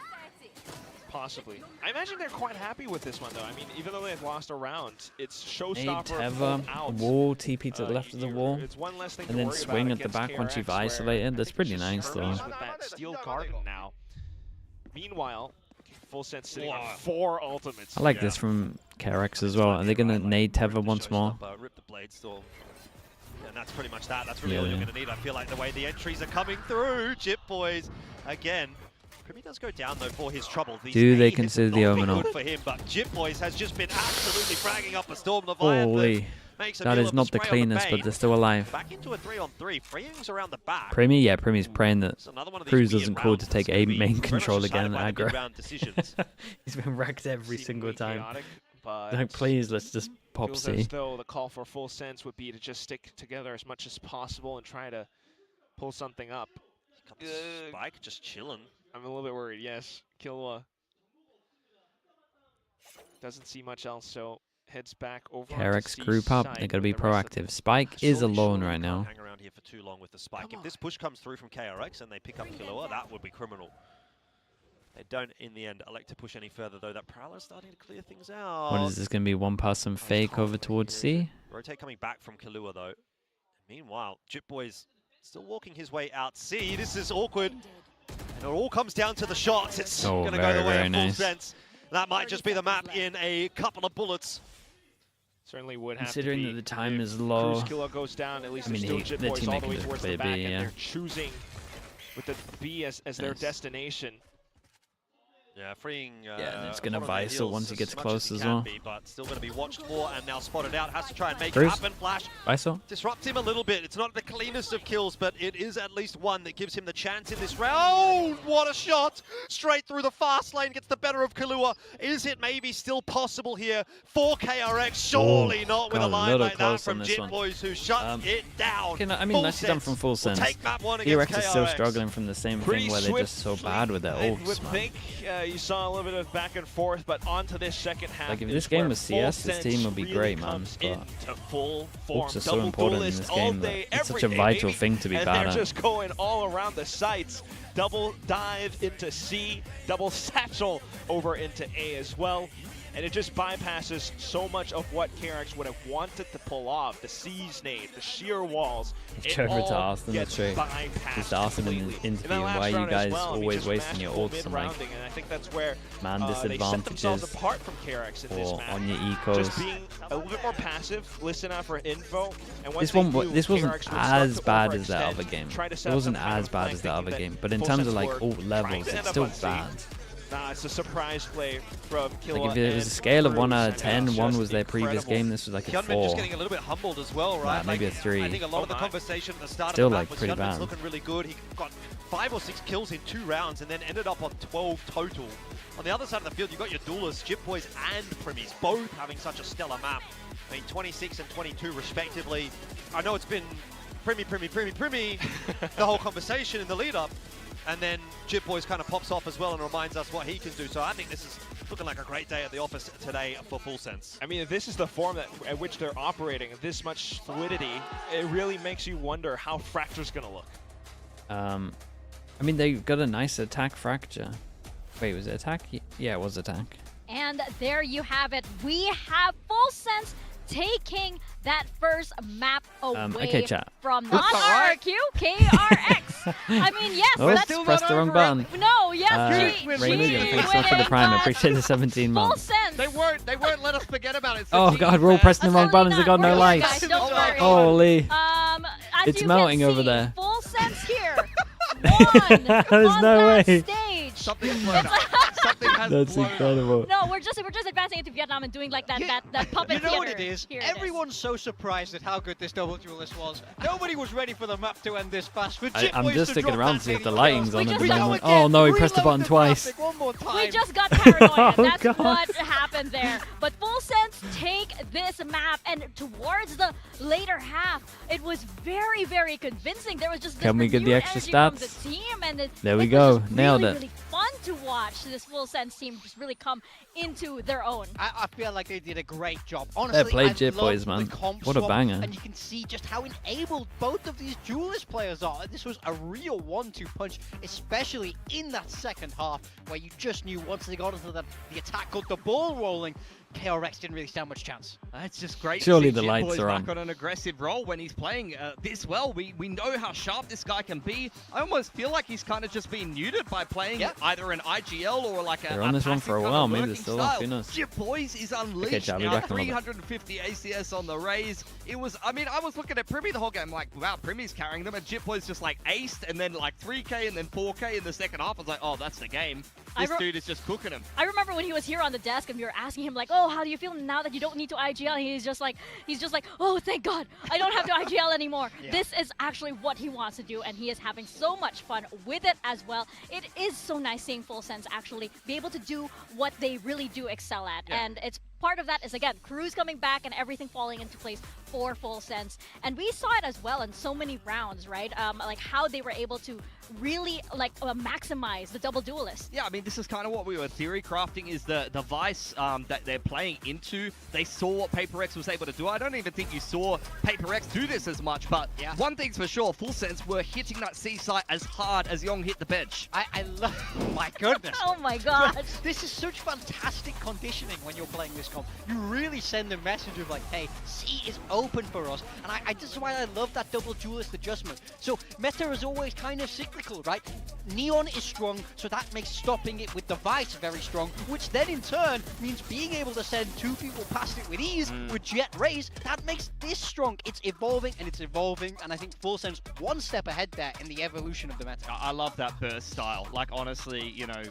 Possibly. I imagine they're quite happy with this one, though. I mean, even though they've lost a round, it's Nade, Showstopper Tether, out. wall, TP to the left of the wall, It's one less thing and to then worry swing about at the back against once you've KRX, where isolated. I That's think pretty it's just nice, though. Hermes with that Steel Garden now. Meanwhile, Full Sense sitting on 4 ultimates. I like this from KRX as well. Are they going to nade Tether once more? Rip the blade storm. And that's pretty much that. That's really all Yeah. you're going to need. I feel like the way the entries are coming through. Jitboys again. Primi does go down though for his trouble. These Do they hits consider have the not been Omen good ult? for him, but Jitboys has just been absolutely fragging up a Storm Leviathan. Holy. Makes a That meal is of not the spray on cleanest, but bait. they're still alive. Back into a 3-on-3. Freeing's around the back. Primi, yeah, Primi's praying that It's another one of these Cruz weird doesn't call to rounds take that's A gonna be main very much control decided again by and the aggro. mid-round decisions. He's been wrecked every single time. Chaotic, but Like, please, let's just pop feels C. as though the call for full sense would be to just stick together as much as possible and try to pull something up. Spike just chilling. I'm a little bit worried, yes. Killua doesn't see much else, so heads back over onto KRX C group up. side They gotta with be the rest of proactive. Spike is Surely, alone surely right we now. can't hang around here for too long with the spike. If this push comes through from KRX and they pick up Killua, that would be criminal. They don't, in the end, elect to push any further, though. That Prowler's starting to clear things out. What is this gonna be? One person fake over towards C? Rotate coming back from Killua, though. Meanwhile, Jitboy's still walking his way out C. This is awkward. And it all comes down to the shots. It's Oh, going to go very, the way very of nice. full sense. That might just be the map in a couple of bullets. Certainly would have Considering to be. that the time is If low. Cruise Killua goes down, at least I mean, there's still the Jit Boys all teammate the can way just towards play the back, B, and yeah. they're choosing with the B as their Nice. destination. Yeah, freeing. Yeah, and it's gonna Opponent on Visor heels once he as gets much close he as can well. be, but still going to be watched for and now spotted out. Has to try and make Bruce? it happen. Flash Visor? disrupts him a little bit. It's not the cleanest of kills, but it is at least one that gives him the chance in this round. Oh, what a shot! Straight through the fast lane, gets the better of Killua. Is it maybe still possible here for KRX? Surely not with a God, line little like that close from on this Jit one. Boys, who shuts it down. Okay, I mean, Full nicely done sense from full will sense. take map one against KRX is still KRX. struggling from the same Pretty thing where they're just so bad with their I ults, would man. think you saw a little bit of back and forth, but onto this second half. Like, if is this game where was CS, full this team sense would be really great, man. comes But into full form. ults are so Double important in duelist this all game that day, it's every such a day, vital baby. thing to be and bad they're at. just going all around the sites. Double dive into C, double satchel over into A as well. And it just bypasses so much of what KRX would have wanted to pull off. The C's nade, the sheer walls. It Trevor to all Austin gets straight. bypassed Just ask him in completely. the interview that why last you round as guys well, I mean, always just wasting your masterful ults on like mid-rounding, and I think that's where man they set themselves disadvantages apart from KRX in this or match. on your Just ecos. being a little bit more passive, listen out for info. And This once one, they this do, wasn't KRX would start as to bad as that overextend, other game. try to It set up wasn't some kind as of bad flank, as the thinking other that game, but in full terms of sense like were ult trying levels, to end it's up still on C. bad. Nah, it's a surprise play from Killua. Like if it was a scale of 1 out of 10, 1 was their previous game, this was like a Hyunmin 4. just getting a little bit humbled as well, right? Nah, maybe a Like, 3. I think a lot of the conversation at the start Still, of the like, map was pretty Hyunmin's bad. looking really good. He got 5 or 6 kills in 2 rounds and then ended up on 12 total. On the other side of the field, you've got your duelists, Jit Boys and Primies, both having such a stellar map. I mean, 26 and 22 respectively. I know it's been Primy, the whole conversation in the lead-up. And then Jit Boys kind of pops off as well and reminds us what he can do. So I think this is looking like a great day at the office today for Full Sense. I mean, if this is the form at which they're operating, this much fluidity, it really makes you wonder how Fracture's going to look. I mean, they got a nice attack Fracture. Wait, was it attack? Yeah, it was attack. And there you have it. We have Full Sense taking that first map away okay, chat. from Oops. not RRQ, KRX. I mean, yes, Oh, that's pressed the wrong button. No, yes, G Ranger, thanks so much for the winning, prime. I but appreciate the 17 Full months. Sense. They won't let us forget about it. Oh god, we're all pressing the wrong buttons. I got no We're here, lights. guys, don't worry. Holy. As It's you melting can over see, there. Full Sense here. Won There's on no that way. stage. Something's blown up. Something has That's blown incredible. No, we're just advancing into Vietnam and doing like that puppet You know what theater. it is? Here Everyone's so surprised at how good this double duelist was. Nobody was ready for the map to end this fast. For Jit I'm Boys just to sticking drop around that to see if the many lighting's kills. on at We the go moment. again. Oh no, he pressed the Reload button twice. graphic one more time. We just got paranoid. Oh, That's God. what happened there. But Full Sense take this map, and towards the later half, it was very, very convincing. There was just this Can we get the renewed extra energy from the stats? team, and There we it go. was just Nailed really, it. really fun to watch this Full Sense team just really come into their own. I feel like they did a great job. Honestly, played I Jit love Boys, the man. comp What a swap, banger. And you can see just how enabled both of these duelist players are. This was a real 1-2 punch, especially in that second half, where you just knew once they got into the attack, got the ball rolling, KRX didn't really stand much chance. It's just great Surely to the see lights Jit Boys are back on. on an aggressive role when he's playing this well. We know how sharp this guy can be. I almost feel like he's kind of just been neutered by playing either an IGL or like They're a on this one for a passive kind while. of Maybe they're lurking still style. off. Who knows? Jit Boys is unleashed Charlie, now. back a little bit. 350 ACS on the raise. It was, I mean, I was looking at Primy the whole game like, wow, Primy's carrying them, and Jit Boys just like aced, and then like 3K and then 4K in the second half. I was like, oh, that's the game. This dude is just cooking him. I remember when he was here on the desk and we were asking him like, "Oh, how do you feel now that you don't need to IGL?" And he's just like, "Oh, thank God, I don't have to IGL anymore." Yeah. This is actually what he wants to do, and he is having so much fun with it as well. It is so nice seeing Full Sense actually be able to do what they really do excel at, and it's part of that is, again, crews coming back and everything falling into place for Full Sense. And we saw it as well in so many rounds, right? Like how they were able to really maximize the double duelist. Yeah, I mean, this is kind of what we were theory crafting, is the Vice that they're playing into. They saw what Paper X was able to do. I don't even think you saw Paper X do this as much, but one thing's for sure, Full Sense were hitting that C site as hard as Young hit the bench. I love, my goodness. Oh my god. This is such fantastic conditioning when you're playing this comp. You really send a message of like, hey, C is open for us. And this is why I love that double duelist adjustment. So meta is always kind of cyclical, right? Neon is strong, so that makes stopping it with the Vice very strong, which then in turn means being able to send 2 people past it with ease with Jet Rays. That makes this strong. It's evolving and it's evolving, and I think Full Sense one step ahead there in the evolution of the meta. I love that burst style. Like, honestly, you know,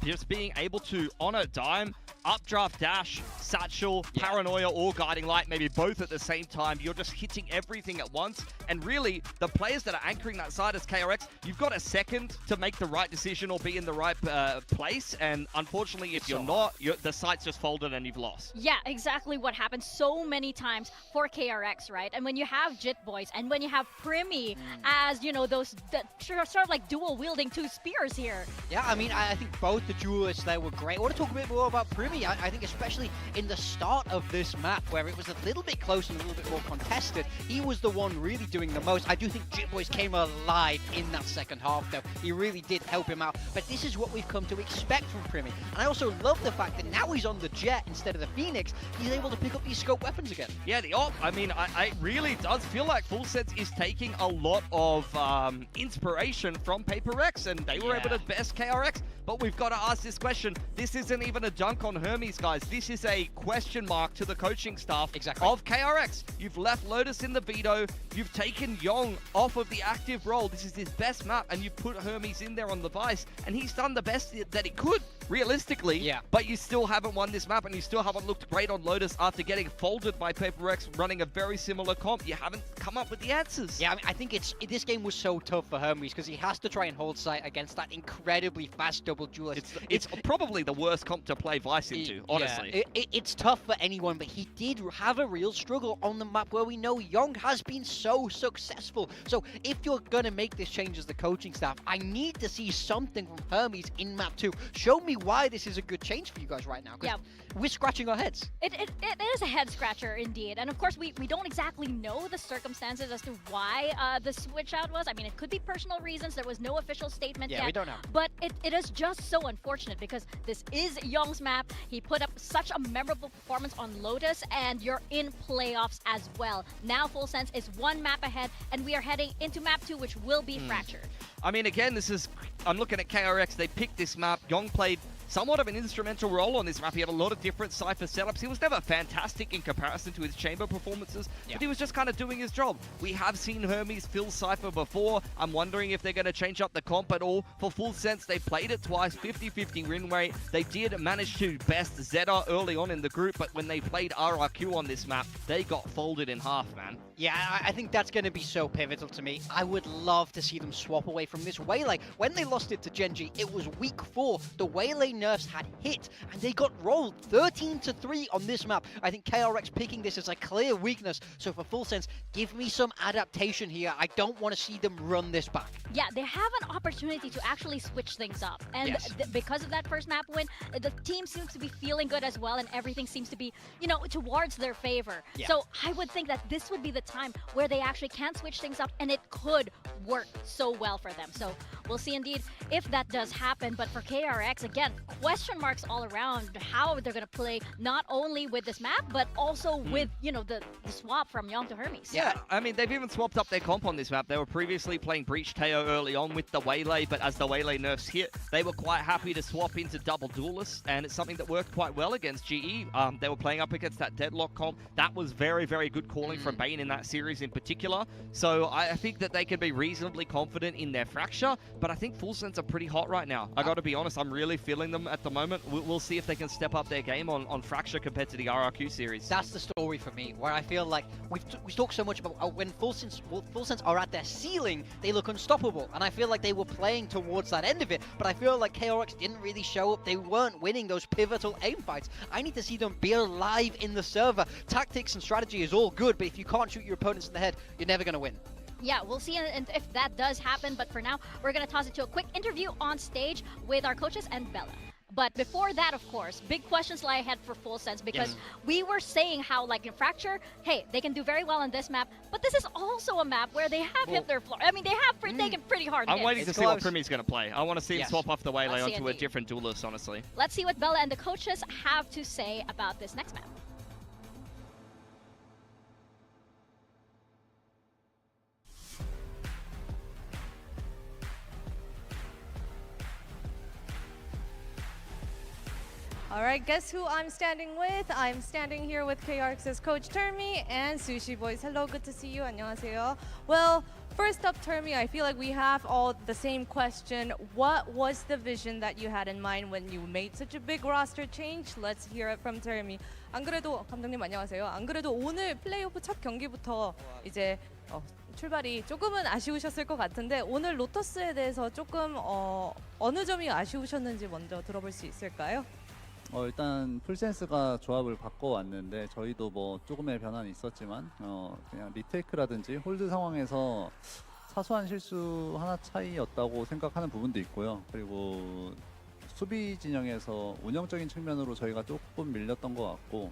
just being able to, on a dime, updraft dash, satchel, paranoia, or guiding light, maybe both at the same time. You're just hitting everything at once. And really, the players that are anchoring that side as KRX, you've got a second to make the right decision or be in the right place. And unfortunately, if you're not, the site's just folded and you've lost. Yeah, exactly what happened so many times for KRX, right? And when you have Jit Boys and when you have Primi as, you know, those sort of like dual wielding 2 spears here. Yeah, I mean, I think both the duelists there were great. I want to talk a bit more about Primi. I think especially in the start of this map where it was a little bit close and a little bit more contested, he was the one really doing the most. I do think Jit Boys came alive in that second half though. He really did help him out. But this is what we've come to expect from Primi. And I also love the fact that now he's on the Jet instead of the Phoenix. He's able to pick up these scope weapons again. Yeah, the op, I mean, it really does feel like Full Sense is taking a lot of inspiration from Paper X, and they were able to best KRX. But we've got to ask this question. This isn't even a dunk on Hermes, guys. This is a question mark to the coaching staff of KRX. You've left Lotus in the veto. You've taken Yong off of the active role. This is his best map, and you've put Hermes in there on the Vice, and he's done the best that he could, realistically. Yeah. But you still haven't won this map, and you still haven't looked great on Lotus after getting folded by Paper X running a very similar comp. You haven't come up with the answers. Yeah, I mean, I think this game was so tough for Hermes because he has to try and hold site against that incredibly fast double duelist. It's probably the worst comp to play Vice into, honestly. Yeah, it's tough for anyone, but he did have a real struggle on the map where we know Young has been so successful. So if you're going to make this change as the coaching staff, I need to see something from Hermes in map 2. Show me why this is a good change for you guys right now. Yeah. We're scratching our heads. It is a head scratcher indeed. And of course, we don't exactly know the circumstances as to why the switch out was. I mean, it could be personal reasons. There was no official statement yet. Yeah, we don't know. But it is just so unfortunate because this is Young's map. He put up such a memorable performance on Lotus, and you're in playoffs as well. Now Full Sense is 1 map ahead, and we are heading into map 2, which will be Fractured. I mean, again, I'm looking at KRX. They picked this map. Young played somewhat of an instrumental role on this map. He had a lot of different Cypher setups. He was never fantastic in comparison to his chamber performances, but he was just kind of doing his job. We have seen Hermes fill Cypher before. I'm wondering if they're going to change up the comp at all. For Full Sense, they played it twice, 50-50 win rate. They did manage to best Zeta early on in the group, but when they played RRQ on this map, they got folded in half, man. Yeah, I think that's going to be so pivotal to me. I would love to see them swap away from this Waylay. When they lost it to Genji, it was week 4. The Waylay nerfs had hit, and they got rolled 13-3 on this map. I think KRX picking this as a clear weakness. So for Full Sense, give me some adaptation here. I don't want to see them run this back. Yeah, they have an opportunity to actually switch things up. And because of that first map win, the team seems to be feeling good as well, and everything seems to be, you know, towards their favor. Yeah. So I would think that this would be the time where they actually can switch things up, and it could work so well for them. So we'll see indeed if that does happen. But for KRX, again, question marks all around how they're going to play, not only with this map, but also with, you know, the swap from Young to Hermes. Yeah, I mean, they've even swapped up their comp on this map. They were previously playing Breach Teo early on with the Waylay, but as the Waylay nerfs hit, they were quite happy to swap into double duelists, and it's something that worked quite well against GE. They were playing up against that Deadlock comp. That was very, very good calling from Bane in that series in particular. So I think that they can be reasonably confident in their Fracture, but I think Full Sense are pretty hot right now. I got to be honest, I'm really feeling them them at the moment. We'll see if they can step up their game on Fracture compared to the RRQ series. That's the story for me, where I feel like we talk so much about when Full Sense are at their ceiling, they look unstoppable, and I feel like they were playing towards that end of it, but I feel like KRX didn't really show up. They weren't winning those pivotal aim fights. I need to see them be alive in the server. Tactics and strategy is all good, but if you can't shoot your opponents in the head, you're never going to win. Yeah, we'll see if that does happen, but for now, we're going to toss it to a quick interview on stage with our coaches and Bella. But before that, of course, big questions lie ahead for Full Sense, because we were saying how, like in Fracture, hey, they can do very well on this map, but this is also a map where they have hit their floor. I mean, they have taken pretty hard hits. I'm waiting to see what Primi's going to play. I want to see him swap off the Waylay Let's see onto a indeed. different duelist, honestly. Let's see what Bella and the coaches have to say about this next map. All right, guess who I'm standing with? I'm standing here with KRX's coach Termi and Sushi Boys. Hello, good to see you. 안녕하세요. Well, first up, Termi, I feel like we have all the same question. What was the vision that you had in mind when you made such a big roster change? Let's hear it from Termi. 안 그래도 감독님 안녕하세요. 안 그래도 오늘 플레이오프 첫 경기부터 이제 출발이 조금은 아쉬우셨을 것 같은데 오늘 로터스에 대해서 조금 어느 점이 아쉬우셨는지 먼저 들어볼 수 있을까요? 일단 풀센스가 조합을 바꿔왔는데 저희도 뭐 조금의 변화는 있었지만 그냥 리테이크라든지 홀드 상황에서 사소한 실수 하나 차이였다고 생각하는 부분도 있고요. 그리고 수비 진영에서 운영적인 측면으로 저희가 조금 밀렸던 것 같고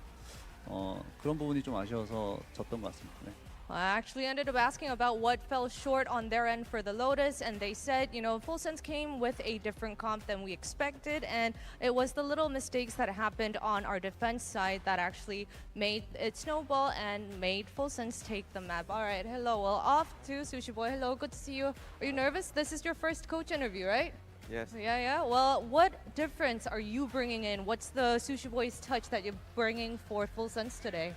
그런 부분이 좀 아쉬워서 졌던 것 같습니다. 네. I actually ended up asking about what fell short on their end for the Lotus, and they said, you know, Full Sense came with a different comp than we expected, and it was the little mistakes that happened on our defense side that actually made it snowball and made Full Sense take the map. All right, hello. Well, off to Sushi Boy. Hello, good to see you. Are you nervous? This is your first coach interview, right? Yes. Yeah. Well, what difference are you bringing in? What's the Sushi Boy's touch that you're bringing for Full Sense today?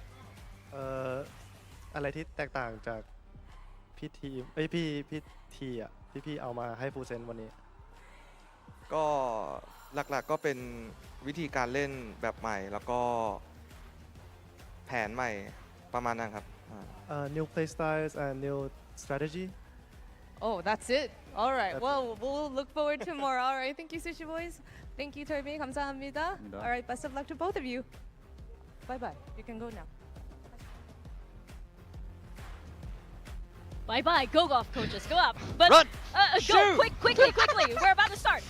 อะไรที่แตกต่างจากพี่ทีอ่ะพี่เอามาให้ฟูลเซนวันนี้ก็หลักๆก็เป็นวิธีการเล่นแบบใหม่แล้วก็แผนใหม่ประมาณนั้นครับ New play styles and new strategy. Oh, that's it. All right. Well, we'll look forward to more. All right. Thank you, Sushi Boys. Thank you, Termi. 감사합니다. All right. Best of luck to both of you. Bye-bye. You can go now. Bye-bye. Go golf coaches. Go up. But Run! Go quickly. We're about to start.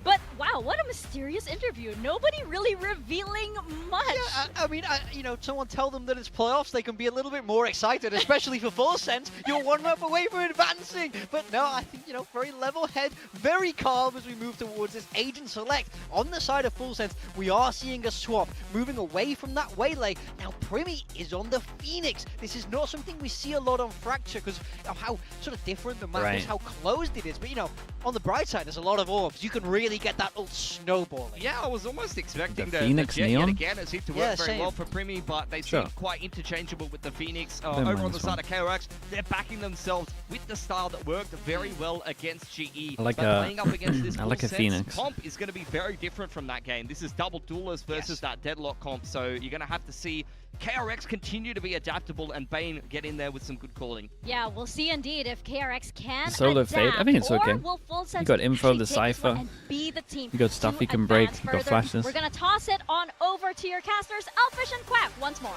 But wow, what a mysterious interview. Nobody really revealing much. Yeah, I mean, you know, someone tell them that it's playoffs, they can be a little bit more excited, especially for Full Sense. You're one map away from advancing. But no, I think, you know, very level head, very calm as we move towards this Agent Select. On the side of Full Sense, we are seeing a swap, moving away from that Waylay. Now, Primi is on the Phoenix. This is not something we see a lot on Fracture because of how sort of different the map is, how closed it is. But, you know, on the bright side, there's a lot of orbs. You can really get that ult snowballing. Yeah, I was almost expecting the Phoenix Jet Neon? yet again. It seemed to work very well for Primi, but they seem quite interchangeable with the Phoenix. Over on the side of KRX, they're backing themselves with the style that worked very well against GE. I like but playing up against this I like a Full Sense Phoenix. comp is going to be very different from that game. This is double duelist versus that Deadlock comp, so you're going to have to see KRX continue to be adaptable and Bane get in there with some good calling. Yeah, we'll see indeed if KRX can Solo adapt, Fade, I think it's or okay. will Full Sense You got info, actually the take this one Cypher. and be the team You got stuff to you can break, advance you got further. flashes. We're gonna toss it on over to your casters, Elfish and Quack, once more.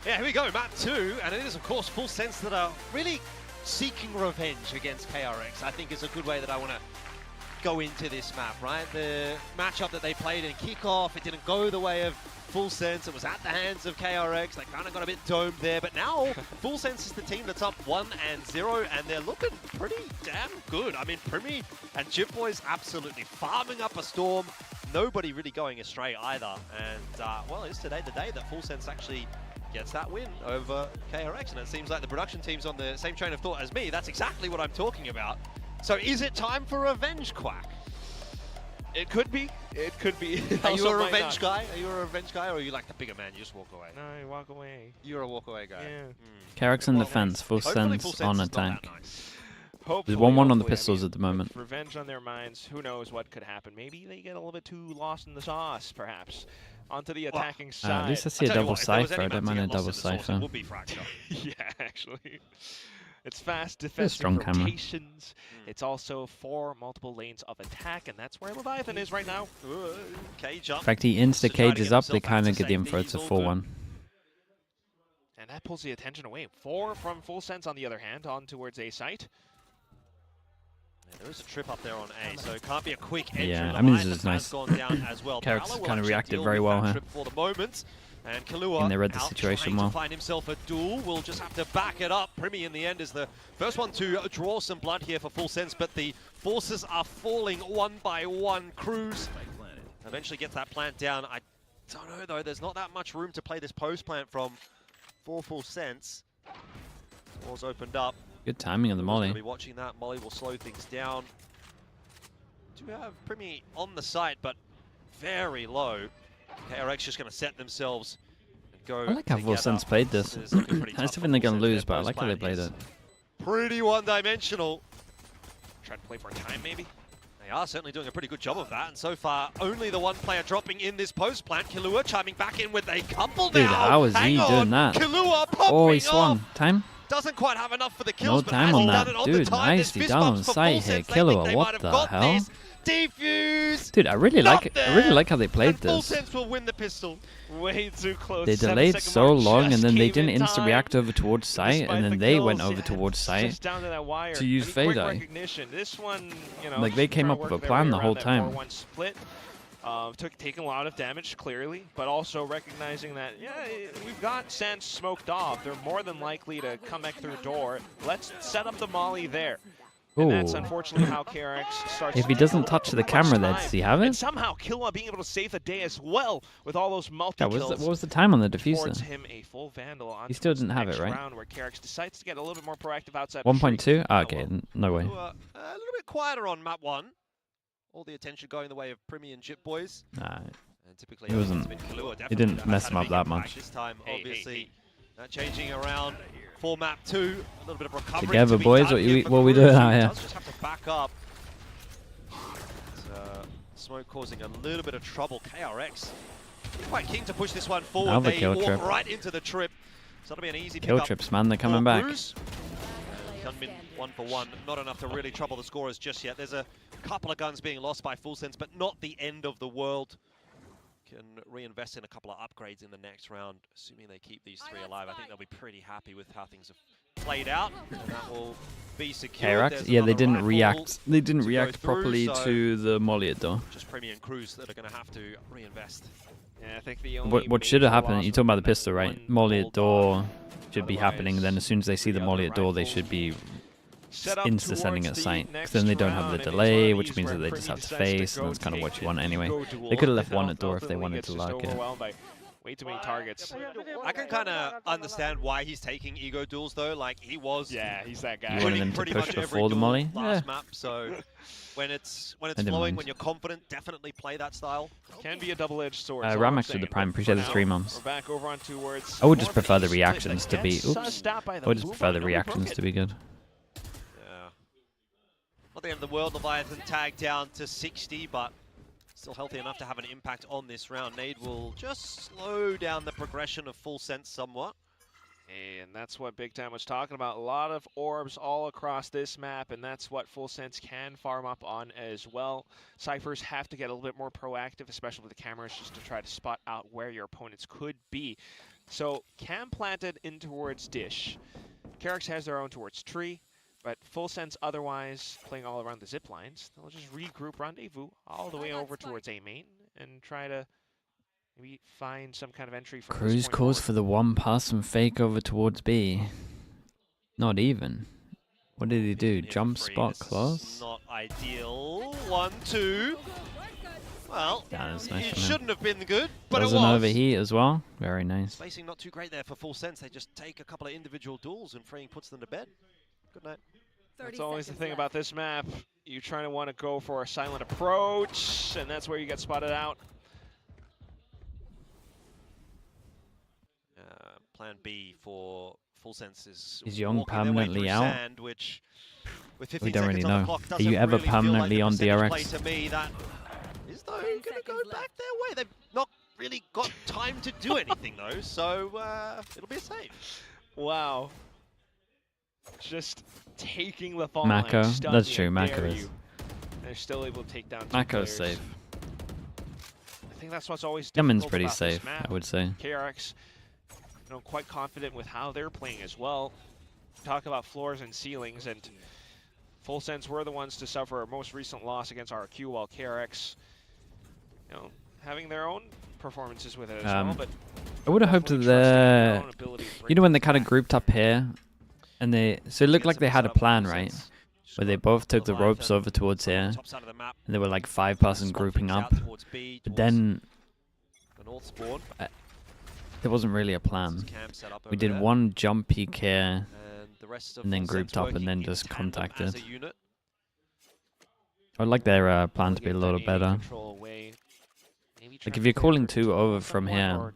Yeah, here we go, map 2, and it is of course Full Sense that are really seeking revenge against KRX. I think is a good way that I want to go into this map, right? The matchup that they played in kickoff, it didn't go the way of Full Sense. It was at the hands of KRX. They kind of got a bit domed there, but now Full Sense is the team that's up 1-0, and they're looking pretty damn good. I mean, Primi and Jip Boys absolutely farming up a storm. Nobody really going astray either. And, well, it's today the day that Full Sense actually gets that win over KRX, and it seems like the production team's on the same train of thought as me. That's exactly what I'm talking about. So is it time for revenge, Quack? It could be. It could be. Are you a revenge guy? Are you a revenge guy, or are you like the bigger man? You just walk away. No, I walk away. You're a walk away guy. Yeah. KRX in defense, Full Hopefully Sense Full Sense on a is not that tank. nice. There's Hopefully, 1-1 on the hopefully, I pistols mean, at the moment. with revenge on their minds, who knows what could happen. Maybe they get a little bit too lost in the sauce, perhaps. Onto the attacking side. At least I see a double cipher. I don't mind a double cipher. Yeah, actually. It's fast defensive strong camera. rotations. It's also 4 multiple lanes of attack, and that's where Leviathan is right now. Cage In up. fact, he insta-cages up. They kind of get the info. It's a 4-1. And that pulls the attention away. 4 from Full Sense, on the other hand, on towards A site. Yeah, there is a trip up there on A, so it can't be a quick entry. Yeah, I mean, this is Leviathan nice. has gone down as well. KRX Valor will kind of actually reacted deal very with well that here. trip for the moment. And Kahlua And they read the out situation trying well. to find himself a duel. Will just have to back it up. Primi in the end is the first one to draw some blood here for Full Sense, but the forces are falling one by one. Cruz eventually gets that plant down. I don't know though, there's not that much room to play this post plant from for Full Sense. Doors opened up. Good timing of the We'll molly. be watching that. Molly will slow things down. Do have Primi on the site, but very low. KRX just going to set themselves and go. I like how Full Sense played this. I still think they're going to lose, but I like how they played it. Pretty one-dimensional. Try to play for time, maybe? They are certainly doing a pretty good job of that, and so far, only the one player dropping in this post plant. Kahlua chiming back in with a couple Dude, now. how is he doing that? Kahlua popping Oh, he off. swung. Time? Doesn't quite have enough for the No kills, but time has on done that. it on the Dude, time. There's nicely fist done on bumps for sight Full here. Sense. They think Killua, they might what have the got hell? this. Defuse. Dude, I really like how they played And Full this. Sense will win the pistol. Way too close. They 7 delayed second so mark long, and just then they came didn't in insta time. react over towards site, Despite and then the they kills, went over yeah, towards site just down to that wire. to use I mean, quick Fade Eye. recognition. This one, you know, Like, they just came trying up to with a work their plan way the around whole that time. 4-1 split. Taking a lot of damage, clearly, but also recognizing that, yeah, we've got Sense smoked off. They're more than likely to come back through door. Let's set up the molly there. And that's Ooh. unfortunately how KRX starts. If he doesn't touch the camera there, does he have And it? somehow Killua being able to save the day as well with all those Yeah, multi-kills. what was the time on the Affords diffuser? him a full vandal on He still towards didn't the have it, next right? round where KRX decides to get a little bit more proactive outside. 1.2? Ah, okay, no way. A little bit quieter on map 1. All the attention going the way of Primi and Jip Boys. Nah, And typically, it wasn't. it's been Kahlua, It definitely, didn't that mess has him had up a that big impact much. This time, obviously, changing around for map 2. A little bit of recovery. Together, to be boys. done here for What we Cruz, doing who out here? does just have to back up. Smoke causing a little bit of trouble. KRX quite keen to push this one forward. Another They kill walk trip. right into the trip. So that'll be an easy Kill pickup trips, man. They're for coming back. Cruz. Gunman 1 for 1. Not enough to really trouble the scorers just yet. There's a couple of guns being lost by Full Sense, but not the end of the world. Can reinvest in a couple of upgrades in the next round, assuming they keep these 3 alive. I think they'll be pretty happy with how things have played out, and that will be secured. KRX? There's Yeah, they another didn't rifle react. They didn't to go react through, properly so to the molly at door. just Primi and Cruz that are going to have to reinvest. Yeah, I think the only What should have major happened? loss You're talking about the was pistol, right? one Molly at door should be Otherwise, happening. Then as soon as they see the molly at door, they should be set up insta sending towards at the sight. Because next then they don't have round, the and it's delay, one of which these means where that they Primi just have to decides face, go and that's kind of take what you an want anyway. ego duel, They could have left and one at door if they ultimately wanted gets to just lark it. overwhelmed by way too many targets. I can kind of understand why he's taking ego duels though. Like he was. Yeah, he's that guy. You wanted them to pretty push much every before the duel molly? last Yeah. map. So when it's I didn't flowing, mind. when you're confident, definitely play that style. Can be a double-edged sword. Ram actually the prime. Appreciate the 3 months. We're back over on towards. I would just prefer the reactions to be. Gets Oops. sussed out by the I would just boomer. prefer the Nobody broke reactions it. to be good. Yeah. Not the end of the world. Leviathan tagged down to 60, but still healthy enough to have an impact on this round. Nade will just slow down the progression of Full Sense somewhat. And that's what Big Time was talking about. A lot of orbs all across this map, and that's what Full Sense can farm up on as well. Cyphers have to get a little bit more proactive, especially with the cameras, just to try to spot out where your opponents could be. So Cam planted in towards Dish. KRX has their own towards Tree, but Full Sense otherwise playing all around the zip lines. They'll just regroup rendezvous all the way over towards A main and try to maybe find some kind of entry from this Cruz point calls forward. for the one pass and fake over towards B. Not even. What did he do? Jump spot close? Not ideal. 1, 2. Well, Yeah, that's nice it from him. shouldn't have been good, but Does it an was. overheat as well. Very nice. Spacing not too great there for Full Sense. They just take a couple of individual duels and freeing puts them to bed. Good night. That's always the thing about this map. You trying to want to go for a silent approach, and that's where you get spotted out. Plan B for Full Sense is Is Young walking their way permanently through out? Sand, which with 15 We don't really seconds on the know. clock, Are doesn't you ever really feel like permanently the on percentage play DRX? to me that is though going to go back their way. They've not really got time to do anything though, so it'll be a save. Wow. Just taking the fall Mako? line. Stun That's you, true, Mako dare is. you. They're still able to take down 2 Mako's players. safe. I think that's what's always Yemen's difficult pretty about this safe, map. I would say. KRX, quite confident with how they're playing as well. Talk about floors and ceilings, and Full Sense were the ones to suffer our most recent loss against RRQ, while KRX, having their own performances with it as well. But I would have hoped that you know when they kind of grouped up here, and so it looked like they had a plan, right? Where they both took the ropes over towards here, and they were like 5-person grouping up. But then there wasn't really a plan. We did one jump peek here, and then grouped up, and then just contacted. I'd like their plan to be a little better. Like if you're calling 2 over from here,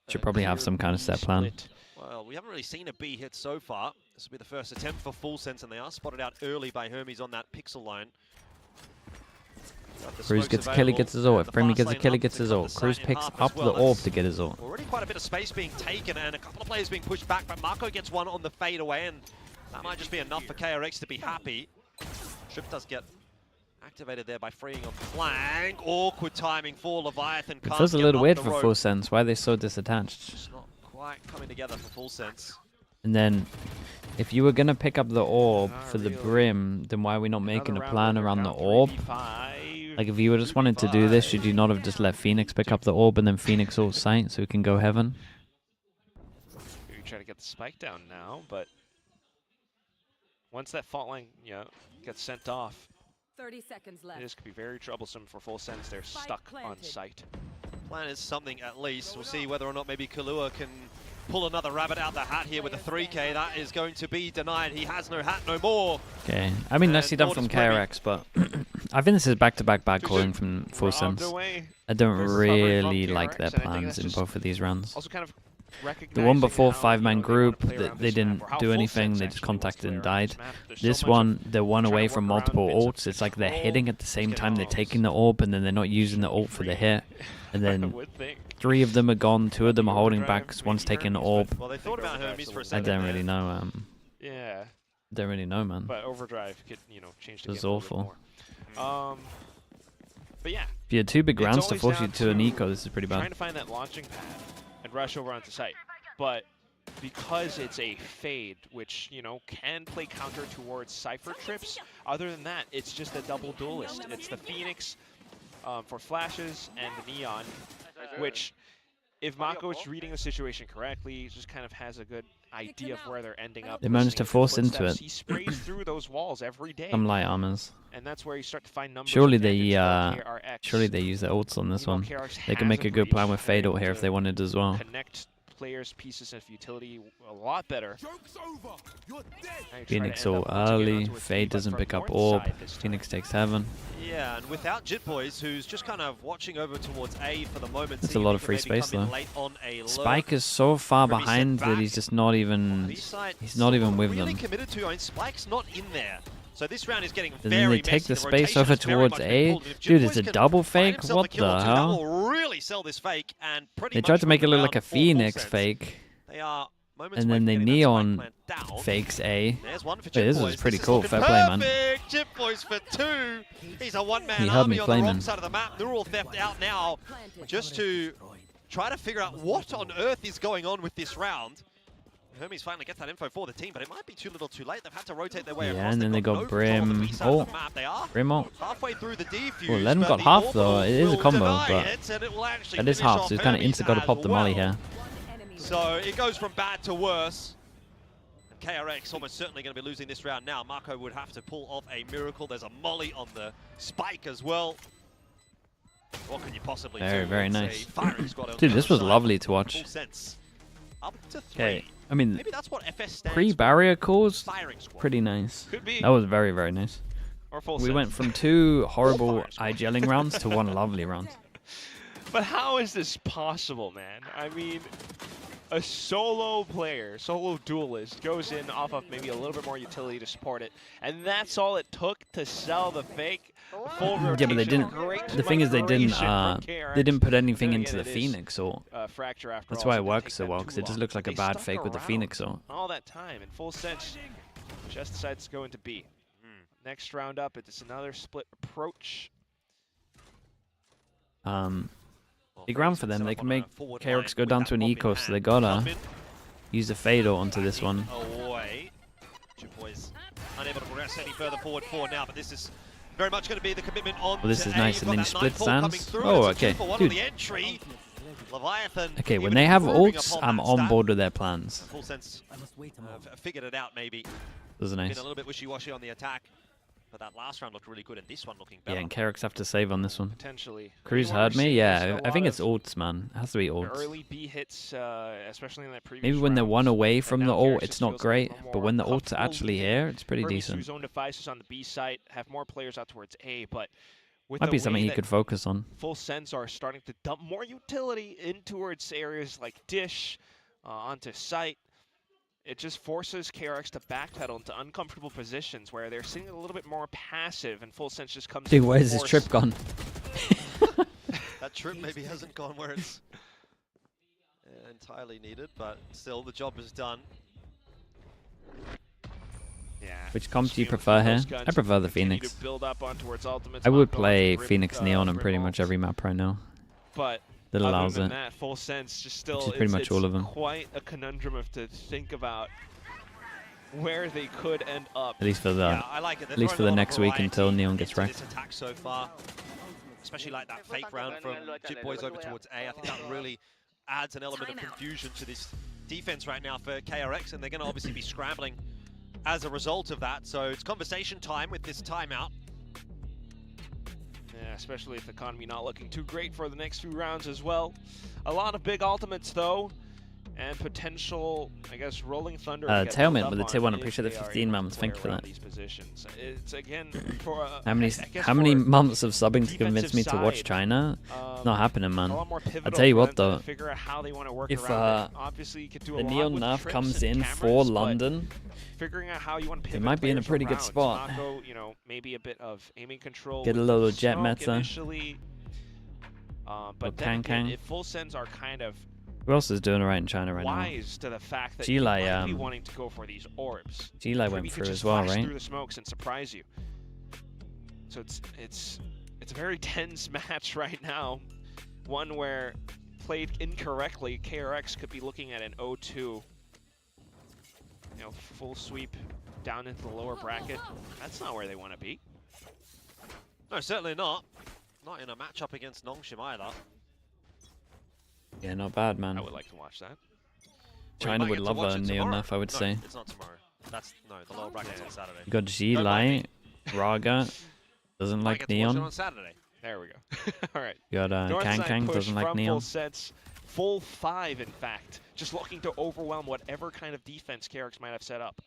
should probably have some kind of set plan. Well, we haven't really seen a B hit so far. This will be the first attempt for Full Sense, and they are spotted out early by Hermes on that pixel line. Cruz gets a kill, he gets his ult. If Premi gets a kill, he gets his ult. Cruz picks up the orb to get his ult. Already quite a bit of space being taken, and a couple of players being pushed back, but Mako gets one on the fade away, and that might just be enough for KRX to be happy. Trip does get activated there by freeing on flank. Awkward timing for Leviathan. It feels a little weird for Full Sense. Why are they so disattached? Just not quite coming together for Full Sense. And then, if you were going to pick up the orb for the Brim, then why are we not making a plan around the orb? Like, if you were just wanted to do this, should you not have just let Phoenix pick up the orb and then Phoenix ult sight so we can go heaven? We try to get the spike down now, but once that fault line gets sent off, 30 seconds left. This could be very troublesome for Full Sense. They're stuck on site. Plan is something at least. We'll see whether or not maybe Kalua can pull another rabbit out the hat here with a 3K. That is going to be denied. He has no hat no more. Okay. I mean, nicely done from KRX, but I think this is back-to-back bad calling from Full Sense. I don't really like their plans in both of these rounds. Also kind of the one before 5-man group, they didn't do anything, they just contacted and died. This one, they're one away from multiple ults. It's like they're hitting at the same time they're taking the orb, and then they're not using the ult for the hit. And then 3 of them are gone, 2 of them are holding back, because one's taking the orb. Well, they thought about Hermes for a I second. don't really know. Yeah. Don't really know, man. But Overdrive could, change the game. It was awful. But yeah. If you had 2 big rounds to always force you down to an eco, this is pretty Trying bad. to find that launching pad and rush over onto site. But because it's a fade, which, can play counter towards Cypher trips, other than that, it's just a double duelist. It's the Phoenix for flashes and the Neon, which, if Mako is reading the situation correctly, just kind of has a good idea of where they're ending up. They managed to force into it. He sprays through those walls every day. Some light armors. And that's where you start to find numbers. Surely advantage they for KRX. surely they use their ults on this one. KRX They can make a good plan with Fade ult here if they wanted as well. Connect players' pieces of utility a lot better. Phoenix ult early, Fade doesn't pick up orb, Phoenix takes heaven. Yeah, and without Jit Boys, who's just kind of watching over towards A for the moment. That's a lot of free space though. Spike is so far behind that he's just not even with really them. committed to. I mean, Spike's not in there. So this round is getting And very then they messy. take the space rotation over is very towards much A. being pulled. If Jit Dude, Boys it's a can double find fake? himself a What kill or the two, hell? That will really sell this fake and pretty They much tried to make it win look the like a round for Full Phoenix Sense. fake. They are moments And away then from they getting that spike Neon plant down. fakes A. There's one for Wait, Jit this Boys. is pretty This cool. looking Fair play, man. perfect. Jit Boys for 2. He's a one-man He heard me army on the wrong flaming. side of the map. They're all theft out now just to try to figure out what on earth is going on with this round. Hermes finally gets that info for the team, but it might be too little too late. They've had to rotate their way across. Yeah, and then they They've got no control on the Brim. B side of Oh, the map. They are Brim ult. halfway through the defuse. Well, let him but got the half though. orbital It is a will combo, deny but it, and it will actually that is finish half, off so he's kind of Hermes insta got to as pop the molly well. here. So it goes from bad to worse. And KRX almost certainly going to be losing this round now. Mako would have to pull off a miracle. There's a molly on the spike as well. What can you possibly do? Very It's a nice. firing squad on Dude, the this other was side. lovely to watch. Full sense. Up to 3. Okay, I mean, Maybe that's what FS stands pre-barrier calls, Firing squad. pretty nice. Could be. That was very, very nice. Or Full We Sense. went from 2 horrible eye-gelling rounds to 1 lovely round. But how is this possible, man? I mean, a solo player, solo duelist, goes in off of maybe a little bit more utility to support it, and that's all it took to sell the fake full rotation. Yeah, but they didn't. Great The thing is, they didn't. migration from They didn't put KRX. anything Then into again, the it is, Phoenix ult. Fracture after That's all, why so it didn't works take so that well, too because it just long. looks like a They bad stuck fake with the around Phoenix ult. all that time in full sense. Just decides to go into B. Next round up, it's another split approach. Big round for them. They can make KRX go down to an eco, so they gotta use the fade ult onto this one. Away. Boys unable to progress any further forward now, but this is very much going to be the commitment on. Well, this is to nice, A. and then you You've got split that Nightfall coming stands. through, Oh, and it's a okay, 2-for-1 on dude. the entry. Leviathan. Okay, when even they have improving ults, upon I'm that on stat. board with their plans. Full sense. Figured it out maybe. Those are nice. Been a little bit wishy-washy on the attack, but that last round looked really good, and this one looking better. Yeah, and KRX have to save on this one. Potentially. Cruz Anyone heard who's me? seen Yeah, this, a I think lot it's of ults, man. It has to be ults. Early B hits, especially in that previous Maybe when they're one away and from the now ult, KRX it's just not feels great, a little but more when the ults are comfortable actually here, it's pretty Kirby's decent. two zone devices on the B site, have more players out towards A, but with Might the be way something he that could focus on. Full Sense are starting to dump more utility in towards areas like Dish, onto site. It just forces KRX to backpedal into uncomfortable positions where they're sitting a little bit more passive, and Full Sense just comes Dude, in where's full his trip force. gone? That trip maybe hasn't gone where it's entirely needed, but still the job is done. Yeah. Which comp do you Spewing prefer here? those guns I prefer the continue Phoenix. to build up on towards ultimates, I would not go play into Phoenix Neon on pretty Brim much ults. every map right now. But That other allows than it. that, Full Sense just still Which is pretty much it's all of them. quite a conundrum of to think about where they could end up. At least for the, Yeah, I like it. They're at least for throwing the a lot next of week until variety Neon gets into wrecked. this attack so far, especially like that fake round from Jip Boys over towards A. I think that really adds an element of confusion to this defense right now for KRX, and they're going to obviously be scrambling as a result of that. So it's conversation time with this timeout. Yeah, especially with the economy not looking too great for the next few rounds as well. A lot of big ultimates though, and potential, I guess, Rolling Thunder. to get Tailmate built with the up tier 1, on appreciate the if they are 15 able to months, play thank you for around that. these positions. It's again for How many I guess how many for months of subbing to convince me to defensive watch side, China? Not happening, man. a lot more I'll pivotal tell you for what them though, to figure out how they want to work if around it. Obviously, you could do a the lot Neon with nerf trips comes and in for cameras, but London, figuring out how you want to they pivot might be in a players pretty good around to spot. not go, you know, maybe a bit of aiming control. Get a with little the jet smoke meta. initially. But then Kang again, Kang. if Full Sends are kind of Who else is doing alright in China right now? wise to the fact that Gilai, you might be wanting to go for these orbs. Gilai Kirby went could through just as well, flash right? through the smokes and surprise you. So it's a very tense match right now. One where, played incorrectly, KRX could be looking at an 0-2. You know, full sweep down into the lower bracket. That's not where they want to be. No, certainly not. Not in a matchup against Nongshim either. Yeah, not bad, man. I would like to watch that. China might would get to love watch a it Neon tomorrow. nerf, I would No, say. it's not tomorrow. That's no, the lower bracket's on Saturday. You got Don't mind Gilai, Raga, doesn't Might like get to watch it Neon. on Saturday. There we go. All right. You got North Kang side Kang, push doesn't like from Neon. Full Sets, full 5 in fact, just looking to overwhelm whatever kind of defense KRX might have set up.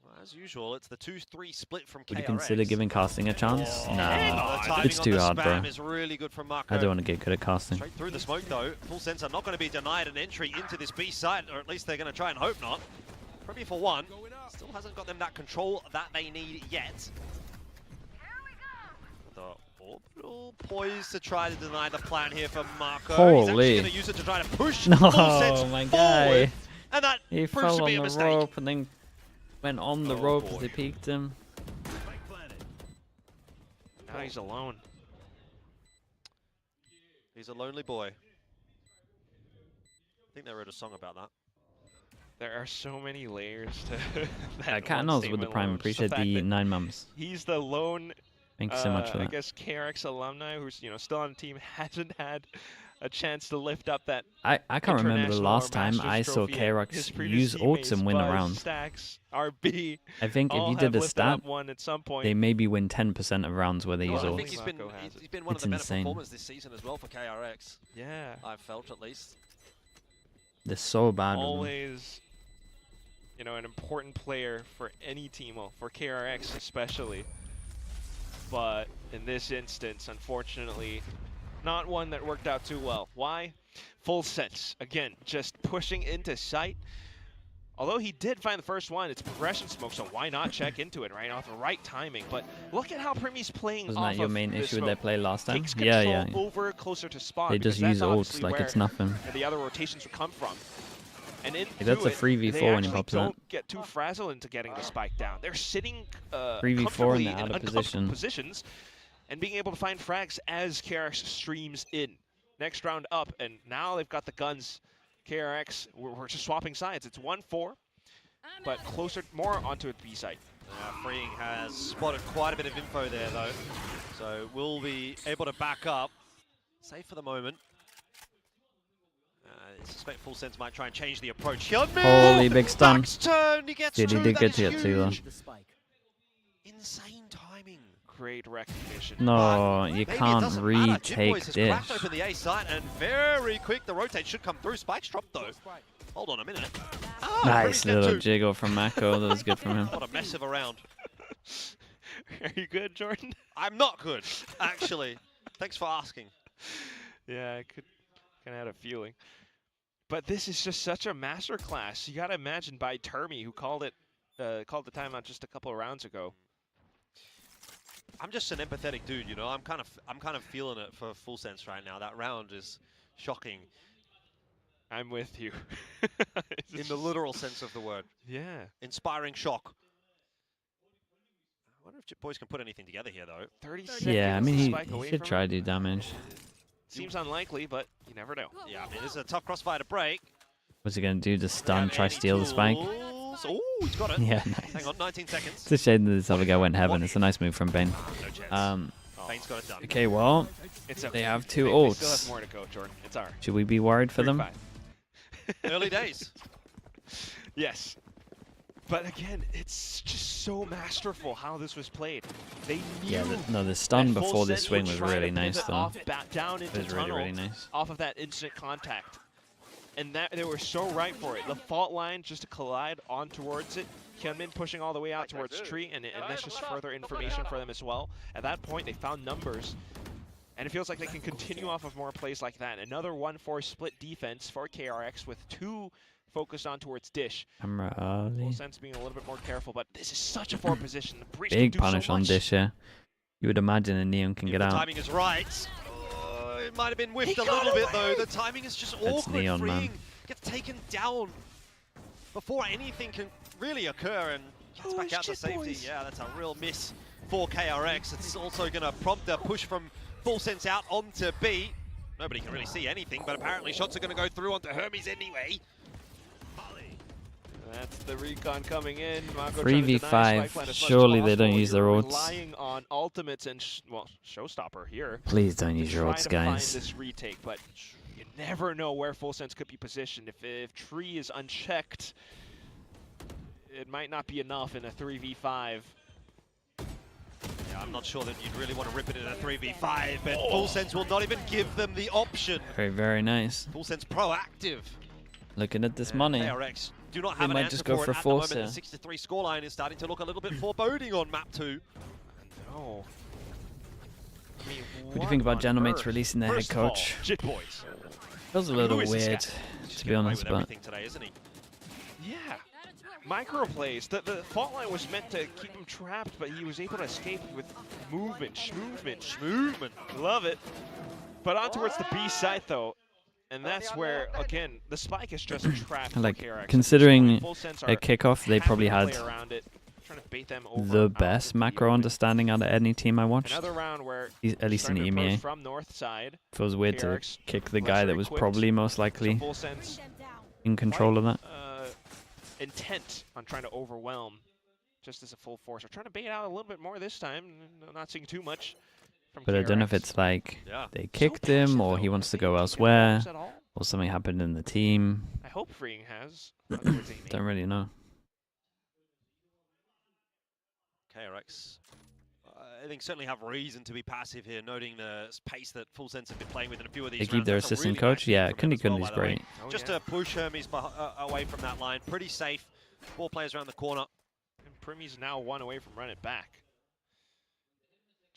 Well, as usual, it's the 2-3 split from Would you KRX. consider giving casting a chance? The Nah, timing it's on too the hard, bro. spam is really good from Marco. I don't want to get good at casting. Straight through the smoke though. Full Sense are not going to be denied an entry into this B site, or at least they're going to try and hope not. Probably for one. Still hasn't got them that control that they need yet. The orbital poised to try to deny the plan here for Marco. He's actually Holy. going to use it to try to push No, Full Sense my forward, guy. and that He proves fell to be on a the mistake. rope and then went on the Oh, rope as boy. they peeked him. Now he's alone. He's a lonely boy. I think they wrote a song about that. There are so many layers to that Cat one Nose with the statement prime. alone. Just Appreciate fact the that 9 months. He's the lone, Thank you so much for I that. guess, KRX alumni who's, you know, still on the team, hasn't had a chance to lift up that I can't remember the international last or time Masters I saw trophy. His KRX previous use ults and win a teammates, Buzz, round. Stacks, RB, I think if all you have did a lifted stat, up one at some point. they maybe win 10% of rounds where they use Well, I think ults. he's been Marco has he's been one It's of the better insane. performers this season as well for KRX. Yeah. I've felt at least. They're so bad with them. Always, you know, an important player for any team, well, for KRX especially. But in this instance, unfortunately, not one that worked out too well. Why? Full Sense, again, just pushing into sight. Although he did find the first one, it's progression smoke, so why not check into it right off the right timing? But look at how Primy's playing Wasn't off that your of main this issue with their smoke. play last time? Takes Yeah, control yeah. over closer to spawn. They just because use that's ults obviously like where it's nothing. the other rotations would come from. And in That's a free V4 they when he actually pops that. don't get too frazzled into getting the spike down. They're sitting 3v4 and comfortably they're in out of uncomfortable position. positions and being able to find frags as KRX streams in. Next round up, and now they've got the guns. KRX, we're just swapping sides. It's 1-4, but closer, more onto a B site. Freeing has spotted quite a bit of info there, though. So we'll be able to back up. Safe for the moment. I suspect Full Sense might try and change the approach. Holy big stun. Max turn, he gets Dude, he two, did that good is to get two, though. huge. Insane timing. Great recognition. No, you Maybe it can't doesn't matter. retake Jitboys has cracked this. open the A site, and very quick the rotate should come through. Spike's dropped though. Hold on a minute. Ah, Nice Primmy's little got two. jiggle from Mako. That was good from him. What a mess of a round. Are you good, Jordan? I'm not good, actually. Thanks for asking. Yeah, I could kind of had a feeling. But this is just such a masterclass. You got to imagine by Termi, who called the timeout just a couple of rounds ago. I'm just an empathetic dude, you know. I'm kind of feeling it for Full Sense right now. That round is shocking. I'm with you. In the literal sense of the word. Yeah. Inspiring shock. I wonder if Jitboys can put anything together here, though. 30 seconds. Yeah, I mean, to he spike away should from try it. to do damage. Seems unlikely, but you never know. Yeah, I mean, this is a tough crossfire to break. What's he going to do? Just stun, try steal the spike? Oh, he's got it. Yeah, nice. Hang on, 19 seconds. It's a shame that this other guy went heaven. It's a nice move from Bane. Bane's got it done. Okay, well, It's okay. they have two They ults. still have more to go, Jordan. It's alright. Should we be worried for them? Early days. Yes. But again, it's just so masterful how this was played. They knew Yeah, the stun that Full before this Sense swing would was try to really nice, pivot though. off, down into It was really, tunnel, really nice. off of that instant contact. And that they were so right for it. The fault line just to collide on towards it. Hyunmin pushing all the way out towards tree, and that's just further information for them as well. At that point, they found numbers. And it feels like they can continue off of more plays like that. Another 1-4 split defense for KRX with two focused on towards Dish. Camera Full early. Sense being a little bit more careful, but this is such a forward position. The breach Big can do punish so on much. Dish here. You would imagine a Neon can If get the out. timing is right. Oh, it might have been whiffed a little bit, though. The timing is just That's awkward. Neon, man. Freeing gets taken down before anything can really occur and gets back out to safety. Yeah, that's a real miss for KRX. It's also going to prompt a push from Full Sense out onto B. Nobody can really see anything, but apparently shots are going to go through onto Hermes anyway. That's the recon coming in. Mako trying to deny 3v5. spike plant as much as Surely they don't possible. use their You're ults. relying on ultimates and Showstopper here. Please don't to use your try ults, to find guys. this retake, but you never know where Full Sense could be positioned. If tree is unchecked, it might not be enough in a 3v5. Yeah, I'm not sure that you'd really want to rip it in a 3v5, but Full Sense will not even give them the option. Very, very nice. Full Sense proactive. Looking at this money. KRX do not They have an might answer just go for for it at force the moment. here. The 6-3 scoreline is starting to look a little bit foreboding on map 2. No. I mean, What do you think about on Genomates earth? releasing their head First of all, coach? Jitboys. Feels a little Who is this weird, guy? He's to be getting away honest, with but everything today, isn't he? Yeah. Micro plays. The fault line was meant to keep him trapped, but he was able to escape with movement, schmovement. Love it. But on towards the B side, though. And that's where, again, the spike is just trapped for like KRX. considering Full Sense a are kickoff, they happy probably to had play around it, trying to bait them over the out best into the macro open. understanding out of any team I watched. Another round where At least in starting to approach EMEA. from north side. Feels weird to KRX kick the guy that was lesser probably most equipped, so likely Full Sense in control of that. intent on trying to overwhelm just as a full force. We're trying to bait out a little bit more this time. Not seeing too much from But I don't know if KRX. it's like Yeah. they kicked him or he wants to go elsewhere or something happened in the team. I hope Freeing has. Otherwise they may. Don't really know. KRX, I think certainly have reason to be passive here, noting the pace that Full Sense have been playing with in a few of these They keep rounds. their That's a assistant really coach. nice Yeah, move from him as well, Kundi's by the way. great. Just to push Hermes away from that line. Pretty safe. 4 players around the corner. And Primy's now one away from run it back.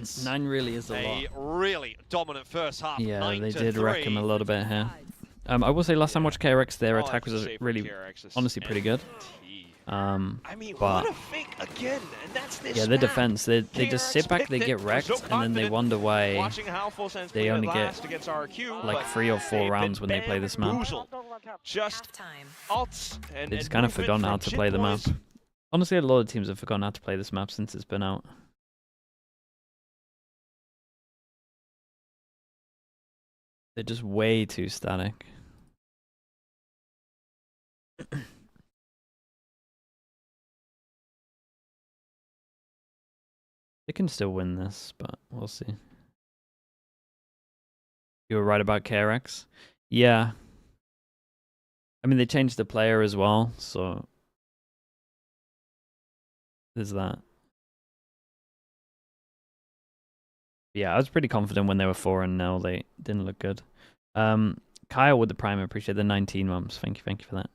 defense. 9 really is a lot. A really dominant first half. Yeah, 9 they to did 3. wreck him a little bit here. I will say last time I watched KRX, their All I attack have to was say for really, KRX is honestly pretty good. I mean, But what a fake again, and that's this yeah, their map. defense, they just sit KRX back, picked they it. get There's wrecked, no and then they confidence wonder why watching how Full Sense they played only get last against RRQ, like but 3 or 4 they've rounds been when they play this map. bamboozled. Just ults and They just and kind of movement forgotten how from to Jit play the map. Boys. Honestly, a lot of teams have forgotten how to play this map since it's been out. They're just way too static. They can still win this, but we'll see. You were right about KRX? Yeah. I mean, they changed the player as well, so there's that. Yeah, I was pretty confident when they were 4-0. They didn't look good. Kyle with the prime, I appreciate the 19 months. Thank you for that.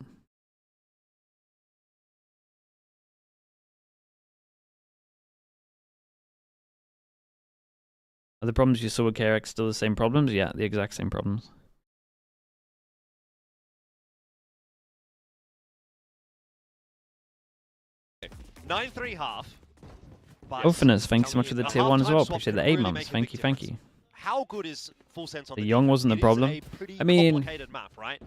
Are the problems you saw with KRX still the same problems? Yeah, the exact same problems. Okay. 9-3 half. Openness, thank you so much for the tier 1 as well. Appreciate the 8 really months. Thank you. How good is Full Sense on The the young defense? wasn't the It is problem. a pretty I mean, complicated map, right?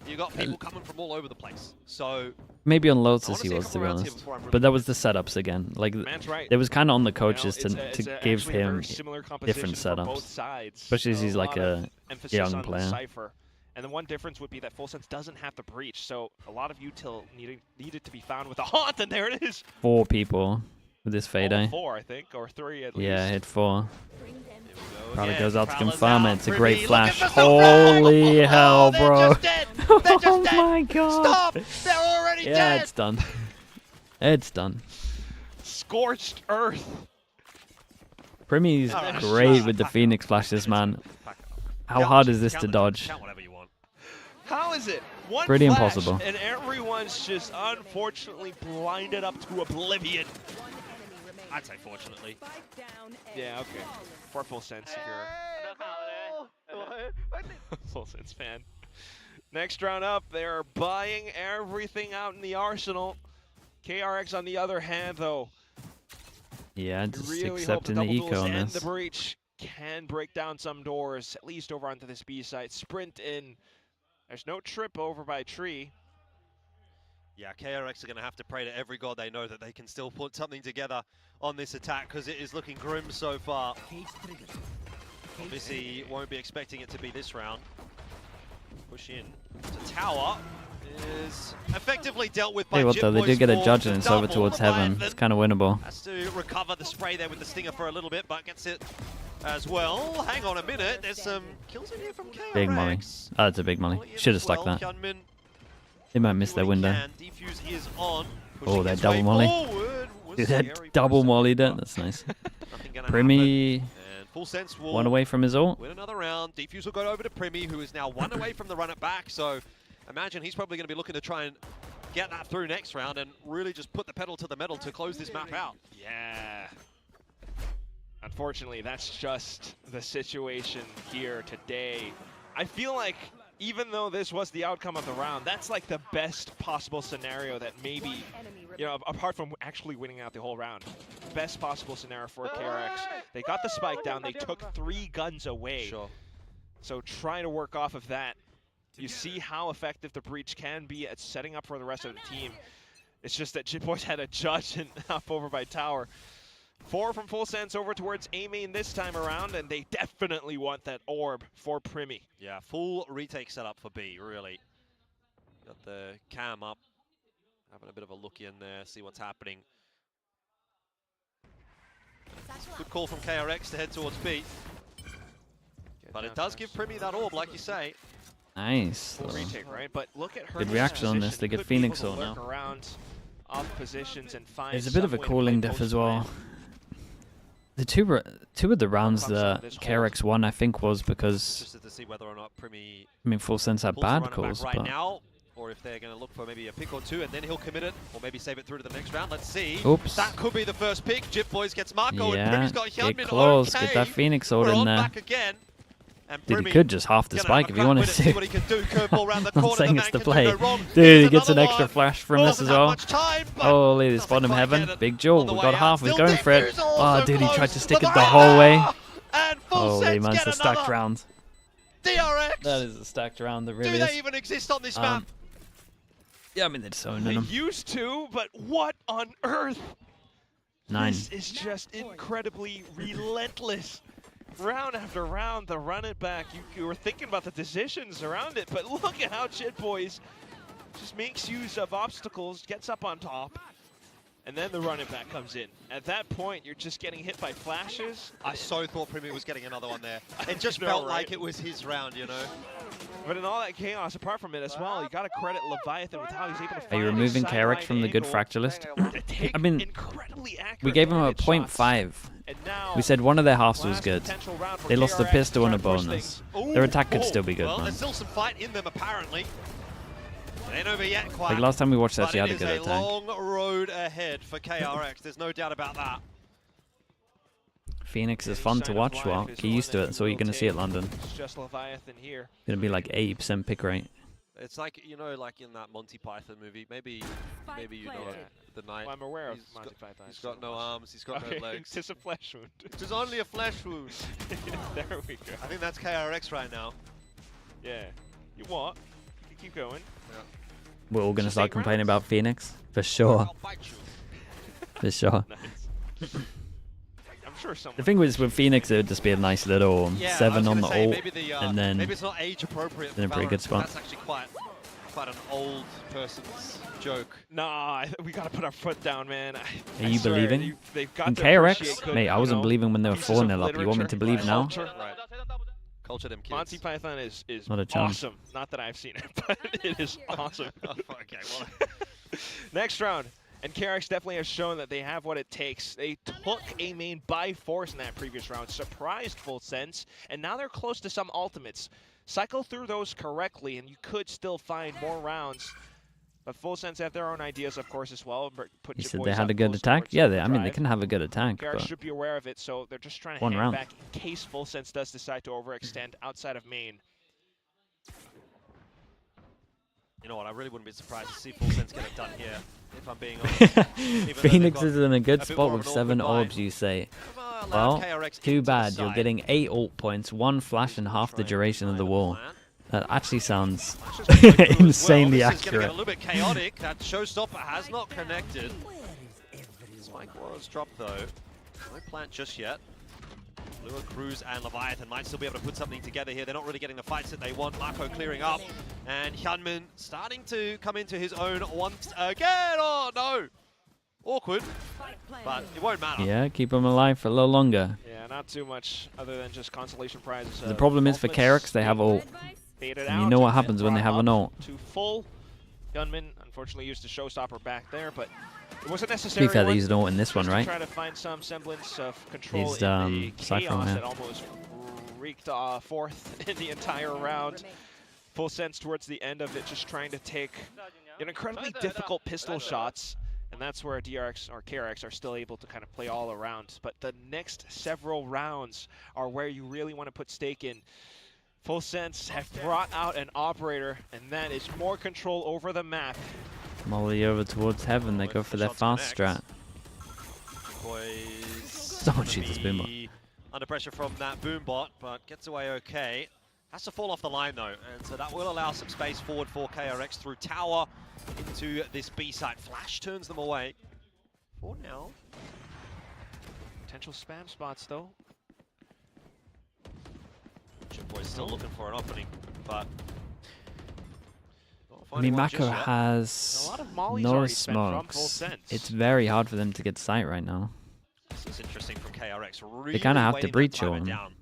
You got people coming from all over the place. So maybe on I Lotus wanna he see a was, to couple be rounds here honest. before I'm really But that was the setups again. Like, Man's right. it was kind of on the You know, coaches it's to give actually a very him similar different composition for both setups. sides. Especially as he's like lot of a emphasis young on the player. Cypher. And the one difference would be that Full Sense doesn't have the breach, so a lot of util needed to be found with a haunt, and there it is. 4 people with this fade, All eh? 4, I think, or 3 at least. Yeah, hit 4. Prowler again. goes out to Prowler's confirm out. it. It's a Privy, great look flash. at the Holy hell, they're bro. just dead. They're just dead. Oh my god. Stop! They're already Yeah, dead. it's done. It's done. Scorched earth. Primmy's Alright. great with the Phoenix flashes, man. How hard is this to dodge? Count whatever you want. How is it? One Pretty flash, impossible. And everyone's just unfortunately blinded up to oblivion. I'd say fortunately. Yeah, okay. For Full Sense, if you're a Full Sense fan. Next round up, they're buying everything out in the arsenal. KRX, on the other hand, though, Yeah, just really hope the accepting the double eco duels on and this. the breach can break down some doors, at least over onto this B side. Sprint in. There's no trip over by Tree. Yeah, KRX are going to have to pray to every god they know that they can still put something together on this attack because it is looking grim so far. Obviously, won't be expecting it to be this round. Push in to tower is effectively dealt with by Hey, what though? They do Jit get a Boys judge for and it's over double. towards heaven. It's kind of winnable. Has to recover the spray there with the stinger for a little bit, but gets it as well. Hang on a minute, there's some kills in here from KRX. Big molly. Oh, it's a big molly. Should have stuck that. They might miss their window. Defuse is on. Oh, that double molly. Dude, that double mollied it. That's nice. Primmy Full Sense will 1 away from his ult. win another round. Defuse will go over to Primmy, who is now 1 away from the run it back. So imagine he's probably going to be looking to try and get that through next round and really just put the pedal to the metal to close this map out. Yeah. Unfortunately, that's just the situation here today. I feel like even though this was the outcome of the round, that's like the best possible scenario that maybe, you know, apart from actually winning out the whole round, best possible scenario for KRX. They got the spike down, they took 3 guns away. Sure. So trying to work off of that, you see how effective the breach can be at setting up for the rest of the team. It's just that Jit Boys had a judge and up over by tower. 4 from Full Sense over towards A main this time around, and they definitely want that orb for Primmy. Yeah, full retake setup for B, really. Got the cam up, having a bit of a look in there, see what's happening. Good call from KRX to head towards B. But it does give Primmy that orb, like you say. Nice. Full retake, right? But look at her Good reaction on this. They get Phoenix on ult now. around off positions and find There's a bit of a some way to cooling play diff as post-play. well. The two of the rounds that KRX won, I think, was because Interested to see whether or not Primmy I mean, Full Sense had pulls the bad run it calls, back right but now, or if they're going to look for maybe a pick or two and then he'll commit it, or maybe save it through to the next round. Let's see. Oops. That could be the first pick. Jit Boys gets Marco, and yeah, Primmy's got get Hyunmin. close. Okay. Get that Phoenix ult We're in on there. back again. And Dude, he Primi could just half the gonna spike have if a he wanted crack with it, see to. what he can do. Curveball round the I'm corner, saying the it's man the can do play. no wrong. Dude, Here's he gets an another extra one. flash from this Doesn't as have well. much time, but Holy, this doesn't bottom quite heaven. get it Big Joel, on the we way got out. half. He's Still going for it. Diffuse, Oh, also dude, he tried close. to stick it the whole way. And Full Holy, Sense man, get it's a stacked another. round. DRX. That is a stacked round, that really Do is. they even exist on this map? Yeah, I mean, they're just owning They them. used to, but what on earth? 9. This is just incredibly relentless. Round after round, the run it back. You were thinking about the decisions around it, but look at how Chit Boys just makes use of obstacles, gets up on top, and then the run it back comes in. At that point, you're just getting hit by flashes. I so thought Primi was getting another one there. It just know, felt right? like it was his round, you know? But in all that chaos, apart from it as well, you got to credit Leviathan with how he's able to Are find you a removing sideline KRX from the good angle fracture list? to take I mean, incredibly accurate we gave him a damage shots. 0.5. And now, We said one of their halves was last good. potential round for They lost the KRX pistol and a trying to push bonus. things. Their attack could Ooh. still be good, Well, man. there's still some fight in them, apparently. It ain't over yet, quite. Like last time we watched that, But he had a it good is a attack. long road ahead for KRX. There's no doubt about that. Phoenix is fun to watch, well, get used to it, that's all you're going to see at London. It's just Leviathan here. Going to be like 80% pick rate. It's like, you know, like in that Monty Python movie. Maybe you know it. The night. Well, I'm aware of He's Monty got- Python. He's got so no much. arms, he's got Okay, no legs. it's just a flesh wound. It is only a flesh wound. There we go. I think that's KRX right now. Yeah. You what? You keep going. We're all going to start complaining about Phoenix? For sure. For sure. Nice. I'm sure someone. The thing was, with Phoenix, it would just be a nice little Yeah, 7 on the ult, maybe the, and then maybe it's not age appropriate. in a for pretty good Valorant, spot. That's actually quite an old person's joke. Nah, we gotta put our foot down, man. Are you swear, believing? they've got In to KRX? appreciate good, Mate, I wasn't you know, believing when they were pieces of 4-0 up. You want me to believe now? Culture. Right. Culture them kids. Monty Python is Not a chance. awesome. Not that I've seen it, but it is awesome. Okay, well. Next round. And KRX definitely has shown that they have what it takes. They took a main by force in that previous round, surprised Full Sense, and now they're close to some ultimates. Cycle through those correctly, and you could still find more rounds. But Full Sense have their own ideas, of course, as well. Put You your said boys they had up a good close attack? towards Yeah, the I mean, they drive. can have a good attack, KRX but should be aware of it, so they're just trying to One hang round. back in case Full Sense does decide to overextend outside of main. You know what? I really wouldn't be surprised to see Full Sense get it done here, if I'm being honest. Even though they've Phoenix got is in a good bit spot more of with an 7 awkward line. orbs, you say. allowed Well, KRX too into the bad. You're side. getting 8 ult points, 1 flash, and half the duration of the wall. That actually sounds Insanely insanely This is going to get a accurate. little bit chaotic. That showstopper has not connected. Spike was dropped though. No plant just yet. Lua, Cruz, and Leviathan might still be able to put something together here. They're not really getting the fights that they want. Marco clearing up, and Hyunmin starting to come into his own once again. Oh no! Awkward, but it won't matter. Yeah, keep them alive for a little longer. Yeah, not too much other than just consolation prizes. The problem is for KRX, they have ult. And you know what happens when they have an ult. To full. Gunman unfortunately used the showstopper back there, but it wasn't To necessary. be fair, they used an ult in this one, Just to right? try to find some semblance of control He's, in the Cypher, chaos yeah. that almost wreaked fourth in the entire round. Full Sense towards the end of it, just trying to take an incredibly difficult pistol shots. And that's where DRX or KRX are still able to kind of play all around. But the next several rounds are where you really want to put stake in. Full Sense have brought out an operator, and that is more control over the map. Molly over towards heaven, they go for their fast strat. Boys, Someone shoot this boombot. under pressure from that boom bot, but gets away okay. Has to fall off the line though, and so that will allow some space forward for KRX through tower into this B site. Flash turns them away. For now. Potential spam spots though. Boy's still looking for an opening, but not I mean, finding one Mako just yet. has A lot of mollies no already spent from Full smokes. Sense. It's very hard for them to get sight right now. This is interesting from KRX. Really They kind of have to waiting that breach timer on. down.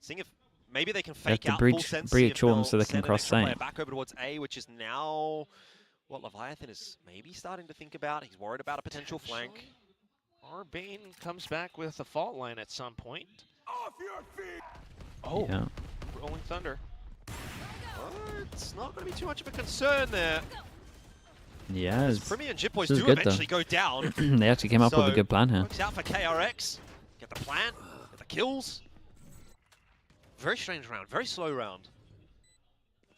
Seeing if maybe they can They have fake to out breach- Full Sense, breach see if on they'll so they can send an cross extra player sight. back over towards A, which is now what Leviathan is maybe starting to think about. He's worried about a potential flank. Or Bane comes back with a fault line at some point. Off your feet! Oh, Yeah. Rolling Thunder. It's not going to be too much of a concern there. Yeah, it's, Primi and Jip Boys this is do good, eventually though. go down. They actually came up with a So, good plan here. Works out for KRX. Get the plant, get the kills. Very strange round, very slow round.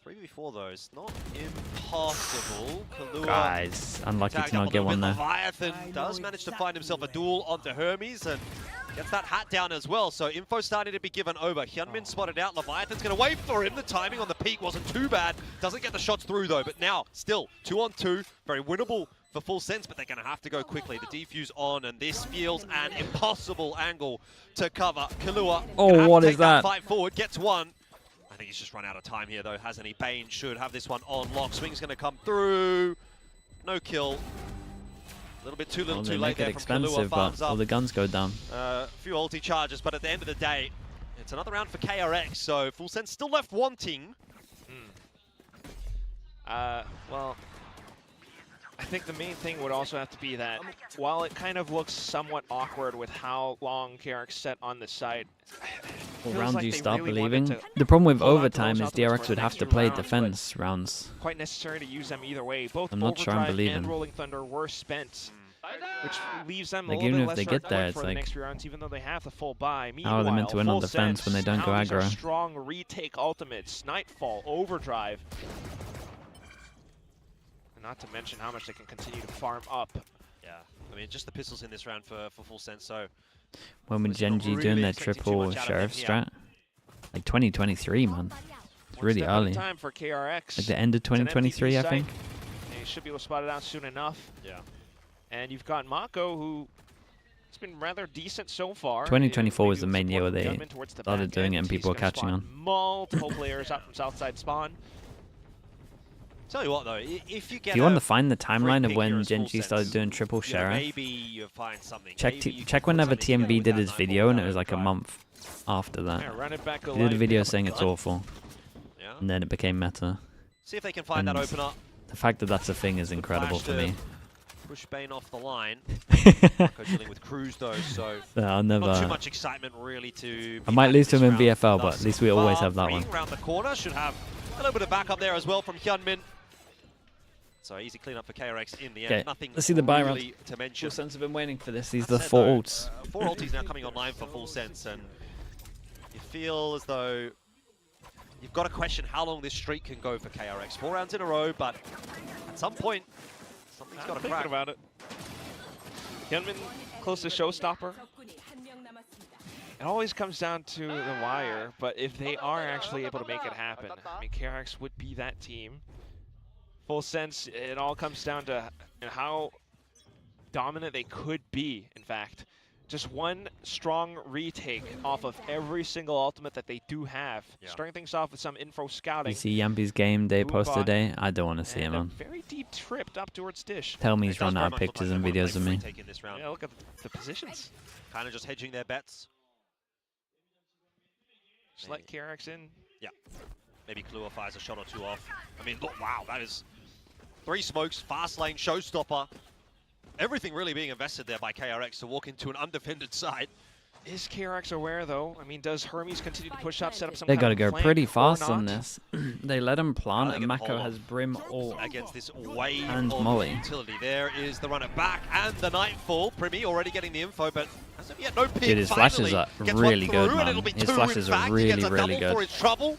3v4 though, it's not impossible. Kalua Guys, unlucky tagged to up not a get little one bit. there. Leviathan does manage to find himself a duel onto Hermes and gets that hat down as well. So info starting to be given over. Hyunmin spotted out. Leviathan's going to wait for him. The timing on the peak wasn't too bad. Doesn't get the shots through though. But now, still 2-on-2. Very winnable for Full Sense, but they're going to have to go quickly. The defuse on, and this feels an impossible angle to cover. Kalua. Oh, what is that? Fight forward, gets one. I think he's just run out of time here though, hasn't he? Bane should have this one on lock. Swing's going to come through. No kill. A little bit too little, Well, too they late make it there from Kalua. expensive, Farms but all up. the guns go down. A few ulti charges, but at the end of the day, it's another round for KRX. So Full Sense still left wanting. Well, I think the main thing would also have to be that while it kind of looks somewhat awkward with how long KRX set on the site, What feels round like do you they start really believing? wanted to The problem with hold on to overtime those is ultimates DRX for would the have next to few play rounds, but defense rounds. quite necessary to use them either way. Both I'm not sure I'm Overdrive believing. and Rolling Thunder were spent, which leaves them Like, a little even bit if they less get there, equipped it's for the like, next few rounds, even though they have the full buy. how are they meant to win on Full defense when they Sense, don't go now these are aggro? strong retake ultimates, Nightfall, Overdrive. And not to mention how much they can continue to farm up. Yeah, I mean, just the pistols in this round for Full Sense. So When was Genji really doing their expecting too triple much out of sheriff him here. strat? Like 2023, man. It's really Step at a early. time for KRX. Like the end of It's an 2023, I MVP think. site, and he should be able to spot it out soon enough. Yeah. And you've got Mako, who has been rather decent so far. 2024 was Maybe the main year where they Gunman towards the started back doing it end. and people were He's gonna catching spot on. Multiple players up from Southside Spawn. Tell you what though, if you get If you want to find the timeline of pick here when as Full Genji started Sense, doing triple you know, sheriff, maybe you find something. check Maybe you can check put whenever something together TMB with did that his Nightfall video, and it Valorant was like a drive. month after that. Yeah, run it back He did a alive, video pick up saying a it's gun. awful, Yeah. and then it became meta. See if they can find that And opener. The fact that that's a thing is incredible Flash for to me. Push Bane off the line. Mako dealing with Cruz though, so Yeah, I'll not too never. much excitement really to. I be might had lose to this him in round VFL, but thus at least we always far. have that Green one. Round the corner should have a little bit of backup there as well from Hyunmin. So easy cleanup for KRX in the end. Okay, Nothing let's see the buy really round. to mention. Full Sense have been waiting for this. These As are the said, 4 though, ults. 4 ultis now coming online for Full Sense, and you feel as though you've got to question how long this streak can go for KRX. 4 rounds in a row, but at some point, something's got to Thinking crack. about it. Hyunmin close to showstopper. It always comes down to the wire, but if they are actually able to make it happen, I mean, KRX would be that team. Full Sense, it all comes down to how dominant they could be, in fact. Just one strong retake off of every single ultimate that they do have. Yeah. Starting things off with some info scouting. You see Yampi's game day post Boobot, today? I don't want to see it, and a man. very deep trip up towards Dish. Tell me he's It does run very out of much look pictures like and they wanna videos play of me. retake in this round. Yeah, look at the positions. Kind of just hedging their bets. Just let KRX in. Yeah. Maybe Klua fires a shot or two off. I mean, look, wow, that is 3 smokes, fast lane, showstopper. Everything really being invested there by KRX to walk into an undefended site. Is KRX aware, though? I mean, does Hermes continue to push up, set up some They kind gotta of go flank pretty or fast on not? this. They let him plant, They and can Mako hold has on Brim all. against this wave And of Molly. utility. There is the run it back and the Nightfall. Primi already getting the info, but as of yet, no pick. Dude, his flashes Finally are gets one really good, through, and man. it'll be His 2, flashes in are fact. really, He gets a really double good. for his trouble.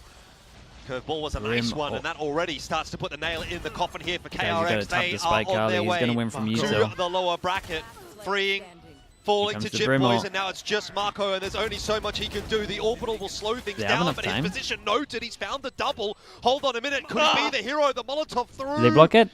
Curveball was a nice Rim one, or- and that already starts to put the nail in the coffin here for Guys, you gotta KRX. tap They the are spike on early. their He's way gonna win from to Yuto. the lower bracket, freeing, falling Here to comes the Chip Brim Boys, ult. and now it's just Marco, and there's only so much he can do. The orbital will slow things They have down, enough but time. his position noted. He's found the double. Hold on a minute. Could he be the hero? The Molotov through. Did they block it?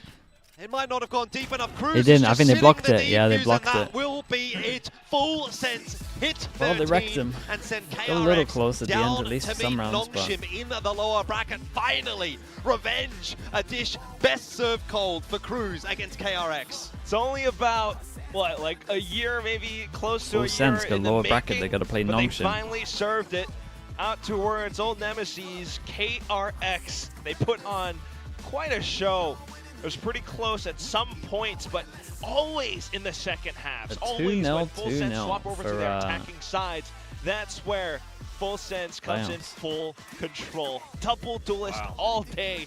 It might not have gone deep enough. Cruz They is didn't. I just think they sitting blocked the it. Yeah, they defuse, blocked and that it. will be it. Full Sense hit 13 Well, they wrecked him. and send KRX Got a little close at the end, down at least to for some meet rounds, but- Nongshim in the lower bracket. Finally, revenge. A dish best served cold for Cruz against KRX. It's only about, what, like a year, maybe close to Full a year Sense, got in the lower bracket, making, they gotta play but they Nongshim. finally served it out towards old nemesis KRX. They put on quite a show. It was pretty close at some points, but always in the second halves. A Always 2-0, when Full Sense 2-0 swap over to for, their attacking sides. That's where Full Sense comes in Playoffs. full control. Double duelist Wow. all day.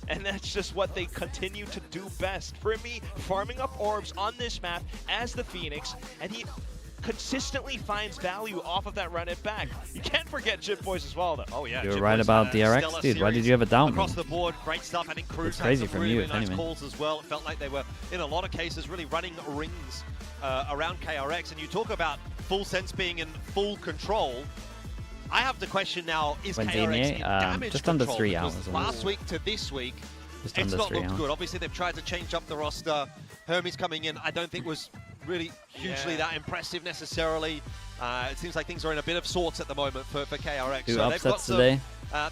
And that's just what they continue to do best. For me, farming up orbs on this map as the Phoenix, and he consistently finds value off of that run it back. You can't forget Jip Boys as well, though. Oh yeah, You're Jip right Boys about had a DRX, stellar dude. Why did series you ever doubt me? across the board? Great stuff. I think Cruz It's had crazy some from really, you, really if nice anything. calls as well. It felt like they were, in a lot of cases, really running rings around KRX. And you talk about Full Sense being in full control. I have the question now, is When's KRX EMEA? in damage Just control? under 3 Because hours. last week to this week, Just it's under not 3 looked hours. good. Obviously, they've tried to change up the roster. Hermes coming in, I don't think was really hugely that impressive necessarily. It seems like things are in a bit of sorts at the moment for KRX. Two so they've got upsets some today.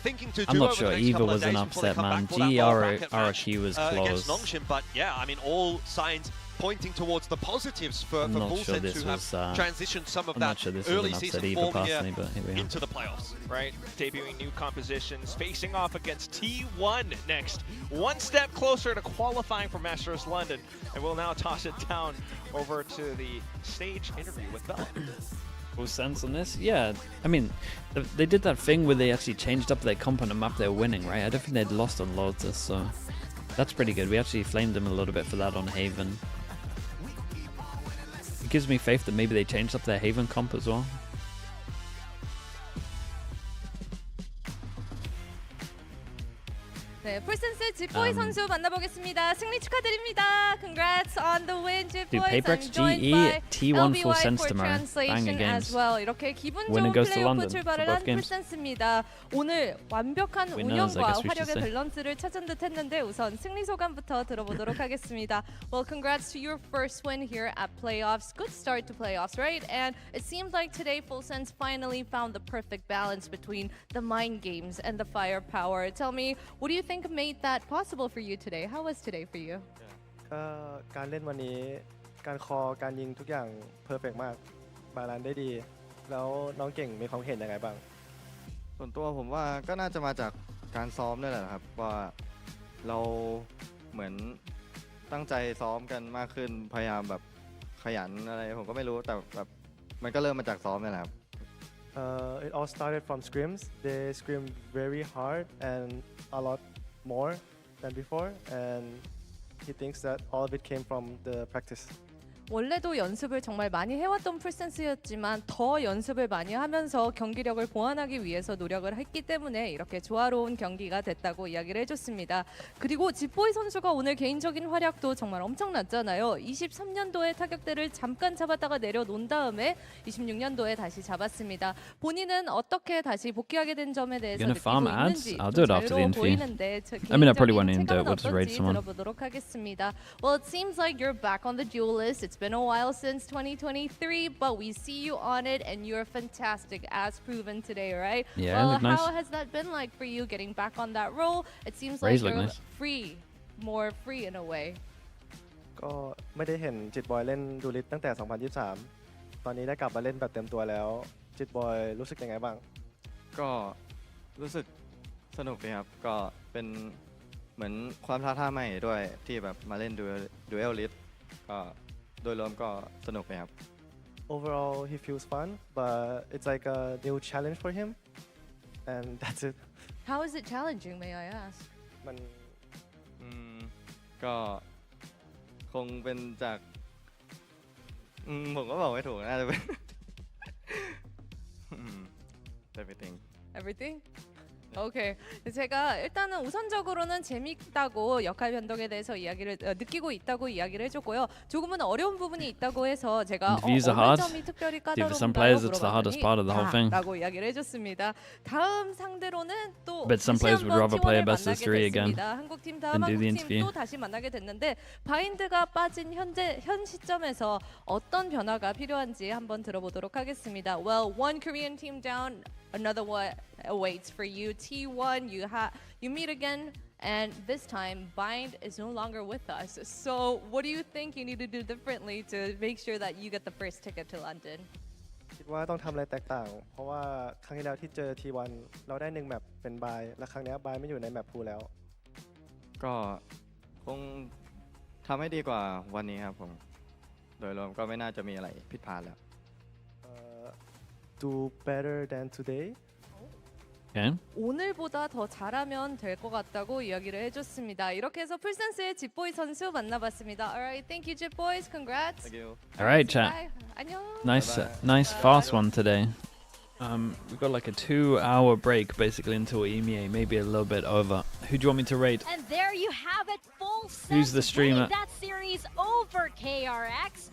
thinking to do I'm not over sure the next Eva couple of was an days before they upset, come man. back for that lower bracket match, RRQ was against close. Nongshim, but yeah, I mean, all signs pointing towards the positives for I'm not Full sure Sense this who have was, transitioned some of I'm that not sure this was early an upset season either form personally, here but here we are. into the playoffs. Right, debuting new compositions, facing off against T1 next. One step closer to qualifying for Masters London, and we'll now toss it down over to the stage interview with Bella. Full Sense on this? Yeah, I mean, they did that thing where they actually changed up their comp on the map they were winning, right? I don't think they'd lost on Lotus, so that's pretty good. We actually flamed them a little bit for that on Haven. It gives me faith that maybe they changed up their Haven comp as well. 네, 풀센스 집보이 선수 만나보겠습니다. 승리 축하드립니다. Congrats on the win, Dude, 집보이. PaperX I'm joined GE by T1 Full LBY Sense for tomorrow. translation Banger as games. well. 이렇게 기분 Winner 좋은 goes to 플레이오프 London 출발을 for 한 both games. 풀센스입니다. 오늘 완벽한 Winners, I 운영과 guess we should 화력의 say. 밸런스를 찾은 듯 했는데 우선 승리 소감부터 들어보도록 하겠습니다. Well, congrats to your first win here at playoffs. Good start to playoffs, right? And it seems like today Full Sense finally found the perfect balance between the mind games and the firepower. Tell me, what do you think made that possible for you today? How was today for you? ก็การเล่นวันนี้การคอการยิงทุกอย่างเพอร์เฟกต์มากบาลานซ์ได้ดีแล้วน้องเก่งมีความเห็นยังไงบ้าง ส่วนตัวผมว่าก็น่าจะมาจากการซ้อมนี่แหละครับว่าเราเหมือนตั้งใจซ้อมกันมากขึ้นพยายามแบบขยันอะไรผมก็ไม่รู้แต่แบบมันก็เริ่มมาจากซ้อมนี่แหละครับ It all started from scrims. They scrimmed very hard and a lot more than before, and he thinks that all of it came from the practice. 원래도 연습을 정말 많이 해왔던 풀센스였지만 더 연습을 많이 하면서 경기력을 보완하기 위해서 노력을 했기 때문에 이렇게 조화로운 경기가 됐다고 이야기를 해줬습니다. 그리고 집보이 선수가 오늘 개인적인 활약도 정말 엄청났잖아요. 23년도에 타격대를 잠깐 잡았다가 내려놓은 다음에 26년도에 다시 잡았습니다. 본인은 어떻게 다시 복귀하게 된 점에 대해서 Gonna 느끼고 farm ads? 있는지 I'll do it 좀 after the 자유로워 interview. 보이는데 저 I mean, I probably 개인적인 won't even do it. 체감은 We'll just raid 어떤지 someone. 들어보도록 하겠습니다. Well, it seems like you're back on the duel list. It's been a while since 2023, but we see you on it, and you're fantastic, as proven today, right? Yeah, well, look nice. how has that been like for you getting back on that role? It seems Rays like look you're nice. free, more free in a way. ก็ไม่ได้เห็นจิตบอยเล่นดูลิสตั้งแต่ 2023 ตอนนี้ได้กลับมาเล่นแบบเต็มตัวแล้วจิตบอยรู้สึกยังไงบ้าง ก็รู้สึกสนุกดีครับก็เป็นเหมือนความท้าทายใหม่ด้วยที่แบบมาเล่นดูเอลลิสก็โดยรวมก็สนุกเลยครับ Overall, he feels fun, but it's like a new challenge for him, and that's it. How is it challenging, may I ask? มัน ก็คงเป็นจากผมก็บอกไม่ถูกน่าจะเป็น everything Everything? 오케이. 제가 일단은 우선적으로는 재밌다고 역할 변동에 대해서 이야기를 느끼고 있다고 이야기를 해줬고요. 조금은 어려운 부분이 있다고 해서 제가 Interviews are 어느 hard. 점이 특별히 Dude, for some 까다로운가요? players, it's the hardest part of the whole thing. 라고 이야기를 해줬습니다. 다음 상대로는 또 Bet some 다시 players would 한번 rather play a T1을 best of 만나게 three again 됐습니다. 한국팀 다음 than do the 한국팀 interview. 또 다시 만나게 됐는데 바인드가 빠진 현 시점에서 어떤 변화가 필요한지 한번 들어보도록 하겠습니다. Well, one Korean team down, another one awaits for you. T1, you meet again, and this time Bind is no longer with us. So what do you think you need to do differently to make sure that you get the first ticket to London? คิดว่าต้องทำอะไรแตกต่าง เพราะว่าครั้งที่แล้วที่เจอ T1 เราได้1แมปเป็นบายและครั้งนี้บายไม่อยู่ในแมปพูลแล้ว ก็คงทำให้ดีกว่าวันนี้ครับผมโดยรวมก็ไม่น่าจะมีอะไรผิดพลาดแล้ว Do better than today. Okay. 오늘보다 더 잘하면 될 것 같다고 이야기를 해줬습니다. 이렇게 해서 풀센스의 집보이 선수 만나봤습니다. Alright, thank you, 집보이s. Congrats. Thank you. All right, chat. Bye. 안녕. Nice fast one today. We've got like a 2-hour break basically until EMEA, maybe a little bit over. Who do you want me to rate? And there you have it, full Who's the streamer? That series over KRX.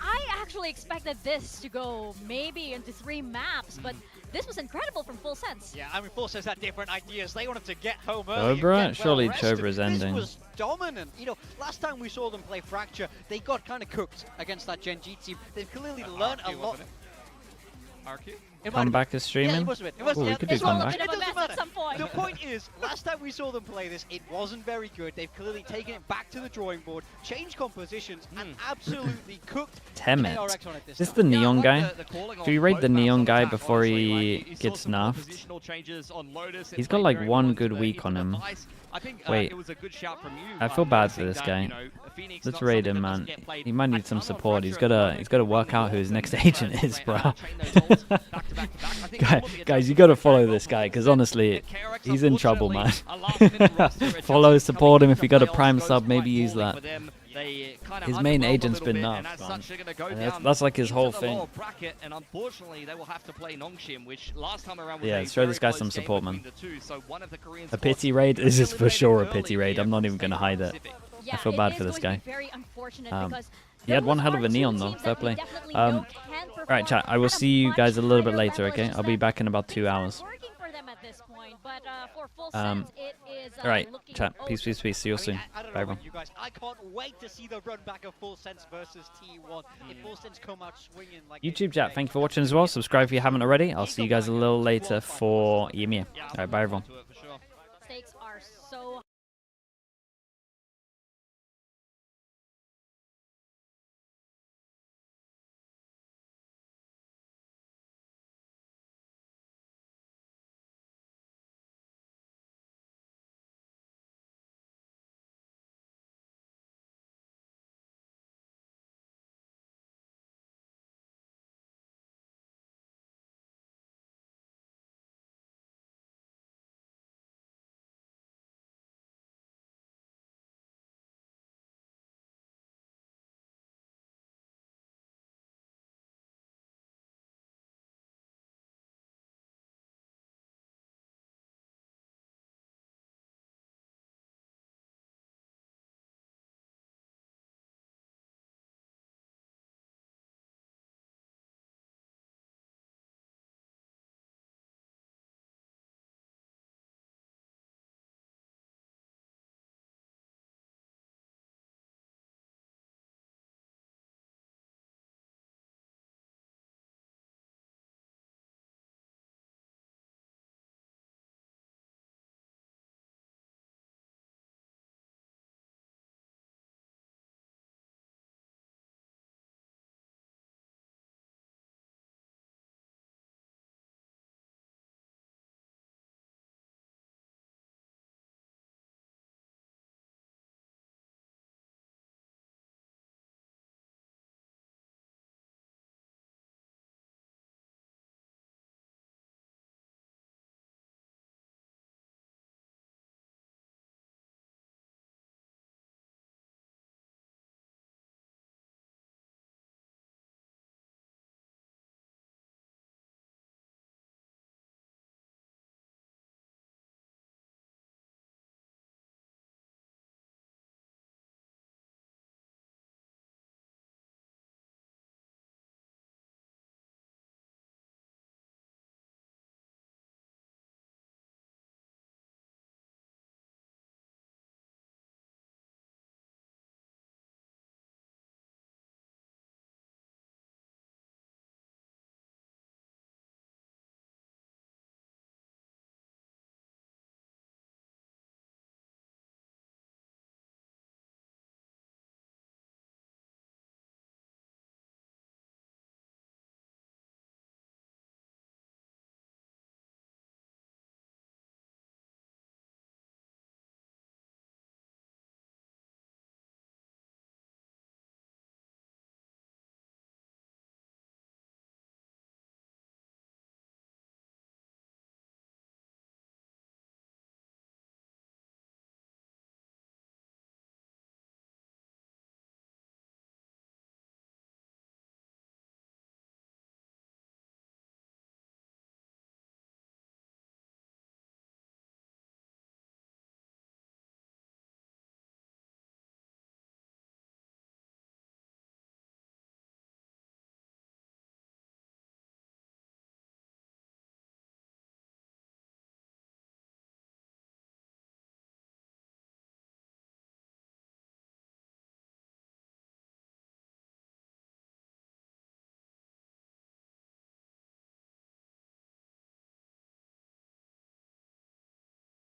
I actually expected this to go maybe into 3 maps, but this was incredible from Full Sense. Yeah, I mean, Full Sense had different ideas. They wanted to get home early. Cobra? Surely Cobra's ending. This was dominant. You know, last time we saw them play Fracture, they got kind of cooked against that Gen G team. They've clearly learned a lot. RQ? Comeback is streaming? Yeah, it must have been. Oh, we could do comeback. It doesn't matter. The point is, last time we saw them play this, it wasn't very good. They've clearly taken it back to the drawing board, changed compositions, and absolutely cooked Temet. KRX on it Is this the neon guy? Should we rate the neon guy before he gets nerfed? He's got like 1 good week on him. Wait, I feel bad for this guy. Let's raid him, man. He might need some support. He's gotta work out who his next agent is, bro. Guys, you gotta follow this guy, because honestly, he's in trouble, man. Follow, support him. If you got a prime sub, maybe use that. His main agent's been nerfed, man. That's like his whole thing. And unfortunately, they will have to play Nongshim, which last time around was Yeah, a let's show this guy very some close game support, man. between the two. So one of the Korean A pity raid? This is for sure a pity raid. I'm not even gonna hide it. Yeah, I feel bad for this guy. Very unfortunate because He had one hell of a neon though. Fair play. Alright, chat. I will see you guys a little bit later, okay? I'll be back in about 2 hours. Alright, chat. Peace, peace, peace. See you soon. I don't Bye, know everyone. about you guys. I can't wait to see the run back of Full Sense versus T1. If Full Sense come out swinging like YouTube chat, thank you for watching as well. Subscribe if you haven't already. I'll see you guys a little later for EMEA. Alright, bye everyone. Stakes are so